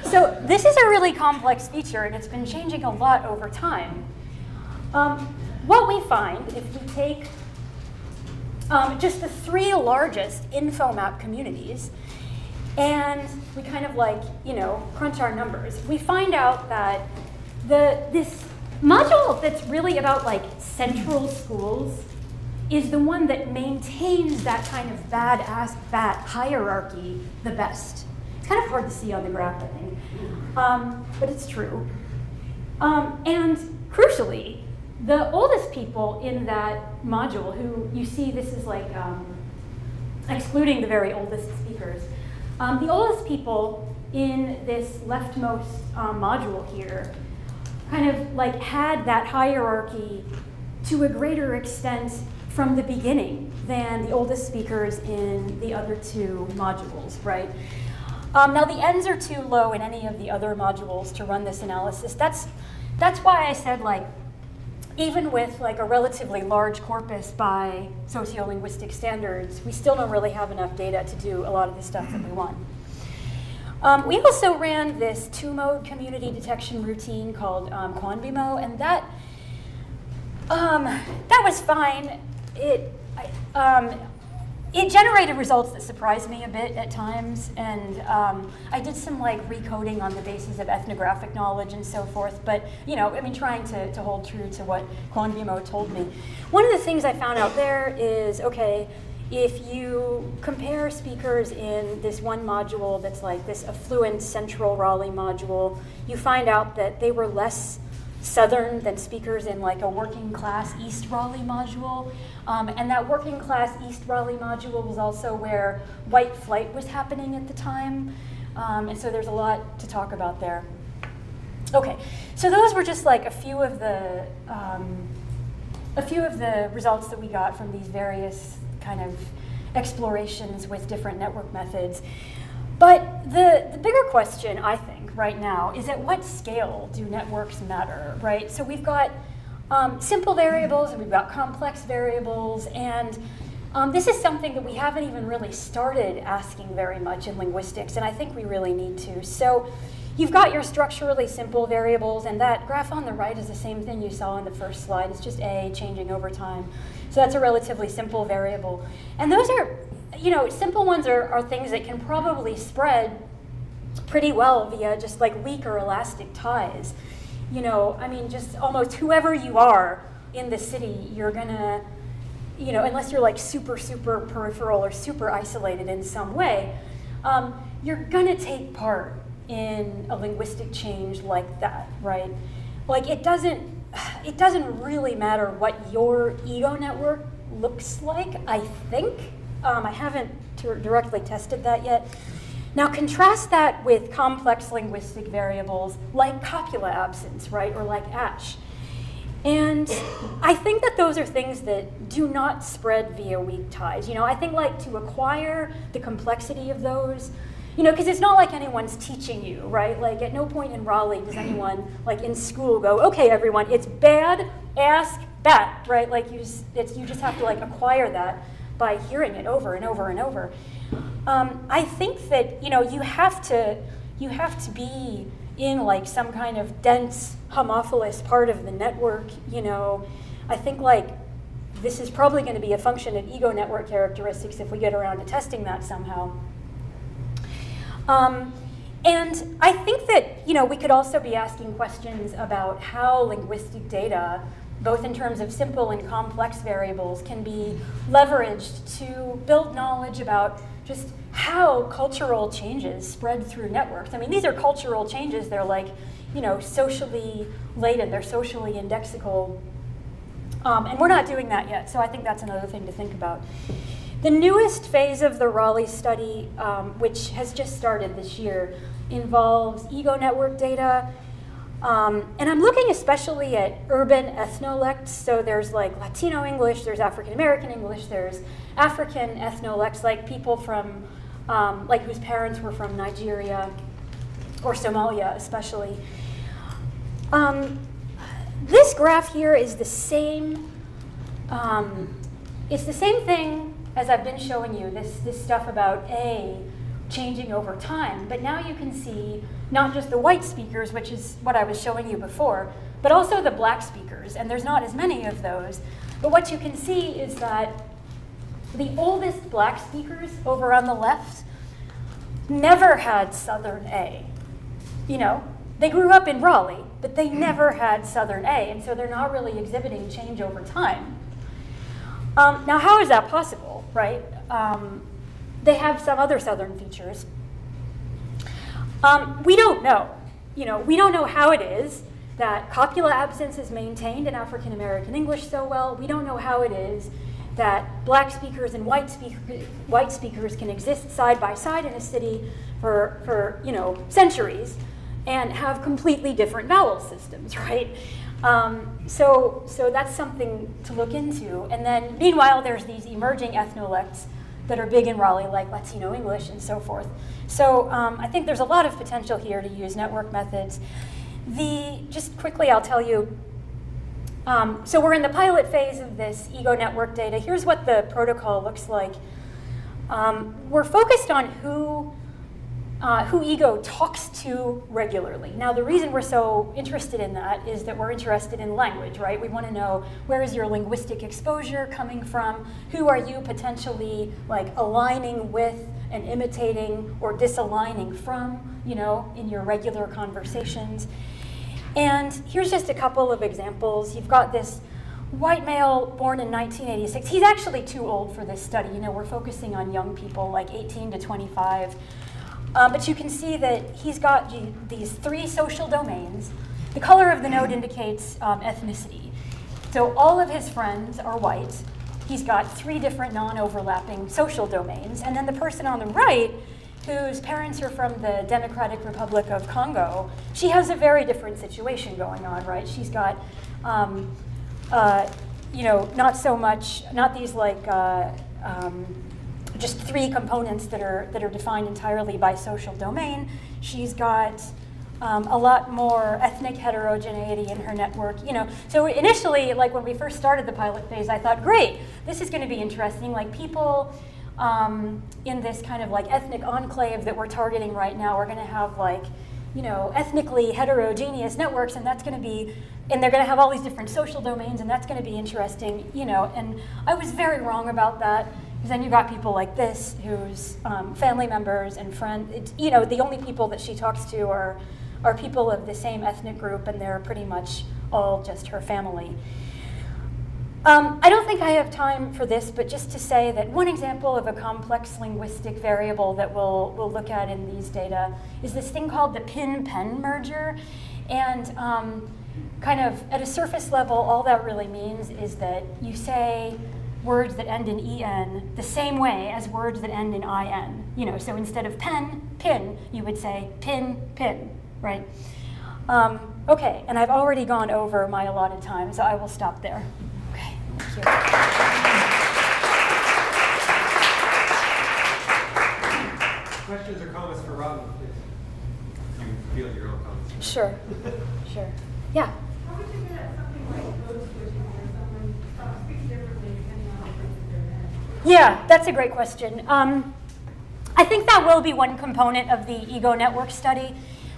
So this is a really complex feature, and it's been changing a lot over time. What we find, if we take just the 3 largest InfoMap communities, and we kind of like, you know, crunch our numbers, we find out that this module that's really about like central schools is the one that maintains that kind of bad ask bat hierarchy the best. It's kind of hard to see on the graph, I think, but it's true. And crucially, the oldest people in that module, who you see, this is like excluding the very oldest speakers, the oldest people in this leftmost module here kind of like had that hierarchy to a greater extent from the beginning than the oldest speakers in the other two modules, right? Now the ends are too low in any of the other modules to run this analysis. That's why I said, like, even with like a relatively large corpus by sociolinguistic standards, we still don't really have enough data to do a lot of the stuff that we want. We also ran this 2-mode community detection routine called Quanbimo, and that was fine. It generated results that surprised me a bit at times, and I did some like recoding on the basis of ethnographic knowledge and so forth, but trying to hold true to what Quanbimo told me. One of the things I found out there is, okay, if you compare speakers in this one module that's like this affluent central Raleigh module, you find out that they were less Southern than speakers in like a working class East Raleigh module. And that working class East Raleigh module was also where white flight was happening at the time. And so there's a lot to talk about there. Okay, so those were just like a few of the results that we got from these various kind of explorations with different network methods. But the bigger question, I think, right now is at what scale do networks matter, right? So we've got simple variables and we've got complex variables, and this is something that we haven't even really started asking very much in linguistics, and I think we really need to. So you've got your structurally simple variables, and that graph on the right is the same thing you saw in the first slide. It's just A changing over time. So that's a relatively simple variable. And those are, simple ones are things that can probably spread pretty well via just like weak or elastic ties. Just almost whoever you are in the city, you're gonna, unless you're like super, super peripheral or super isolated in some way, you're gonna take part in a linguistic change like that, right? Like it doesn't really matter what your ego network looks like, I think. I haven't directly tested that yet. Now contrast that with complex linguistic variables like copula absence, right, or like ASH. And I think that those are things that do not spread via weak ties. I think like to acquire the complexity of those, because it's not like anyone's teaching you, right? Like at no point in Raleigh does anyone like in school go, okay, everyone, it's bad, ask that, right? Like you just have to like acquire that by hearing it over and over and over. I think that you have to be in like some kind of dense homophilous part of the network. I think like this is probably going to be a function of ego network characteristics if we get around to testing that somehow. And I think that we could also be asking questions about how linguistic data, both in terms of simple and complex variables, can be leveraged to build knowledge about just how cultural changes spread through networks. I mean, these are cultural changes. They're like, socially laden. They're socially indexical. And we're not doing that yet, so I think that's another thing to think about. The newest phase of the Raleigh study, which has just started this year, involves ego network data. And I'm looking especially at urban ethnolects. So there's like Latino English, there's African American English, there's African ethnolects, like people from, like whose parents were from Nigeria or Somalia especially. This graph here is the same, it's the same thing as I've been showing you, this stuff about A changing over time, but now you can see not just the white speakers, which is what I was showing you before, but also the black speakers, and there's not as many of those. But what you can see is that the oldest black speakers over on the left never had Southern A. They grew up in Raleigh, but they never had Southern A, and so they're not really exhibiting change over time. Now, how is that possible, right? They have some other Southern features. We don't know. We don't know how it is that copula absence is maintained in African American English so well. We don't know how it is that black speakers and white speakers can exist side by side in a city for centuries and have completely different vowel systems, right? So that's something to look into. And then meanwhile, there's these emerging ethnolects that are big in Raleigh, like Latino English and so forth. So I think there's a lot of potential here to use network methods. Just quickly, I'll tell you, so we're in the pilot phase of this ego network data. Here's what the protocol looks like. We're focused on who ego talks to regularly. Now, the reason we're so interested in that is that we're interested in language, right? We want to know, where is your linguistic exposure coming from? Who are you potentially like aligning with and imitating or disaligning from, in your regular conversations? And here's just a couple of examples. You've got this white male born in 1986. He's actually too old for this study. We're focusing on young people, like 18 to 25. But you can see that he's got these 3 social domains. The color of the node indicates ethnicity. So all of his friends are white. He's got 3 different non-overlapping social domains. And then the person on the right, whose parents are from the Democratic Republic of Congo, she has a very different situation going on, right? She's got, not these like, just 3 components that are defined entirely by social domain. She's got a lot more ethnic heterogeneity in her network. So initially, like when we first started the pilot phase, I thought, great, this is going to be interesting. Like people in this kind of like ethnic enclave that we're targeting right now are going to have like, ethnically heterogeneous networks, and that's going to be, and they're going to have all these different social domains, and that's going to be interesting. And I was very wrong about that. Because then you got people like this, whose family members and friends, the only people that she talks to are people of the same ethnic group, and they're pretty much all just her family. I don't think I have time for this, but just to say that one example of a complex linguistic variable that we'll look at in these data is this thing called the pin-pen merger. And kind of at a surface level, all that really means is that you say words that end in en the same way as words that end in in. So instead of pen, pin, you would say pin, pin, right? Okay, and I've already gone over my allotted time, so I will stop there. Okay, thank you. Questions or comments for Robin, please? You feel your own comments. Sure, sure. Yeah? How would you get at something like code switching where someone speaks differently depending on the person they're in? Yeah, that's a great question. I think that will be one component of the ego network study.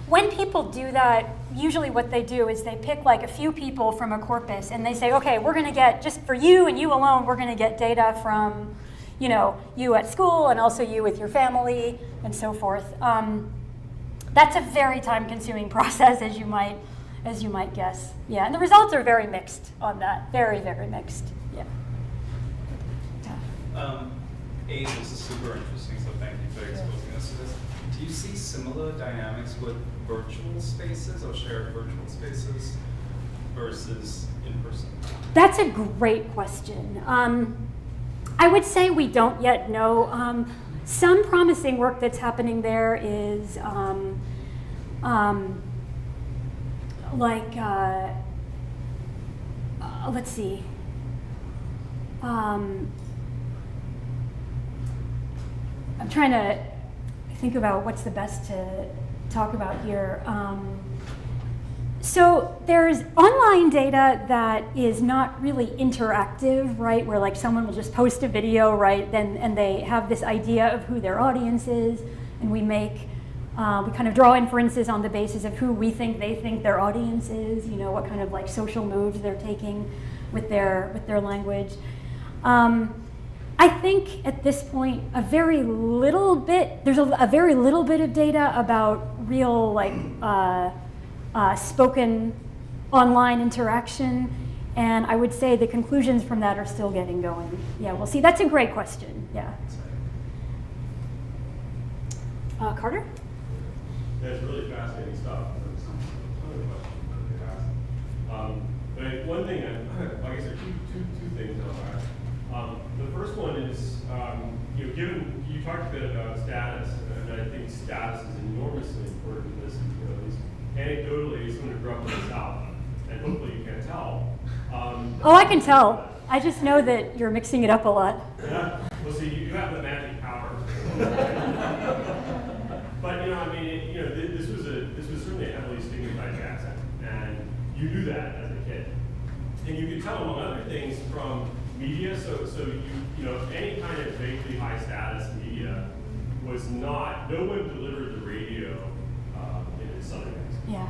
When people do that, usually what they do is they pick like a few people from a corpus and they say, okay, we're going to get, just for you and you alone, we're going to get data from, you at school and also you with your family and so forth. That's a very time-consuming process, as you might guess. Yeah, and the results are very mixed on that. Very, very mixed. Yeah. This is super interesting, so thank you for exposing us to this. Do you see similar dynamics with virtual spaces or shared virtual spaces versus in person? That's a great question. I would say we don't yet know. Some promising work that's happening there is let's see. I'm trying to think about what's the best to talk about here. So there's online data that is not really interactive, right? Where like someone will just post a video, right? And they have this idea of who their audience is, and we kind of draw inferences on the basis of who we think they think their audience is. What kind of like social moves they're taking with their language. I think at this point, there's a very little bit of data about real spoken online interaction, and I would say the conclusions from that are still getting going. Yeah, we'll see. That's a great question. Yeah. Carter? That's really fascinating stuff. There's a ton of questions that they asked. But one thing, like I said, two things on that. The first one is, given you talked a bit about status, and I think status is enormously important in this. Anecdotally, as someone who grew up in the South, and hopefully you can't tell. Oh, I can tell. I just know that you're mixing it up a lot. Yeah. Well, see, you have the magic power. But this was certainly a heavily stigmatized accent, and you knew that as a kid, and you could tell among other things from media. So any kind of vaguely high status media was not. No one delivered the radio in a southern accent. Yeah.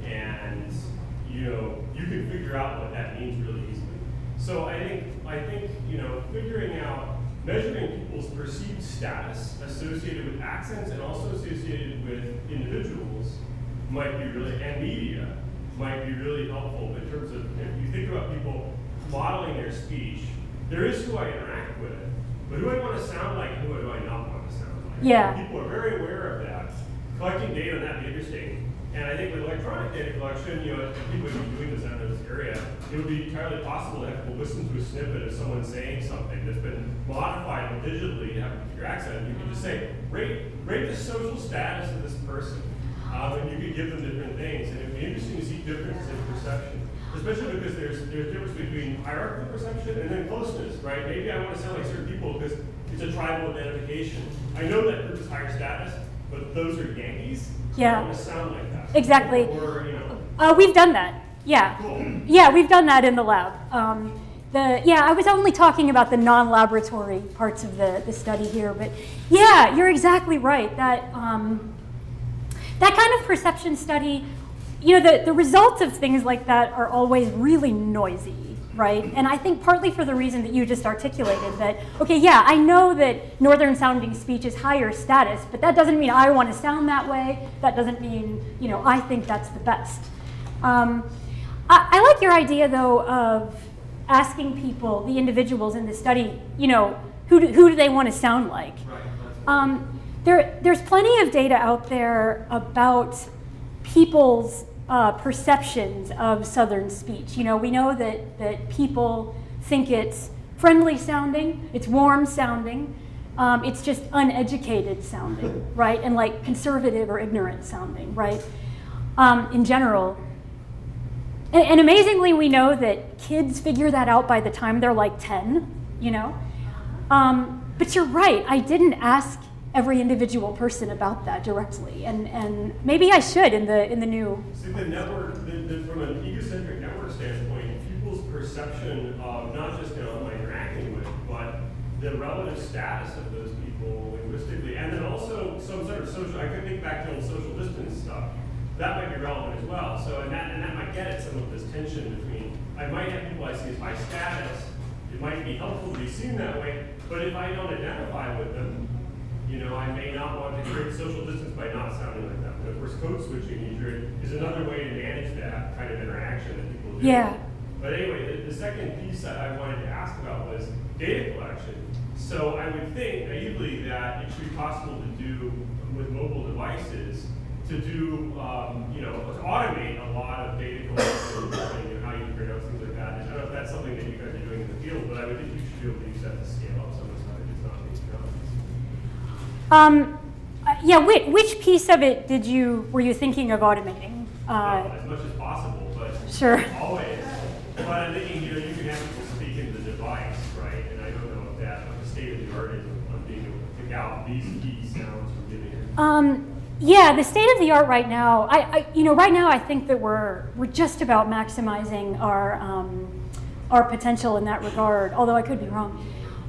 And you can figure out what that means really easily. So I think figuring out, measuring people's perceived status associated with accents and also associated with individuals might be really, and media might be really helpful in terms of, if you think about people modeling their speech, there is who I interact with, but who I want to sound like and who do I not want to sound like. Yeah. People are very aware of that. Collecting data on that would be interesting. And I think with electronic data collection, if people would be doing this out of this area, it would be entirely possible to have people listen to a snippet of someone saying something that's been modified digitally to have a particular accent. You can just say, rate the social status of this person. And you could give them different things. And it'd be interesting to see differences in perception, especially because there's a difference between hierarchical perception and then closeness, right? Maybe I want to sound like certain people because it's a tribal identification. I know that group is higher status, but those are Yankees. Yeah. I want to sound like that. Exactly. Or, we've done that. Yeah. Cool. Yeah, we've done that in the lab. I was only talking about the non-laboratory parts of the study here, but yeah, you're exactly right. That kind of perception study, the results of things like that are always really noisy, right? And I think partly for the reason that you just articulated, that, okay, yeah, I know that northern sounding speech is higher status, but that doesn't mean I want to sound that way. That doesn't mean, I think that's the best. I like your idea, though, of asking people, the individuals in the study, who do they want to sound like? right. There's plenty of data out there about people's perceptions of Southern speech. We know that people think it's friendly sounding, it's warm sounding, it's just uneducated sounding, right? And like conservative or ignorant sounding, right? In general. And amazingly, we know that kids figure that out by the time they're like 10, But you're right, I didn't ask every individual person about that directly, and maybe I should in the new. See, the network, from an egocentric network standpoint, people's perception of not just who I'm interacting with, but the relative status of those people linguistically, and then also some sort of social. I could think back to old social distance stuff. That might be relevant as well. So, and that might get at some of this tension between. I might have people I see as high status. It might be helpful to be seen that way, but if I don't identify with them, I may not want to create social distance by not sounding like them. And of course, code switching is another way to manage that kind of interaction that people do. Yeah. But anyway, the second piece that I wanted to ask about was data collection. So I would think naively that it should be possible to do with mobile devices to do, to automate a lot of data collection and how you figure out things like that. I don't know if that's something that you guys are doing in the field, but I would think you should be able to use that to scale up some of the stuff if it's not being done. Which piece of it were you thinking of automating? As much as possible, but sure. Always. But I'm thinking, you can have people speak into the device, right? And I don't know if what the state of the art is on being able to pick out these key sounds from giving it. The state of the art right now, right now I think that we're just about maximizing our potential in that regard, although I could be wrong.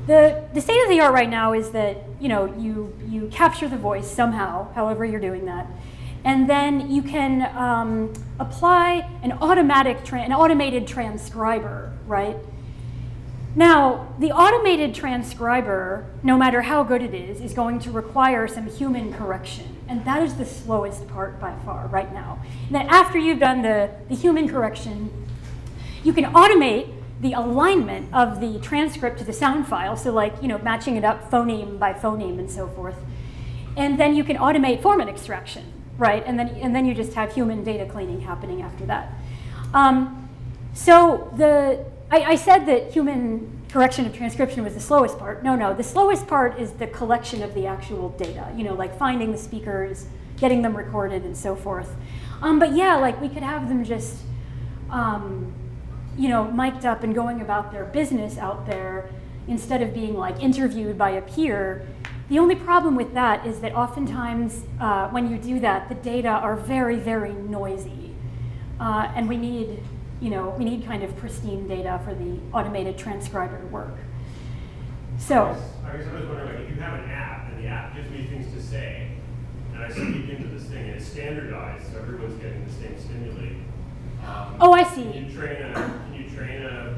The state of the art right now is that you capture the voice somehow, however you're doing that, and then you can apply an automated transcriber, right? Now, the automated transcriber, no matter how good it is going to require some human correction, and that is the slowest part by far right now. And then after you've done the human correction, you can automate the alignment of the transcript to the sound file, so matching it up phoneme by phoneme and so forth. And then you can automate formant extraction, right? And then you just have human data cleaning happening after that. I said that human correction of transcription was the slowest part. No, the slowest part is the collection of the actual data, like finding the speakers, getting them recorded and so forth. But yeah, like we could have them just, mic'd up and going about their business out there instead of being like interviewed by a peer. The only problem with that is that oftentimes when you do that, the data are very, very noisy. And we need kind of pristine data for the automated transcriber to work. So. I guess I was wondering, like, if you have an app and the app gives me things to say, and I speak into this thing and it's standardized, so everyone's getting the same stimuli. Oh, I see. Can you train a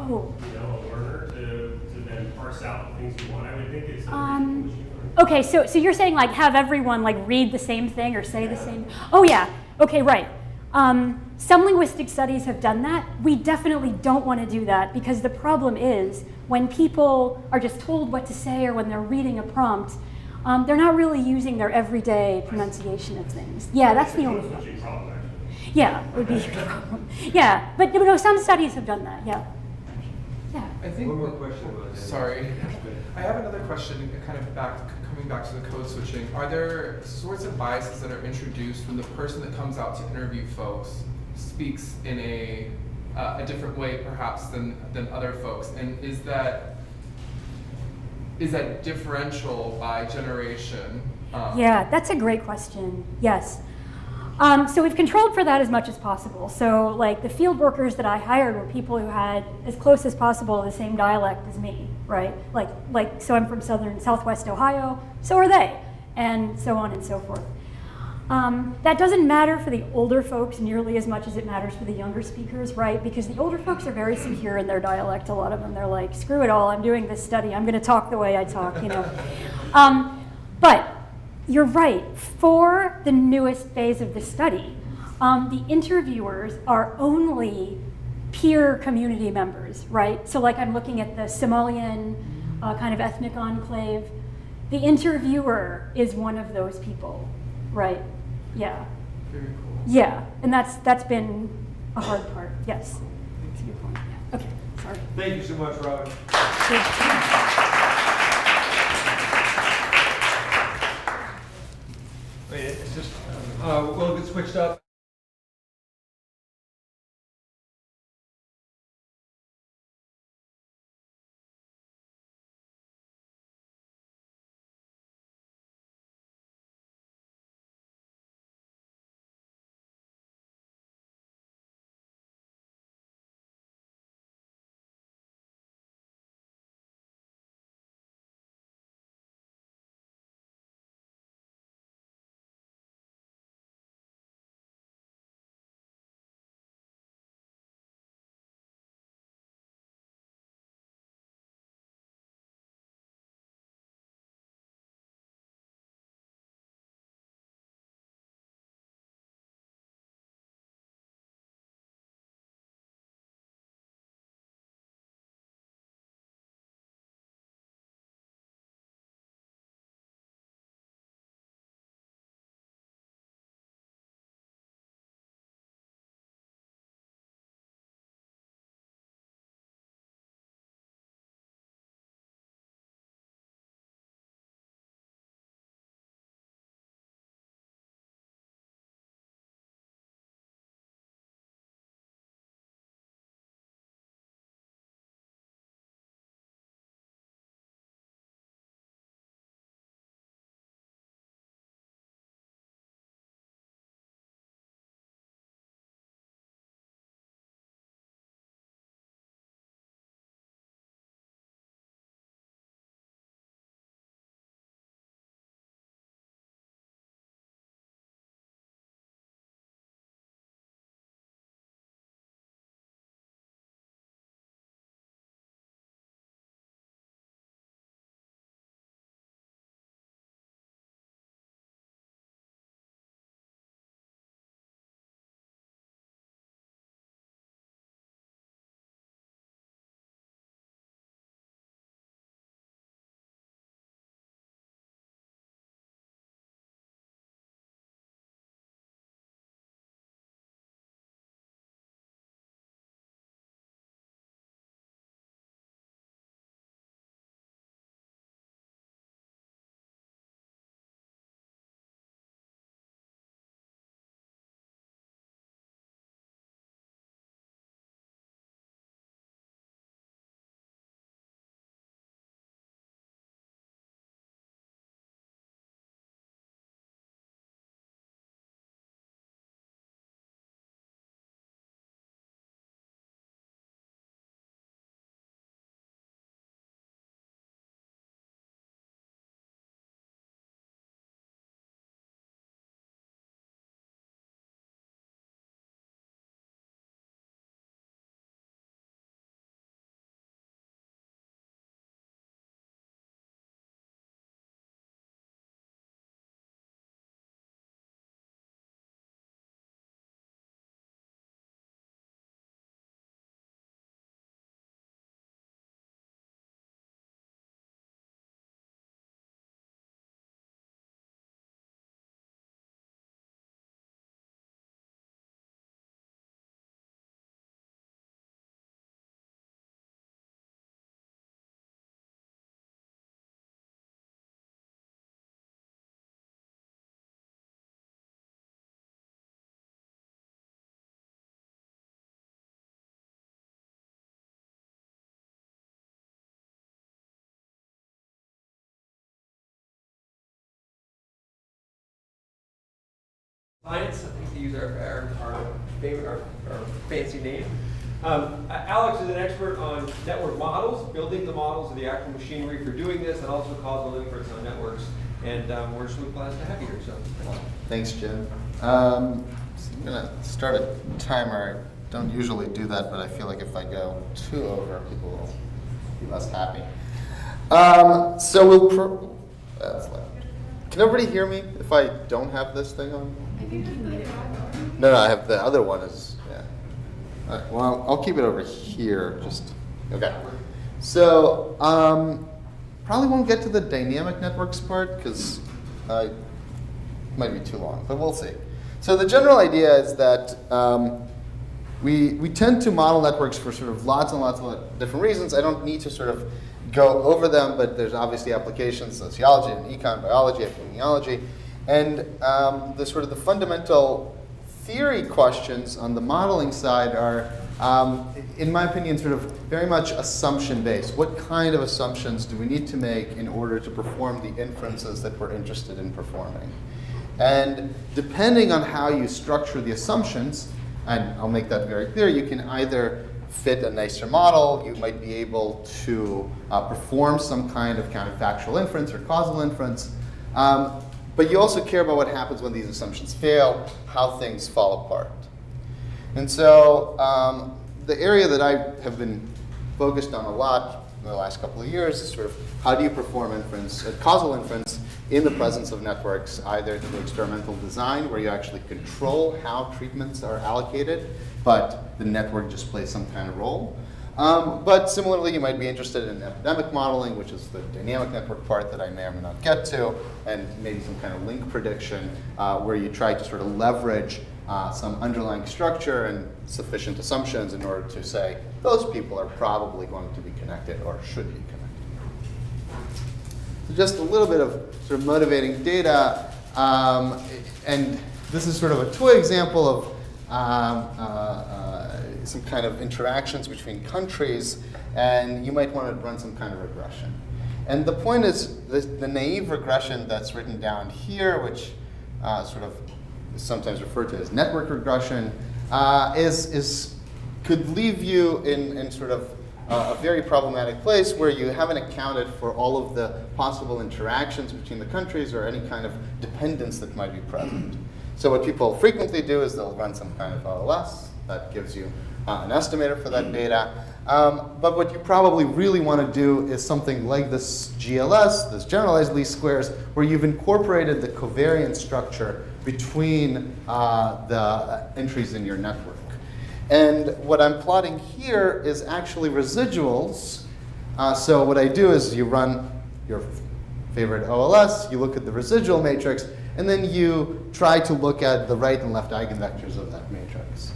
learner to then parse out the things you want? I would think it's a reasonable machine learning. Okay, so you're saying like have everyone like read the same thing or say the same? Oh yeah. Okay, right. Some linguistic studies have done that. We definitely don't want to do that because the problem is when people are just told what to say or when they're reading a prompt, they're not really using their everyday pronunciation of things. Yeah, that's the only problem. Yeah, it would be a problem. Yeah, but some studies have done that. Yeah. Yeah. I think one more question about that. Sorry. I have another question coming back to the code switching. Are there sorts of biases that are introduced when the person that comes out to interview folks speaks in a different way perhaps than other folks? And is that differential by generation? Yeah, that's a great question. Yes. So we've controlled for that as much as possible. So like the field workers that I hired were people who had as close as possible the same dialect as me, right? Like so I'm from southwest Ohio, so are they, and so on and so forth. That doesn't matter for the older folks nearly as much as it matters for the younger speakers, right? Because the older folks are very secure in their dialect. A lot of them, they're like, screw it all, I'm doing this study, I'm gonna talk the way I talk, But you're right, for the newest phase of the study, the interviewers are only peer community members, right? So like I'm looking at the Somalian kind of ethnic enclave. The interviewer is one of those people, right? Yeah. Very cool. Yeah, and that's been a hard part, yes. That's a good point, yeah. Okay, sorry. Thank you so much, Robin. It's just, we'll get switched up. Science, I think to use our favorite, our fancy name. Alex is an expert on network models, building the models of the actual machinery for doing this, and also causal inference on networks. And we're so glad to have you here. So, thanks, Jim. I'm gonna start a timer. I don't usually do that, but I feel like if I go 2 over, people will be less happy. So we'll. Can everybody hear me if I don't have this thing on? No, I have the other one. Is yeah. All right, well, I'll keep it over here. Just okay. So probably won't get to the dynamic networks part because it might be too long, but we'll see. So the general idea is that we tend to model networks for sort of lots and lots of different reasons. I don't need to sort of go over them, but there's obviously applications, sociology and econ, biology, epidemiology. And the sort of the fundamental theory questions on the modeling side are, in my opinion, sort of very much assumption-based. What kind of assumptions do we need to make in order to perform the inferences that we're interested in performing? And depending on how you structure the assumptions, and I'll make that very clear, you can either fit a nicer model, you might be able to perform some kind of counterfactual inference or causal inference, but you also care about what happens when these assumptions fail, how things fall apart. And so the area that I have been focused on a lot in the last couple of years is sort of how do you perform inference, causal inference in the presence of networks, either through experimental design, where you actually control how treatments are allocated, but the network just plays some kind of role. But similarly, you might be interested in epidemic modeling, which is the dynamic network part that I may or may not get to, and maybe some kind of link prediction, where you try to sort of leverage some underlying structure and sufficient assumptions in order to say, those people are probably going to be connected or should be connected. So just a little bit of sort of motivating data, and this is sort of a toy example of some kind of interactions between countries, and you might want to run some kind of regression. And the point is, the naive regression that's written down here, which sort of is sometimes referred to as network regression, could leave you in sort of a very problematic place where you haven't accounted for all of the possible interactions between the countries or any kind of dependence that might be present. So what people frequently do is they'll run some kind of OLS that gives you an estimator for that data. But what you probably really want to do is something like this GLS, this generalized least squares, where you've incorporated the covariance structure between the entries in your network. And what I'm plotting here is actually residuals. So what I do is you run your favorite OLS, you look at the residual matrix, and then you try to look at the right and left eigenvectors of that matrix.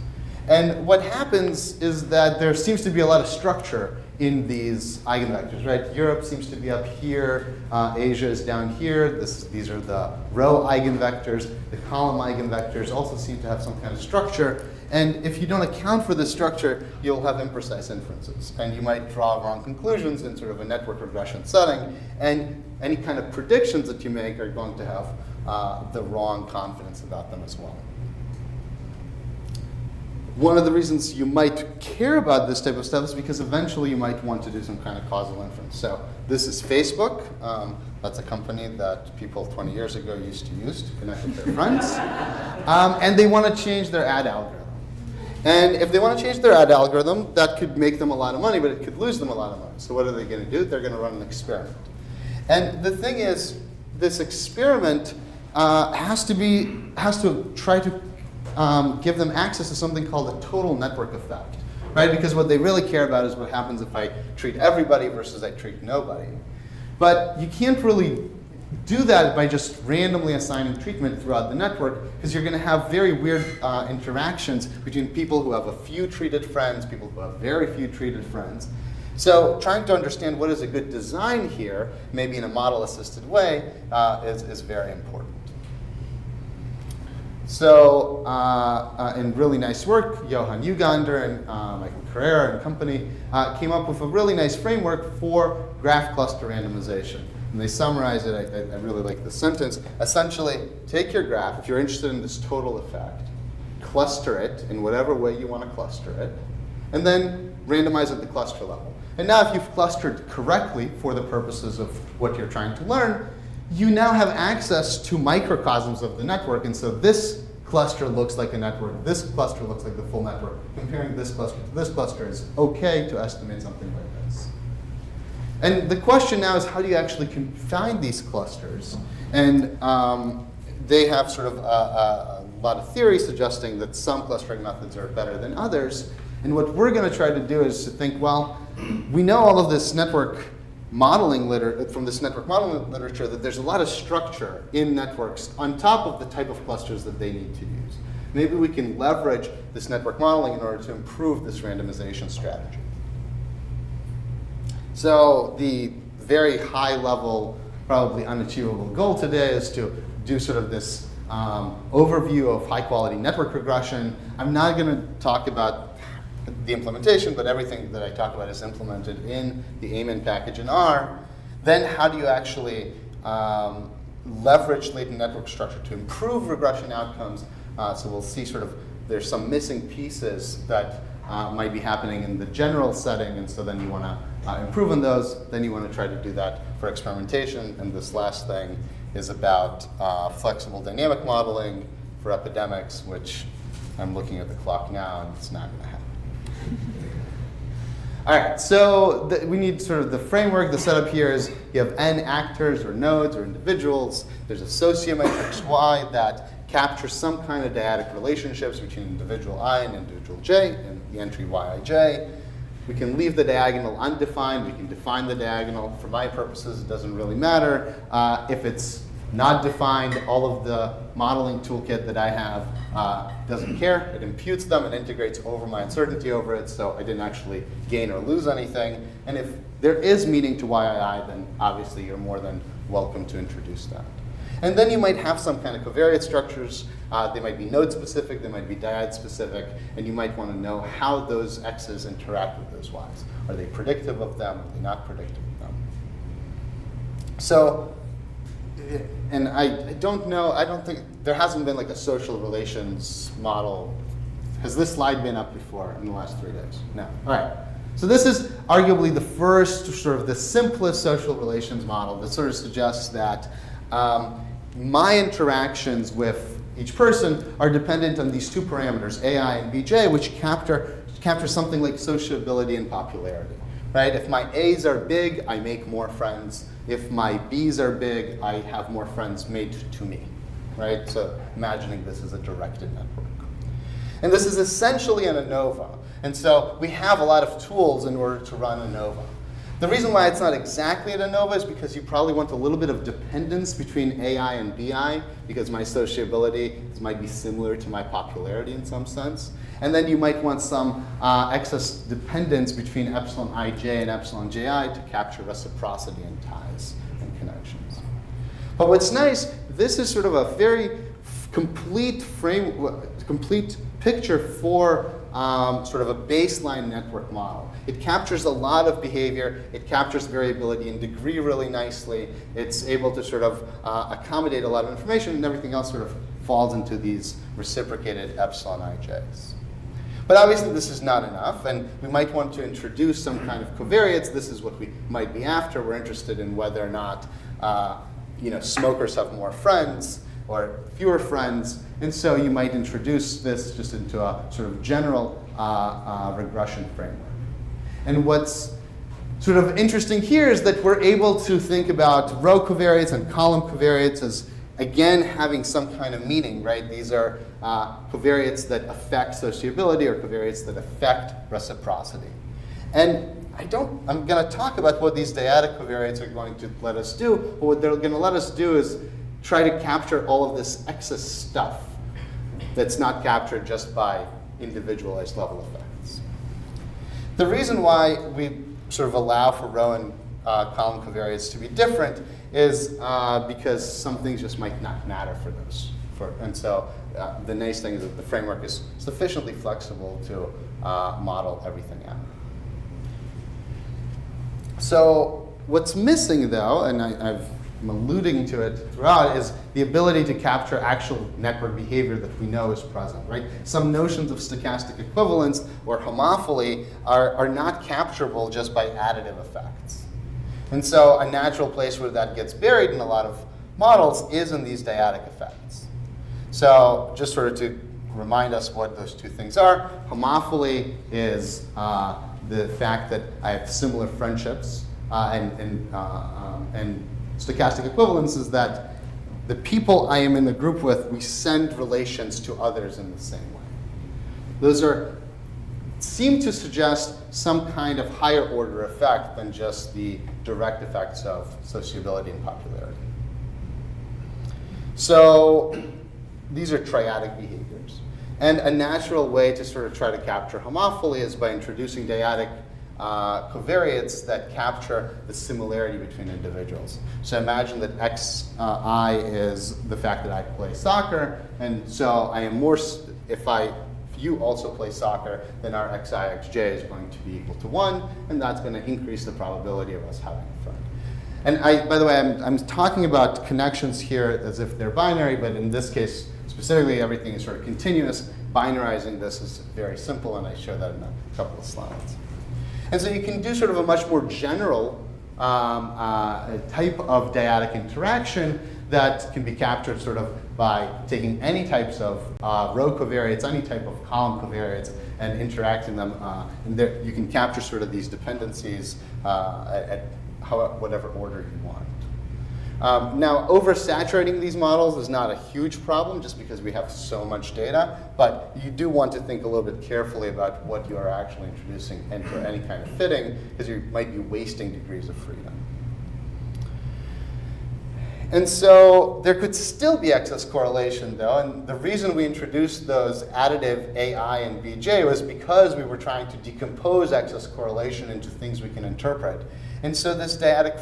And what happens is that there seems to be a lot of structure in these eigenvectors, right? Europe seems to be up here, Asia is down here. These are the row eigenvectors. The column eigenvectors also seem to have some kind of structure. And if you don't account for this structure, you'll have imprecise inferences. And you might draw wrong conclusions in sort of a network regression setting. And any kind of predictions that you make are going to have the wrong confidence about them as well. One of the reasons you might care about this type of stuff is because eventually you might want to do some kind of causal inference. So this is Facebook. That's a company that people 20 years ago used to use to connect with their friends. And they want to change their ad algorithm. And if they want to change their ad algorithm, that could make them a lot of money, but it could lose them a lot of money. So what are they going to do? They're going to run an experiment. And the thing is, this experiment has to try to give them access to something called a total network effect, right? Because what they really care about is what happens if I treat everybody versus I treat nobody. But you can't really do that by just randomly assigning treatment throughout the network, because you're going to have very weird interactions between people who have a few treated friends, people who have very few treated friends. So trying to understand what is a good design here, maybe in a model-assisted way, is very important. So in really nice work, Johan Ugander and Michael Carrera and company came up with a really nice framework for graph cluster randomization. And they summarize it, I really like the sentence. Essentially, take your graph, if you're interested in this total effect, cluster it in whatever way you want to cluster it, and then randomize at the cluster level. And now if you've clustered correctly for the purposes of what you're trying to learn, you now have access to microcosms of the network. And so this cluster looks like a network, this cluster looks like the full network. Comparing this cluster to this cluster is okay to estimate something like this. And the question now is, how do you actually find these clusters? And they have sort of a lot of theory suggesting that some clustering methods are better than others. And what we're going to try to do is to think, well, we know all of this network modeling from this network modeling literature that there's a lot of structure in networks on top of the type of clusters that they need to use. Maybe we can leverage this network modeling in order to improve this randomization strategy. So the very high level, probably unachievable goal today is to do sort of this overview of high quality network regression. I'm not going to talk about the implementation, but everything that I talk about is implemented in the AMIN package in R. Then how do you actually leverage latent network structure to improve regression outcomes? So we'll see sort of there's some missing pieces that might be happening in the general setting, and so then you want to improve on those. Then you want to try to do that for experimentation. And this last thing is about flexible dynamic modeling for epidemics, which I'm looking at the clock now, and it's not going to happen. All right, so we need sort of the framework. The setup here is you have n actors or nodes or individuals. There's a sociomatrix Y that captures some kind of dyadic relationships between individual I and individual J and the entry Yij. We can leave the diagonal undefined. We can define the diagonal. For my purposes, it doesn't really matter. If it's not defined, all of the modeling toolkit that I have doesn't care. It imputes them and integrates over my uncertainty over it, so I didn't actually gain or lose anything. And if there is meaning to YII, then obviously you're more than welcome to introduce that. And then you might have some kind of covariate structures. They might be node-specific, they might be dyad-specific, and you might want to know how those X's interact with those Y's. Are they predictive of them? Are they not predictive of them? So, and I don't know, I don't think, there hasn't been like a social relations model. Has this slide been up before in the last 3 days? No. All right. So this is arguably the first, sort of the simplest social relations model that sort of suggests that my interactions with each person are dependent on these two parameters, AI and BJ, which capture something like sociability and popularity. Right? If my A's are big, I make more friends. If my B's are big, I have more friends made to me. Right? So imagining this as a directed network. And this is essentially an ANOVA. And so we have a lot of tools in order to run ANOVA. The reason why it's not exactly an ANOVA is because you probably want a little bit of dependence between AI and BI, because my sociability might be similar to my popularity in some sense. And then you might want some excess dependence between epsilon ij and epsilon ji to capture reciprocity and ties and connections. But what's nice, this is sort of a very complete picture for sort of a baseline network model. It captures a lot of behavior. It captures variability and degree really nicely. It's able to sort of accommodate a lot of information, and everything else sort of falls into these reciprocated epsilon ij's. But obviously this is not enough, and we might want to introduce some kind of covariates. This is what we might be after. We're interested in whether or not smokers have more friends or fewer friends. And so you might introduce this just into a sort of general regression framework. And what's sort of interesting here is that we're able to think about row covariates and column covariates as, again, having some kind of meaning, right? These are covariates that affect sociability or covariates that affect reciprocity. And I'm going to talk about what these dyadic covariates are going to let us do, but what they're going to let us do is try to capture all of this excess stuff that's not captured just by individualized level effects. The reason why we sort of allow for row and column covariates to be different is because some things just might not matter for those. And so the nice thing is that the framework is sufficiently flexible to model everything out. So what's missing though, and I'm alluding to it throughout, is the ability to capture actual network behavior that we know is present, right? Some notions of stochastic equivalence or homophily are not capturable just by additive effects. And so a natural place where that gets buried in a lot of models is in these dyadic effects. So just sort of to remind us what those two things are, homophily is the fact that I have similar friendships, and stochastic equivalence is that the people I am in the group with, we send relations to others in the same way. Those seem to suggest some kind of higher order effect than just the direct effects of sociability and popularity. So these are triadic behaviors. And a natural way to sort of try to capture homophily is by introducing dyadic covariates that capture the similarity between individuals. So imagine that xi is the fact that I play soccer, and so I am more, if you also play soccer, then our xi, xj is going to be equal to 1, and that's going to increase the probability of us having a friend. And by the way, I'm talking about connections here as if they're binary, but in this case, specifically, everything is sort of continuous. Binarizing this is very simple, and I show that in a couple of slides. And so you can do sort of a much more general type of dyadic interaction that can be captured sort of by taking any types of row covariates, any type of column covariates, and interacting them. And there, you can capture sort of these dependencies at whatever order you want. Now, oversaturating these models is not a huge problem just because we have so much data, but you do want to think a little bit carefully about what you are actually introducing into any kind of fitting, because you might be wasting degrees of freedom. And so there could still be excess correlation, though, and the reason we introduced those additive AI and BJ was because we were trying to decompose excess correlation into things we can interpret. And so this dyadic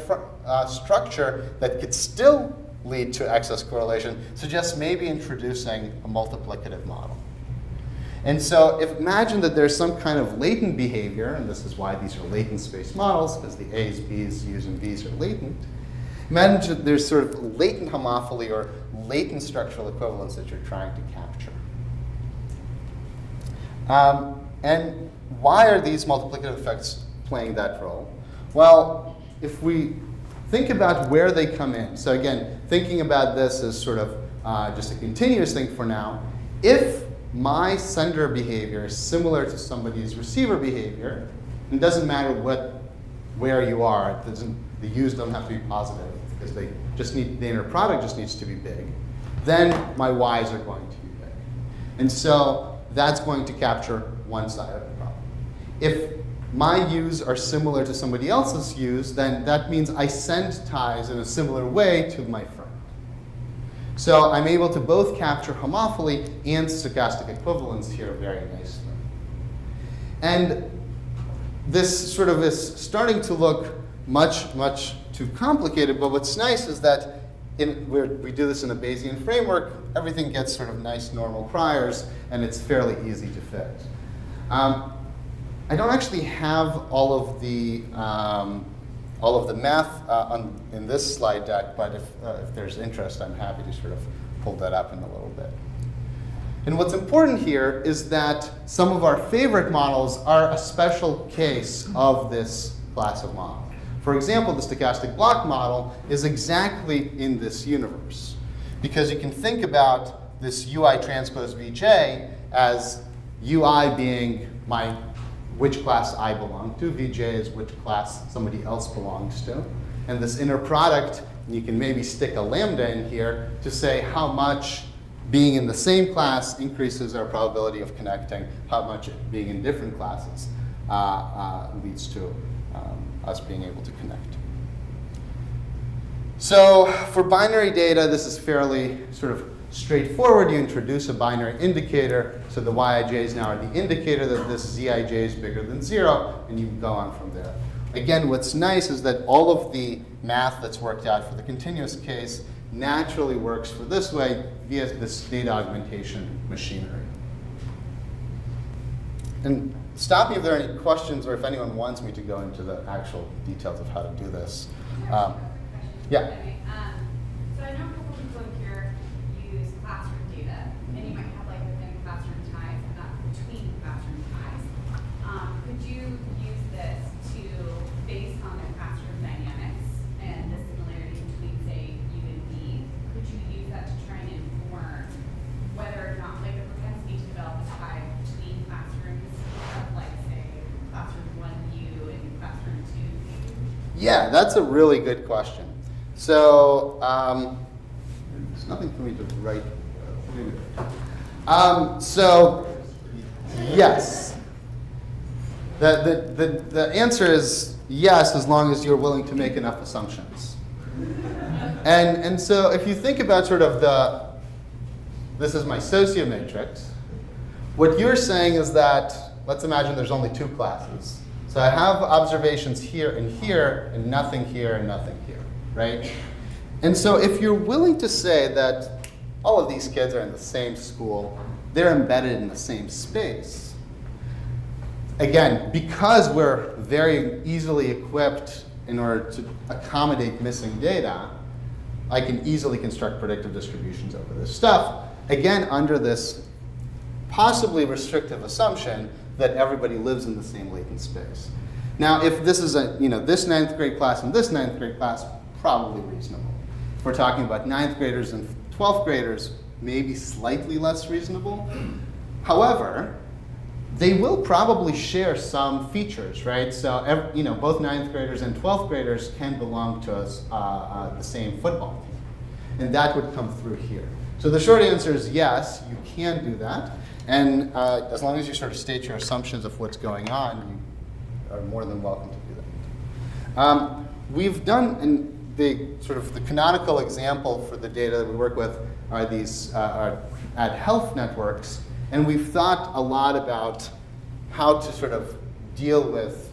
structure that could still lead to excess correlation suggests maybe introducing a multiplicative model. And so imagine that there's some kind of latent behavior, and this is why these are latent space models, because the A's, B's, U's, and V's are latent. Imagine that there's sort of latent homophily or latent structural equivalence that you're trying to capture. And why are these multiplicative effects playing that role? Well, if we think about where they come in, so again, thinking about this as sort of just a continuous thing for now, if my sender behavior is similar to somebody's receiver behavior, it doesn't matter where you are, the U's don't have to be positive, because they just need, the inner product just needs to be big, then my Y's are going to be big. And so that's going to capture one side of the problem. If my U's are similar to somebody else's U's, then that means I send ties in a similar way to my friend. So I'm able to both capture homophily and stochastic equivalence here very nicely. And this sort of is starting to look much, much too complicated, but what's nice is that we do this in a Bayesian framework, everything gets sort of nice normal priors, and it's fairly easy to fit. I don't actually have all of the math in this slide deck, but if there's interest, I'm happy to sort of pull that up in a little bit. And what's important here is that some of our favorite models are a special case of this class of model. For example, the stochastic block model is exactly in this universe, because you can think about this UI transpose Vj as UI being which class I belong to, Vj is which class somebody else belongs to, and this inner product, you can maybe stick a lambda in here to say how much being in the same class increases our probability of connecting, how much being in different classes leads to us being able to connect. So for binary data, this is fairly sort of straightforward. You introduce a binary indicator, so the Yij's now are the indicator that this Zij is bigger than 0, and you can go on from there. Again, what's nice is that all of the math that's worked out for the continuous case naturally works for this way via this data augmentation machinery. And stop me if there are any questions or if anyone wants me to go into the actual details of how to do this. Yeah. So I know a couple people in here use classroom data, and you might have like within classroom ties and not between classroom ties. Could you use this to, based on the classroom dynamics and the similarity between, say, U and B, could you use that to try and inform whether or not, like, the propensity to develop a tie between classrooms of, like, say, classroom 1U and classroom 2U? Yeah, that's a really good question. So, there's nothing for me to write. So, yes. The answer is yes, as long as you're willing to make enough assumptions. And so if you think about sort of this is my sociomatrix, what you're saying is that, let's imagine there's only 2 classes. So I have observations here, and nothing here, and nothing here, right? And so if you're willing to say that all of these kids are in the same school, they're embedded in the same space, again, because we're very easily equipped in order to accommodate missing data, I can easily construct predictive distributions over this stuff, again, under this possibly restrictive assumption that everybody lives in the same latent space. Now, if this is this 9th grade class and this 9th grade class, probably reasonable. If we're talking about 9th graders and 12th graders, maybe slightly less reasonable. However, they will probably share some features, right? So, both 9th graders and 12th graders can belong to the same football team. And that would come through here. So the short answer is yes, you can do that. And as long as you sort of state your assumptions of what's going on, you are more than welcome to do that. We've done, in the canonical example for the data that we work with are these ad health networks. And we've thought a lot about how to sort of deal with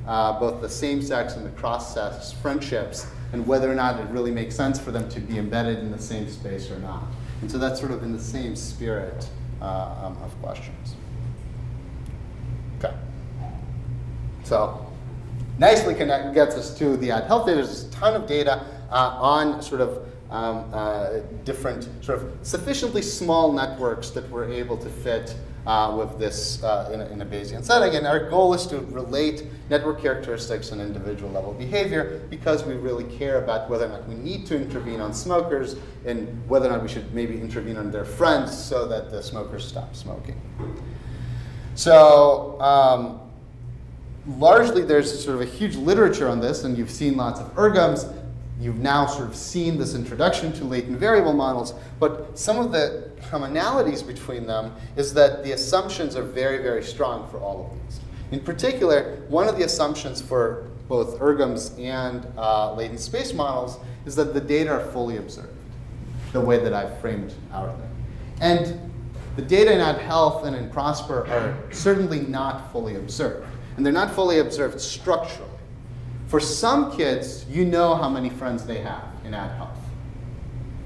both the same-sex and the cross-sex friendships and whether or not it really makes sense for them to be embedded in the same space or not. And so that's sort of in the same spirit of questions. Okay. So nicely gets us to the ad health data. There's a ton of data on sort of different sort of sufficiently small networks that we're able to fit with this in a Bayesian setting. And our goal is to relate network characteristics and individual level behavior because we really care about whether or not we need to intervene on smokers and whether or not we should maybe intervene on their friends so that the smokers stop smoking. So largely there's sort of a huge literature on this, and you've seen lots of ergoms. You've now sort of seen this introduction to latent variable models, but some of the commonalities between them is that the assumptions are very, very strong for all of these. In particular, one of the assumptions for both ergoms and latent space models is that the data are fully observed, the way that I've framed out there. And the data in Ad Health and in Prosper are certainly not fully observed. And they're not fully observed structurally. For some kids, you know how many friends they have in Ad Health.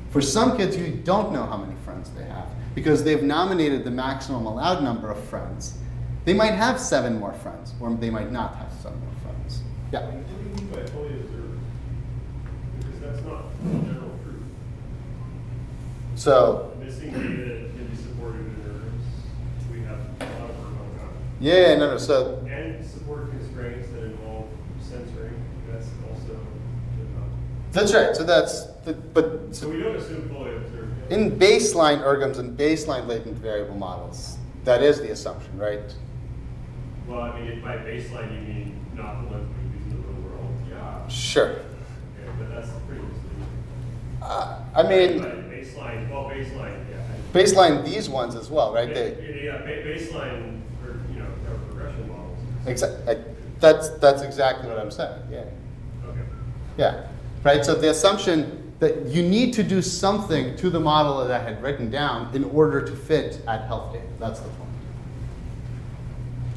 For some kids, you don't know how many friends they have because they've nominated the maximum allowed number of friends. They might have 7 more friends, or they might not have 7 more friends. Yeah? What do you mean by fully observed? Because that's not general truth. So, Missing data can be supported in errors. We have a lot of work on that. yeah, no. So, And support constraints that involve censoring. That's also that's right. So that's so we don't assume fully observed. in baseline ergoms and baseline latent variable models, that is the assumption, right? Well, I mean, by baseline you mean not the ones we use in the real world. Yeah. Sure. Okay, but that's pretty misleading. I mean, Baseline, yeah. baseline these ones as well, right? Baseline for regression models. That's exactly what I'm saying. Yeah. Okay. Yeah. Right. So the assumption that you need to do something to the model that I had written down in order to fit Ad Health data. That's the point.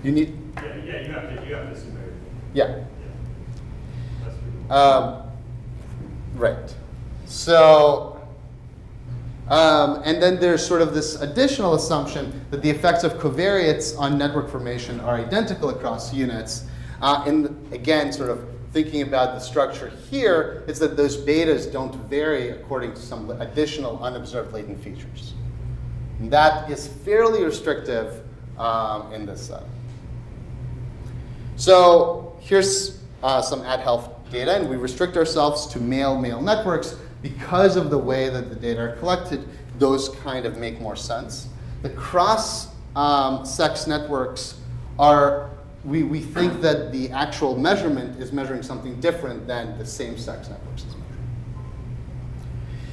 You need. Yeah. You have to assume everything. Yeah. That's true. Right. So And then there's sort of this additional assumption that the effects of covariates on network formation are identical across units. And again, sort of thinking about the structure here, is that those betas don't vary according to some additional unobserved latent features. And that is fairly restrictive in this set. So here's some AdHealth data, and we restrict ourselves to male-male networks because of the way that the data are collected. Those kind of make more sense. The cross-sex networks are, we think that the actual measurement is measuring something different than the same-sex networks is measuring.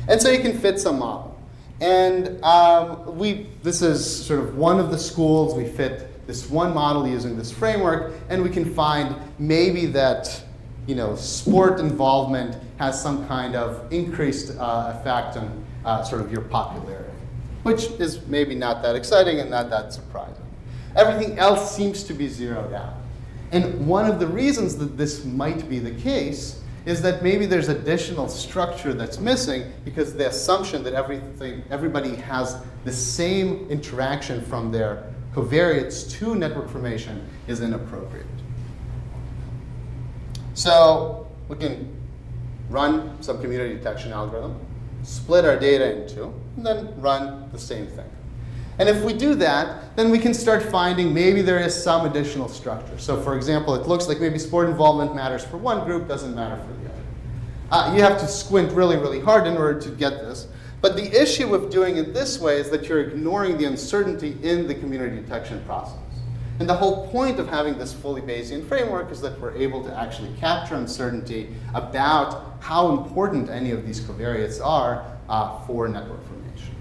And so you can fit some model. And this is sort of one of the schools. We fit this one model using this framework, and we can find maybe that sport involvement has some kind of increased effect on sort of your popularity, which is maybe not that exciting and not that surprising. Everything else seems to be zeroed out. And one of the reasons that this might be the case is that maybe there's additional structure that's missing because the assumption that everybody has the same interaction from their covariates to network formation is inappropriate. So we can run some community detection algorithm, split our data in two, and then run the same thing. And if we do that, then we can start finding maybe there is some additional structure. So for example, it looks like maybe sport involvement matters for one group, doesn't matter for the other. You have to squint really, really hard in order to get this. But the issue with doing it this way is that you're ignoring the uncertainty in the community detection process. And the whole point of having this fully Bayesian framework is that we're able to actually capture uncertainty about how important any of these covariates are for network formation.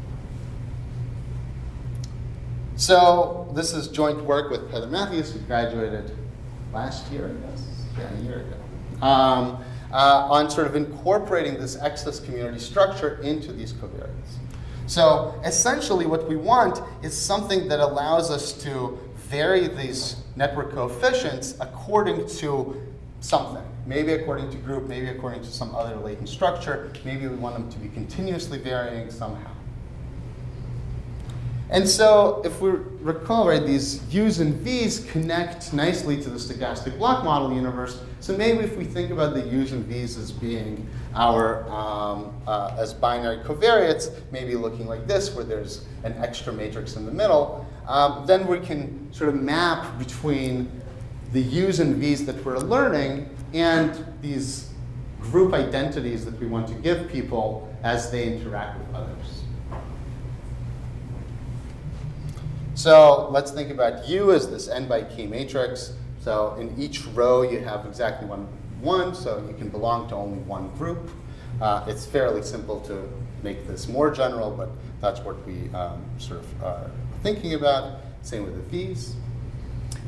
So this is joint work with Heather Matthews, who graduated last year, I guess? Yeah, a year ago. On sort of incorporating this excess community structure into these covariates. So essentially what we want is something that allows us to vary these network coefficients according to something. Maybe according to group, maybe according to some other latent structure. Maybe we want them to be continuously varying somehow. And so if we recall, right, these U's and V's connect nicely to the stochastic block model universe. So maybe if we think about the U's and V's as being our, as binary covariates, maybe looking like this, where there's an extra matrix in the middle, then we can sort of map between the U's and V's that we're learning and these group identities that we want to give people as they interact with others. So let's think about U as this n by k matrix. So in each row you have exactly one, so you can belong to only one group. It's fairly simple to make this more general, but that's what we sort of are thinking about. Same with the V's.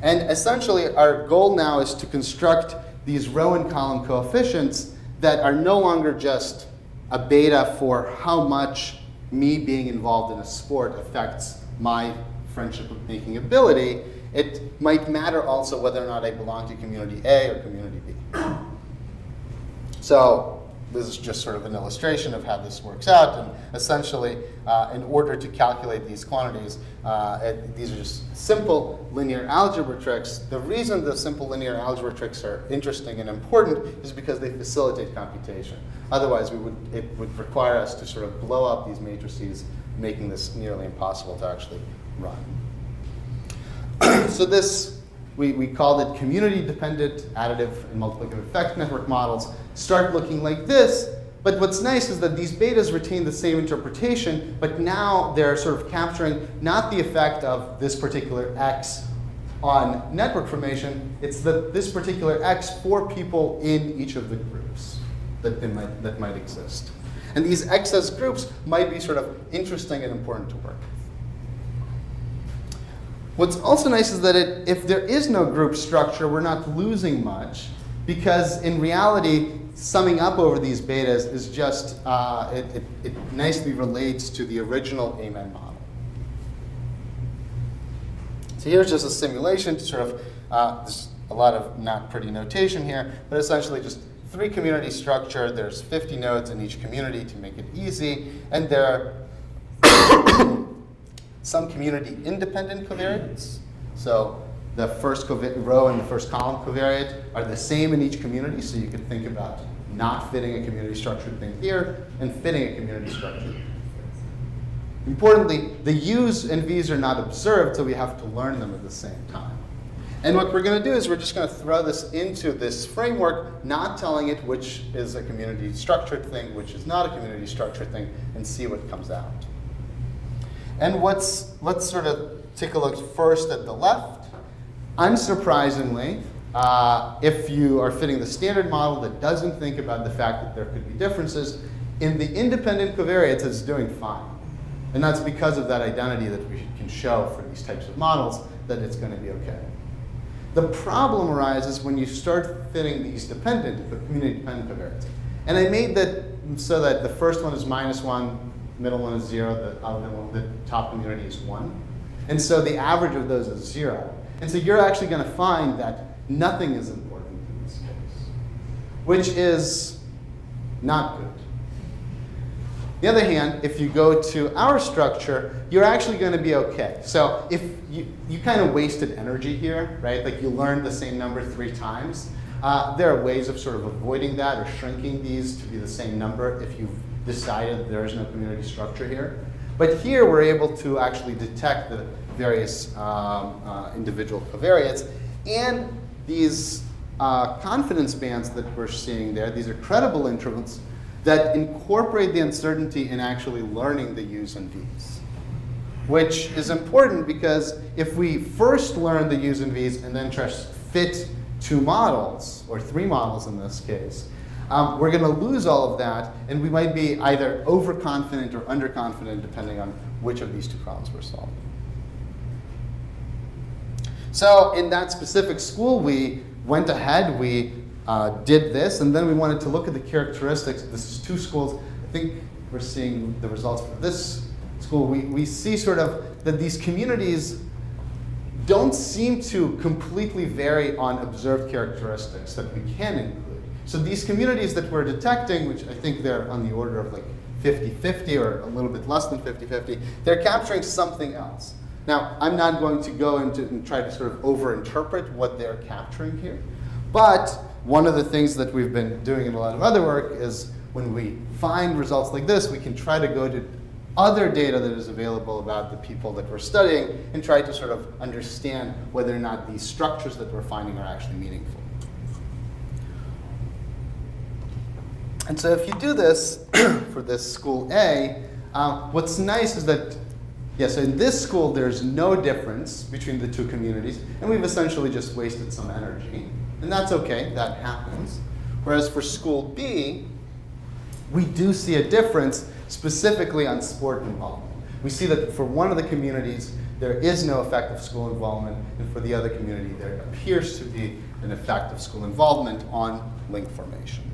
And essentially our goal now is to construct these row and column coefficients that are no longer just a beta for how much me being involved in a sport affects my friendship making ability. It might matter also whether or not I belong to community A or community B. So this is just sort of an illustration of how this works out. And essentially, in order to calculate these quantities, these are just simple linear algebra tricks. The reason the simple linear algebra tricks are interesting and important is because they facilitate computation. Otherwise, it would require us to sort of blow up these matrices, making this nearly impossible to actually run. So this, we called it community-dependent additive and multiplicative effect network models. Start looking like this, but what's nice is that these betas retain the same interpretation, but now they're sort of capturing not the effect of this particular X on network formation, it's this particular X for people in each of the groups that might exist. And these excess groups might be sort of interesting and important to work with. What's also nice is that if there is no group structure, we're not losing much, because in reality, summing up over these betas is just, it nicely relates to the original Amen model. So here's just a simulation to sort of, there's a lot of not pretty notation here, but essentially just 3 community structure. There's 50 nodes in each community to make it easy, and there some community independent covariates. So the first row and the first column covariate are the same in each community, so you can think about not fitting a community structured thing here and fitting a community structure. Importantly, the U's and V's are not observed, so we have to learn them at the same time. And what we're going to do is we're just going to throw this into this framework, not telling it which is a community structured thing, which is not a community structured thing, and see what comes out. And let's sort of take a look first at the left. Unsurprisingly, if you are fitting the standard model that doesn't think about the fact that there could be differences, in the independent covariates it's doing fine. And that's because of that identity that we can show for these types of models that it's going to be okay. The problem arises when you start fitting these community-dependent covariates. And I made that so that the first one is -1, middle one is 0, the top community is 1. And so the average of those is 0. And so you're actually going to find that nothing is important in this case, which is not good. On the other hand, if you go to our structure, you're actually going to be okay. So if you kind of wasted energy here, right? Like you learned the same number 3 times. There are ways of sort of avoiding that or shrinking these to be the same number if you've decided there is no community structure here. But here we're able to actually detect the various individual covariates. And these confidence bands that we're seeing there, these are credible intervals that incorporate the uncertainty in actually learning the U's and V's. Which is important because if we first learn the U's and V's and then try to fit 2 models, or 3 models in this case, we're going to lose all of that, and we might be either overconfident or underconfident depending on which of these 2 problems we're solving. So in that specific school, we went ahead, we did this, and then we wanted to look at the characteristics. This is 2 schools. I think we're seeing the results for this school. We see sort of that these communities don't seem to completely vary on observed characteristics that we can include. So these communities that we're detecting, which I think they're on the order of like 50-50 or a little bit less than 50-50, they're capturing something else. Now, I'm not going to go into and try to sort of over-interpret what they're capturing here, but one of the things that we've been doing in a lot of other work is when we find results like this, we can try to go to other data that is available about the people that we're studying and try to sort of understand whether or not these structures that we're finding are actually meaningful. And so if you do this for this school A, what's nice is that, so in this school, there's no difference between the 2 communities, and we've essentially just wasted some energy. And that's okay, that happens. Whereas for school B, we do see a difference specifically on sport involvement. We see that for one of the communities, there is no effect of school involvement, and for the other community, there appears to be an effect of school involvement on link formation.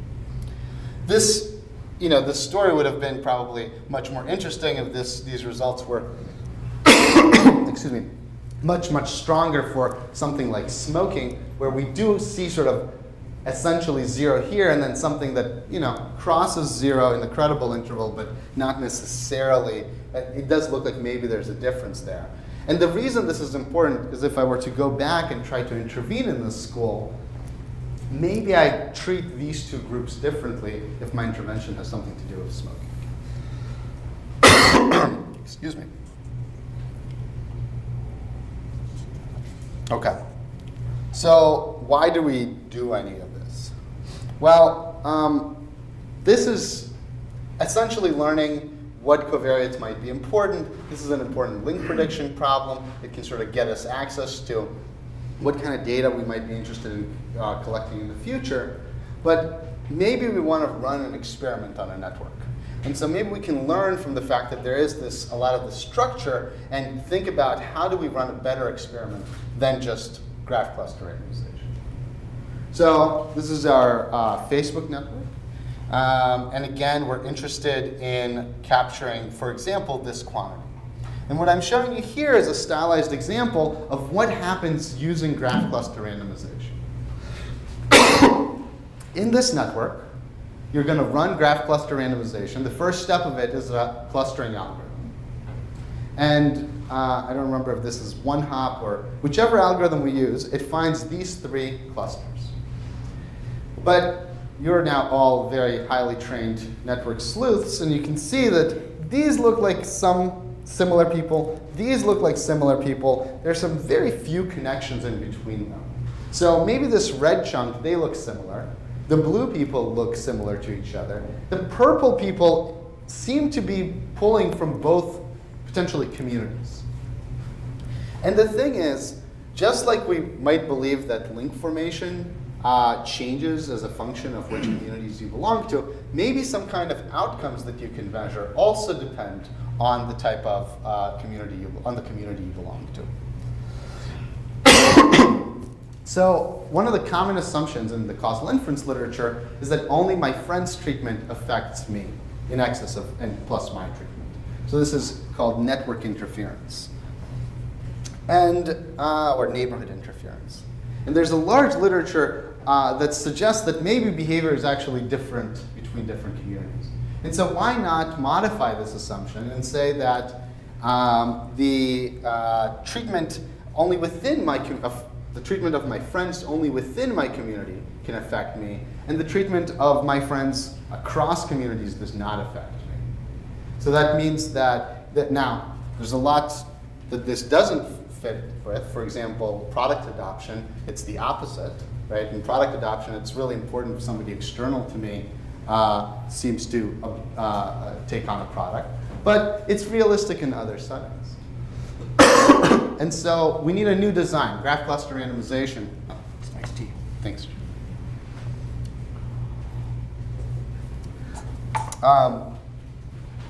This, this story would have been probably much more interesting if these results were, excuse me, much, much stronger for something like smoking, where we do see sort of essentially 0 here, and then something that crosses 0 in the credible interval, but not necessarily. It does look like maybe there's a difference there. And the reason this is important is if I were to go back and try to intervene in this school, maybe I treat these 2 groups differently if my intervention has something to do with smoking. Excuse me. Okay. So why do we do any of this? Well, this is essentially learning what covariates might be important. This is an important link prediction problem. It can sort of get us access to what kind of data we might be interested in collecting in the future. But maybe we want to run an experiment on a network. And so maybe we can learn from the fact that there is a lot of this structure and think about how do we run a better experiment than just graph cluster randomization. So this is our Facebook network. And again, we're interested in capturing, for example, this quantity. And what I'm showing you here is a stylized example of what happens using graph cluster randomization. In this network, you're going to run graph cluster randomization. The first step of it is a clustering algorithm. And I don't remember if this is one hop or whichever algorithm we use, it finds these 3 clusters. But you're now all very highly trained network sleuths, and you can see that these look like some similar people. These look like similar people. There's some very few connections in between them. So maybe this red chunk, they look similar. The blue people look similar to each other. The purple people seem to be pulling from both potentially communities. And the thing is, just like we might believe that link formation changes as a function of which communities you belong to, maybe some kind of outcomes that you can measure also depend on the type of community you belong to. So one of the common assumptions in the causal inference literature is that only my friend's treatment affects me in excess of and plus my treatment. So this is called network interference, and or neighborhood interference. And there's a large literature that suggests that maybe behavior is actually different between different communities. And so why not modify this assumption and say that the treatment only within the treatment of my friends only within my community can affect me, and the treatment of my friends across communities does not affect me. So that means that now there's a lot that this doesn't fit with. For example, product adoption, it's the opposite, right? In product adoption, it's really important if somebody external to me seems to take on a product, but it's realistic in other settings. And so we need a new design, graph cluster randomization. Oh, it's nice tea. Thanks.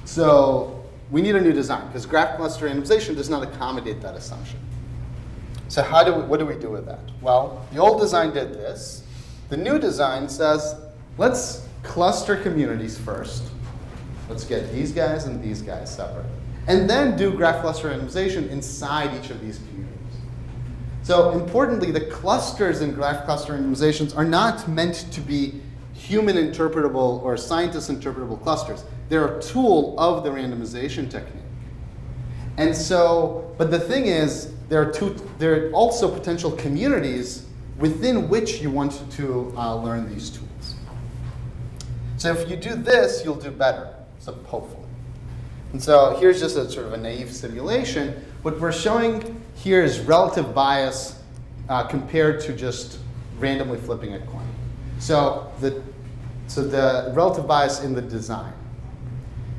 So we need a new design because graph cluster randomization does not accommodate that assumption. So what do we do with that? Well, the old design did this. The new design says, let's cluster communities first. Let's get these guys and these guys separate. And then do graph cluster randomization inside each of these communities. So importantly, the clusters in graph cluster randomizations are not meant to be human interpretable or scientist interpretable clusters. They're a tool of the randomization technique. And so, but the thing is, there are also potential communities within which you want to learn these tools. So if you do this, you'll do better, so hopefully. And so here's just a sort of a naive simulation. What we're showing here is relative bias compared to just randomly flipping a coin. So the relative bias in the design.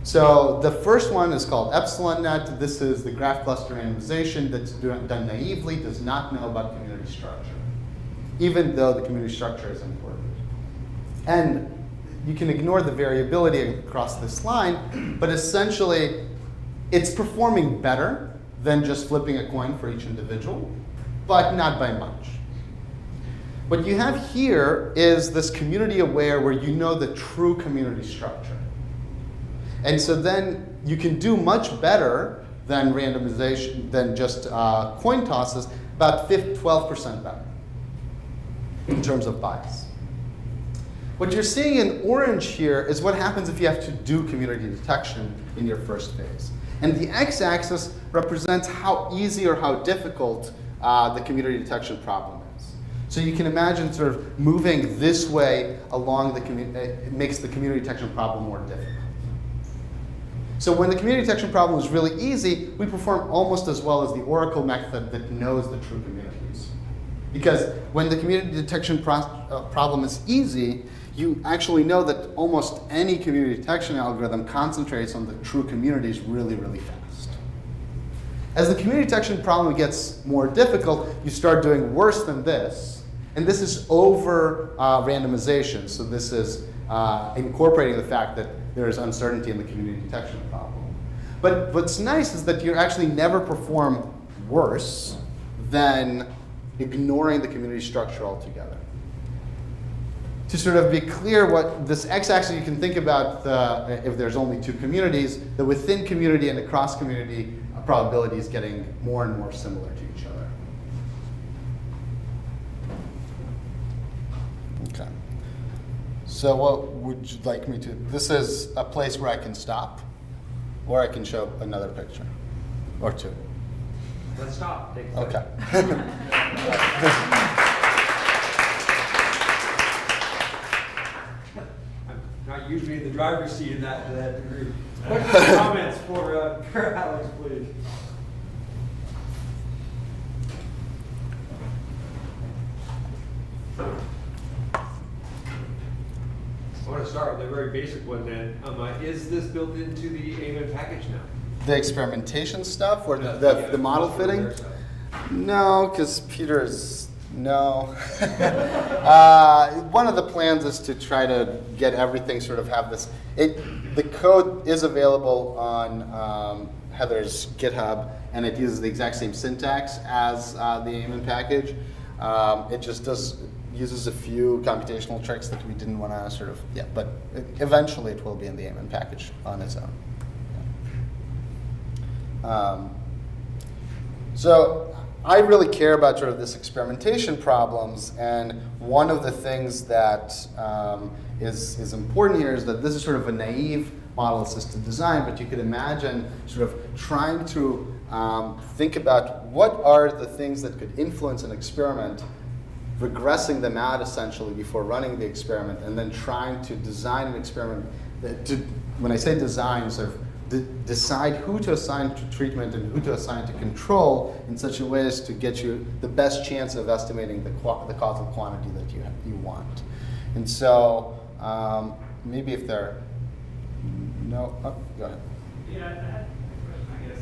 So the first one is called epsilon net. This is the graph cluster randomization that's done naively, does not know about community structure, even though the community structure is important. And you can ignore the variability across this line, but essentially it's performing better than just flipping a coin for each individual, but not by much. What you have here is this community aware where you know the true community structure. And so then you can do much better than randomization, than just coin tosses, about 12% better in terms of bias. What you're seeing in orange here is what happens if you have to do community detection in your first phase. And the x-axis represents how easy or how difficult the community detection problem is. So you can imagine sort of moving this way along the community, it makes the community detection problem more difficult. So when the community detection problem is really easy, we perform almost as well as the Oracle method that knows the true communities. Because when the community detection problem is easy, you actually know that almost any community detection algorithm concentrates on the true communities really, really fast. As the community detection problem gets more difficult, you start doing worse than this. And this is over randomization. So this is incorporating the fact that there is uncertainty in the community detection problem. But what's nice is that you actually never perform worse than ignoring the community structure altogether. To sort of be clear, what this x-axis, you can think about if there's only two communities, the within community and across community probability is getting more and more similar to each other. Okay. So what would you like me to? This is a place where I can stop, or I can show another picture. or two? Let's stop. Take a Okay. I'm not usually in the driver's seat in that degree. Questions, comments for Alex, please? I want to start with a very basic one then. Is this built into the AMN package now? The experimentation stuff or the model fitting? No, because Peter's no. One of the plans is to try to get everything sort of have this. The code is available on Heather's GitHub, and it uses the exact same syntax as the AMN package. It just uses a few computational tricks that we didn't want to sort of, but eventually it will be in the AMN package on its own. So I really care about sort of this experimentation problems, and one of the things that is important here is that this is sort of a naive model-assisted design, but you could imagine sort of trying to think about what are the things that could influence an experiment, regressing them out essentially before running the experiment, and then trying to design an experiment that, when I say design, sort of decide who to assign to treatment and who to assign to control in such a way as to get you the best chance of estimating the causal quantity that you want. And so maybe if there are no, go ahead. Yeah, I had a question, I guess.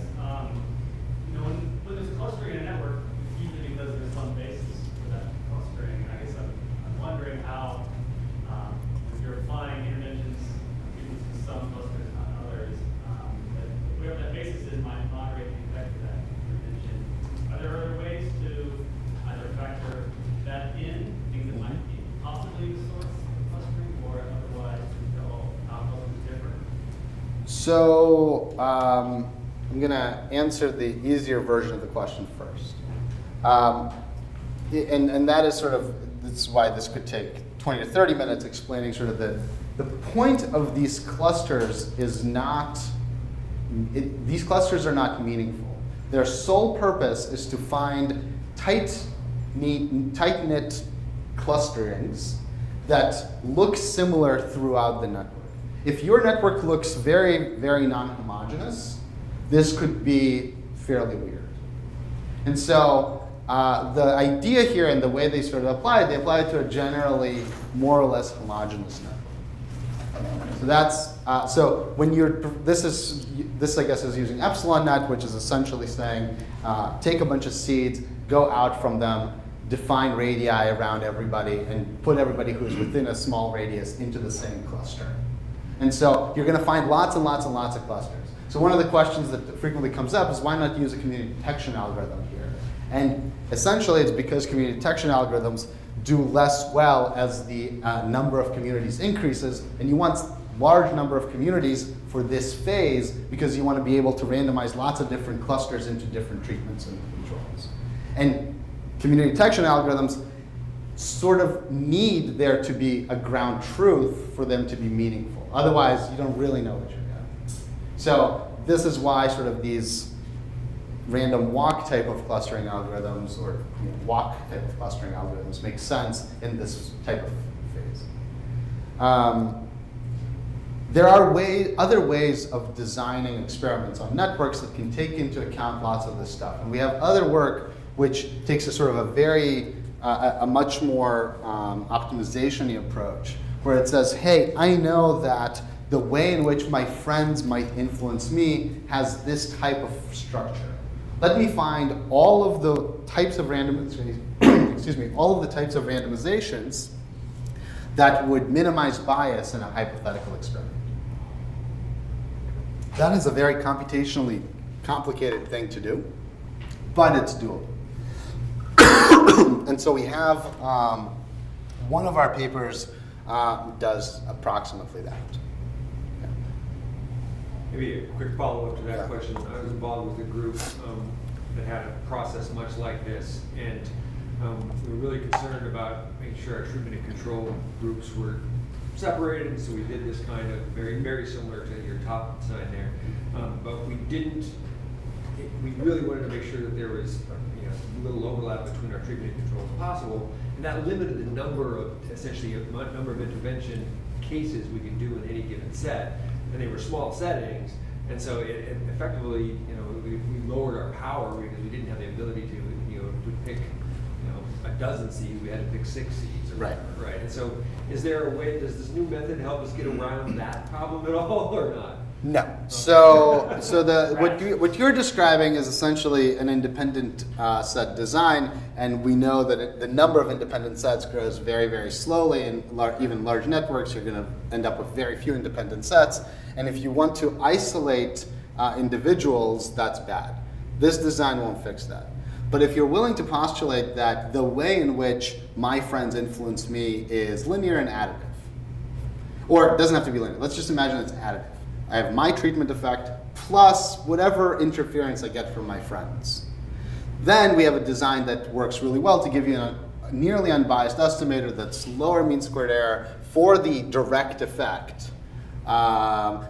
When there's clustering in a network, it's usually because there's some basis for that clustering. I guess I'm wondering how, if you're applying interventions to some clusters, not others, that whatever that basis is might moderate the effect of that intervention. Are there other ways to either factor that in, things that might be possibly the source of clustering, or otherwise to tell how clustering is different? So I'm going to answer the easier version of the question first. And that is sort of, this is why this could take 20 to 30 minutes explaining sort of the point of these clusters is not, these clusters are not meaningful. Their sole purpose is to find tight-knit clusterings that look similar throughout the network. If your network looks very, very non-homogeneous, this could be fairly weird. And so the idea here and the way they sort of apply it, they apply it to a generally more or less homogeneous network. So that's, so when you're, this I guess is using epsilon net, which is essentially saying, take a bunch of seeds, go out from them, define radii around everybody, and put everybody who's within a small radius into the same cluster. And so you're going to find lots and lots and lots of clusters. So one of the questions that frequently comes up is why not use a community detection algorithm here? And essentially it's because community detection algorithms do less well as the number of communities increases, and you want large number of communities for this phase because you want to be able to randomize lots of different clusters into different treatments and controls. And community detection algorithms sort of need there to be a ground truth for them to be meaningful. Otherwise, you don't really know what you're getting. So this is why sort of these random walk type of clustering algorithms or walk type of clustering algorithms make sense in this type of phase. There are other ways of designing experiments on networks that can take into account lots of this stuff. And we have other work which takes a sort of a very, a much more optimization-y approach, where it says, hey, I know that the way in which my friends might influence me has this type of structure. Let me find all of the types of all of the types of randomizations that would minimize bias in a hypothetical experiment. That is a very computationally complicated thing to do, but it's doable. And so we have, one of our papers does approximately that. Yeah. Maybe a quick follow-up to that question. I was involved with a group that had a process much like this, and we were really concerned about making sure our treatment and control groups were separated, and so we did this kind of very, very similar to your top sign there. But we didn't we really wanted to make sure that there was little overlap between our treatment and control as possible, and that limited the number of, essentially, number of intervention cases we could do in any given set, and they were small settings, and so it effectively, we lowered our power because we didn't have the ability to pick, a dozen seeds, we had to pick 6 seeds. Or Right. whatever, right. And so, is there a way? Does this new method help us get around that problem at all, or not? No. So what you're describing is essentially an independent set design, and we know that the number of independent sets grows very, very slowly. In even large networks, you're going to end up with very few independent sets. And if you want to isolate individuals, that's bad. This design won't fix that. But if you're willing to postulate that the way in which my friends influence me is linear and additive, or it doesn't have to be linear, let's just imagine it's additive. I have my treatment effect plus whatever interference I get from my friends. Then we have a design that works really well to give you a nearly unbiased estimator that's lower mean squared error for the direct effect,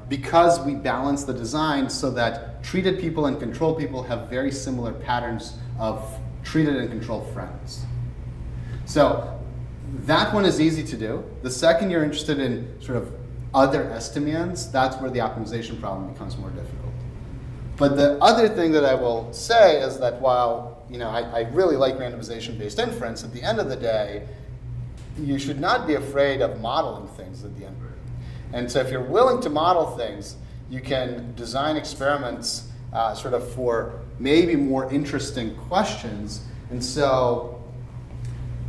because we balance the design so that treated people and controlled people have very similar patterns of treated and controlled friends. So that one is easy to do. The second you're interested in sort of other estimands, that's where the optimization problem becomes more difficult. But the other thing that I will say is that while I really like randomization-based inference, at the end of the day, you should not be afraid of modeling things at the end. And so if you're willing to model things, you can design experiments sort of for maybe more interesting questions. And so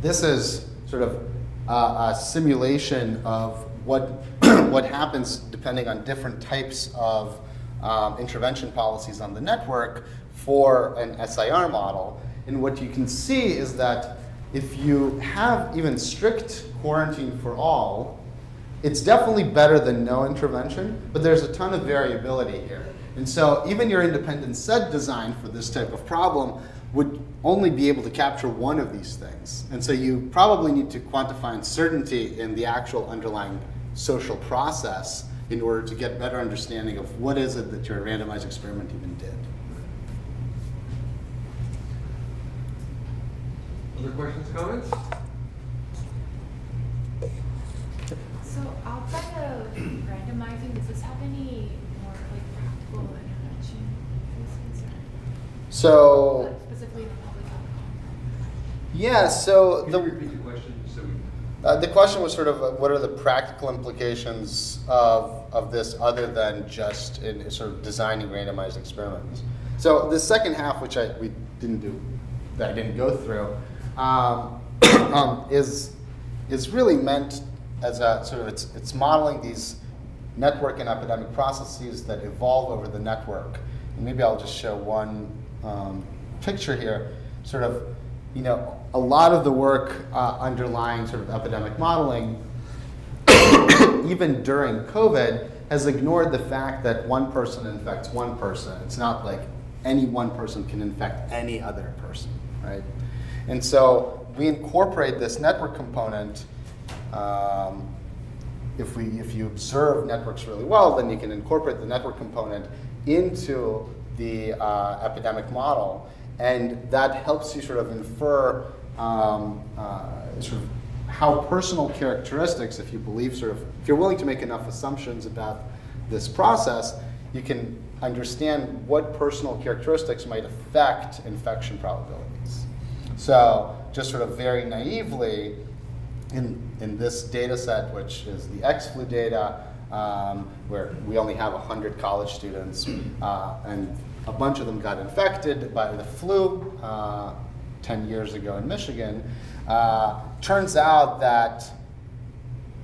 this is sort of a simulation of what happens depending on different types of intervention policies on the network for an SIR model. And what you can see is that if you have even strict quarantine for all, it's definitely better than no intervention, but there's a ton of variability here. And so even your independent set design for this type of problem would only be able to capture one of these things. And so you probably need to quantify uncertainty in the actual underlying social process in order to get better understanding of what is it that your randomized experiment even did. Other questions, comments? So outside of randomizing, does this have any more practical intervention cases? So Specifically in the public health context? yeah, so Can you repeat the question so we? The question was sort of what are the practical implications of this other than just in sort of designing randomized experiments. So the second half, which we didn't do, that I didn't go through, is really meant as a sort of it's modeling these network and epidemic processes that evolve over the network. And maybe I'll just show one picture here. Sort of, a lot of the work underlying sort of epidemic modeling, even during COVID, has ignored the fact that one person infects one person. It's not like any one person can infect any other person, right? And so we incorporate this network component. If you observe networks really well, then you can incorporate the network component into the epidemic model, and that helps you sort of infer sort of how personal characteristics, if you believe if you're willing to make enough assumptions about this process, you can understand what personal characteristics might affect infection probabilities. So just sort of very naively, in this data set, which is the XFlu data, where we only have 100 college students, and a bunch of them got infected by the flu 10 years ago in Michigan. Turns out that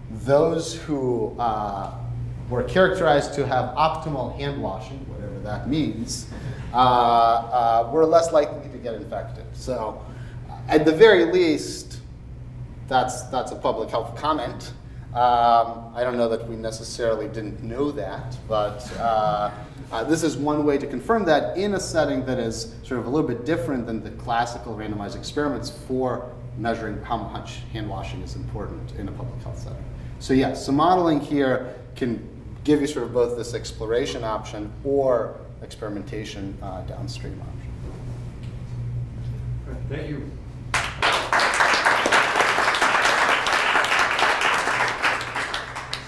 those who were characterized to have optimal hand washing, whatever that means, were less likely to get infected. So at the very least, that's a public health comment. I don't know that we necessarily didn't know that, but this is one way to confirm that in a setting that is sort of a little bit different than the classical randomized experiments for measuring how much hand washing is important in a public health setting. So yes, so modeling here can give you sort of both this exploration option or experimentation downstream option. All right, thank you.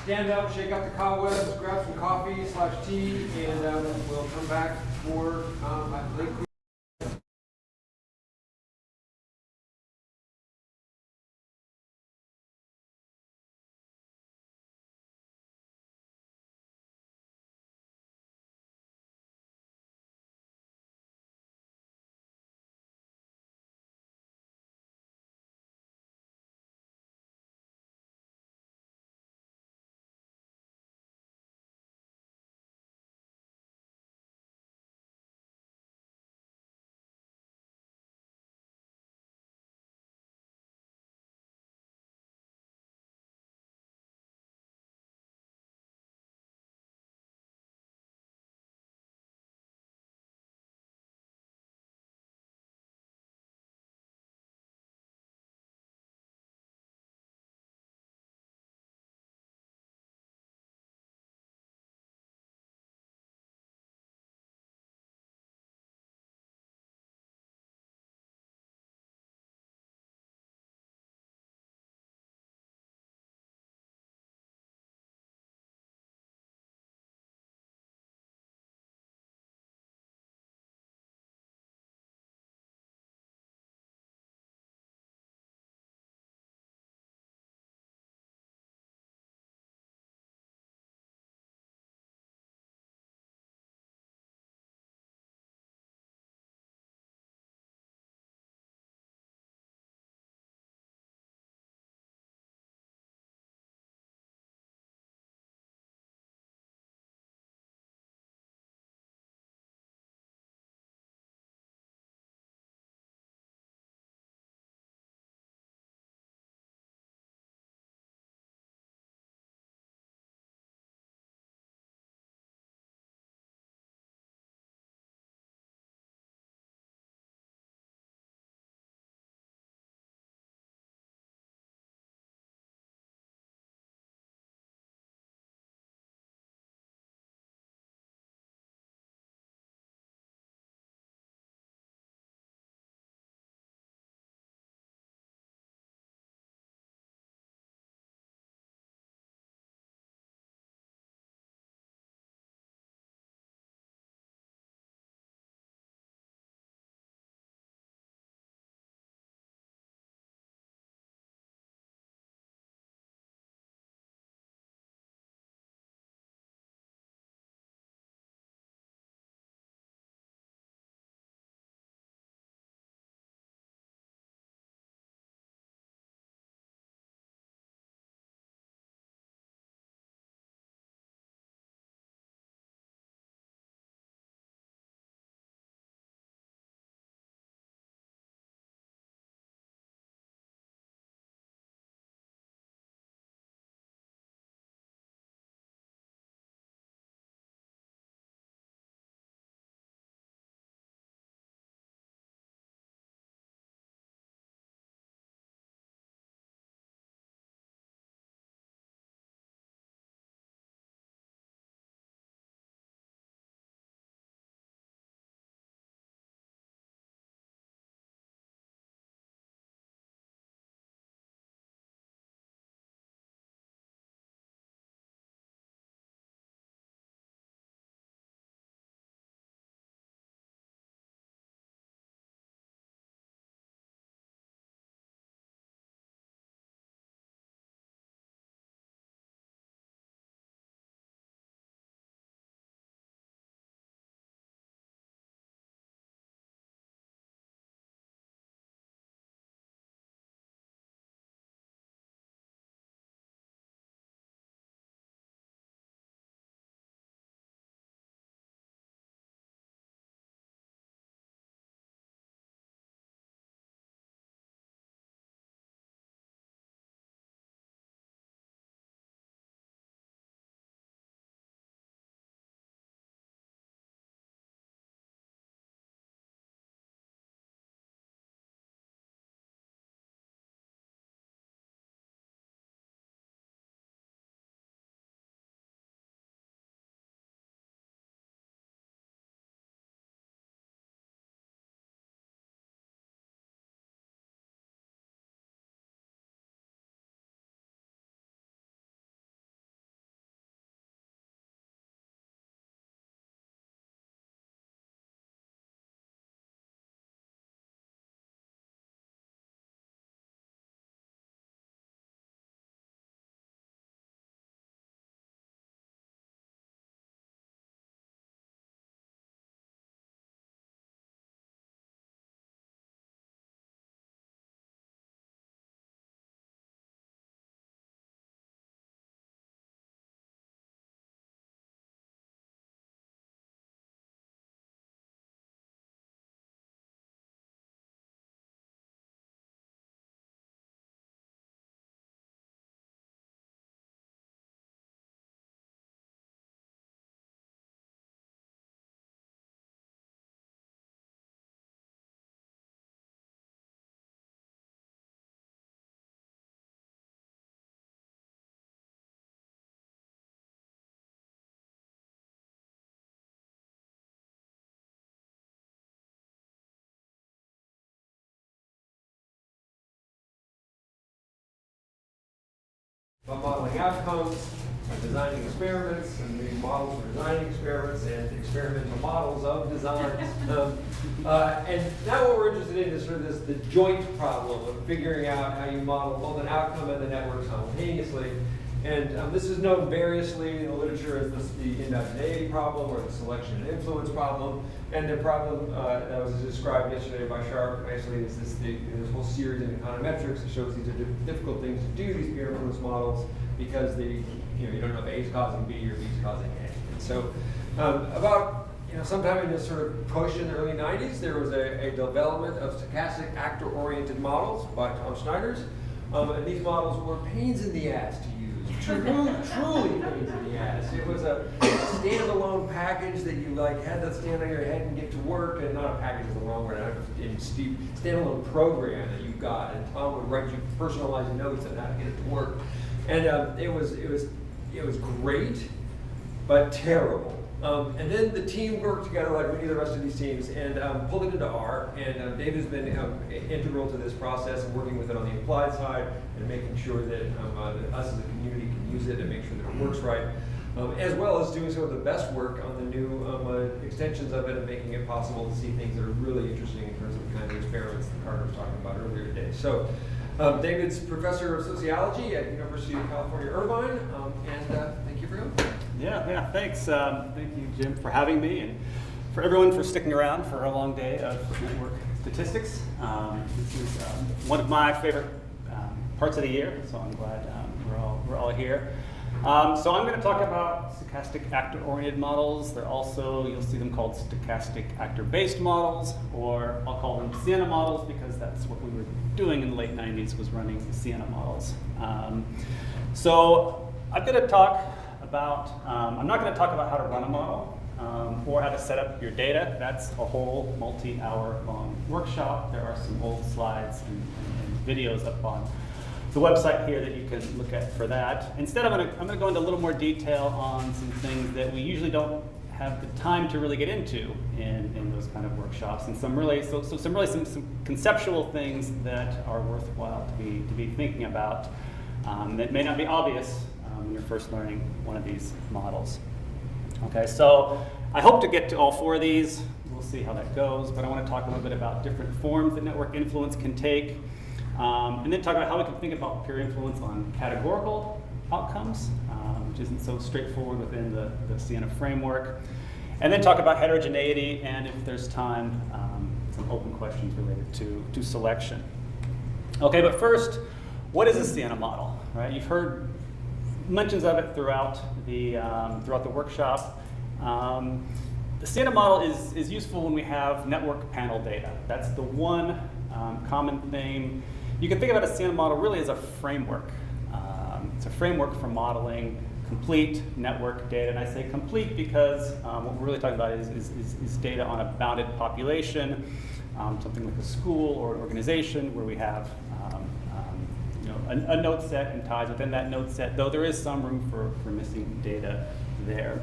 Stand up, shake up the cobwebs, grab some coffee/tea, and we'll come back for late about modeling outcomes, designing experiments, and the models for designing experiments, and experimental models of designs. And now what we're interested in is sort of the joint problem of figuring out how you model both an outcome and the network simultaneously. And this is known variously in the literature as the endogeneity problem or the selection and influence problem. And the problem that was described yesterday by Sharp nicely is this whole series in econometrics that shows these are difficult things to do, these peer influence models, because you don't know if A is causing B or B is causing A. And so about sometime in this sort of push in the early 90s, there was a development of stochastic actor-oriented models by Tom Schneiders. And these models were pains in the ass to use. Truly pains in the ass. It was a standalone package that you had to stand on your head and get to work, and not a package is the wrong word, standalone program that you got, and Tom would write you personalized notes on how to get it to work. And it was great, but terrible. And then the team worked together like many of the rest of these teams and pulled it into R. And David's been integral to this process and working with it on the applied side and making sure that us as a community can use it and make sure that it works right, as well as doing some of the best work on the new extensions of it and making it possible to see things that are really interesting in terms of the kinds of experiments that Carter was talking about earlier today. So David's professor of sociology at University of California, Irvine, and thank you for coming. Yeah, thanks. Thank you, Jim, for having me, and for everyone for sticking around for a long day of network statistics. This is one of my favorite parts of the year, so I'm glad we're all here. So I'm going to talk about stochastic actor-oriented models. They're also, you'll see them called stochastic actor-based models, or I'll call them Siena models because that's what we were doing in the late 90s, was running Siena models. So I'm going to talk about, I'm not going to talk about how to run a model or how to set up your data. That's a whole multi-hour long workshop. There are some old slides and videos up on the website here that you can look at for that. Instead, I'm going to go into a little more detail on some things that we usually don't have the time to really get into in those kind of workshops, and some conceptual things that are worthwhile to be thinking about that may not be obvious when you're first learning one of these models. Okay, so I hope to get to all four of these. We'll see how that goes, but I want to talk a little bit about different forms that network influence can take, and then talk about how we can think about peer influence on categorical outcomes, which isn't so straightforward within the Siena framework, and then talk about heterogeneity, and if there's time, some open questions related to selection. Okay, but first, what is a Siena model? Right? You've heard mentions of it throughout the workshop. The Siena model is useful when we have network panel data. That's the one common thing. You can think about a Siena model really as a framework. It's a framework for modeling complete network data. And I say complete because what we're really talking about is data on a bounded population, something like a school or an organization where we have a node set and ties within that node set, though there is some room for missing data there.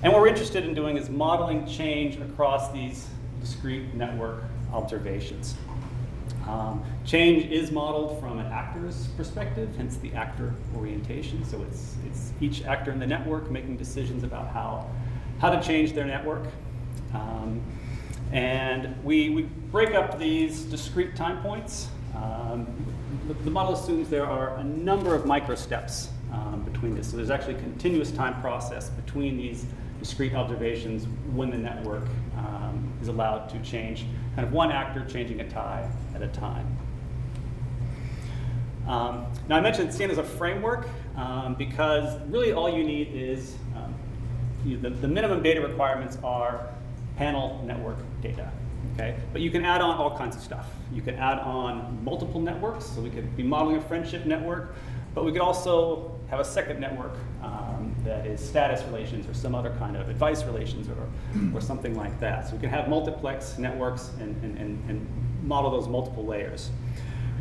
And what we're interested in doing is modeling change across these discrete network observations. Change is modeled from an actor's perspective, hence the actor orientation. So it's each actor in the network making decisions about how to change their network. And we break up these discrete time points. The model assumes there are a number of microsteps between this. So there's actually a continuous time process between these discrete observations when the network is allowed to change, kind of one actor changing a tie at a time. Now I mentioned Siena as a framework because really all you need is, the minimum data requirements are panel network data. Okay? But you can add on all kinds of stuff. You can add on multiple networks, so we could be modeling a friendship network, but we could also have a second network that is status relations or some other kind of advice relations or something like that. So we can have multiplex networks and model those multiple layers.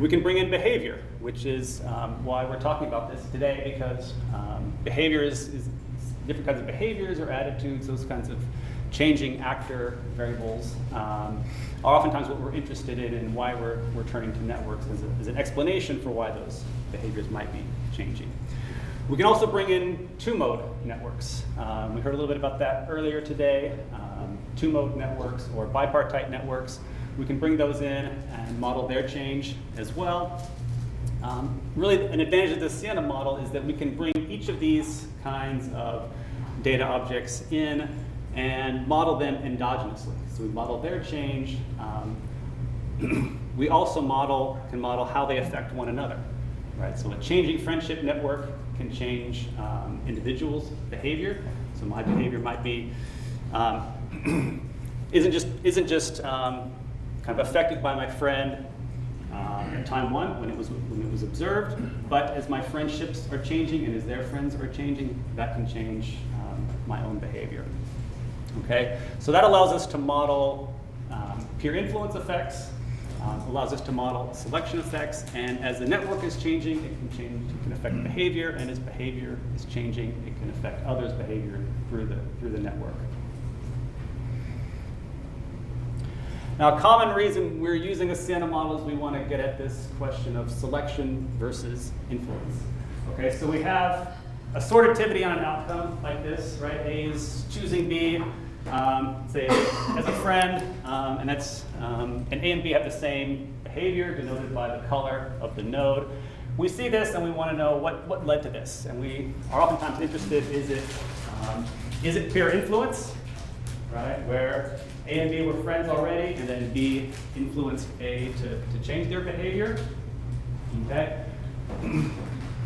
We can bring in behavior, which is why we're talking about this today, because behavior is different kinds of behaviors or attitudes, those kinds of changing actor variables are oftentimes what we're interested in and why we're turning to networks as an explanation for why those behaviors might be changing. We can also bring in two-mode networks. We heard a little bit about that earlier today. Two-mode networks or bipartite networks. We can bring those in and model their change as well. Really, an advantage of the Siena model is that we can bring each of these kinds of data objects in and model them endogenously. So we model their change. We also can model how they affect one another. Right? So a changing friendship network can change individuals' behavior. So my behavior might be isn't just kind of affected by my friend at time one when it was observed, but as my friendships are changing and as their friends are changing, that can change my own behavior. Okay, so that allows us to model peer influence effects, allows us to model selection effects, and as the network is changing, it can affect behavior, and as behavior is changing, it can affect others' behavior through the network. Now, a common reason we're using a Siena model is we want to get at this question of selection versus influence. Okay, so we have a sortativity on an outcome like this, right? A is choosing B, say as a friend, and A and B have the same behavior denoted by the color of the node. We see this and we want to know what led to this, and we are oftentimes interested: is it peer influence, right? Where A and B were friends already, and then B influenced A to change their behavior. Okay,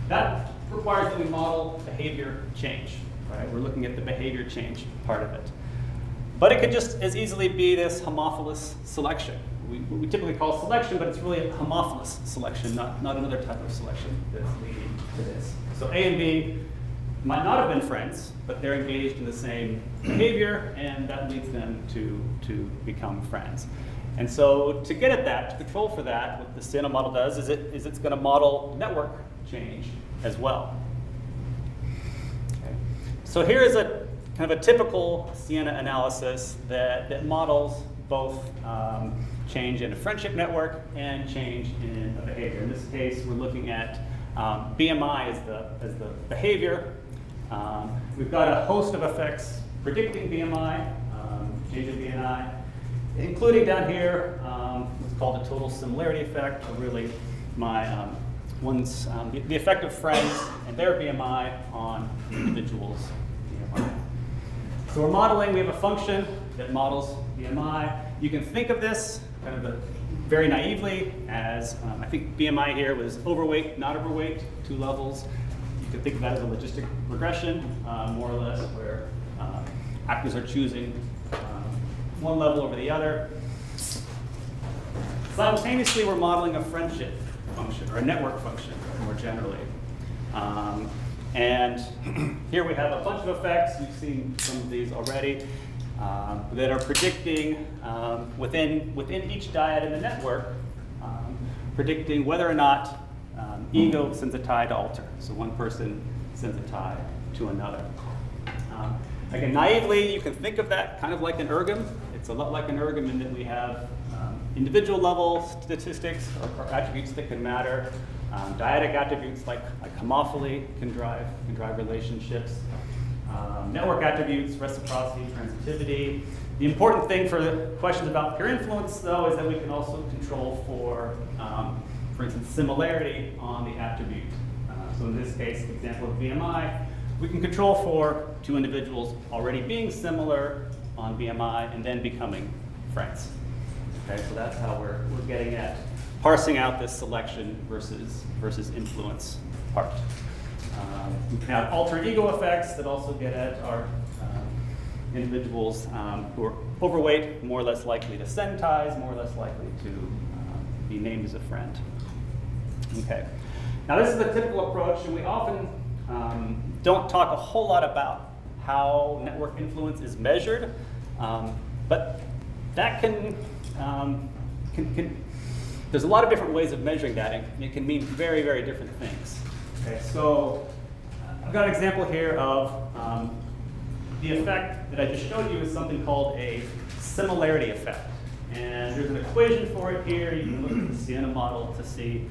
that requires that we model behavior change. Right, we're looking at the behavior change part of it. But it could just as easily be this homophilous selection. We typically call selection, but it's really a homophilous selection, not another type of selection that's leading to this. So A and B might not have been friends, but they're engaged in the same behavior, and that leads them to become friends. And so to get at that, to control for that, what the Siena model does is it's going to model network change as well. Okay. So here is a kind of a typical Siena analysis that models both change in a friendship network and change in a behavior. In this case, we're looking at BMI as the behavior. We've got a host of effects predicting BMI, change in BMI, including down here what's called a total similarity effect, or really my the effect of friends and their BMI on individuals' BMI. So we're modeling, we have a function that models BMI. You can think of this kind of very naively as, I think BMI here was overweight, not overweight, 2 levels. You could think of that as a logistic regression, more or less, where actors are choosing one level over the other. Simultaneously, we're modeling a friendship function, or a network function, more generally. And here we have a bunch of effects. You've seen some of these already that are predicting within each dyad in the network, predicting whether or not ego sends a tie to alter. So one person sends a tie to another. Again, naively, you can think of that kind of like an ergom. It's a lot like an ergom in that we have individual level statistics or attributes that can matter. Dyadic attributes like homophily can drive relationships. Network attributes, reciprocity, transitivity. The important thing for the questions about peer influence, though, is that we can also control for instance, similarity on the attribute. So in this case, the example of BMI, we can control for 2 individuals already being similar on BMI and then becoming friends. Okay, so that's how we're getting at parsing out this selection versus influence part. We can have alter ego effects that also get at our individuals who are overweight, more or less likely to send ties, more or less likely to be named as a friend. Okay. Now this is a typical approach, and we often don't talk a whole lot about how network influence is measured, but that can there's a lot of different ways of measuring that, and it can mean very, very different things. Okay, so I've got an example here of the effect that I just showed you is something called a similarity effect. And there's an equation for it here. You can look at the Siena model to see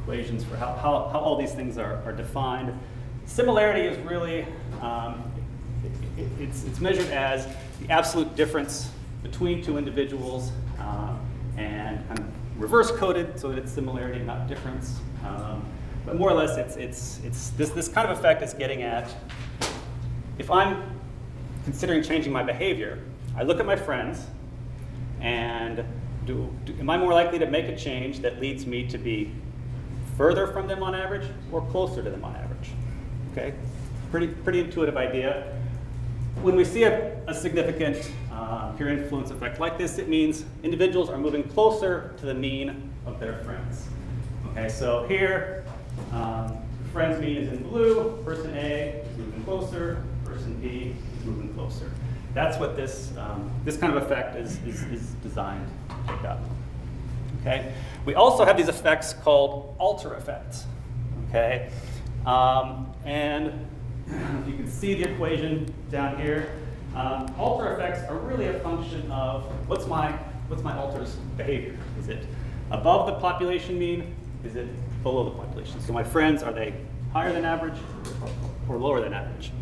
equations for how all these things are defined. Similarity is really, it's measured as the absolute difference between two individuals and kind of reverse coded so that it's similarity, not difference. But more or less, it's this kind of effect is getting at, if I'm considering changing my behavior, I look at my friends, and am I more likely to make a change that leads me to be further from them on average or closer to them on average? Okay, pretty intuitive idea. When we see a significant peer influence effect like this, it means individuals are moving closer to the mean of their friends. Okay, so here, friends mean is in blue, person A is moving closer, person B is moving closer. That's what this kind of effect is designed to pick up. Okay, we also have these effects called alter effects. Okay, and you can see the equation down here. Alter effects are really a function of what's my alter's behavior. Is it above the population mean? Is it below the population? So my friends, are they higher than average or lower than average?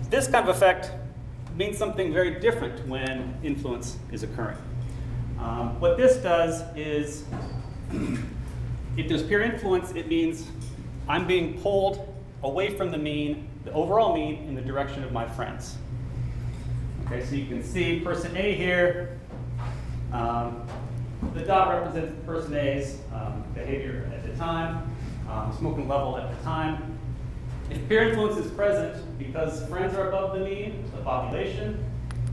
This kind of effect means something very different when influence is occurring. What this does is, if there's peer influence, it means I'm being pulled away from the mean, the overall mean, in the direction of my friends. Okay, so you can see person A here. The dot represents person A's behavior at the time, smoking level at the time. If peer influence is present because friends are above the mean, the population,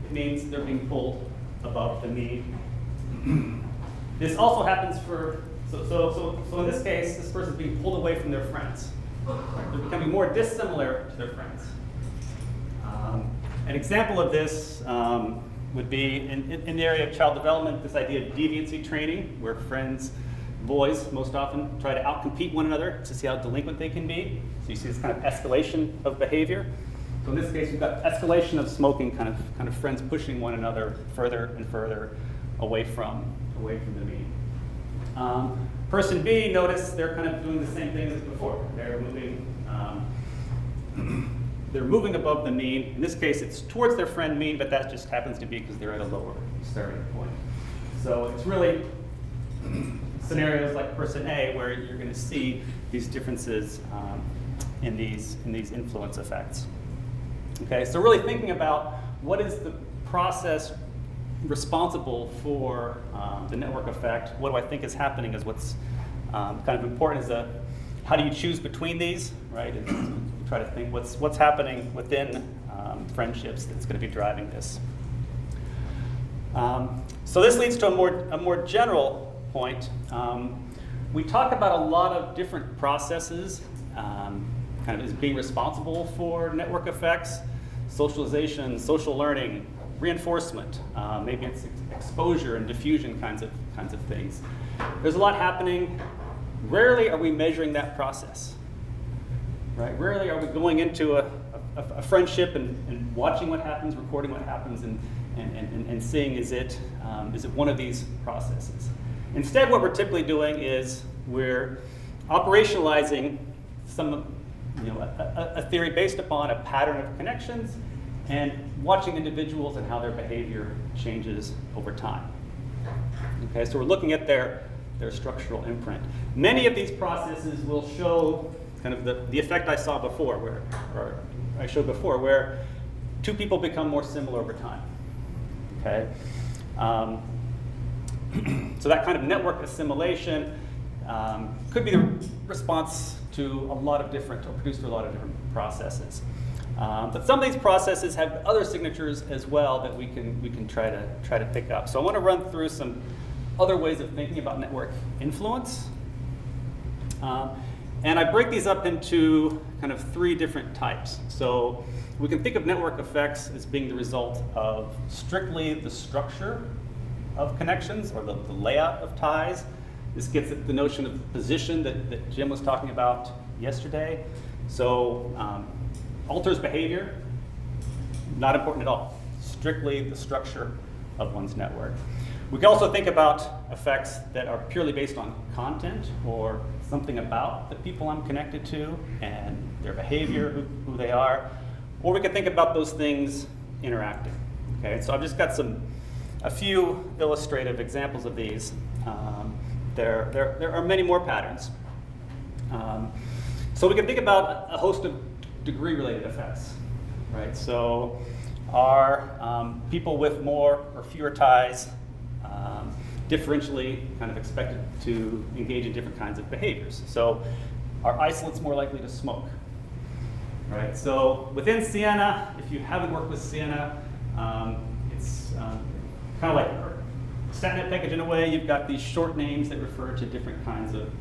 it means they're being pulled above the mean. This also happens for, so in this case, this person's being pulled away from their friends. They're becoming more dissimilar to their friends. An example of this would be in the area of child development, this idea of deviancy training, where friends, boys most often, try to outcompete one another to see how delinquent they can be. So you see this kind of escalation of behavior. So in this case, we've got escalation of smoking, kind of friends pushing one another further and further away from the mean. Person B, notice they're kind of doing the same thing as before. They're moving above the mean. In this case, it's towards their friend mean, but that just happens to be because they're at a lower starting point. So it's really scenarios like person A where you're going to see these differences in these influence effects. Okay, so really thinking about what is the process responsible for the network effect, what do I think is happening is what's kind of important is how do you choose between these, right? And try to think what's happening within friendships that's going to be driving this. So this leads to a more general point. We talk about a lot of different processes kind of as being responsible for network effects: socialization, social learning, reinforcement, maybe it's exposure and diffusion kinds of things. There's a lot happening. Rarely are we measuring that process, right? Rarely are we going into a friendship and watching what happens, recording what happens, and seeing is it one of these processes. Instead, what we're typically doing is we're operationalizing a theory based upon a pattern of connections and watching individuals and how their behavior changes over time. Okay, so we're looking at their structural imprint. Many of these processes will show kind of the effect I saw before, where two people become more similar over time. Okay, so that kind of network assimilation could be the response to a lot of different, or produced through a lot of different processes. But some of these processes have other signatures as well that we can try to pick up. So I want to run through some other ways of thinking about network influence. And I break these up into kind of three different types. So we can think of network effects as being the result of strictly the structure of connections or the layout of ties. This gets at the notion of position that Jim was talking about yesterday. So alters behavior, not important at all. Strictly the structure of one's network. We can also think about effects that are purely based on content or something about the people I'm connected to and their behavior, who they are. Or we can think about those things interacting. Okay, so I've just got a few illustrative examples of these. There are many more patterns. So we can think about a host of degree-related effects, right? So are people with more or fewer ties differentially kind of expected to engage in different kinds of behaviors? So are isolates more likely to smoke? Right, so within Siena, if you haven't worked with Siena, it's kind of like StatNet package in a way. You've got these short names that refer to different kinds of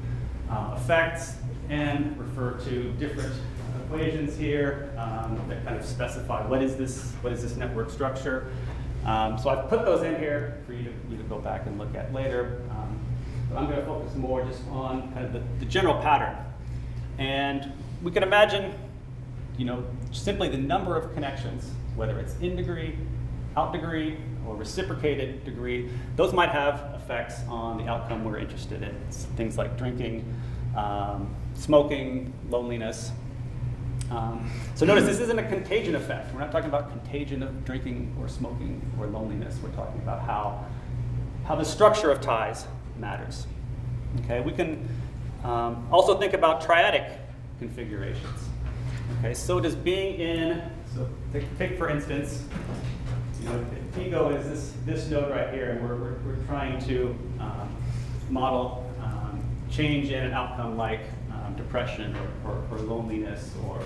effects and refer to different equations here that kind of specify what is this network structure. So I've put those in here for you to go back and look at later. But I'm going to focus more just on kind of the general pattern. And we can imagine, simply the number of connections, whether it's in degree, out degree, or reciprocated degree, those might have effects on the outcome we're interested in. It's things like drinking, smoking, loneliness. So notice this isn't a contagion effect. We're not talking about contagion of drinking or smoking or loneliness. We're talking about how the structure of ties matters. Okay, we can also think about triadic configurations. Okay, so does being in, so take for instance, Pigo is this node right here, and we're trying to model change in an outcome like depression or loneliness, or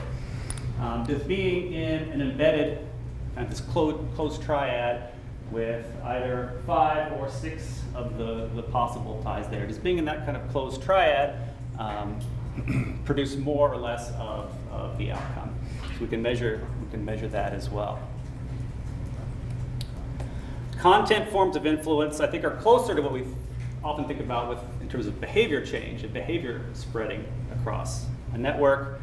does being in an embedded kind of this closed triad with either 5 or 6 of the possible ties there, does being in that kind of closed triad produce more or less of the outcome? So we can measure that as well. Content forms of influence, I think, are closer to what we often think about in terms of behavior change and behavior spreading across a network.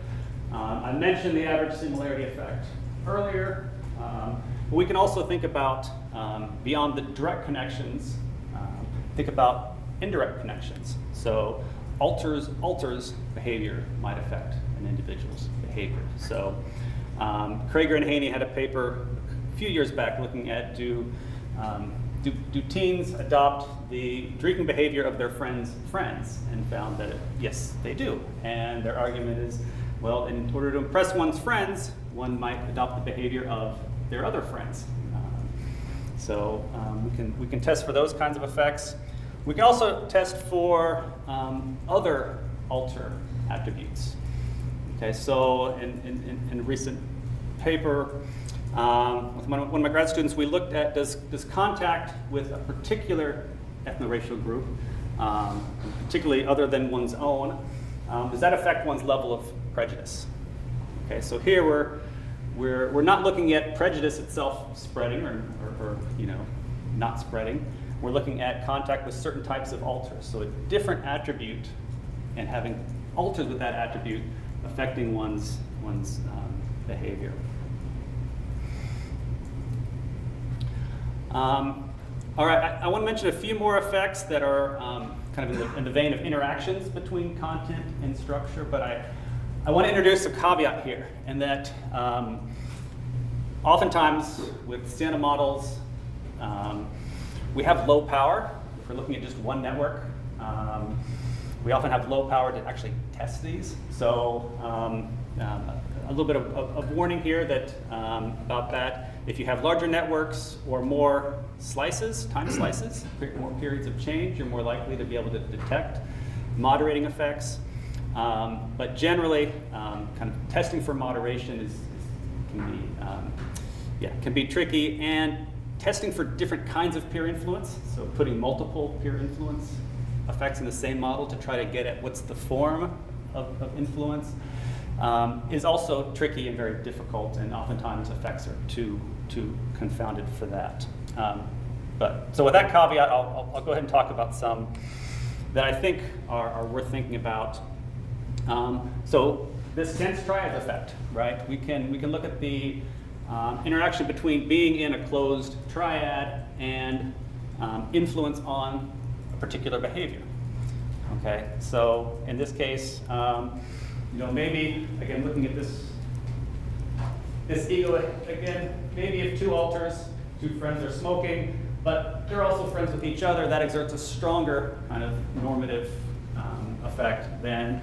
I mentioned the average similarity effect earlier. But we can also think about, beyond the direct connections, think about indirect connections. So alters behavior might affect an individual's behavior. So Krager and Haney had a paper a few years back looking at do teens adopt the drinking behavior of their friends' friends, and found that yes, they do. And their argument is, well, in order to impress one's friends, one might adopt the behavior of their other friends. So we can test for those kinds of effects. We can also test for other alter attributes. Okay, so in a recent paper with one of my grad students, we looked at does contact with a particular ethno-racial group, particularly other than one's own, does that affect one's level of prejudice? Okay, so here we're not looking at prejudice itself spreading or not spreading. We're looking at contact with certain types of alters. So a different attribute and having alters with that attribute affecting one's behavior. All right, I want to mention a few more effects that are kind of in the vein of interactions between content and structure, but I want to introduce a caveat here, and that oftentimes with Siena models, we have low power. If we're looking at just one network, we often have low power to actually test these. So a little bit of warning here that about that. If you have larger networks or more slices, time slices, more periods of change, you're more likely to be able to detect moderating effects. But generally, kind of testing for moderation can be tricky, and testing for different kinds of peer influence, so putting multiple peer influence effects in the same model to try to get at what's the form of influence, is also tricky and very difficult, and oftentimes effects are too confounded for that. So with that caveat, I'll go ahead and talk about some that I think are worth thinking about. So this dense triad effect, right? We can look at the interaction between being in a closed triad and influence on a particular behavior. Okay, so in this case, maybe, again, looking at this ego again, maybe if two friends are smoking, but they're also friends with each other, that exerts a stronger kind of normative effect than,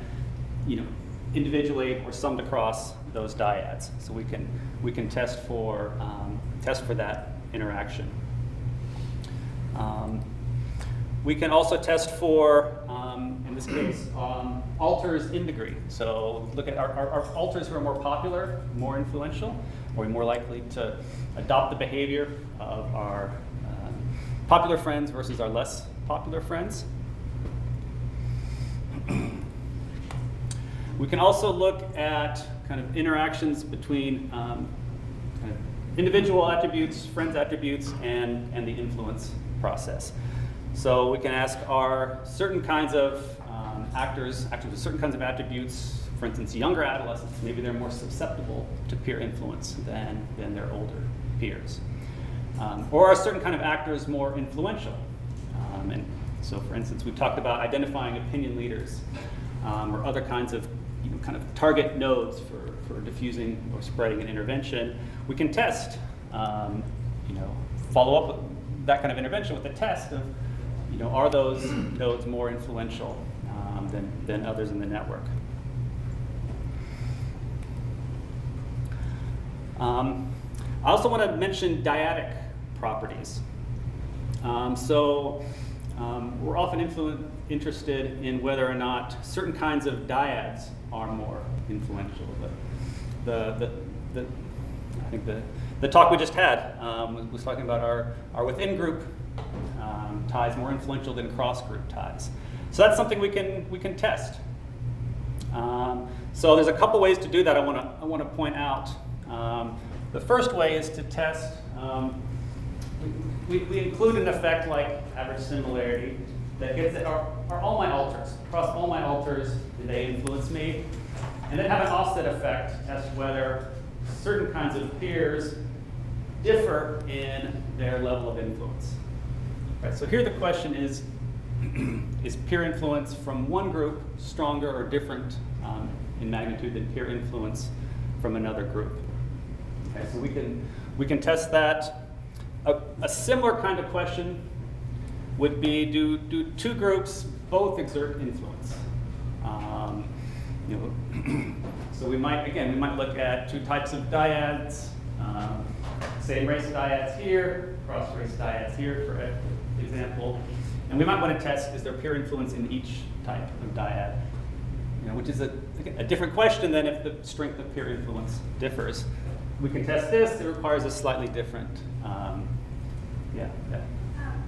individually or summed across those dyads. So we can test for that interaction. We can also test for, in this case, alters in degree. So look at our alters who are more popular, more influential. Are we more likely to adopt the behavior of our popular friends versus our less popular friends? We can also look at kind of interactions between kind of individual attributes, friends attributes, and the influence process. So we can ask, are certain kinds of actors with certain kinds of attributes, for instance, younger adolescents, maybe they're more susceptible to peer influence than their older peers. Or are certain kind of actors more influential? And so, for instance, we've talked about identifying opinion leaders or other kinds of kind of target nodes for diffusing or spreading an intervention. We can test, follow up with that kind of intervention with a test of, are those nodes more influential than others in the network? I also want to mention dyadic properties. We're often interested in whether or not certain kinds of dyads are more influential. I think the talk we just had was talking about our within group ties more influential than cross group ties. So that's something we can test. So there's a couple ways to do that I want to point out. The first way is to test. We include an effect like average similarity that gets at are all my alters. Across all my alters, do they influence me? And then have an offset effect, test whether certain kinds of peers differ in their level of influence. Right, so here the question is peer influence from one group stronger or different in magnitude than peer influence from another group? Okay, so we can test that. A similar kind of question would be, do two groups both exert influence? So we might look at two types of dyads, same race dyads here, cross race dyads here, for example. And we might want to test, is there peer influence in each type of dyad? Which is a different question than if the strength of peer influence differs. We can test this. It requires a slightly different,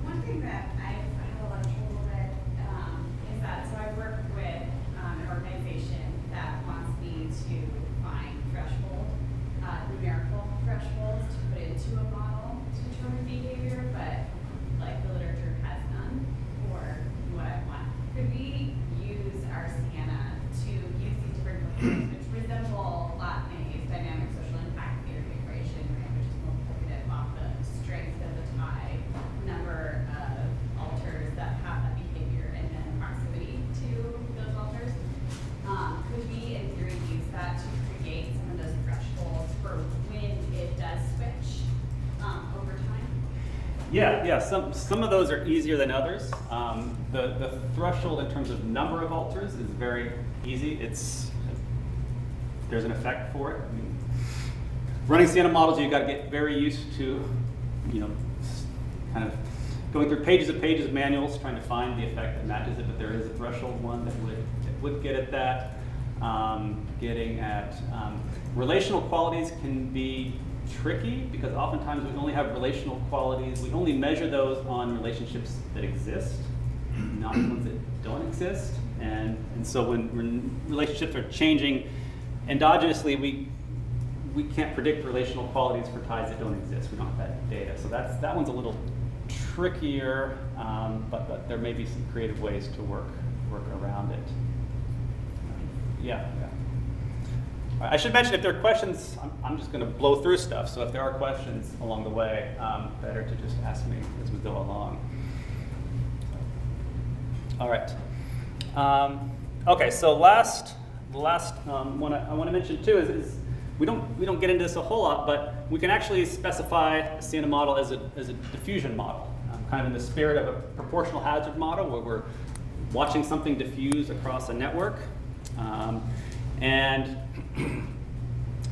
One thing that I've had a lot of trouble with is that, so I work with an organization that wants me to find numerical thresholds to put into a model to determine behavior, but the literature has none for what I want. Could we use our Sienna to use these different components, which resemble Latney's dynamic social impact theory equation, right, which is multiplicative off the strength of the tie, number of alters that have that behavior, and then proximity to those alters? Could we, in theory, use that to create some of those thresholds for when it does switch over time? Yeah. Some of those are easier than others. The threshold in terms of number of alters is very easy. There's an effect for it. I mean, running Sienna models, you've got to get very used to, kind of going through pages of manuals trying to find the effect that matches it. But there is a threshold one that would get at that. Getting at relational qualities can be tricky because oftentimes we only have relational qualities. We only measure those on relationships that exist, not ones that don't exist. And so when relationships are changing endogenously, we can't predict relational qualities for ties that don't exist. We don't have that data. So that one's a little trickier, but there may be some creative ways to work around it. Yeah. I should mention, if there are questions, I'm just going to blow through stuff. So if there are questions along the way, better to just ask me as we go along. All right. Okay, so the last one I want to mention too is we don't get into this a whole lot, but we can actually specify a Siena model as a diffusion model, kind of in the spirit of a proportional hazard model where we're watching something diffuse across a network. And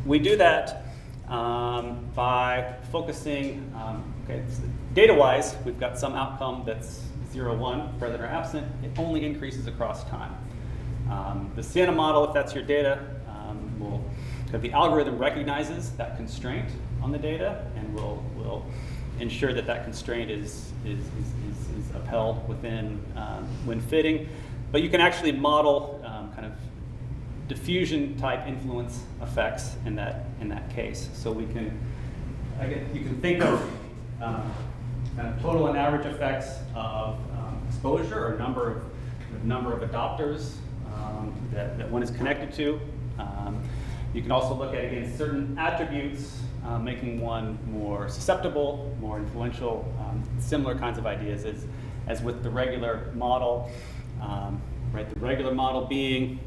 we do that by focusing, okay, so data-wise, we've got some outcome that's 0, 1, present or absent. It only increases across time. The Siena model, if that's your data, the algorithm recognizes that constraint on the data and will ensure that that constraint is upheld within when fitting. But you can actually model kind of diffusion type influence effects in that case. So we can, you can think of kind of total and average effects of exposure or number of adopters that one is connected to. You can also look at, again, certain attributes, making one more susceptible, more influential, similar kinds of ideas as with the regular model. Right, the regular model being,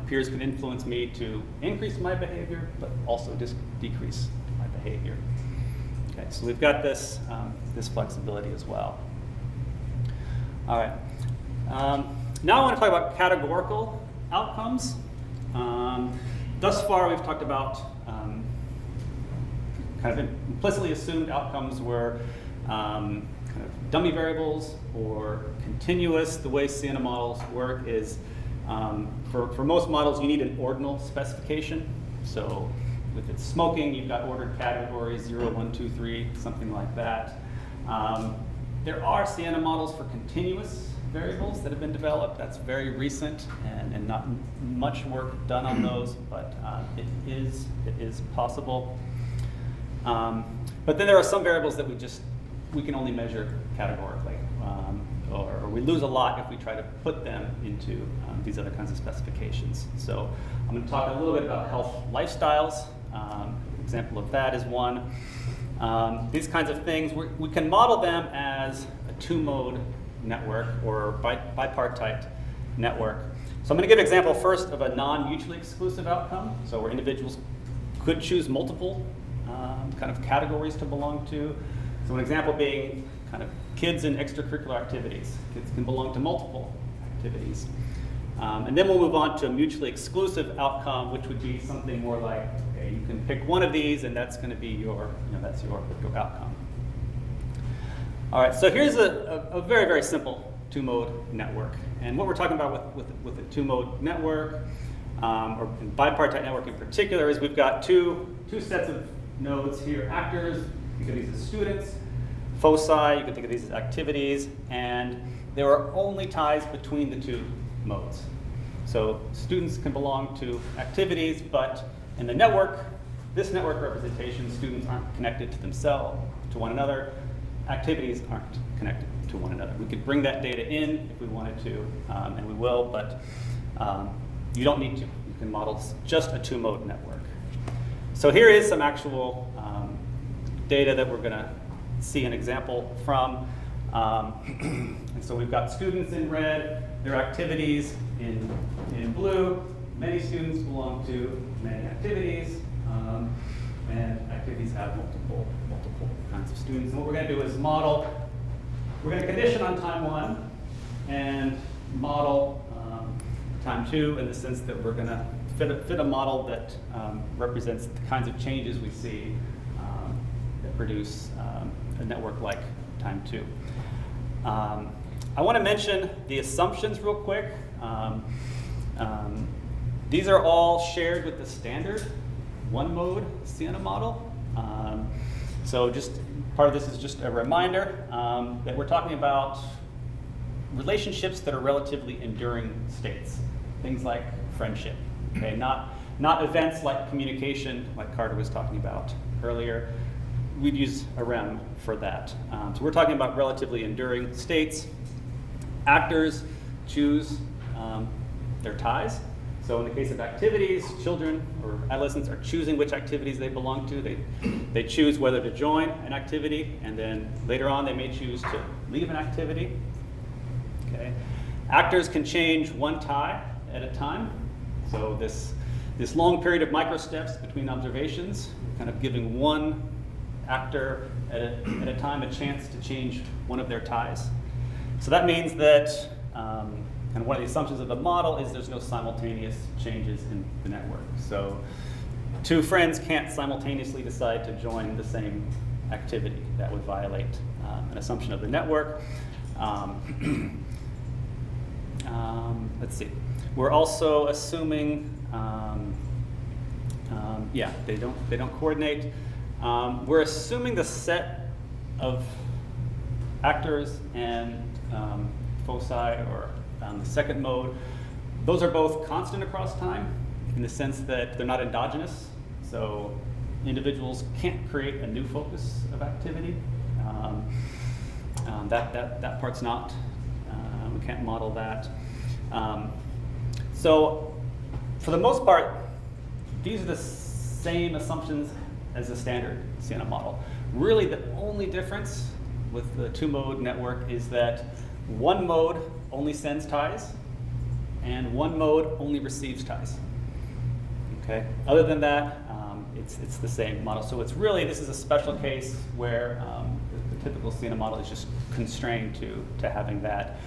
peers can influence me to increase my behavior, but also decrease my behavior. Okay, so we've got this flexibility as well. All right. Now I want to talk about categorical outcomes. Thus far, we've talked about kind of implicitly assumed outcomes were kind of dummy variables or continuous. The way Siena models work is, for most models, you need an ordinal specification. So if it's smoking, you've got ordered categories, 0, 1, 2, 3, something like that. There are Siena models for continuous variables that have been developed. That's very recent and not much work done on those, but it is possible. But then there are some variables that we can only measure categorically, or we lose a lot if we try to put them into these other kinds of specifications. So I'm going to talk a little bit about health lifestyles. Example of that is one. These kinds of things, we can model them as a two-mode network or bipartite network. So I'm going to give an example first of a non-mutually exclusive outcome. So where individuals could choose multiple kind of categories to belong to. So an example being kind of kids in extracurricular activities. Kids can belong to multiple activities. And then we'll move on to a mutually exclusive outcome, which would be something more like, okay, you can pick one of these and that's going to be your outcome. All right, so here's a very, very simple two-mode network. And what we're talking about with a two-mode network, or bipartite network in particular, is we've got two sets of nodes here. Actors, think of these as students. Foci, you can think of these as activities. And there are only ties between the two modes. So students can belong to activities, but in the network, this network representation, students aren't connected to themselves, to one another. Activities aren't connected to one another. We could bring that data in if we wanted to, and we will, but you don't need to. You can model just a two-mode network. So here is some actual data that we're going to see an example from. And so we've got students in red, their activities in blue. Many students belong to many activities, and activities have multiple kinds of students. And what we're going to do is model. We're going to condition on time 1 and model time 2 in the sense that we're going to fit a model that represents the kinds of changes we see that produce a network like time 2. I want to mention the assumptions real quick. These are all shared with the standard one-mode Siena model. So just part of this is just a reminder that we're talking about relationships that are relatively enduring states, things like friendship. Okay, not events like communication, like Carter was talking about earlier. We'd use a REM for that. So we're talking about relatively enduring states. Actors choose their ties. So in the case of activities, children or adolescents are choosing which activities they belong to. They choose whether to join an activity, and then later on they may choose to leave an activity. Okay. Actors can change one tie at a time. So this long period of microsteps between observations, kind of giving one actor at a time a chance to change one of their ties. So that means that and one of the assumptions of the model is there's no simultaneous changes in the network. So two friends can't simultaneously decide to join the same activity. That would violate an assumption of the network. Let's see. We're also assuming, yeah, they don't coordinate. We're assuming the set of actors and foci, or the second mode, those are both constant across time in the sense that they're not endogenous. So individuals can't create a new focus of activity. That part's not, we can't model that. So for the most part, these are the same assumptions as the standard Siena model. Really the only difference with the two-mode network is that one mode only sends ties and one mode only receives ties. Okay. Other than that, it's the same model. So it's really, this is a special case where the typical Siena model is just constrained to having that.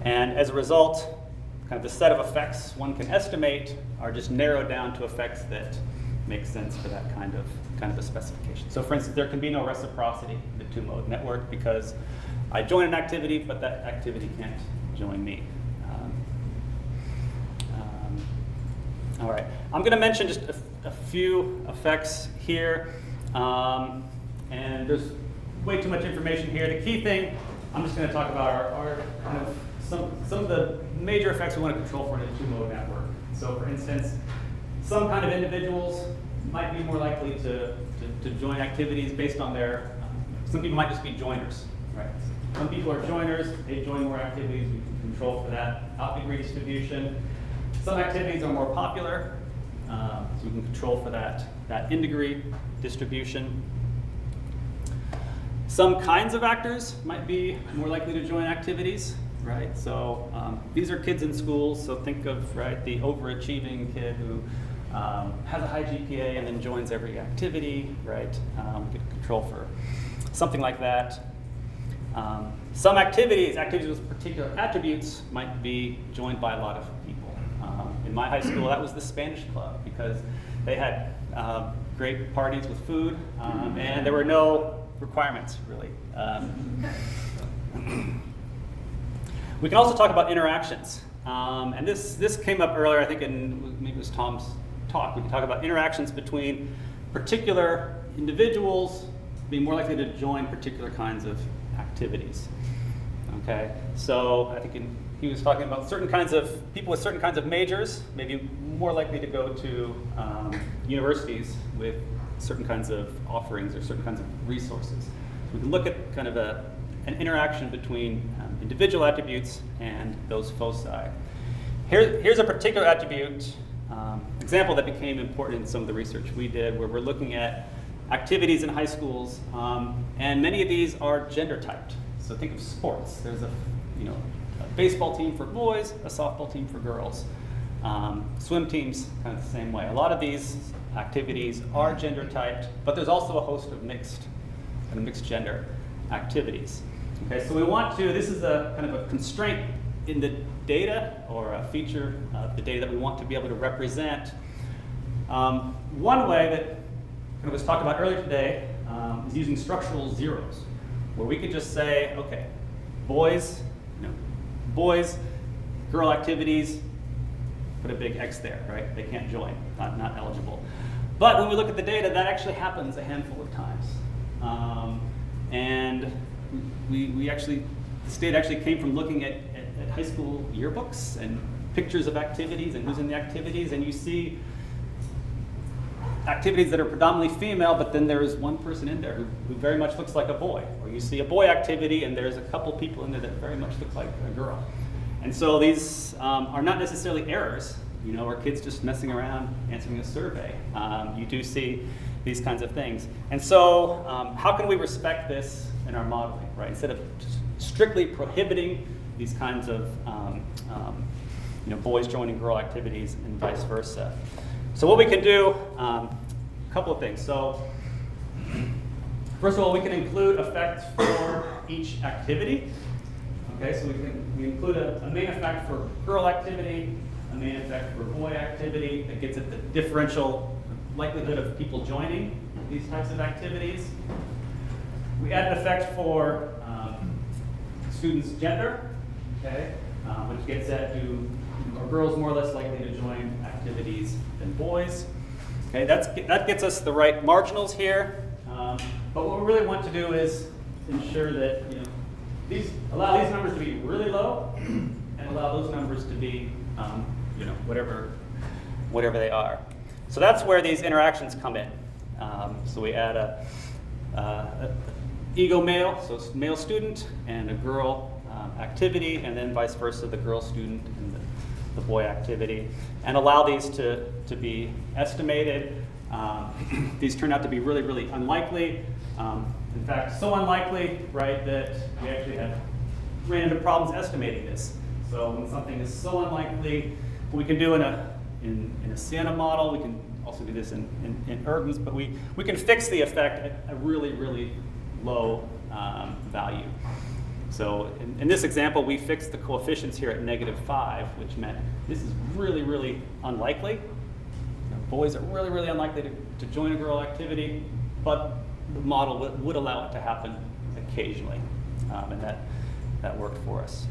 And as a result, kind of the set of effects one can estimate are just narrowed down to effects that make sense for that kind of a specification. So for instance, there can be no reciprocity in the two-mode network because I join an activity, but that activity can't join me. All right, I'm going to mention just a few effects here, and there's way too much information here. The key thing, I'm just going to talk about our kind of some of the major effects we want to control for in a two-mode network. So for instance, some kind of individuals might be more likely to join activities based on their, some people might just be joiners, right? Some people are joiners, they join more activities, we can control for that out degree distribution. Some activities are more popular, so we can control for that in degree distribution. Some kinds of actors might be more likely to join activities, right? So these are kids in schools, so think of, right, the overachieving kid who has a high GPA and then joins every activity, right? We could control for something like that. Some activities with particular attributes might be joined by a lot of people. In my high school, that was the Spanish club because they had great parties with food and there were no requirements, really. We can also talk about interactions. And this came up earlier, I think maybe it was Tom's talk. We can talk about interactions between particular individuals being more likely to join particular kinds of activities. Okay, so I think he was talking about certain kinds of people with certain kinds of majors, maybe more likely to go to universities with certain kinds of offerings or certain kinds of resources. So we can look at kind of an interaction between individual attributes and those foci. Here's a particular attribute example that became important in some of the research we did, where we're looking at activities in high schools, and many of these are gender typed. So think of sports. There's a baseball team for boys, a softball team for girls. Swim teams, kind of the same way. A lot of these activities are gender typed, but there's also a host of mixed gender activities. Okay, so we want to, this is a kind of a constraint in the data, or a feature of the data that we want to be able to represent. One way that kind of was talked about earlier today is using structural zeros, where we could just say, okay, boys, girl activities, put a big X there, right? They can't join, not eligible. But when we look at the data, that actually happens a handful of times. And we actually, this data actually came from looking at high school yearbooks and pictures of activities and who's in the activities, and you see activities that are predominantly female, but then there's one person in there who very much looks like a boy. Or you see a boy activity and there's a couple people in there that very much look like a girl. And so these are not necessarily errors, or kids just messing around answering a survey. You do see these kinds of things. And so how can we respect this in our modeling, right? Instead of strictly prohibiting these kinds of boys joining girl activities and vice versa. So what we can do, a couple of things. So first of all, we can include effects for each activity. Okay, so we include a main effect for girl activity, a main effect for boy activity that gets at the differential likelihood of people joining these types of activities. We add an effect for students' gender, okay, which gets at are girls more or less likely to join activities than boys. Okay, that gets us the right marginals here. But what we really want to do is ensure that allow these numbers to be really low, and allow those numbers to be whatever they are. So that's where these interactions come in. So we add a ego male, so it's male student, and a girl activity, and then vice versa, the girl student and the boy activity, and allow these to be estimated. These turn out to be really, really unlikely. In fact, so unlikely, right, that we actually ran into problems estimating this. So when something is so unlikely, what we can do in a Siena model, we can also do this in Erdman's, but we can fix the effect at a really, really low value. So in this example, we fixed the coefficients here at -5, which meant this is really, really unlikely. Boys are really, really unlikely to join a girl activity, but the model would allow it to happen occasionally, and that worked for us.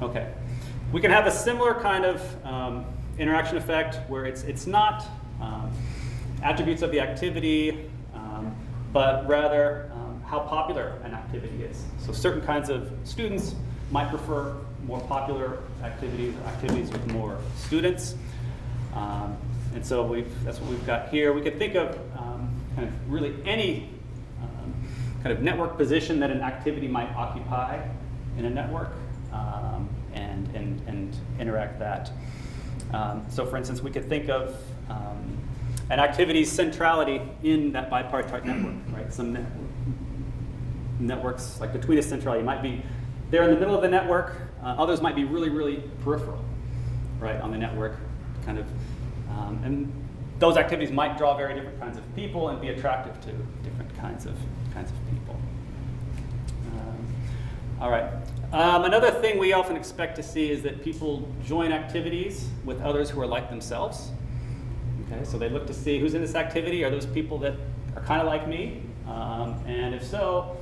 Okay, we can have a similar kind of interaction effect where it's not attributes of the activity, but rather how popular an activity is. So certain kinds of students might prefer more popular activities, or activities with more students. And so that's what we've got here. We could think of kind of really any kind of network position that an activity might occupy in a network, and interact that. So for instance, we could think of an activity's centrality in that bipartite network, right? Some networks, like the Tweetus centrality, might be there in the middle of the network. Others might be really, really peripheral, right, on the network, kind of. And those activities might draw very different kinds of people and be attractive to different kinds of people. All right. Another thing we often expect to see is that people join activities with others who are like themselves. Okay, so they look to see who's in this activity. Are those people that are kind of like me? And if so,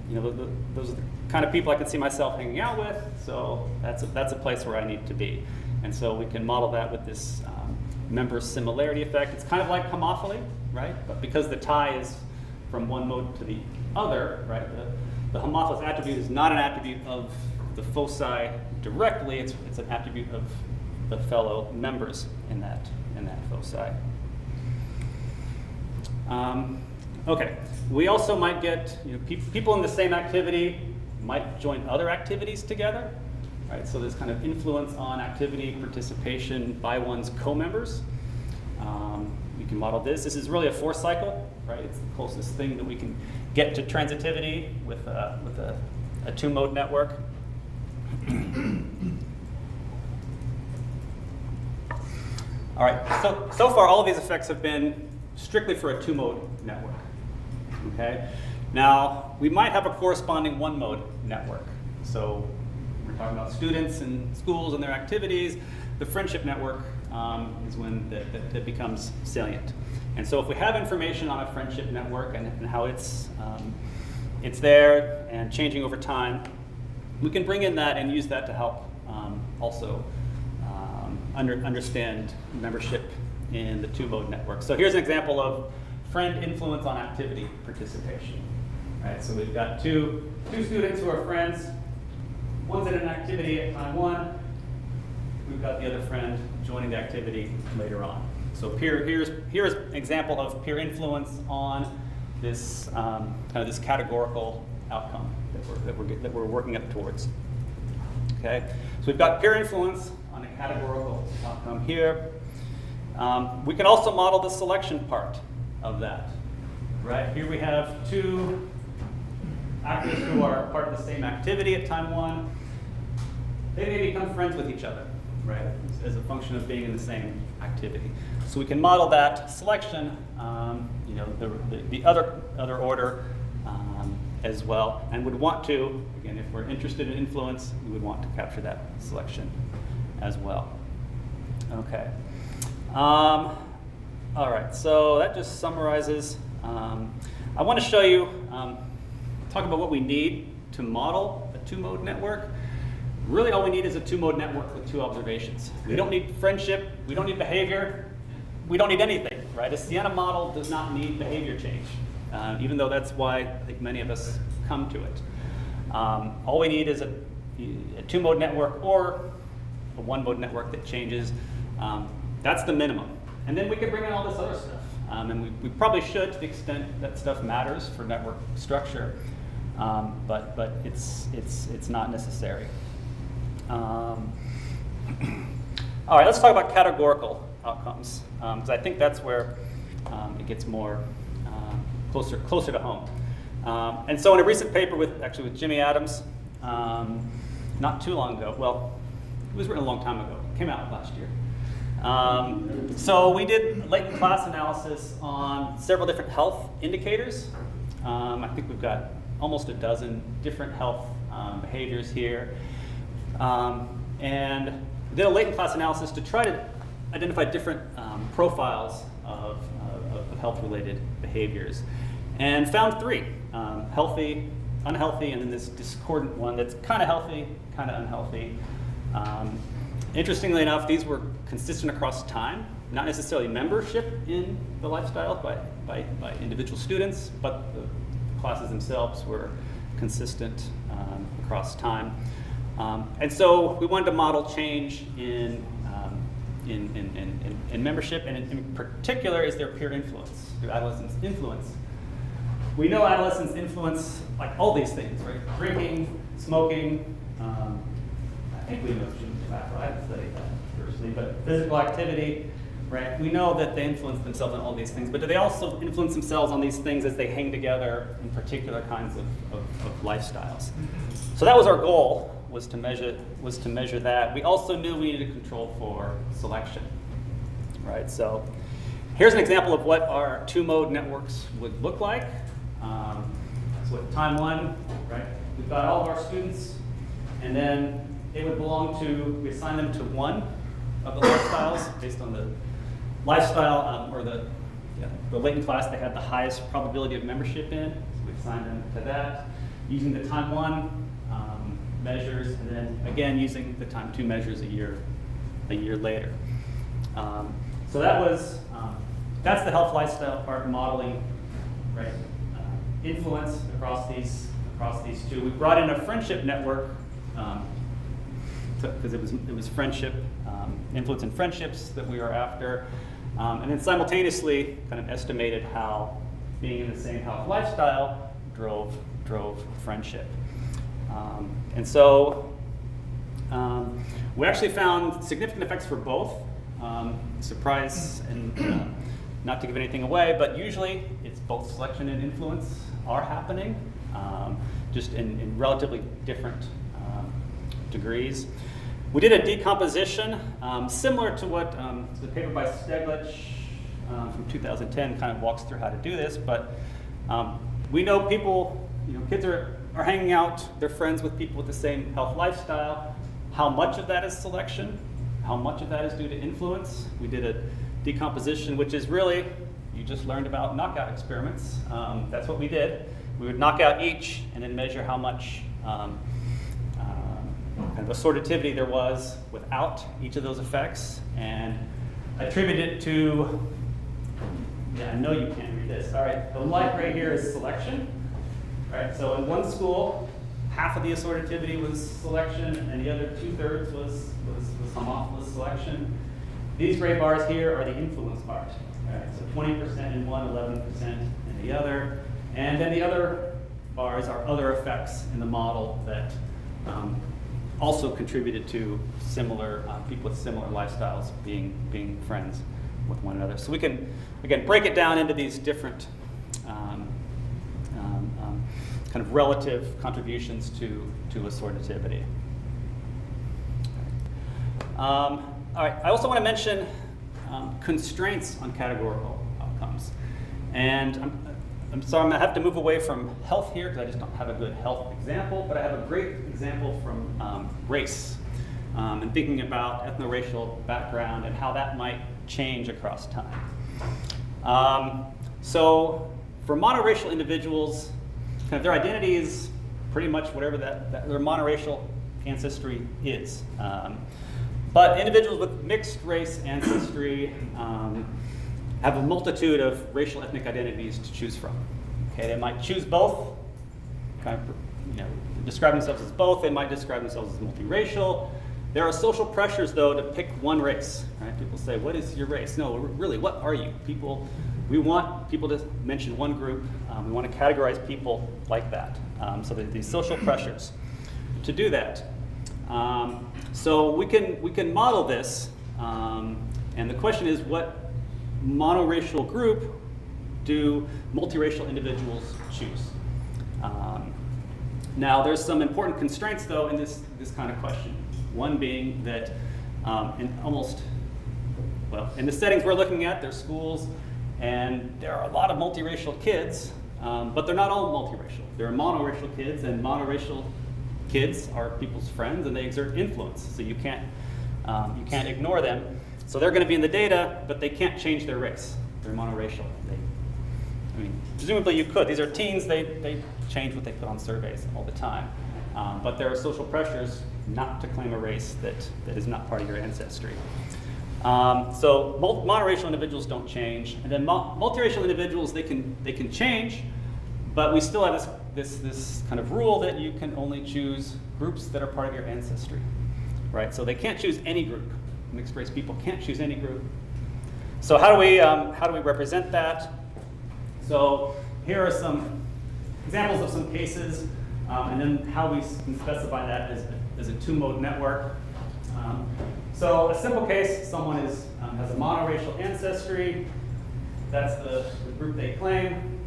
those are the kind of people I can see myself hanging out with. So that's a place where I need to be. And so we can model that with this member similarity effect. It's kind of like homophily, right? But because the tie is from one mode to the other, right? The homophilous attribute is not an attribute of the foci directly. It's an attribute of the fellow members in that foci. Okay. We also might get people in the same activity might join other activities together. Right, so there's kind of influence on activity participation by one's co-members. We can model this. This is really a force cycle, right? It's the closest thing that we can get to transitivity with a two-mode network. All right, so far all of these effects have been strictly for a two-mode network. Okay, now we might have a corresponding one-mode network. So we're talking about students and schools and their activities. The friendship network is when that becomes salient. And so if we have information on a friendship network and how it's there and changing over time, we can bring in that and use that to help also understand membership in the two-mode network. So here's an example of friend influence on activity participation. Right, so we've got two students who are friends. One's in an activity at time 1. We've got the other friend joining the activity later on. So here's an example of peer influence on this kind of this categorical outcome that we're working up towards. Okay, so we've got peer influence on a categorical outcome here. We can also model the selection part of that. Right here we have two actors who are part of the same activity at time 1, they may become friends with each other, right, as a function of being in the same activity. So we can model that selection, you know, the other order as well, and would want to, again, if we're interested in influence, we would want to capture that selection as well. Okay. All right, so that just summarizes. I want to show you, talk about what we need to model a two-mode network. Really all we need is a two-mode network with 2 observations. We don't need friendship, we don't need behavior, we don't need anything, right? A Siena model does not need behavior change, even though that's why I think many of us come to it. All we need is a two-mode network or a one-mode network that changes. That's the minimum. And then we can bring in all this other stuff. And we probably should, to the extent that stuff matters for network structure, but it's not necessary. All right, let's talk about categorical outcomes, because I think that's where it gets more closer to home. And so in a recent paper with Jimmy Adams, not too long ago, well, it was written a long time ago, it came out last year. So we did latent class analysis on several different health indicators. I think we've got almost a dozen different health behaviors here. And did a latent class analysis to try to identify different profiles of health-related behaviors. And found 3, healthy, unhealthy, and then this discordant one that's kind of healthy, kind of unhealthy. Interestingly enough, these were consistent across time, not necessarily membership in the lifestyle by individual students, but the classes themselves were consistent across time. And so we wanted to model change in membership, and in particular is their peer influence, their adolescents' influence. We know adolescents influence like all these things, right? Drinking, smoking, I think we know tobacco, I haven't studied that personally, but physical activity, right? We know that they influence themselves on all these things, but do they also influence themselves on these things as they hang together in particular kinds of lifestyles? So that was our goal, was to measure that. We also knew we needed a control for selection, right? So here's an example of what our two-mode networks would look like. So at time 1, right, we've got all of our students, and then they would belong to, we assign them to one of the lifestyles based on the lifestyle or the latent class they had the highest probability of membership in. So we assign them to that using the time 1 measures, and then again using the time 2 measures a year later. So that was that's the health lifestyle part, modeling, right? Influence across these 2. We brought in a friendship network because it was friendship, influence in friendships that we were after, and then simultaneously kind of estimated how being in the same health lifestyle drove friendship. And so we actually found significant effects for both. Surprise, and not to give anything away, but usually it's both selection and influence are happening, just in relatively different degrees. We did a decomposition similar to what the paper by Steglich from 2010 kind of walks through how to do this, but we know people, kids are hanging out, they're friends with people with the same health lifestyle. How much of that is selection? How much of that is due to influence? We did a decomposition, which is really, you just learned about knockout experiments. That's what we did. We would knock out each and then measure how much kind of assortativity there was without each of those effects, and attribute it to, I know you can't read this. All right, the light right here is selection. All right, so in one school, half of the assortativity was selection, and the other 2/3 was homophilous selection. These gray bars here are the influence bars. All right, so 20% in one, 11% in the other. And then the other bars are other effects in the model that also contributed to similar people with similar lifestyles being friends with one another. So we can, again, break it down into these different kind kind of relative contributions to assortativity. All right, I also want to mention constraints on categorical outcomes. And I'm sorry, I'm going to have to move away from health here because I just don't have a good health example, but I have a great example from race and thinking about ethno-racial background and how that might change across time. So for monoracial individuals, kind of their identity is pretty much whatever that their monoracial ancestry is. But individuals with mixed race ancestry have a multitude of racial ethnic identities to choose from. Okay, they might choose both, kind of, describe themselves as both. They might describe themselves as multiracial. There are social pressures, though, to pick one race. Right? People say, "What is your race?" No, really, what are you? We want people to mention one group. We want to categorize people like that. So there are these social pressures to do that. So we can model this, and the question is, what monoracial group do multiracial individuals choose? Now, there's some important constraints, though, in this kind of question. One being that in the settings we're looking at, there's schools, and there are a lot of multiracial kids, but they're not all multiracial. There are monoracial kids, and monoracial kids are people's friends, and they exert influence, so you can't ignore them. So they're going to be in the data, but they can't change their race. They're monoracial. Presumably you could. These are teens. They change what they put on surveys all the time. But there are social pressures not to claim a race that is not part of your ancestry. So monoracial individuals don't change, and then multiracial individuals they can change, but we still have this kind of rule that you can only choose groups that are part of your ancestry, right? So they can't choose any group. Mixed race people can't choose any group. So how do we represent that? So here are some examples of some cases, and then how we can specify that as a two-mode network. So a simple case: someone has a monoracial ancestry. That's the group they claim.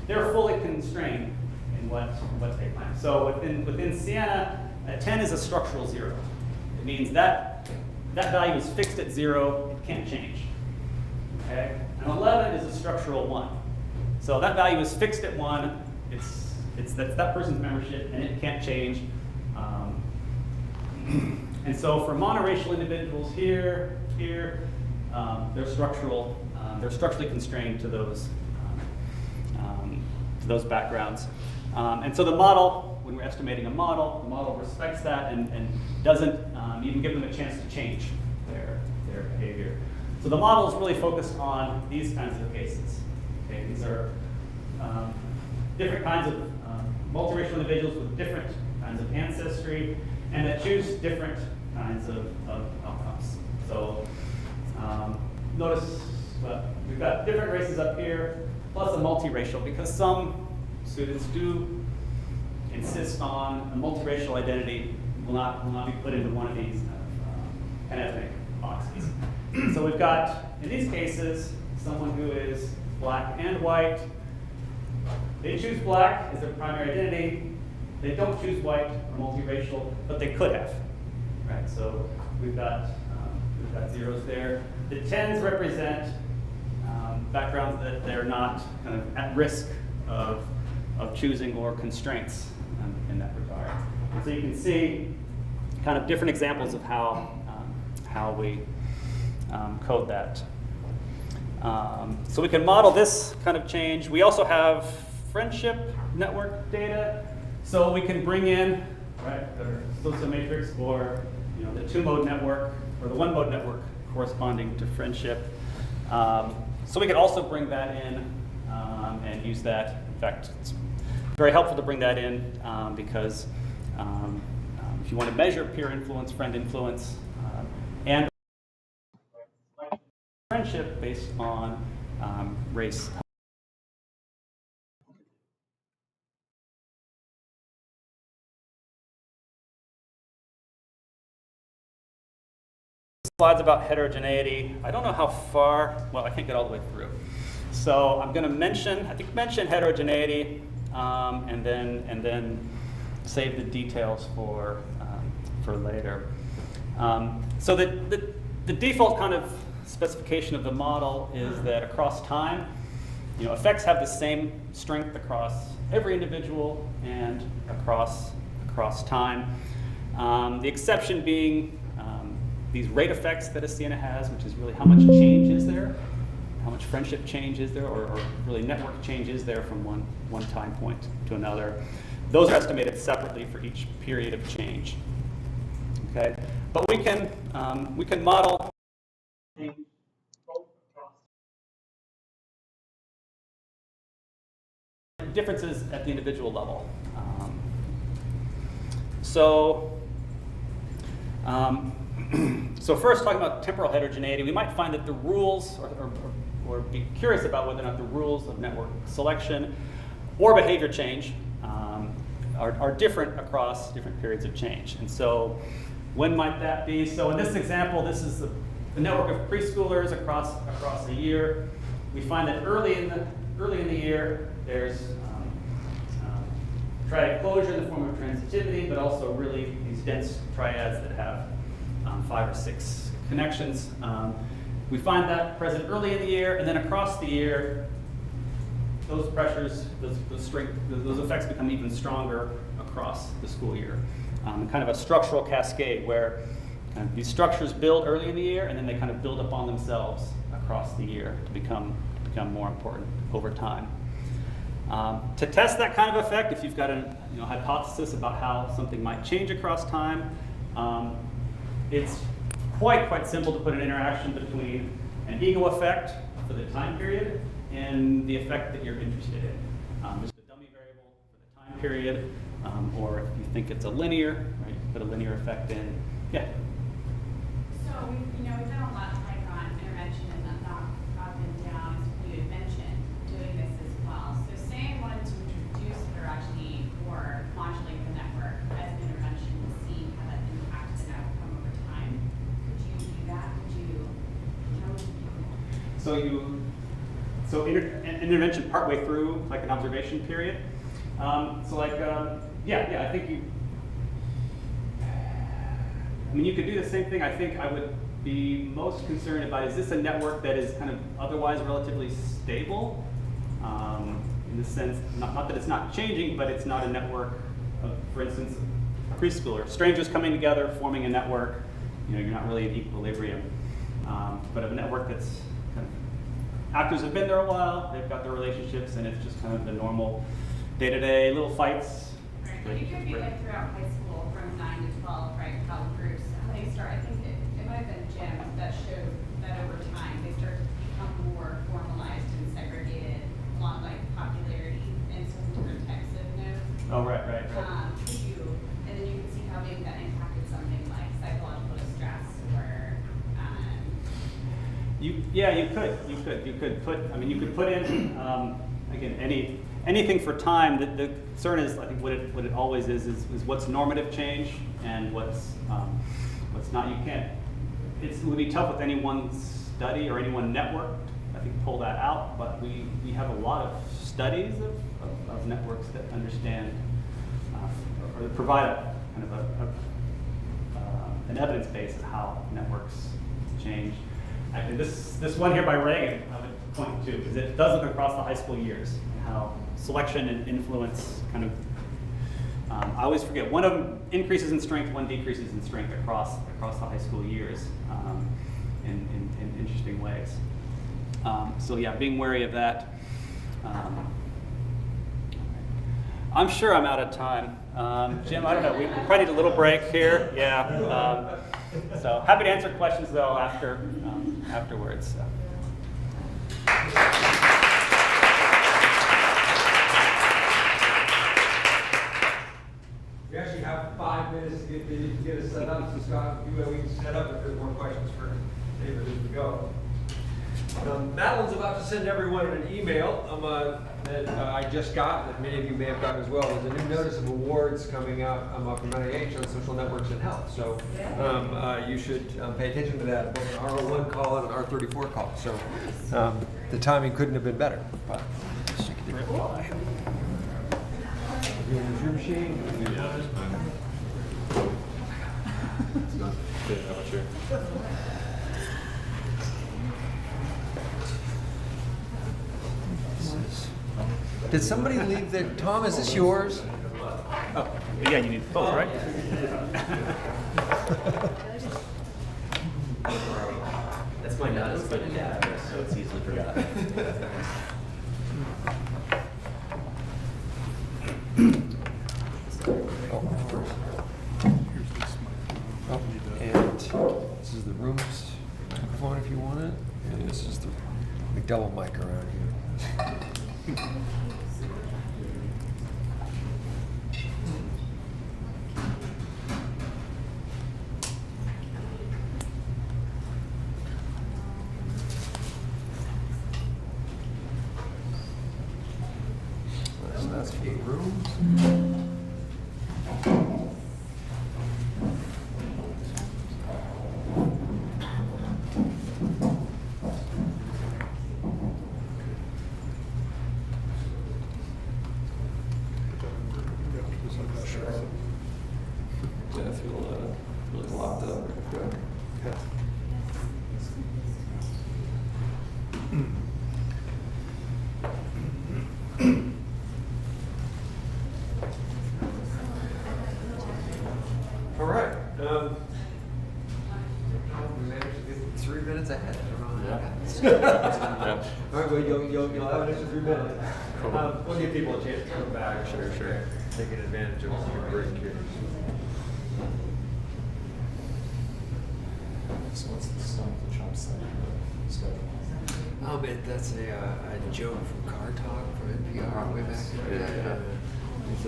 They're fully constrained in what they claim. So within Siena, 10 is a structural 0. It means that value is fixed at 0. It can't change. Okay? And 11 is a structural 1. So that value is fixed at 1. That's that person's membership, and it can't change. And so for monoracial individuals here, they're structurally constrained to those backgrounds. And so the model, when we're estimating a model, the model respects that and doesn't even give them a chance to change their behavior. So the model is really focused on these kinds of cases. Okay, these are different kinds of multiracial individuals with different kinds of ancestry, and that choose different kinds of outcomes. So notice we've got different races up here, plus a multiracial, because some students do insist on a multiracial identity will not be put into one of these panethnic boxes. So we've got, in these cases, someone who is black and white. They choose black as their primary identity. They don't choose white or multiracial, but they could have. Right? So we've got zeros there. The 10s represent backgrounds that they're not kind of at risk of choosing or constraints in that regard. So you can see kind of different examples of how we code that. So we can model this kind of change. We also have friendship network data. So we can bring in, right, the social matrix or the two-mode network or the one-mode network corresponding to friendship. So we can also bring that in and use that. In fact, it's very helpful to bring that in because if you want to measure peer influence, friend influence, and friendship based on race. Slides about heterogeneity. I don't know how far, well, I can't get all the way through. So I'm going to mention heterogeneity. and then save the details for later. So the default kind of specification of the model is that across time, effects have the same strength across every individual and across time. The exception being these rate effects that a Siena has, which is really how much change is there, how much friendship change is there, or really network change is there from one time point to another. Those are estimated separately for each period of change. Okay, but we can model differences at the individual level. So first, talking about temporal heterogeneity, we might find that the rules, or be curious about whether or not the rules of network selection or behavior change are different across different periods of change. And so when might that be? So in this example, this is the network of preschoolers across a year. We find that early in the year, there's triad closure in the form of transitivity, but also really these dense triads that have 5 or 6 connections. We find that present early in the year, and then across the year, those pressures, those effects become even stronger across the school year. Kind of a structural cascade where these structures build early in the year, and then they kind of build upon themselves across the year to become more important over time. To test that kind of effect, if you've got a hypothesis about how something might change across time, it's quite simple to put an interaction between an ego effect for the time period and the effect that you're interested in. Just a dummy variable for the time period, or if you think it's a linear, right, you put a linear effect in. Yeah. So we've done a lot like on intervention and the knock up and down, as you had mentioned, doing this as well. So say I wanted to introduce heterogeneity or modulate the network as an intervention to see how that impacts an outcome over time. Could you do that? So intervention partway through, like an observation period. I think you could do the same thing. I think I would be most concerned about, is this a network that is kind of otherwise relatively stable? In the sense, not that it's not changing, but it's not a network of, for instance, preschoolers, strangers coming together, forming a network. You're not really in equilibrium. But of a network that's kind of, actors have been there a while, they've got their relationships, and it's just kind of the normal day-to-day little fights. Right, it could be like throughout high school from 9 to 12, right, how groups, how they start. I think it might have been Jim that showed that over time they start to become more formalized and segregated along like popularity and some different types of nodes. Oh, right. And then you can see how maybe that impacted something like psychological distress or You could put in again anything for time. The concern is, I think what it always is what's normative change and what's not. It would be tough with any one study or any one network, I think, pull that out. But we have a lot of studies of networks that understand or provide a kind of an evidence base of how networks change. Actually, this one here by Reagan, I would point to, is it does look across the high school years, and how selection and influence kind of, I always forget, one of them increases in strength, one decreases in strength across the high school years in interesting ways. So yeah, being wary of that. I'm sure I'm out of time. Jim, I don't know, we probably need a little break here. Yeah. So happy to answer questions though afterwards. So. We actually have 5 minutes to get us set up. So Scott, we can set up if there's more questions for David as we go. Madeline's about to send everyone an email that I just got, that many of you may have gotten as well. There's a new notice of awards coming out from NIH on social networks and health. So you should pay attention to that, both an R01 call and an R34 call. So the timing couldn't have been better. But Is your machine? Yeah, there's mine. Yeah, how about you? Did somebody leave their, Tom, is this yours? Oh, yeah, you need both, right? That's my not as good a dad, so it's easily forgotten. And this is the room's microphone if you want it, and this is the double mic around here. So that's for the rooms. Yeah, I feel really locked up. All right. We managed to get 3 minutes ahead. Yeah. All right, well, you'll have an extra 3 minutes. We'll give people a chance to come back. Sure. Taking advantage of your break here. So what's the stuff the Trump said schedule? That's a joke from Car Talk from NPR way back in the day. Yeah. It's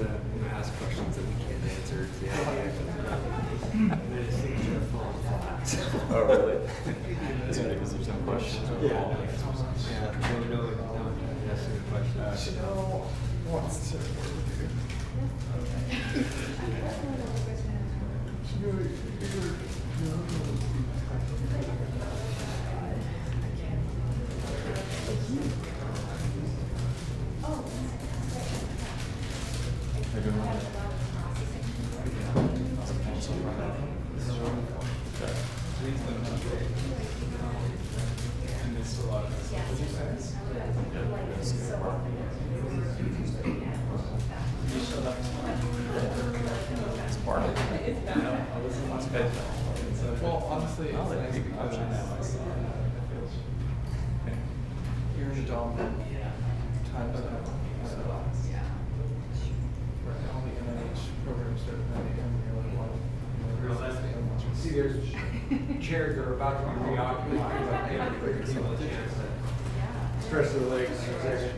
ask questions that we can't answer. It's the idea. And it seems to have fallen flat. Oh, really? Is it because there's no questions or Yeah. all answers? Yeah. No one asking a question. Wants to. Well, honestly, it's nice because you're in the dominant time zone. Right now, the NIH programs start at 9 a.m. You're like, what? See, there's chairs that are about to be reoccupied. But they don't give people a chance to stretch their legs for a second.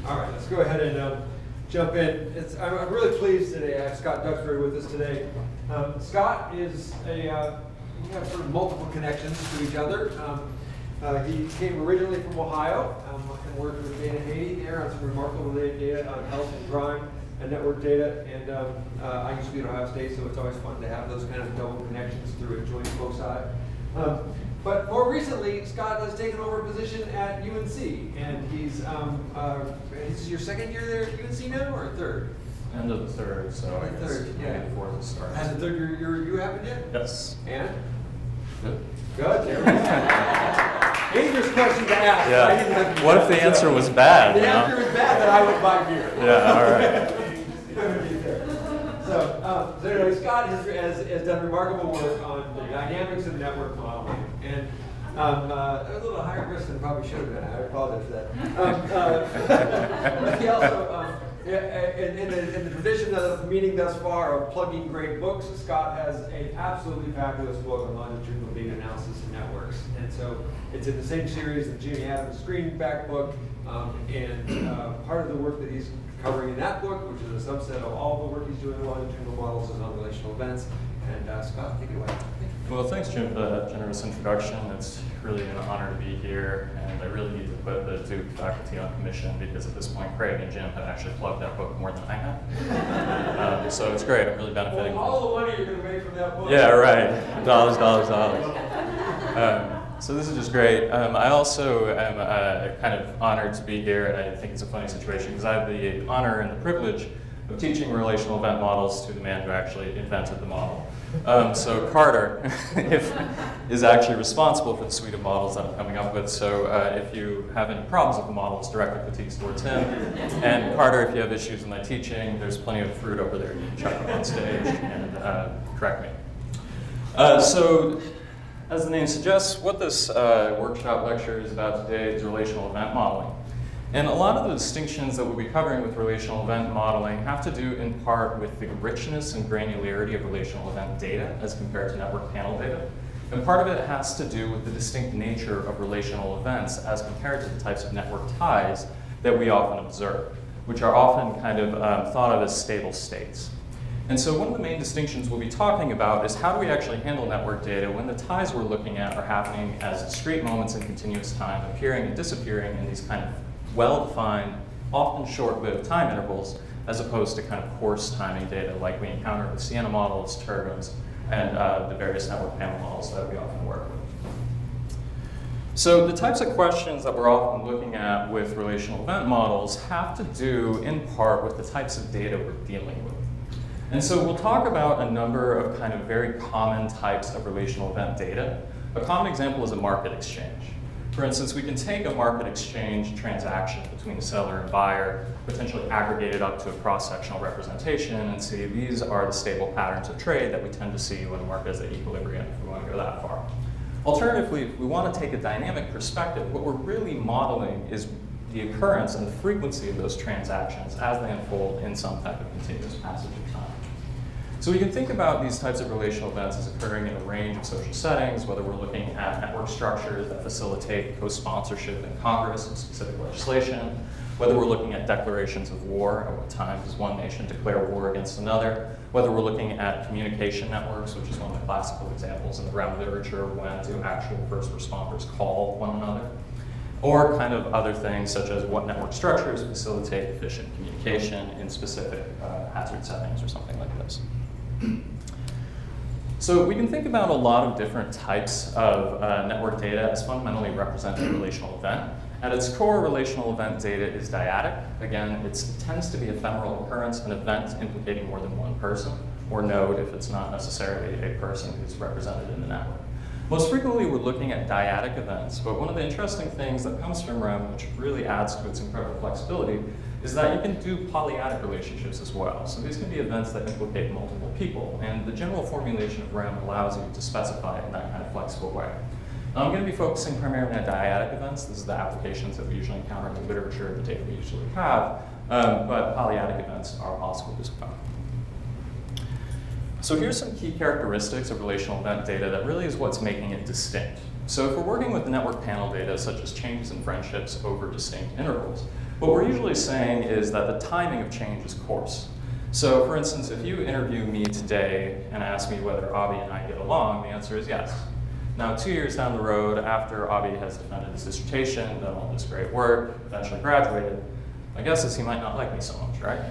All right, let's go ahead and jump in. I'm really pleased today. I have Scott Duxbury with us today. Scott is we have sort of multiple connections to each other. He came originally from Ohio and worked with Dana Haney there on some remarkable data on health and crime and network data. And I used to be at Ohio State, so it's always fun to have those kind of double connections through a joint foci. But more recently, Scott has taken over a position at UNC, and he's this is your second year there at UNC now, or third? End of the third, so I guess Third, yeah. maybe the fourth is starting. Has the third year you happened yet? Yes. And? Good. Good. There we go. Dangerous question to ask. Yeah. I didn't have to What if the answer was bad, The you know? answer is bad, then I would buy beer. Yeah, all right. So anyway, Scott has done remarkable work on the dynamics of network modeling, and a little higher risk than probably should have been. I apologize for that. He also, in the tradition of the meeting thus far of plugging great books, Scott has an absolutely fabulous book on longitudinal data analysis and networks, and so it's in the same series as Jamie Adams' Greenback book, and part of the work that he's covering in that book, which is a subset of all the work he's doing in longitudinal models, is on relational events. And Scott, take it away. Well, thanks, Jim, for that generous introduction. It's really an honor to be here, and I really need to put the Duke faculty on commission because at this point, Craig and Jim have actually plugged that book more than I have. So it's great. I'm really benefiting. Well, all the money you're going to make from that book. Yeah, right. Dollars. So this is just great. I also am kind of honored to be here, and I think it's a funny situation because I have the honor and the privilege of teaching relational event models to the man who actually invented the model. So Carter is actually responsible for the suite of models that I'm coming up with. So if you have any problems with the models, direct the critiques towards him. And Carter, if you have issues with my teaching, there's plenty of fruit over there. You can check them on stage and correct me. So as the name suggests, what this workshop lecture is about today is relational event modeling. And a lot of the distinctions that we'll be covering with relational event modeling have to do in part with the richness and granularity of relational event data as compared to network panel data. And part of it has to do with the distinct nature of relational events as compared to the types of network ties that we often observe, which are often kind of thought of as stable states. And so one of the main distinctions we'll be talking about is how do we actually handle network data when the ties we're looking at are happening as discrete moments in continuous time, appearing and disappearing in these kind of well-defined, often short-lived time intervals, as opposed to kind of coarse timing data like we encounter with Siena models, turbines, and the various network panel models that we often work with. So the types of questions that we're often looking at with relational event models have to do in part with the types of data we're dealing with. And so we'll talk about a number of kind of very common types of relational event data. A common example is a market exchange. For instance, we can take a market exchange transaction between a seller and buyer, potentially aggregate it up to a cross-sectional representation and see these are the stable patterns of trade that we tend to see when the market is at equilibrium, if we want to go that far. Alternatively, if we want to take a dynamic perspective, what we're really modeling is the occurrence and the frequency of those transactions as they unfold in some type of continuous passage of time. So we can think about these types of relational events as occurring in a range of social settings, whether we're looking at network structures that facilitate co-sponsorship in Congress of specific legislation, whether we're looking at declarations of war, at what times does one nation declare war against another, whether we're looking at communication networks, which is one of the classical examples in the realm of literature when do actual first responders call one another, or kind of other things such as what network structures facilitate efficient communication in specific hazard settings or something like this. So we can think about a lot of different types of network data as fundamentally representing a relational event. At its core, relational event data is dyadic. Again, it tends to be ephemeral occurrence, an event implicating more than one person, or node if it's not necessarily a person who's represented in the network. Most frequently, we're looking at dyadic events, but one of the interesting things that comes from REM, which really adds to its incredible flexibility, is that you can do polyadic relationships as well. So these can be events that implicate multiple people, and the general formulation of REM allows you to specify it in that kind of flexible way. Now, I'm going to be focusing primarily on dyadic events. This is the applications that we usually encounter in the literature, the data we usually have, but polyadic events are possible as well. So here's some key characteristics of relational event data that really is what's making it distinct. So if we're working with the network panel data, such as changes in friendships over distinct intervals, what we're usually saying is that the timing of change is coarse. So for instance, if you interview me today and ask me whether Avi and I get along, the answer is yes. Now, 2 years down the road, after Avi has defended his dissertation, done all this great work, eventually graduated, my guess is he might not like me so much, right?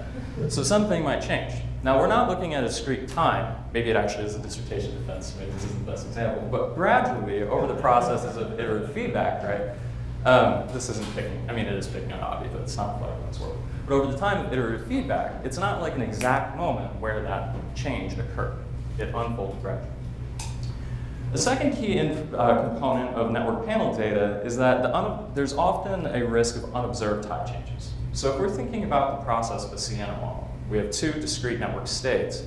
So something might change. Now, we're not looking at a discrete time. Maybe it actually is a dissertation defense. Maybe this isn't the best example. But gradually, over the processes of iterative feedback, right, this isn't picking, I mean, it is picking on Avi, but it's not like that's work. But over the time of iterative feedback, it's not like an exact moment where that change occurred. It unfolded gradually. The second key component of network panel data is that there's often a risk of unobserved tie changes. So if we're thinking about the process of a Siena model, we have two discrete network states,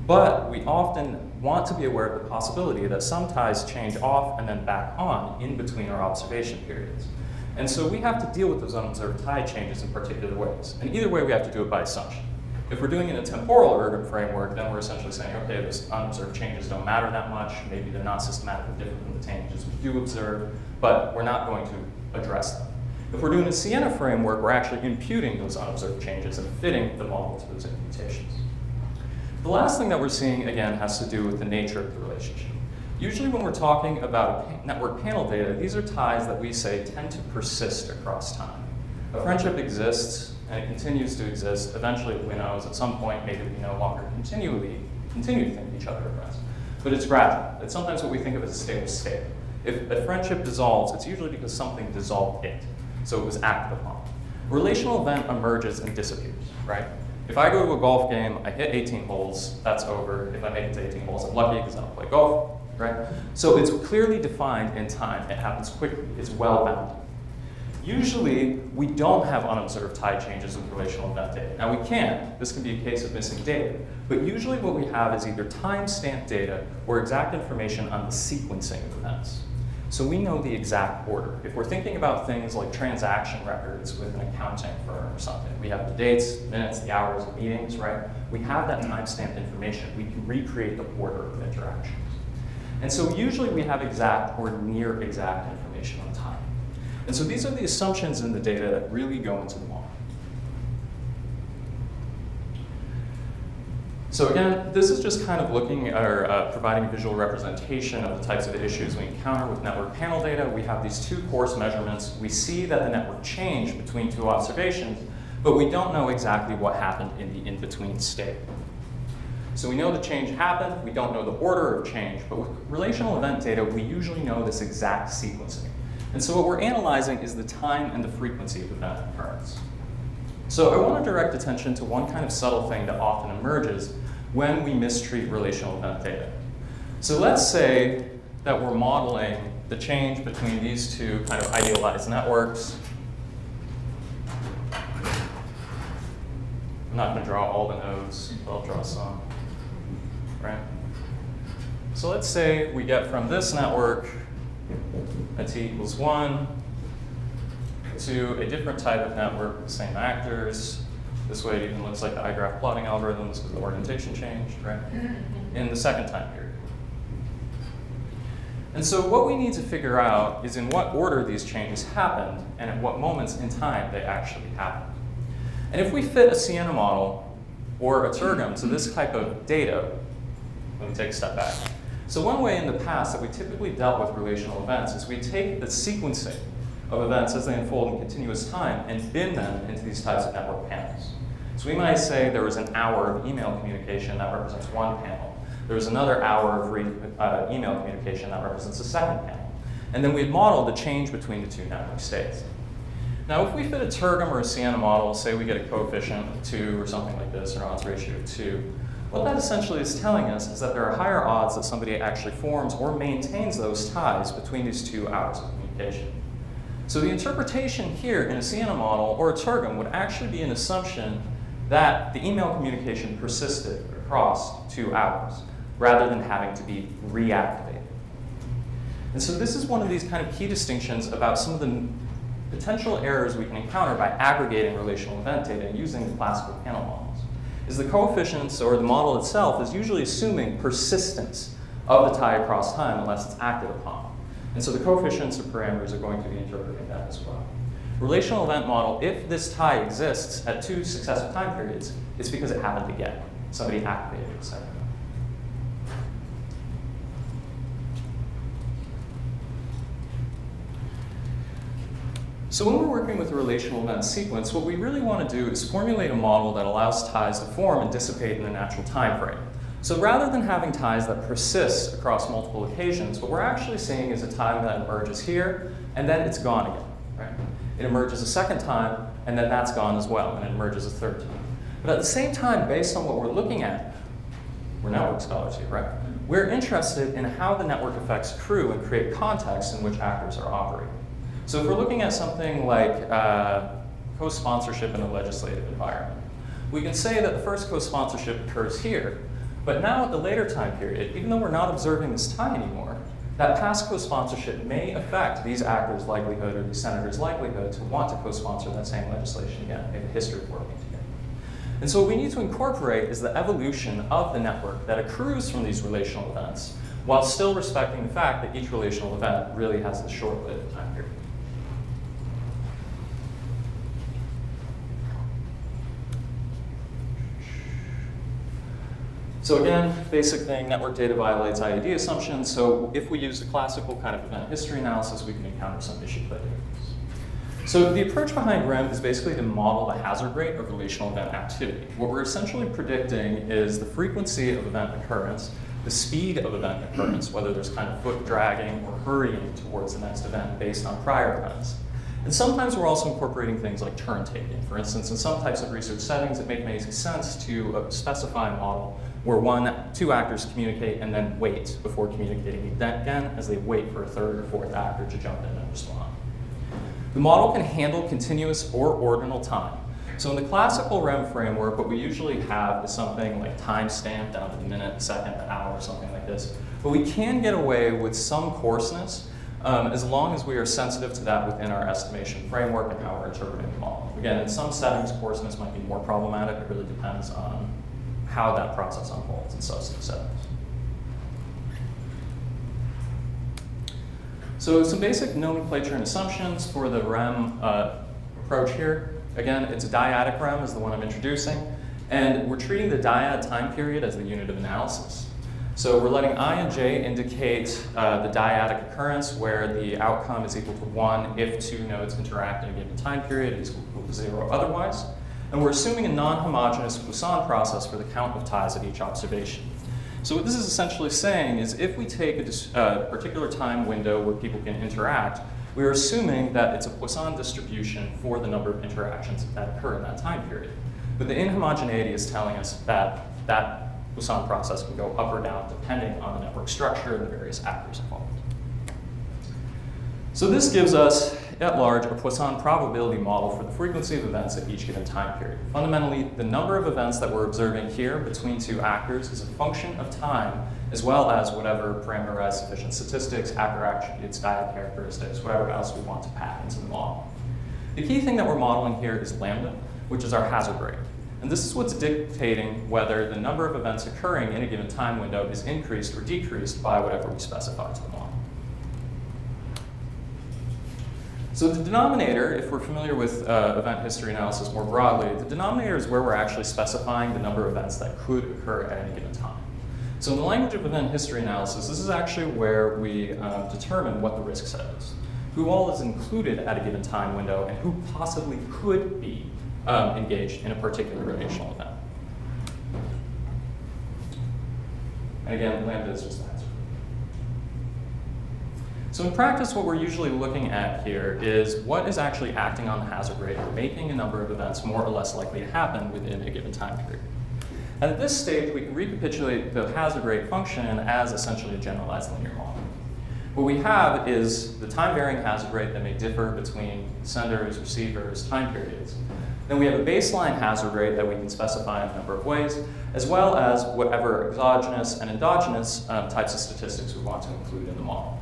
but we often want to be aware of the possibility that some ties change off and then back on in between our observation periods. And so we have to deal with those unobserved tie changes in particular ways. And either way, we have to do it by assumption. If we're doing it in a temporal ergod framework, then we're essentially saying, okay, those unobserved changes don't matter that much. Maybe they're not systematically different from the changes we do observe, but we're not going to address them. If we're doing a Siena framework, we're actually imputing those unobserved changes and fitting the model to those imputations. The last thing that we're seeing, again, has to do with the nature of the relationship. Usually when we're talking about network panel data, these are ties that we say tend to persist across time. A friendship exists, and it continues to exist. Eventually, we know at some point, maybe we no longer continue to think each other are friends. But it's gradual. It's sometimes what we think of as a stable state. If a friendship dissolves, it's usually because something dissolved it. So it was acted upon. A relational event emerges and disappears, right? If I go to a golf game, I hit 18 holes, that's over. If I make it to 18 holes, I'm lucky because I don't play golf, right? So it's clearly defined in time. It happens quickly. It's well-bounded. Usually, we don't have unobserved tie changes with relational event data. Now, we can. This can be a case of missing data. But usually what we have is either time-stamped data or exact information on the sequencing of events. So we know the exact order. If we're thinking about things like transaction records with an accounting firm or something, we have the dates, minutes, the hours of meetings, right? We have that time-stamped information. We can recreate the order of interactions. And so usually we have exact or near exact information on time. And so these are the assumptions in the data that really go into the model. So again, this is just kind of looking or providing a visual representation of the types of issues we encounter with network panel data. We have these two coarse measurements. We see that the network changed between two observations, but we don't know exactly what happened in the in-between state. So we know the change happened. We don't know the order of change, but with relational event data, we usually know this exact sequencing. And so what we're analyzing is the time and the frequency of event occurrence. So I want to direct attention to one kind of subtle thing that often emerges when we mistreat relational event data. So let's say that we're modeling the change between these two kind of idealized networks. I'm not going to draw all the nodes, but I'll draw some, right? So let's say we get from this network at t equals 1 to a different type of network with the same actors. This way it even looks like the iGraph plotting algorithms because the orientation changed, right? In the second time period. And so what we need to figure out is in what order these changes happened and at what moments in time they actually happened. And if we fit a Siena model or a Turgum to this type of data, let me take a step back. So one way in the past that we typically dealt with relational events is we take the sequencing of events as they unfold in continuous time and bin them into these types of network panels. So we might say there was an hour of email communication that represents one panel. There was another hour of email communication that represents a second panel. And then we'd model the change between the two network states. Now, if we fit a Turgum or a Siena model, say we get a coefficient of 2 or something like this, or odds ratio of 2, what that essentially is telling us is that there are higher odds that somebody actually forms or maintains those ties between these 2 hours of communication. So the interpretation here in a Siena model or a Turgum would actually be an assumption that the email communication persisted across 2 hours, rather than having to be reactivated. And so this is one of these kind of key distinctions about some of the potential errors we can encounter by aggregating relational event data using the classical panel models. Is the coefficients or the model itself is usually assuming persistence of the tie across time unless it's acted upon. And so the coefficients or parameters are going to be interpreting that as well. Relational event model, if this tie exists at 2 successive time periods, it's because it happened again. Somebody activated it, etc. So when we're working with a relational event sequence, what we really want to do is formulate a model that allows ties to form and dissipate in a natural time frame. So rather than having ties that persist across multiple occasions, what we're actually seeing is a tie that emerges here, and then it's gone again, right? It emerges a second time, and then that's gone as well, and it emerges a third time. But at the same time, based on what we're looking at, we're network scholars here, right? We're interested in how the network effects accrue and create context in which actors are operating. So if we're looking at something like co-sponsorship in a legislative environment, we can say that the first co-sponsorship occurs here, but now at the later time period, even though we're not observing this tie anymore, that past co-sponsorship may affect these actors' likelihood or these senators' likelihood to want to co-sponsor that same legislation again. They have a history of working together. And so what we need to incorporate is the evolution of the network that accrues from these relational events, while still respecting the fact that each relational event really has a short-lived time period. So again, basic thing, network data violates IAD assumptions. So if we use the classical kind of event history analysis, we can encounter some issue players. So the approach behind REM is basically to model the hazard rate of relational event activity. What we're essentially predicting is the frequency of event occurrence the speed of event occurrence, whether there's kind of foot dragging or hurrying towards the next event based on prior events. And sometimes we're also incorporating things like turn taking. For instance, in some types of research settings, it may make sense to specify a model where two actors communicate and then wait before communicating again as they wait for a third or fourth actor to jump in and respond. The model can handle continuous or ordinal time. So in the classical REM framework, what we usually have is something like time stamped down to the minute, second, the hour, something like this. But we can get away with some coarseness as long as we are sensitive to that within our estimation framework and how we're interpreting the model. Again, in some settings, coarseness might be more problematic. It really depends on how that process unfolds in substantive settings. So some basic nomenclature and assumptions for the REM approach here. Again, it's a dyadic REM is the one I'm introducing, and we're treating the dyad time period as the unit of analysis. So we're letting I and J indicate the dyadic occurrence where the outcome is equal to 1 if two nodes interact in a given time period, is equal to 0 otherwise. And we're assuming a non-homogeneous Poisson process for the count of ties at each observation. So what this is essentially saying is if we take a particular time window where people can interact, we're assuming that it's a Poisson distribution for the number of interactions that occur in that time period. But the inhomogeneity is telling us that that Poisson process can go up or down depending on the network structure and the various actors involved. So this gives us, at large, a Poisson probability model for the frequency of events at each given time period. Fundamentally, the number of events that we're observing here between two actors is a function of time, as well as whatever parameterized sufficient statistics, actor attributes, dyad characteristics, whatever else we want to pack into the model. The key thing that we're modeling here is lambda, which is our hazard rate. And this is what's dictating whether the number of events occurring in a given time window is increased or decreased by whatever we specify to the model. So the denominator, if we're familiar with event history analysis more broadly, the denominator is where we're actually specifying the number of events that could occur at any given time. So in the language of event history analysis, this is actually where we determine what the risk set is. Who all is included at a given time window and who possibly could be engaged in a particular relational event. And again, lambda is just the hazard. So in practice, what we're usually looking at here is what is actually acting on the hazard rate or making a number of events more or less likely to happen within a given time period. And at this stage, we can recapitulate the hazard rate function as essentially a generalized linear model. What we have is the time-varying hazard rate that may differ between senders, receivers, time periods. Then we have a baseline hazard rate that we can specify in a number of ways, as well as whatever exogenous and endogenous types of statistics we want to include in the model.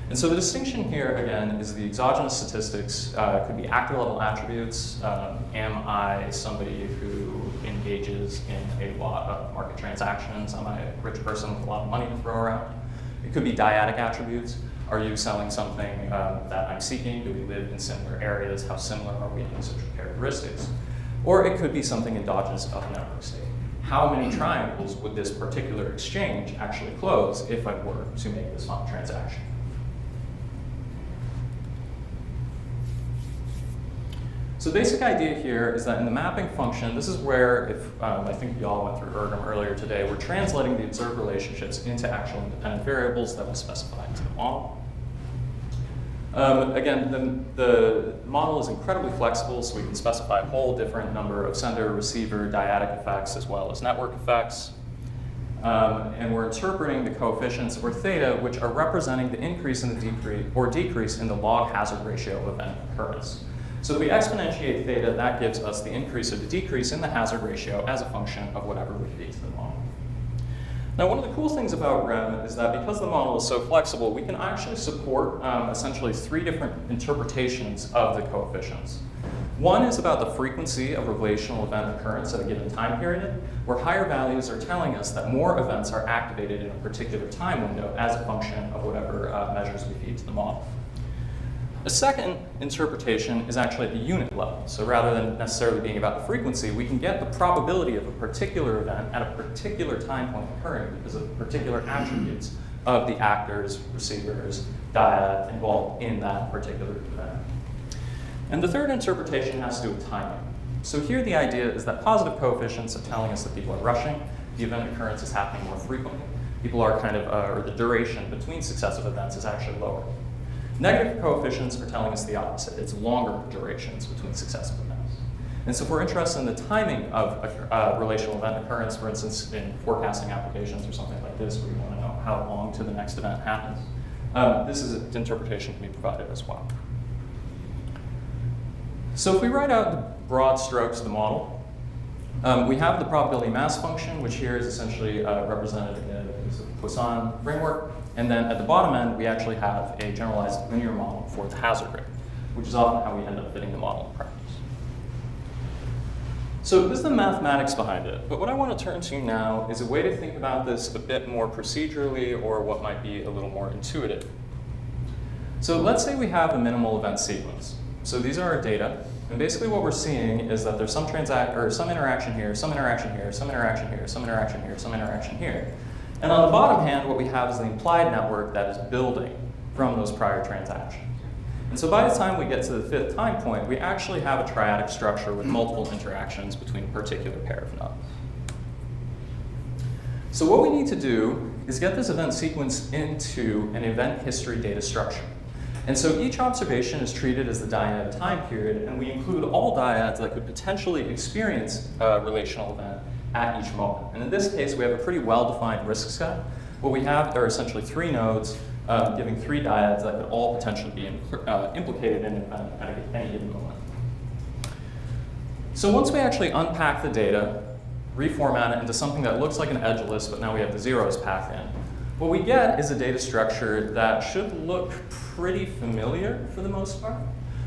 And so the distinction here, again, is the exogenous statistics could be actor-level attributes. Am I somebody who engages in a lot of market transactions? Am I a rich person with a lot of money to throw around? It could be dyadic attributes. Are you selling something that I'm seeking? Do we live in similar areas? How similar are we in social characteristics? Or it could be something endogenous of the network state. How many triangles would this particular exchange actually close if I were to make this fund transaction? So the basic idea here is that in the mapping function, this is where, if I think you all went through ERGM earlier today, we're translating the observed relationships into actual independent variables that we specify into the model. Again, the model is incredibly flexible, so we can specify a whole different number of sender, receiver, dyadic effects, as well as network effects. And we're interpreting the coefficients, or theta, which are representing the increase in the decrease in the log hazard ratio of event occurrence. So if we exponentiate theta, that gives us the increase or the decrease in the hazard ratio as a function of whatever we feed to the model. Now, one of the cool things about REM is that because the model is so flexible, we can actually support essentially 3 different interpretations of the coefficients. One is about the frequency of relational event occurrence at a given time period, where higher values are telling us that more events are activated in a particular time window as a function of whatever measures we feed to the model. A second interpretation is actually at the unit level. So rather than necessarily being about the frequency, we can get the probability of a particular event at a particular time point occurring because of particular attributes of the actors, receivers, dyad involved in that particular event. And the third interpretation has to do with timing. So here the idea is that positive coefficients are telling us that people are rushing, the event occurrence is happening more frequently. people are kind of, or the duration between successive events is actually lower. Negative coefficients are telling us the opposite. It's longer durations between successive events. And so if we're interested in the timing of a relational event occurrence, for instance, in forecasting applications or something like this, where you want to know how long to the next event happens, this is an interpretation can be provided as well. So if we write out the broad strokes of the model, we have the probability mass function, which here is essentially represented in the Poisson framework. And then at the bottom end, we actually have a generalized linear model for the hazard rate, which is often how we end up fitting the model in practice. So this is the mathematics behind it, but what I want to turn to now is a way to think about this a bit more procedurally, or what might be a little more intuitive. So let's say we have a minimal event sequence. So these are our data, and basically what we're seeing is that there's some interaction here, some interaction here, some interaction here, some interaction here, some interaction here. And on the bottom hand, what we have is the implied network that is building from those prior transactions. And so by the time we get to the 5th time point, we actually have a triadic structure with multiple interactions between a particular pair of nodes. So what we need to do is get this event sequence into an event history data structure. And so each observation is treated as the dyad time period, and we include all dyads that could potentially experience a relational event at each moment. And in this case, we have a pretty well-defined risk set. What we have are essentially 3 nodes giving 3 dyads that could all potentially be implicated in an event at any given moment. So once we actually unpack the data, reformat it into something that looks like an edge list, but now we have the zeros packed in, what we get is a data structure that should look pretty familiar for the most part.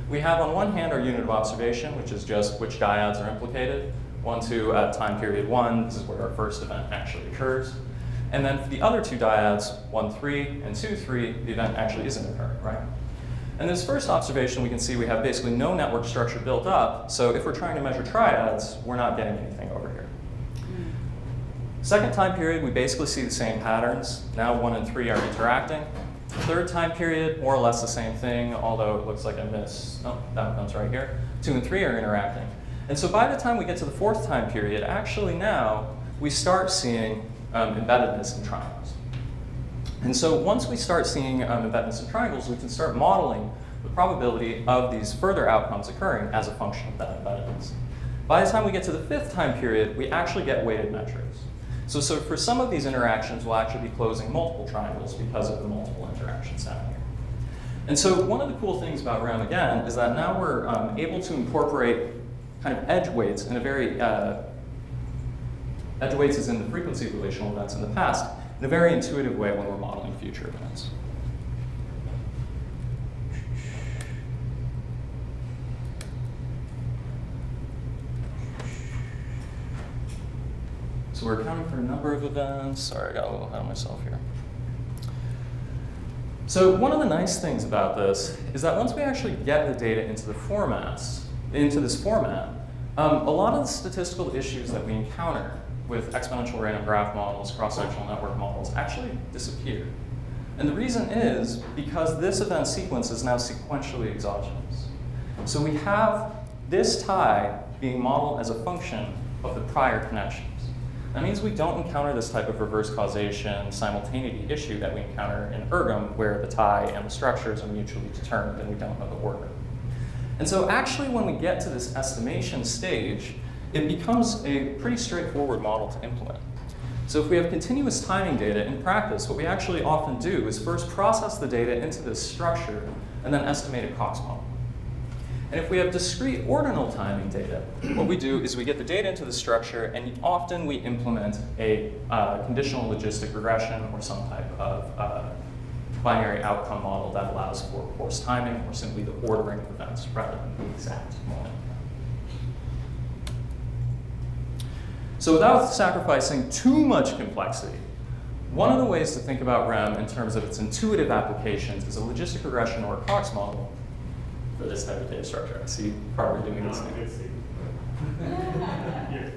We have on one hand our unit of observation, which is just which dyads are implicated. 1, 2 at time period 1, this is where our first event actually occurs. And then for the other 2 dyads, 1, 3, and 2, 3, the event actually isn't occurring, right? And this first observation, we can see we have basically no network structure built up, so if we're trying to measure triads, we're not getting anything over here. Second time period, we basically see the same patterns. Now 1 and 3 are interacting. Third time period, more or less the same thing, although it looks like I missed, oh, that one comes right here. 2 and 3 are interacting. And so by the time we get to the 4th time period, actually now we start seeing embeddedness in triangles. And so once we start seeing embeddedness in triangles, we can start modeling the probability of these further outcomes occurring as a function of that embeddedness. By the time we get to the 5th time period, we actually get weighted metrics. So for some of these interactions, we'll actually be closing multiple triangles because of the multiple interactions down here. And so one of the cool things about REM, again, is that now we're able to incorporate kind of edge weights in a very, edge weights is in the frequency of relational events in the past, in a very intuitive way when we're modeling future events. So we're accounting for a number of events. Sorry, I got a little ahead of myself here. So one of the nice things about this is that once we actually get the data into this format, a lot of the statistical issues that we encounter with exponential random graph models, cross-sectional network models, actually disappear. And the reason is because this event sequence is now sequentially exogenous. So we have this tie being modeled as a function of the prior connections. That means we don't encounter this type of reverse causation simultaneity issue that we encounter in ERGM, where the tie and the structures are mutually determined and we don't know the order. And so actually when we get to this estimation stage, it becomes a pretty straightforward model to implement. So if we have continuous timing data in practice, what we actually often do is first process the data into this structure and then estimate a Cox model. And if we have discrete ordinal timing data, what we do is we get the data into the structure, and often we implement a conditional logistic regression or some type of binary outcome model that allows for coarse timing or simply the ordering of events rather than the exact moment. So without sacrificing too much complexity, one of the ways to think about REM in terms of its intuitive applications is a logistic regression or a Cox model for this type of data structure. I see Carver doing this thing.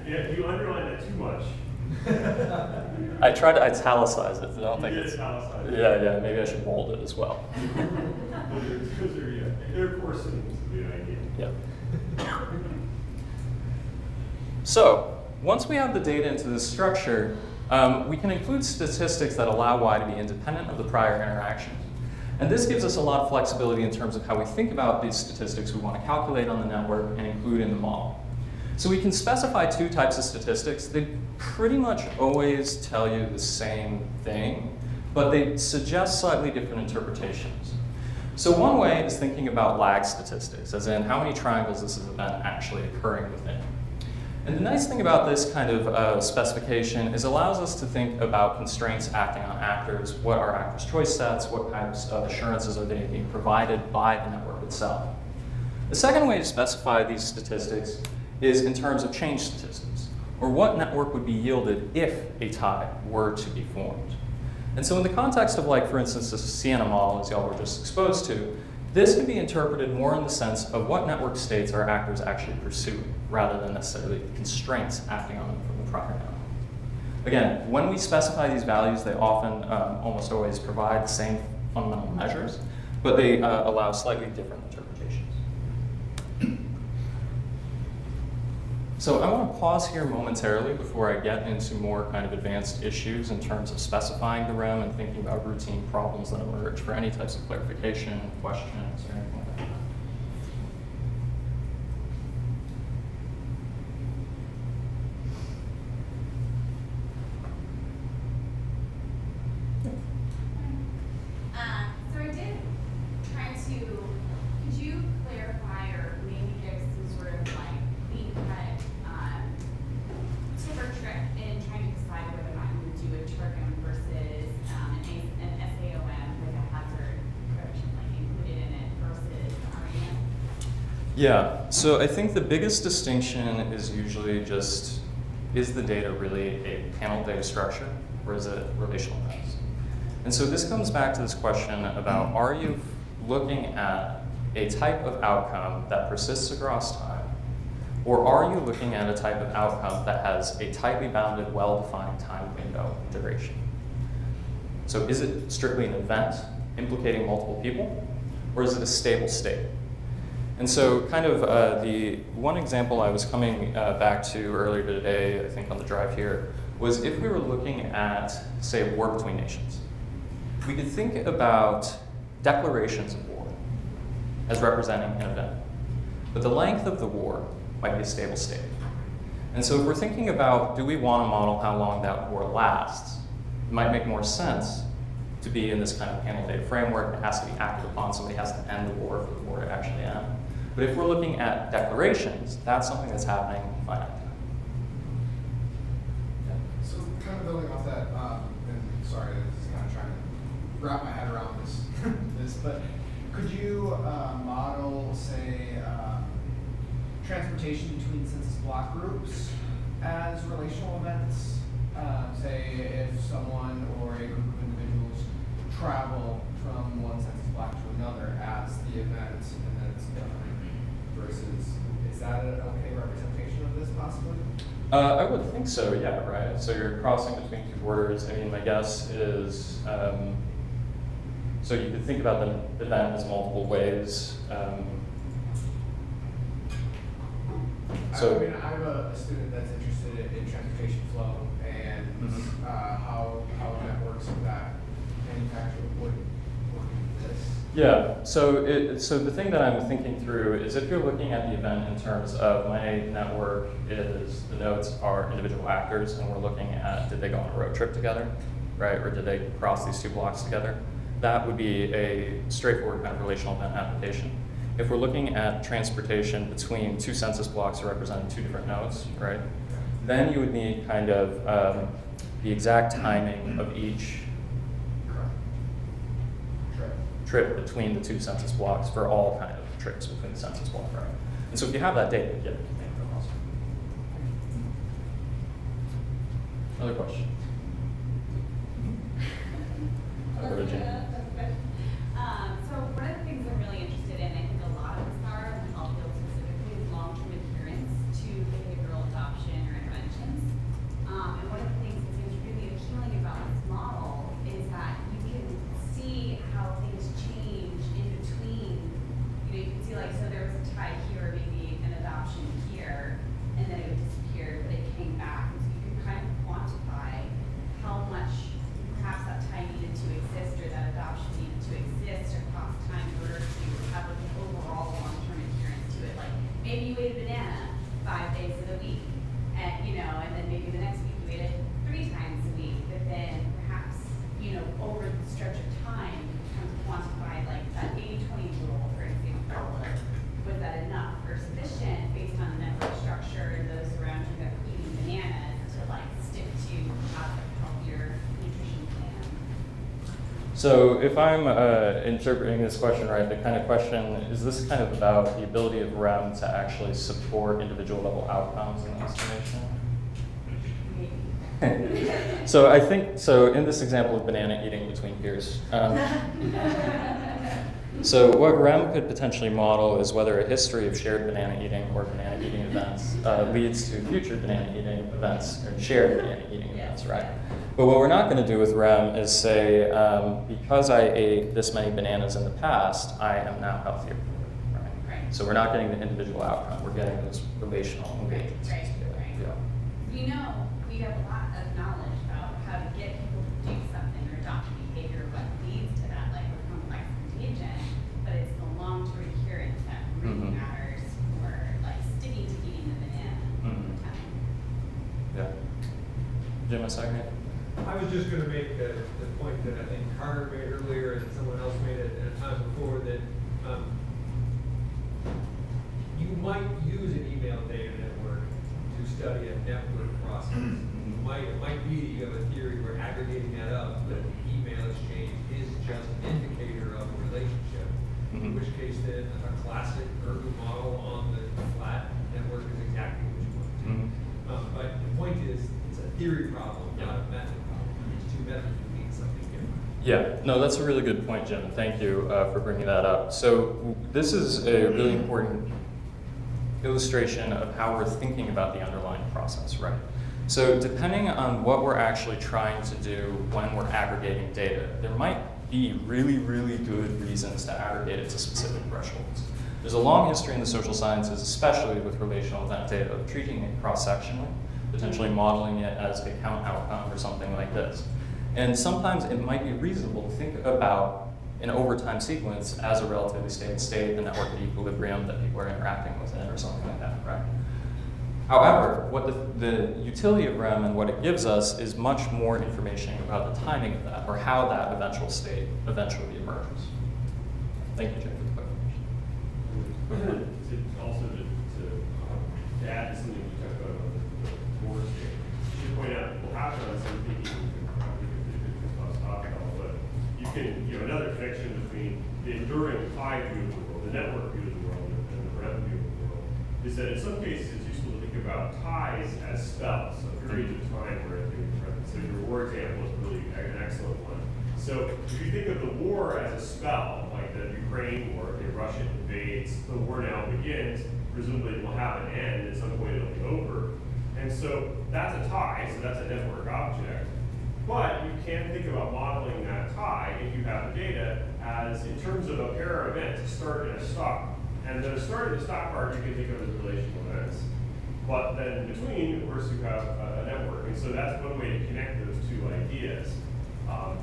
You underline that too much. I tried to italicize it. I don't think You it's. italicize it. Yeah, maybe I should bold it as well. They're coursing is the idea. Yeah. So once we have the data into this structure, we can include statistics that allow Y to be independent of the prior interaction. And this gives us a lot of flexibility in terms of how we think about these statistics we want to calculate on the network and include in the model. So we can specify two types of statistics. They pretty much always tell you the same thing, but they suggest slightly different interpretations. So one way is thinking about lag statistics, as in how many triangles is this event actually occurring within. And the nice thing about this kind of specification is it allows us to think about constraints acting on actors, what are actors' choice sets, what types of assurances are they being provided by the network itself. The second way to specify these statistics is in terms of change statistics, or what network would be yielded if a tie were to be formed. And so in the context of, like, for instance, the Siena model, as y'all were just exposed to, this can be interpreted more in the sense of what network states are actors actually pursuing, rather than necessarily constraints acting on them from the prior network. Again, when we specify these values, they often, almost always provide the same fundamental measures, but they allow slightly different interpretations. So I want to pause here momentarily before I get into more kind of advanced issues in terms of specifying the REM and thinking about routine problems that emerge for any types of clarification, questions, or anything like that. So I did try to, could you clarify or maybe give some sort of like clean cut tip or trick in trying to decide whether or not you would do a TRIGM versus an SAOM, like a hazard correction, like included in it versus REM? Yeah, so I think the biggest distinction is usually just, is the data really a panel data structure, or is it relational events? And so this comes back to this question about, are you looking at a type of outcome that persists across time, or are you looking at a type of outcome that has a tightly bounded, well-defined time window duration? So is it strictly an event implicating multiple people, or is it a stable state? And so kind of the one example I was coming back to earlier today, I think on the drive here, was if we were looking at, say, war between nations. We could think about declarations of war as representing an event. But the length of the war might be a stable state. And so if we're thinking about, do we want to model how long that war lasts, it might make more sense to be in this kind of panel data framework. It has to be acted upon. Somebody has to end the war for the war to actually end. But if we're looking at declarations, that's something that's happening in finite time. So kind of building off that, and sorry, this is kind of trying to wrap my head around this, but could you model, say, transportation between census block groups as relational events? Say if someone or a group of individuals travel from one census block to another as the event, and then it's done. Versus, is that an okay representation of this possibly? I would think so, yeah, right? So you're crossing between two borders. I mean, my guess is, so you could think about the event as multiple ways. So I mean, I'm a student that's interested in transportation flow and how networks of that manufacturer would work with this. Yeah, so the thing that I'm thinking through is if you're looking at the event in terms of my network is the nodes are individual actors, and we're looking at did they go on a road trip together, right? Or did they cross these two blocks together? That would be a straightforward kind of relational event application. If we're looking at transportation between two census blocks representing two different nodes, right? Then you would need kind of the exact timing of each trip between the two census blocks for all kind of trips between the census block, right? And so if you have that data, yeah, awesome. Another question? Over to Jen. So one of the things I'm really interested in, I think a lot of us are, in the health field specifically, is long-term adherence to behavioral adoption or interventions. And one of the things that seems really appealing about this model is that you can see how things change in between. You know, you can see like, so there was a tie here, maybe an adoption here, and then it would disappear, but it came back. And so you can kind of quantify So if I'm interpreting this question right, the kind of question, is this kind of about the ability of REM to actually support individual level outcomes in the estimation? So I think, so in this example of banana eating between peers, so what REM could potentially model is whether a history of shared banana eating or banana eating events leads to future banana eating events or shared banana eating events, right? But what we're not going to do with REM is say, because I ate this many bananas in the past, I am now healthier, right? So we're not getting the individual outcome, we're getting those relational engagements. Right. Yeah. We know, we have a lot of knowledge about how to get people to do something or adopt a behavior, what leads to that, like with complex contagion, but it's the long-term adherence that really matters for like sticking to eating the banana. Yeah. Jim, a second? I was just going to make the point that I think Carter made earlier and someone else made it at times before, that you might use an email data network to study a network process. It might be that you have a theory where aggregating that up, that the email exchange is just an indicator of a relationship. In which case then a classic Ergo model on the flat network is exactly what you want to do. But the point is, it's a theory problem, not a method problem. It's two methods that mean something different. Yeah, no, that's a really good point, Jim. Thank you for bringing that up. So this is a really important illustration of how we're thinking about the underlying process, right? So depending on what we're actually trying to do when we're aggregating data, there might be really, really good reasons to aggregate it to specific thresholds. There's a long history in the social sciences, especially with relational event data, of treating it cross-sectionally, potentially modeling it as a count outcome or something like this. And sometimes it might be reasonable to think about an overtime sequence as a relatively stable state, the network at equilibrium that people are interacting within or something like that, right? However, what the utility of REM and what it gives us is much more information about the timing of that or how that eventual state eventually emerges. Thank you, Jim, for the question. Also to add to something you talked about the Moore state, you should point out what happened on some thinking but you can, another connection between the enduring pi view of the world, the network view of the world, and the REM view of the world, is that in some cases it's useful to think about ties as spells, so periods of time where things are present. So your war example is really an excellent one. So if you think of the war as a spell, like the Ukraine war, if Russia invades, the war now begins, presumably it will have an end, at some point it'll be over. And so that's a tie, so that's a network object. But you can think about modeling that tie, if you have the data, as in terms of a pair of events, a start and a stop. And the start and the stop part you can think of as relational events. But then in between, of course, you have a network. And so that's one way to connect those two ideas.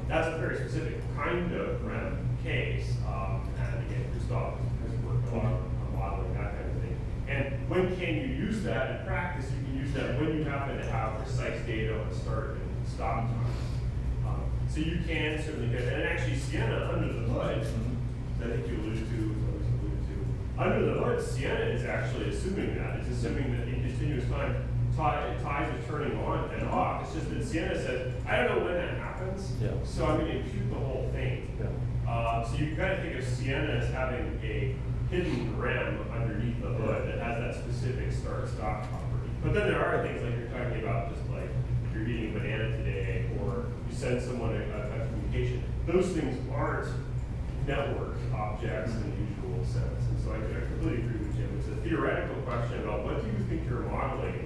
That's a very specific kind of REM case. And again, Christoph has worked a lot on modeling that kind of thing. And when can you use that in practice? You can use that when you happen to have precise data on start and stop time. So you can certainly get, and actually Siena under the hood, I think you alluded to, under the hood, Siena is actually assuming that. It's assuming that in continuous time, ties are turning on and off. It's just that Siena says, I don't know when that happens, so I'm going to impute the whole thing. So you've got to think of Siena as having a hidden REM underneath the hood that has that specific start-stop property. But then there are things like you're talking about, just like if you're eating a banana today, or you send someone a communication. Those things aren't network objects in the usual sense. And so I completely agree with Jim. It's a theoretical question about what do you think you're modeling?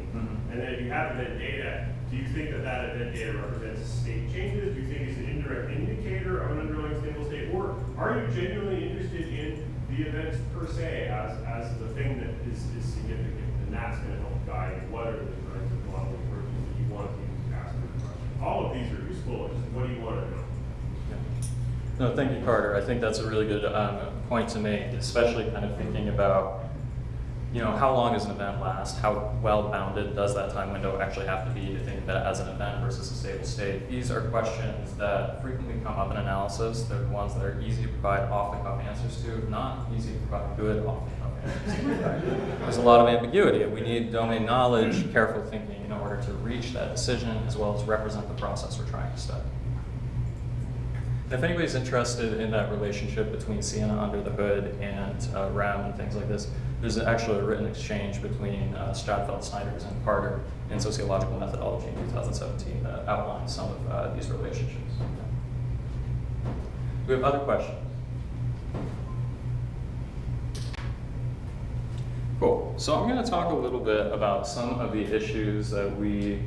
And then if you have event data, do you think that that event data represents state changes? Do you think it's an indirect indicator of an underlying stable state? Or are you genuinely interested in the events per se as the thing that is significant? And that's going to help guide what are the kinds of modeling approaches that you want to use to ask the question. All of these are useful. It's just what do you want to know? No, thank you, Carter. I think that's a really good point to make, especially kind of thinking about, how long does an event last? How well bounded does that time window actually have to be to think of that as an event versus a stable state? These are questions that frequently come up in analysis. They're the ones that are easy to provide off-the-cuff answers to, not easy to provide good off-the-cuff answers to. Right? There's a lot of ambiguity. We need domain knowledge, careful thinking in order to reach that decision as well as represent the process we're trying to study. If anybody's interested in that relationship between Siena under the hood and RAM and things like this, there's actually a written exchange between Stradfeld, Snyders, and Carter in Sociological Methodology in 2017 that outlines some of these relationships. Do we have other questions? Cool. So I'm going to talk a little bit about some of the issues that we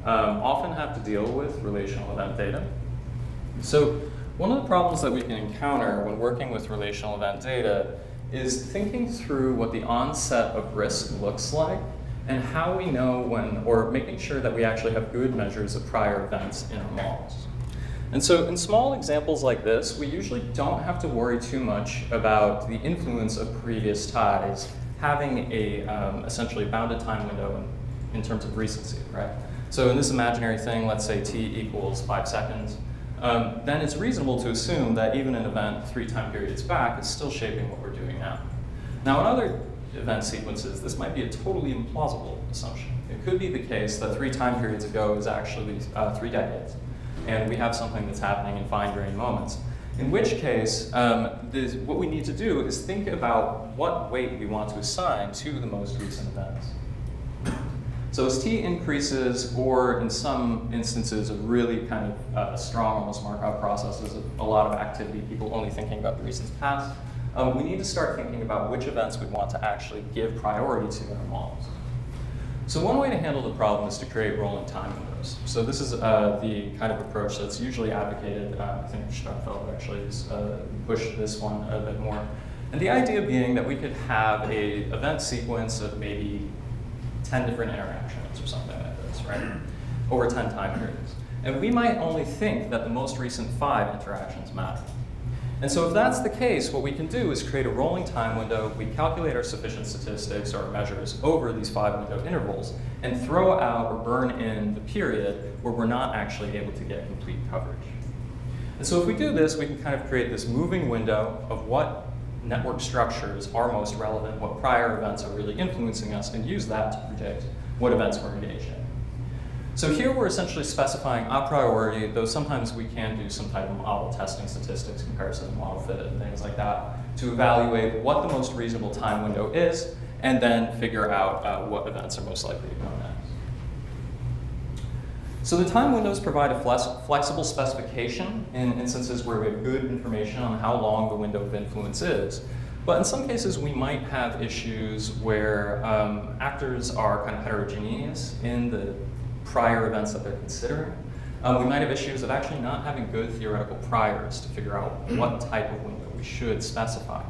often have to deal with relational event data. So one of the problems that we can encounter when working with relational event data is thinking through what the onset of risk looks like and how we know when, or making sure that we actually have good measures of prior events in our models. And so in small examples like this, we usually don't have to worry too much about the influence of previous ties having a essentially bounded time window in terms of recency, right? So in this imaginary thing, let's say t equals 5 seconds, then it's reasonable to assume that even an event 3 time periods back is still shaping what we're doing now. Now in other event sequences, this might be a totally implausible assumption. It could be the case that 3 time periods ago is actually 3 decades, and we have something that's happening in fine-grained moments. In which case, what we need to do is think about what weight we want to assign to the most recent events. So as t increases, or in some instances of really kind of strong, almost Markov processes, a lot of activity, people only thinking about the recent past, we need to start thinking about which events we want to actually give priority to in our models. So one way to handle the problem is to create rolling time windows. So this is the kind of approach that's usually advocated. I think Stradfeld actually has pushed this one a bit more. And the idea being that we could have a event sequence of maybe 10 different interactions or something like this, right? Over 10 time periods. And we might only think that the most recent 5 interactions matter. And so if that's the case, what we can do is create a rolling time window. We calculate our sufficient statistics or measures over these 5 window intervals and throw out or burn in the period where we're not actually able to get complete coverage. And so if we do this, we can kind of create this moving window of what network structures are most relevant, what prior events are really influencing us, and use that to predict what events we're engaged in. So here we're essentially specifying a priori, though sometimes we can do some type of model testing statistics, comparison, model fit, and things like that, to evaluate what the most reasonable time window is, and then figure out what events are most likely to come next. So the time windows provide a flexible specification in instances where we have good information on how long the window of influence is. But in some cases, we might have issues where actors are kind of heterogeneous in the prior events that they're considering. We might have issues of actually not having good theoretical priors to figure out what type of window we should specify.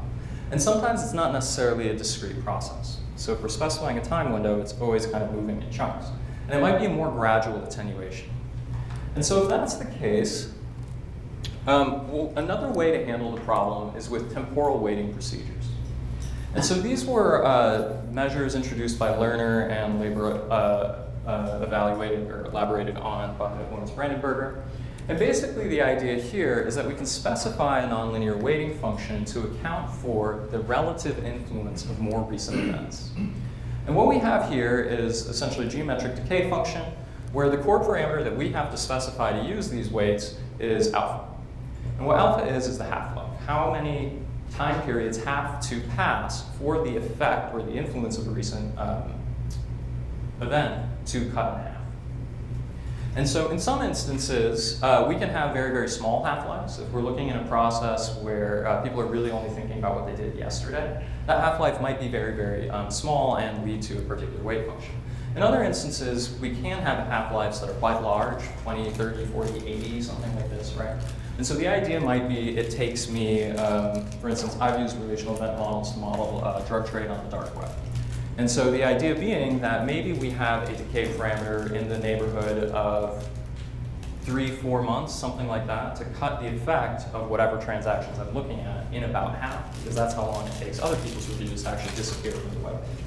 And sometimes it's not necessarily a discrete process. So if we're specifying a time window, it's always kind of moving in chunks. And it might be a more gradual attenuation. And so if that's the case, another way to handle the problem is with temporal weighting procedures. And so these were measures introduced by Lerner and later evaluated or elaborated on by Lawrence Brandenburger. And basically the idea here is that we can specify a nonlinear weighting function to account for the relative influence of more recent events. And what we have here is essentially a geometric decay function where the core parameter that we have to specify to use these weights is alpha. And what alpha is the half-life. How many time periods have to pass for the effect or the influence of a recent event to cut in half. And so in some instances, we can have very, very small half-lives. If we're looking in a process where people are really only thinking about what they did yesterday, that half-life might be very, very small and lead to a particular weight function. In other instances, we can have half-lives that are quite large, 20, 30, 40, 80, something like this, right? And so the idea might be it takes me, for instance, I've used relational event models to model drug trade on the dark web. And so the idea being that maybe we have a decay parameter in the neighborhood of 3-4 months, something like that, to cut the effect of whatever transactions I'm looking at in about half, because that's how long it takes other people's reviews to actually disappear from the web pages.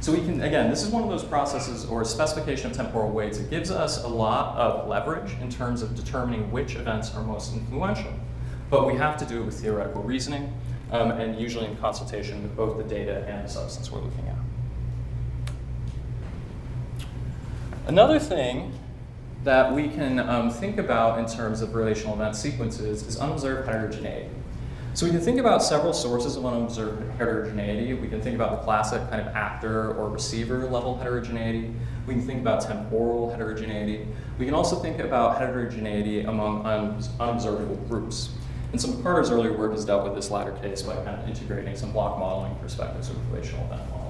So we can, again, this is one of those processes or specification of temporal weights. It gives us a lot of leverage in terms of determining which events are most influential. But we have to do it with theoretical reasoning, and usually in consultation with both the data and the substance we're looking at. Another thing that we can think about in terms of relational event sequences is unobserved heterogeneity. So we can think about several sources of unobserved heterogeneity. We can think about the classic kind of actor or receiver level heterogeneity. We can think about temporal heterogeneity. We can also think about heterogeneity among unobservable groups. And some of Carter's earlier work has dealt with this latter case by kind of integrating some block modeling perspectives with relational event models.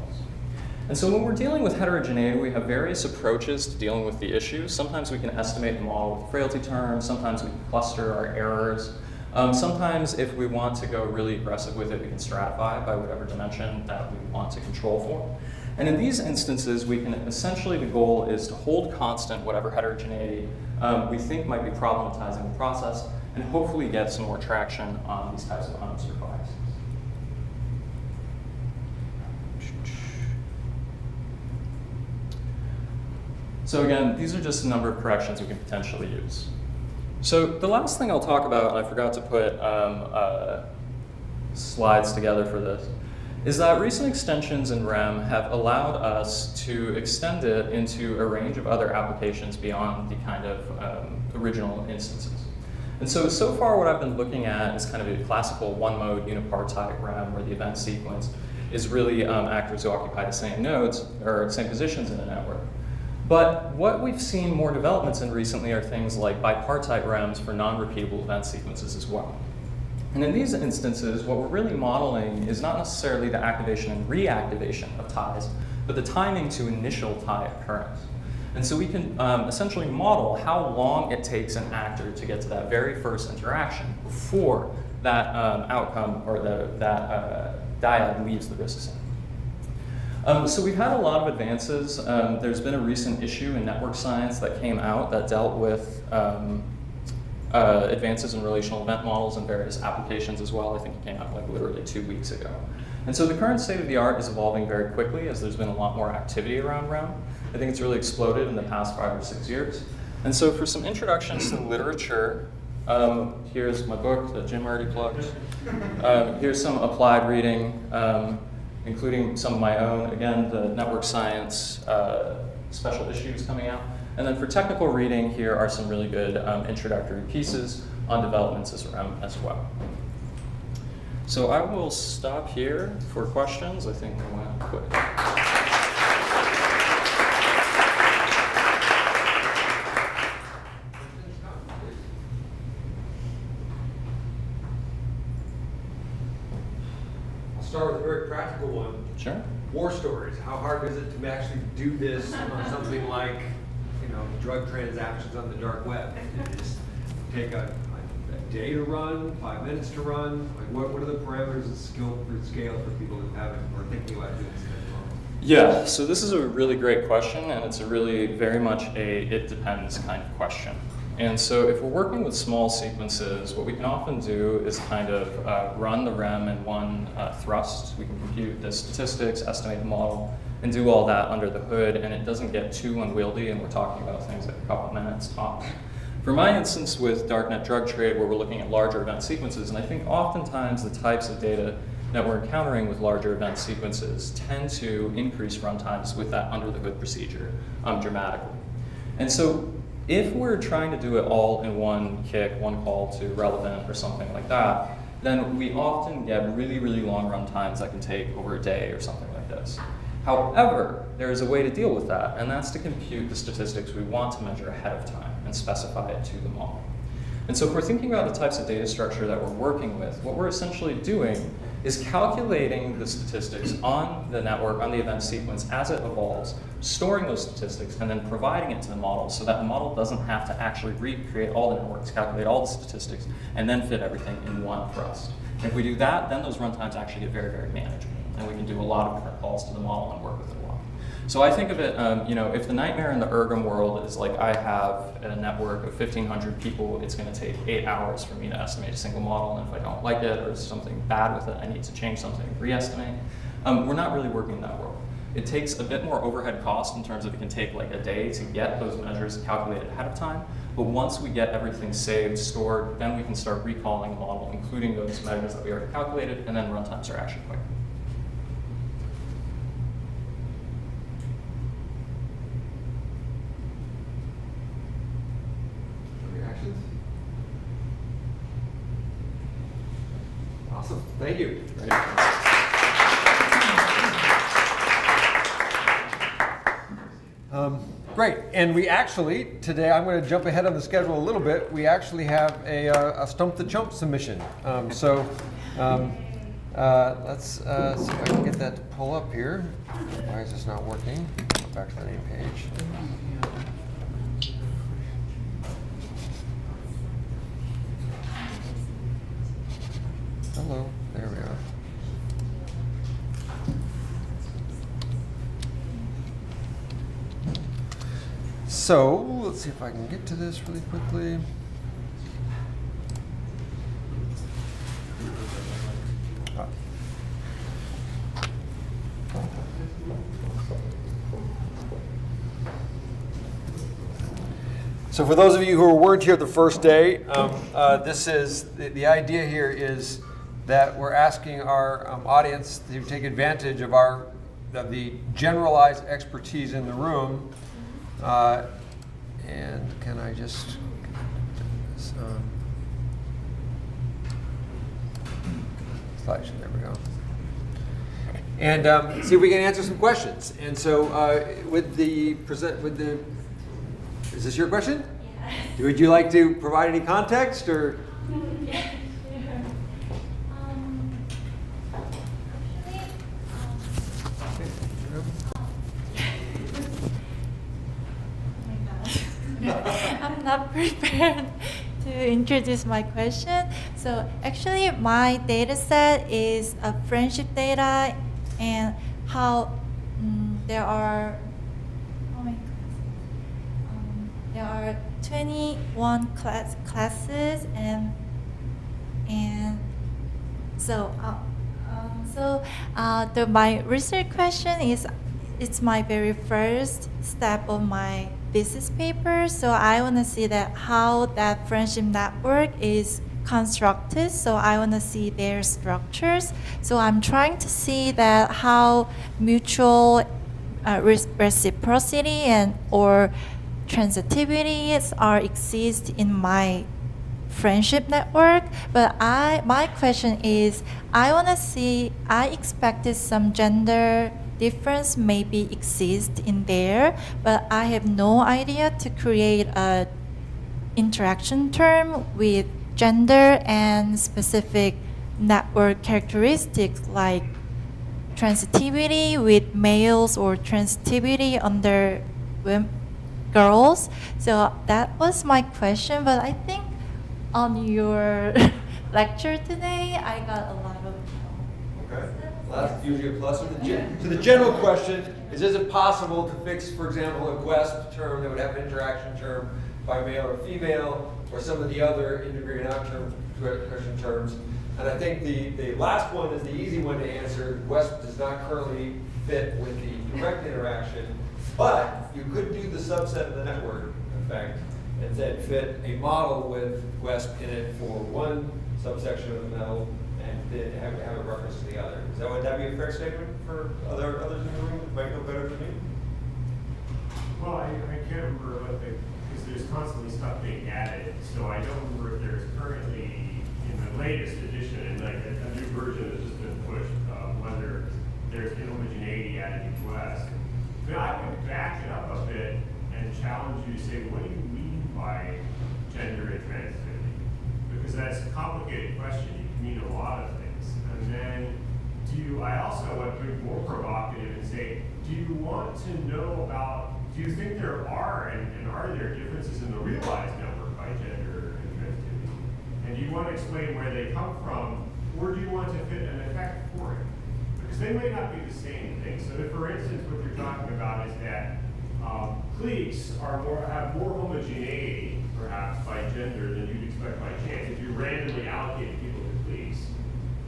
And so when we're dealing with heterogeneity, we have various approaches to dealing with the issue. Sometimes we can estimate the model with frailty terms. Sometimes we can cluster our errors. Sometimes if we want to go really aggressive with it, we can stratify by whatever dimension that we want to control for. And in these instances, we can essentially, the goal is to hold constant whatever heterogeneity we think might be problematizing the process, and hopefully get some more traction on these types of unobserved biases. So again, these are just a number of corrections we can potentially use. So the last thing I'll talk about, and I forgot to put slides together for this, is that recent extensions in REM have allowed us to extend it into a range of other applications beyond the kind of original instances. And so far what I've been looking at is kind of a classical one-mode unipartite REM where the event sequence is really actors who occupy the same nodes or same positions in the network. But what we've seen more developments in recently are things like bipartite REMs for non-repeatable event sequences as well. And in these instances, what we're really modeling is not necessarily the activation and reactivation of ties, but the timing to initial tie occurrence. And so we can essentially model how long it takes an actor to get to that very first interaction before that outcome or that dyad leaves the RISC center. So we've had a lot of advances. There's been a recent issue in network science that came out that dealt with advances in relational event models and various applications as well. I think it came out like literally 2 weeks ago. And so the current state of the art is evolving very quickly as there's been a lot more activity around REM. I think it's really exploded in the past 5 or 6 years. And so for some introductions to the literature, here's my book that Jim already plugged. Here's some applied reading, including some of my own, again, the network science special issues coming out. And then for technical reading, here are some really good introductory pieces on developments as REM as well. So I will stop here for questions. I think I went quick. I'll start with a very practical one. Sure. War stories. How hard is it to actually do this on something like, drug transactions on the dark web? Did it just take a day to run, 5 minutes to run? Like what are the parameters and scale for people who haven't or thinking about doing this kind of model? Yeah, so this is a really great question, and it's a really very much a it depends kind of question. And so if we're working with small sequences, what we can often do is kind of run the REM in one thrust. We can compute the statistics, estimate the model, and do all that under the hood, and it doesn't get too unwieldy, and we're talking about things like a couple minutes tops. For my instance with darknet drug trade, where we're looking at larger event sequences, and I think oftentimes the types of data that we're encountering with larger event sequences tend to increase runtimes with that under the hood procedure dramatically. And so if we're trying to do it all in one kick, one call to relevant or something like that, then we often get really, really long runtimes that can take over a day or something like this. However, there is a way to deal with that, and that's to compute the statistics we want to measure ahead of time and specify it to the model. And so if we're thinking about the types of data structure that we're working with, what we're essentially doing is calculating the statistics on the network, on the event sequence as it evolves, storing those statistics, and then providing it to the model so that the model doesn't have to actually recreate all the networks, calculate all the statistics, and then fit everything in one thrust. And if we do that, then those runtimes actually get very, very manageable. And we can do a lot of different calls to the model and work with it a lot. So I think of it, if the nightmare in the ergom world is like I have a network of 1,500 people, it's going to take 8 hours for me to estimate a single model, and if I don't like it or there's something bad with it, I need to change something, re-estimate. We're not really working in that world. It takes a bit more overhead cost in terms of it can take like a day to get those measures calculated ahead of time, but once we get everything saved, stored, then we can start recalling the model, including those measures that we already calculated, and then runtimes are actually quick. Awesome, thank you. Great, and we actually, today, I'm going to jump ahead on the schedule a little bit. We actually have a Stump the Chump submission. Let's see if I can get that to pull up here. Why is this not working? Go back to the name page. Hello, there we are. So, let's see if I can get to this really quickly. So for those of you who weren't here the first day, this is, the idea here is that we're asking our audience to take advantage of the generalized expertise in the room. And can I just slideshow, there we go. And see if we can answer some questions. And so is this your question? Yeah. Would you like to provide any context or? Yeah, I'm not prepared to introduce my question. So actually my data set is a friendship data and how there are, oh my God, there are 21 classes and so my research question is, it's my very first step of my thesis paper, so I want to see that how that friendship network is constructed. So I want to see their structures. So I'm trying to see that how mutual reciprocity and or transitivities are exist in my friendship network. But my question is, I want to see, I expected some gender difference maybe exist in there, but I have no idea to create a interaction term with gender and specific network characteristics like transitivity with males or transitivity under girls. So that was my question, but I think on your lecture today, I got a lot of Okay. Well, that's usually a plus. So the general question is it possible to fix, for example, a GWESP term that would have an interaction term by male or female, or some of the other integrated out-term question terms? And I think the last one is the easy one to answer. GWESP does not currently fit with the direct interaction, but you could do the subset of the network effect and then fit a model with GWESP in it for one subsection of the metal and then have a reference to the other. Would that be a fair statement for others in the room that might know better than me? Well, I can't remember what because there's constantly stuff being added, so I don't remember if there's currently in the latest edition and like a new version that's just been pushed, whether there's inhomogeneity added to GWESP. But I would back it up a bit and challenge you to say, what do you mean by gender and transitivity? Because that's a complicated question. You can mean a lot of things. And then I also want to be more provocative and say, do you want to know about, do you think there are, and are there differences in the realized network by gender and transitivity? And do you want to explain where they come from, or do you want to fit an effect for it? Because they may not be the same thing. So if, for instance, what you're talking about is that cliques have more homogeneity, perhaps, by gender than you'd expect by chance if you randomly allocated people to cliques.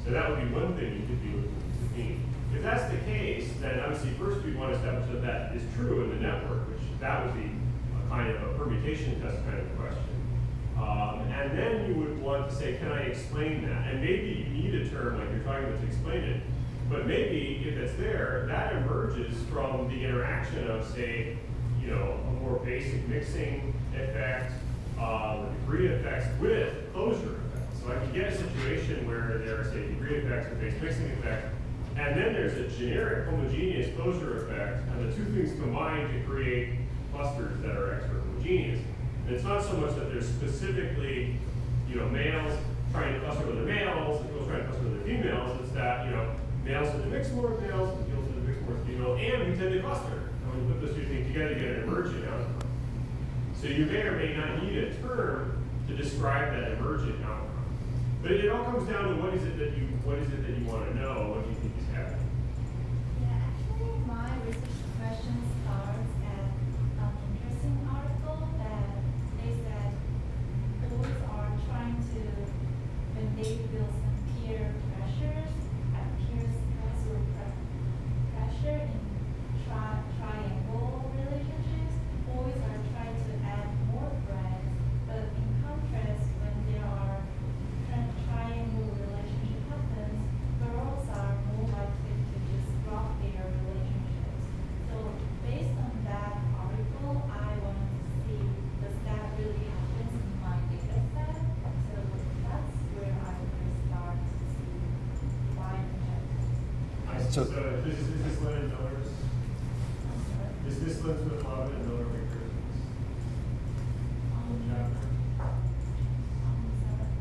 So that would be one thing you could be looking to mean. If that's the case, then obviously first we'd want to establish that that is true in the network, which that would be a kind of a permutation test kind of question. And then you would want to say, can I explain that? And maybe you need a term like you're talking about to explain it. But maybe if it's there, that emerges from the interaction of, say, a more basic mixing effect, degree effects with closure effects. So So I could get a situation where there are, say, degree effects and base mixing effect, and then there's a generic homogeneous closure effect, and the two things combine to create clusters that are extra homogeneous. And it's not so much that there's specifically, males trying to cluster with other males, and females trying to cluster with other females. It's that, males tend to mix more with males, and females tend to mix more with females, and we tend to cluster. And when you put those two things together, you get an emergent outcome. So you may or may not need a term to describe that emergent outcome. But it all comes down to what is it that you want to know, what do you think is happening. Yeah, actually, my research question starts at an interesting article that they said boys are trying to, when they feel some peer pressures, peer stress or pressure in triangle relationships, boys are trying to add more friends, but in contrast, when there are triangle relationship happens, girls are more likely to just drop their relationships. So based on that article, I wanted to see, does that really happen in my data set? So that's where I would start to see why So is this Lynn and Miller's? Is this Lynn's with Love and Miller Baker's? Chapter?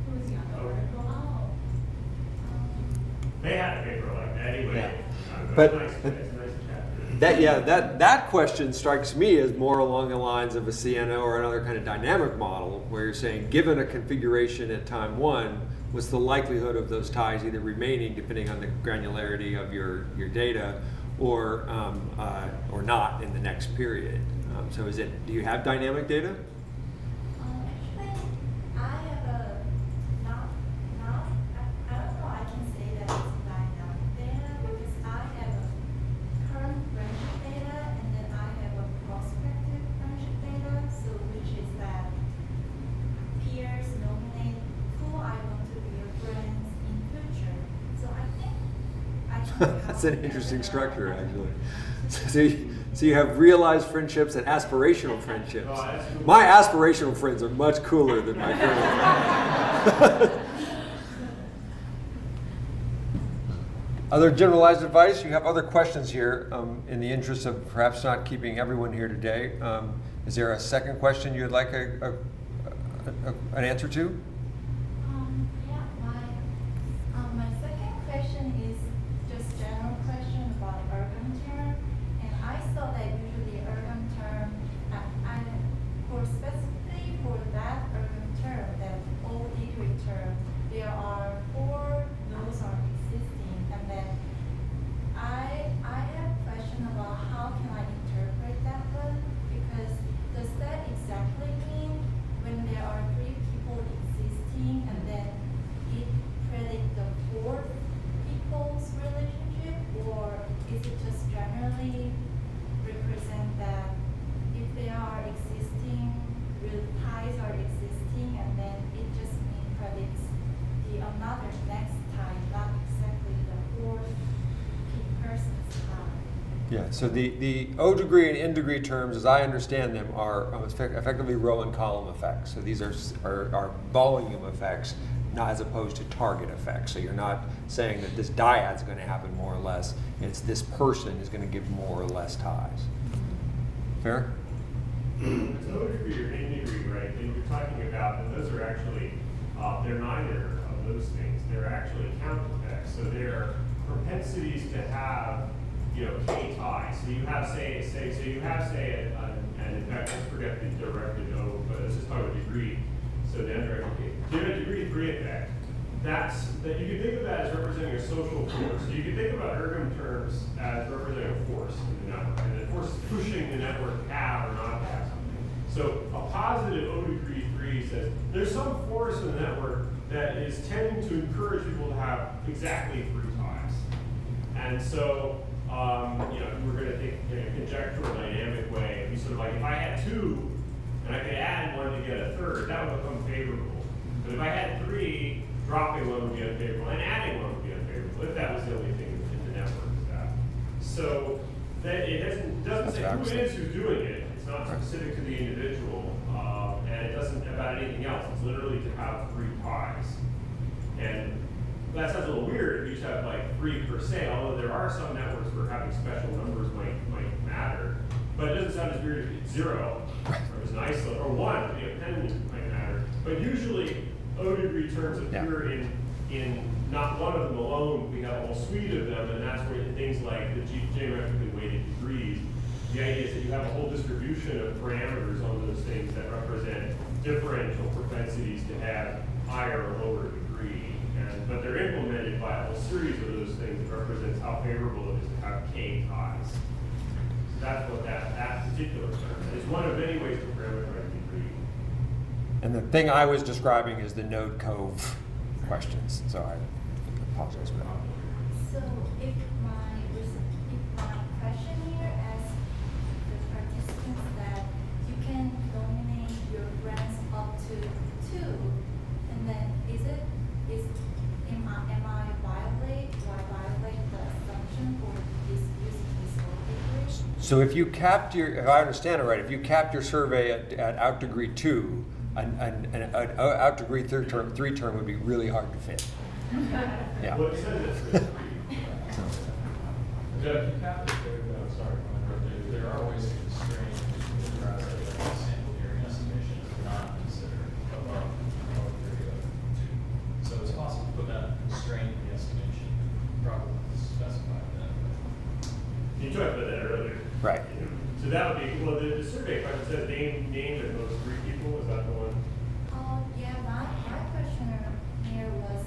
Who's the other Okay. article? They had a paper like that anyway. Yeah. But But- it's nice, it's a nice chapter. That question strikes me as more along the lines of a CNO or another kind of dynamic model, where you're saying, given a configuration at time one, what's the likelihood of those ties either remaining, depending on the granularity of your data, or not in the next period. So do you have dynamic data? Actually, I have a I don't know. I can say that it's dynamic data because I have a current friendship data and then I have a prospective friendship data. So which is that peers nominate who I want to be your friends in future. So I think I can. That's an interesting structure, actually. So you have realized friendships and aspirational friendships. My aspirational friends are much cooler than my current friends. Other generalized advice? You have other questions here. In the interest of perhaps not keeping everyone here today, is there a second question you'd like an answer to? My second question is just general question about ergon term, and I saw that usually ergon term, for specifically for that ergon term, that O degree term, there are 4 nodes are existing, and then I have a question about how can I interpret that one, because does that exactly mean when there are 3 people existing and then it predict the 4th people's relationship, or is it just generally represent that if they are existing, real ties are existing, and then it just predicts the another next tie, not exactly the 4th person's tie. Yeah, so the O degree and N degree terms, as I understand them, are effectively row and column effects. So these are volume effects, not as opposed to target effects. So you're not saying that this dyad is going to happen more or less. It's this person is going to give more or less ties. Fair? It's O degree or N degree, right? And you're talking about, and those are actually, they're neither of those things. They're actually count effects. So they're propensities to have, K ties. So you have, say, and in fact, let's forget the directed O, but let's just talk about degree. So the undirected, you have a degree 3 effect. That you can think of that as representing a social force. So you can think about ergon terms as representing a force in the network, and the force is pushing the network to have or not to have something. So a positive O degree 3 says there's some force in the network that is tending to encourage people to have exactly 3 ties. And so, if we're going to think in a conjectural dynamic way, it'd be sort of like if I had 2 and I could add 1 to get a third, that would become favorable. But if I had 3, dropping 1 would be unfavorable, and adding 1 would be unfavorable, if that was the only thing in the network is that. So that it doesn't say who it is who's doing it. It's not specific to the individual, and it doesn't about anything else. It's literally to have 3 ties. And that sounds a little weird if you just have like 3 per se, although there are some networks where having special numbers might matter. But it doesn't sound as weird if it's 0, or if it's an isolate, or 1, 10 might matter. But usually, O degree terms appear in not one of them alone. We have a whole suite of them, and that's where things like the geometrically weighted degrees. The idea is that you have a whole distribution of parameters on those things that represent differential propensities to have higher or lower degree. But they're implemented by a whole series of those things that represents how favorable it is to have k ties. So that's what that particular term is. One of many ways to parameterize degree. And the thing I was describing is the node cove questions, so I apologize for that. So if my question here asks the participants that you can nominate your friends up to 2, and then am I violate the assumption for this using this whole degree? So if you capped if I understand it right, if you capped your survey at out degree 2, an out degree 3 term would be really hard to fit. Yeah. Well, it says it's 3. Jeff, you have to there are ways to constrain the sample area estimation is not considered above area 2. So it's possible to put that constraint in the estimation, probably specify that. You talked about that earlier. Right. So that would be, well, the survey question says name the most 3 people, is that the one? Yeah, my question here was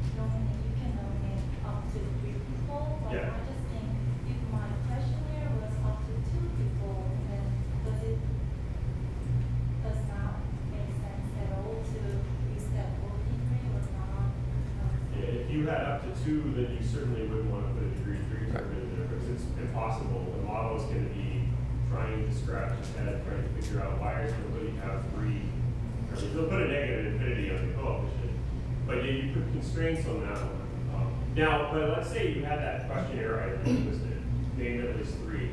you can nominate up to 3 people, but Yeah. I just think if my question here was up to 2 people, then does not make sense at all to use that whole degree or not? Yeah, if you had up to 2, then you certainly wouldn't want to put a degree 3 term in there, because it's impossible. The model is going to be trying to scratch its head, trying to figure out why is nobody have 3. They'll put a negative infinity on the coefficient, but yeah, you put constraints on that one. Now, but let's say you had that questionnaire item listed, named at least 3.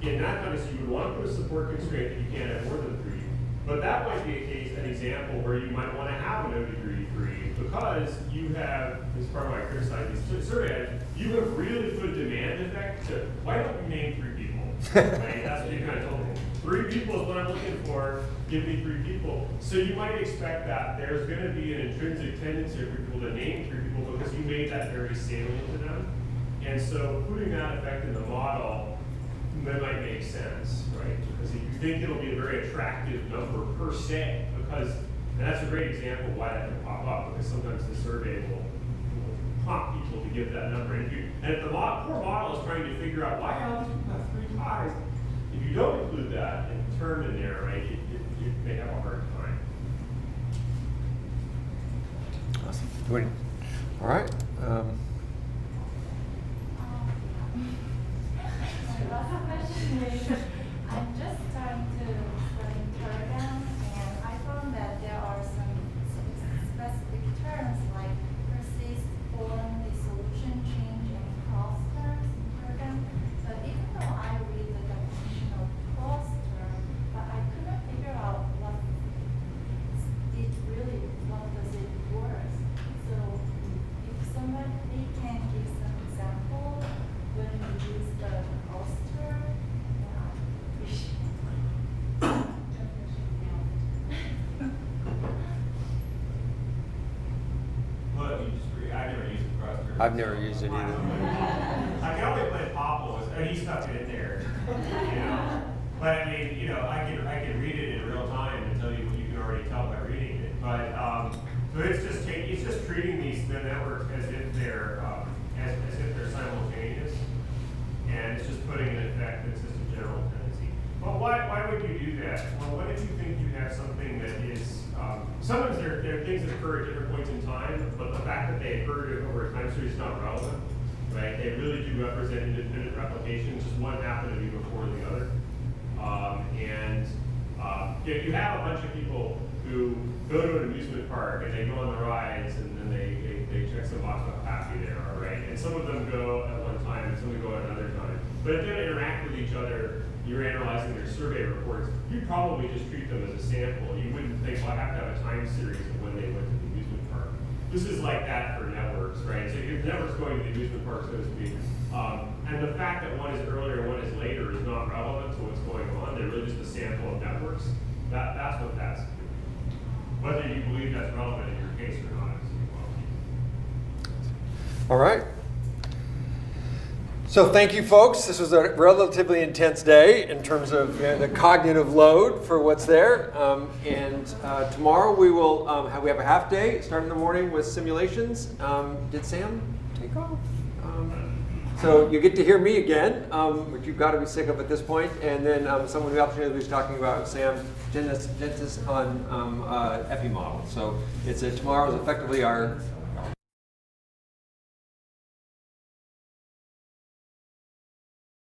In that kind of case, you would want to put a support constraint that you can't have more than 3. But that might be an example where you might want to have a no degree 3 because you have, this is part of why I criticize these survey items, you have really put a demand effect to, why don't you name 3 people? Right? That's what you kind of told me. 3 people is what I'm looking for, give me 3 people. So you might expect that there's going to be an intrinsic tendency for people to name 3 people because you made that very salient to them. And so putting that effect in the model, that might make sense, right? Because if you think it'll be a very attractive number per se, because, and that's a great example of why that can pop up, because sometimes the survey will prompt people to give that number. And if the poor model is trying to figure out why all these people have 3 ties, if you don't include that term in there, right, you may have a hard time. Awesome. All right. Last question is, I'm just trying to study Telegram, and I found that there are some specific terms like persist, form, dissolution, change, and cross terms in Telegram. But even though I read the definition of cross term, but I couldn't figure out what does it work. So if somebody can give some example when we use the cross term, I appreciate Well, you just I never used the cross term. I've never used it either. I can only play Pablo, and he's stuck it in there, you know. But I mean, you know, I can read it in real time and tell you what you can already tell by reading it. But so it's just treating the networks as if they're simultaneous, and it's just putting in effect it's just a general tendency. Well, why would you do that? Well, what if you think you have something that is sometimes there are things that occur at different points in time, but the fact that they occurred over a time series is not relevant, right? They really do represent independent replications. Just one happened to be before the other. If you have a bunch of people who go to an amusement park and they go on the rides and then they check some box about how happy they are, right? And some of them go at one time and some of them go at another time. But if they don't interact with each other, you're analyzing their survey reports, you'd probably just treat them as a sample. You wouldn't think, well, I have to have a time series of when they went to the amusement park. this is like that for networks, right? So if networks going to the amusement park, so to speak, and the fact that one is earlier and one is later is not relevant to what's going on. They're really just a sample of networks. That's what that's doing. Whether you believe that's relevant in your case or not is All right. So thank you, folks. This was a relatively intense day in terms of the cognitive load for what's there. And tomorrow we will we have a half day, start in the morning with simulations. Did Sam take off? So you get to hear me again, which you've got to be sick of at this point. And then someone the opportunity was talking about Sam Gentis on EPI model. So it's tomorrow is effectively our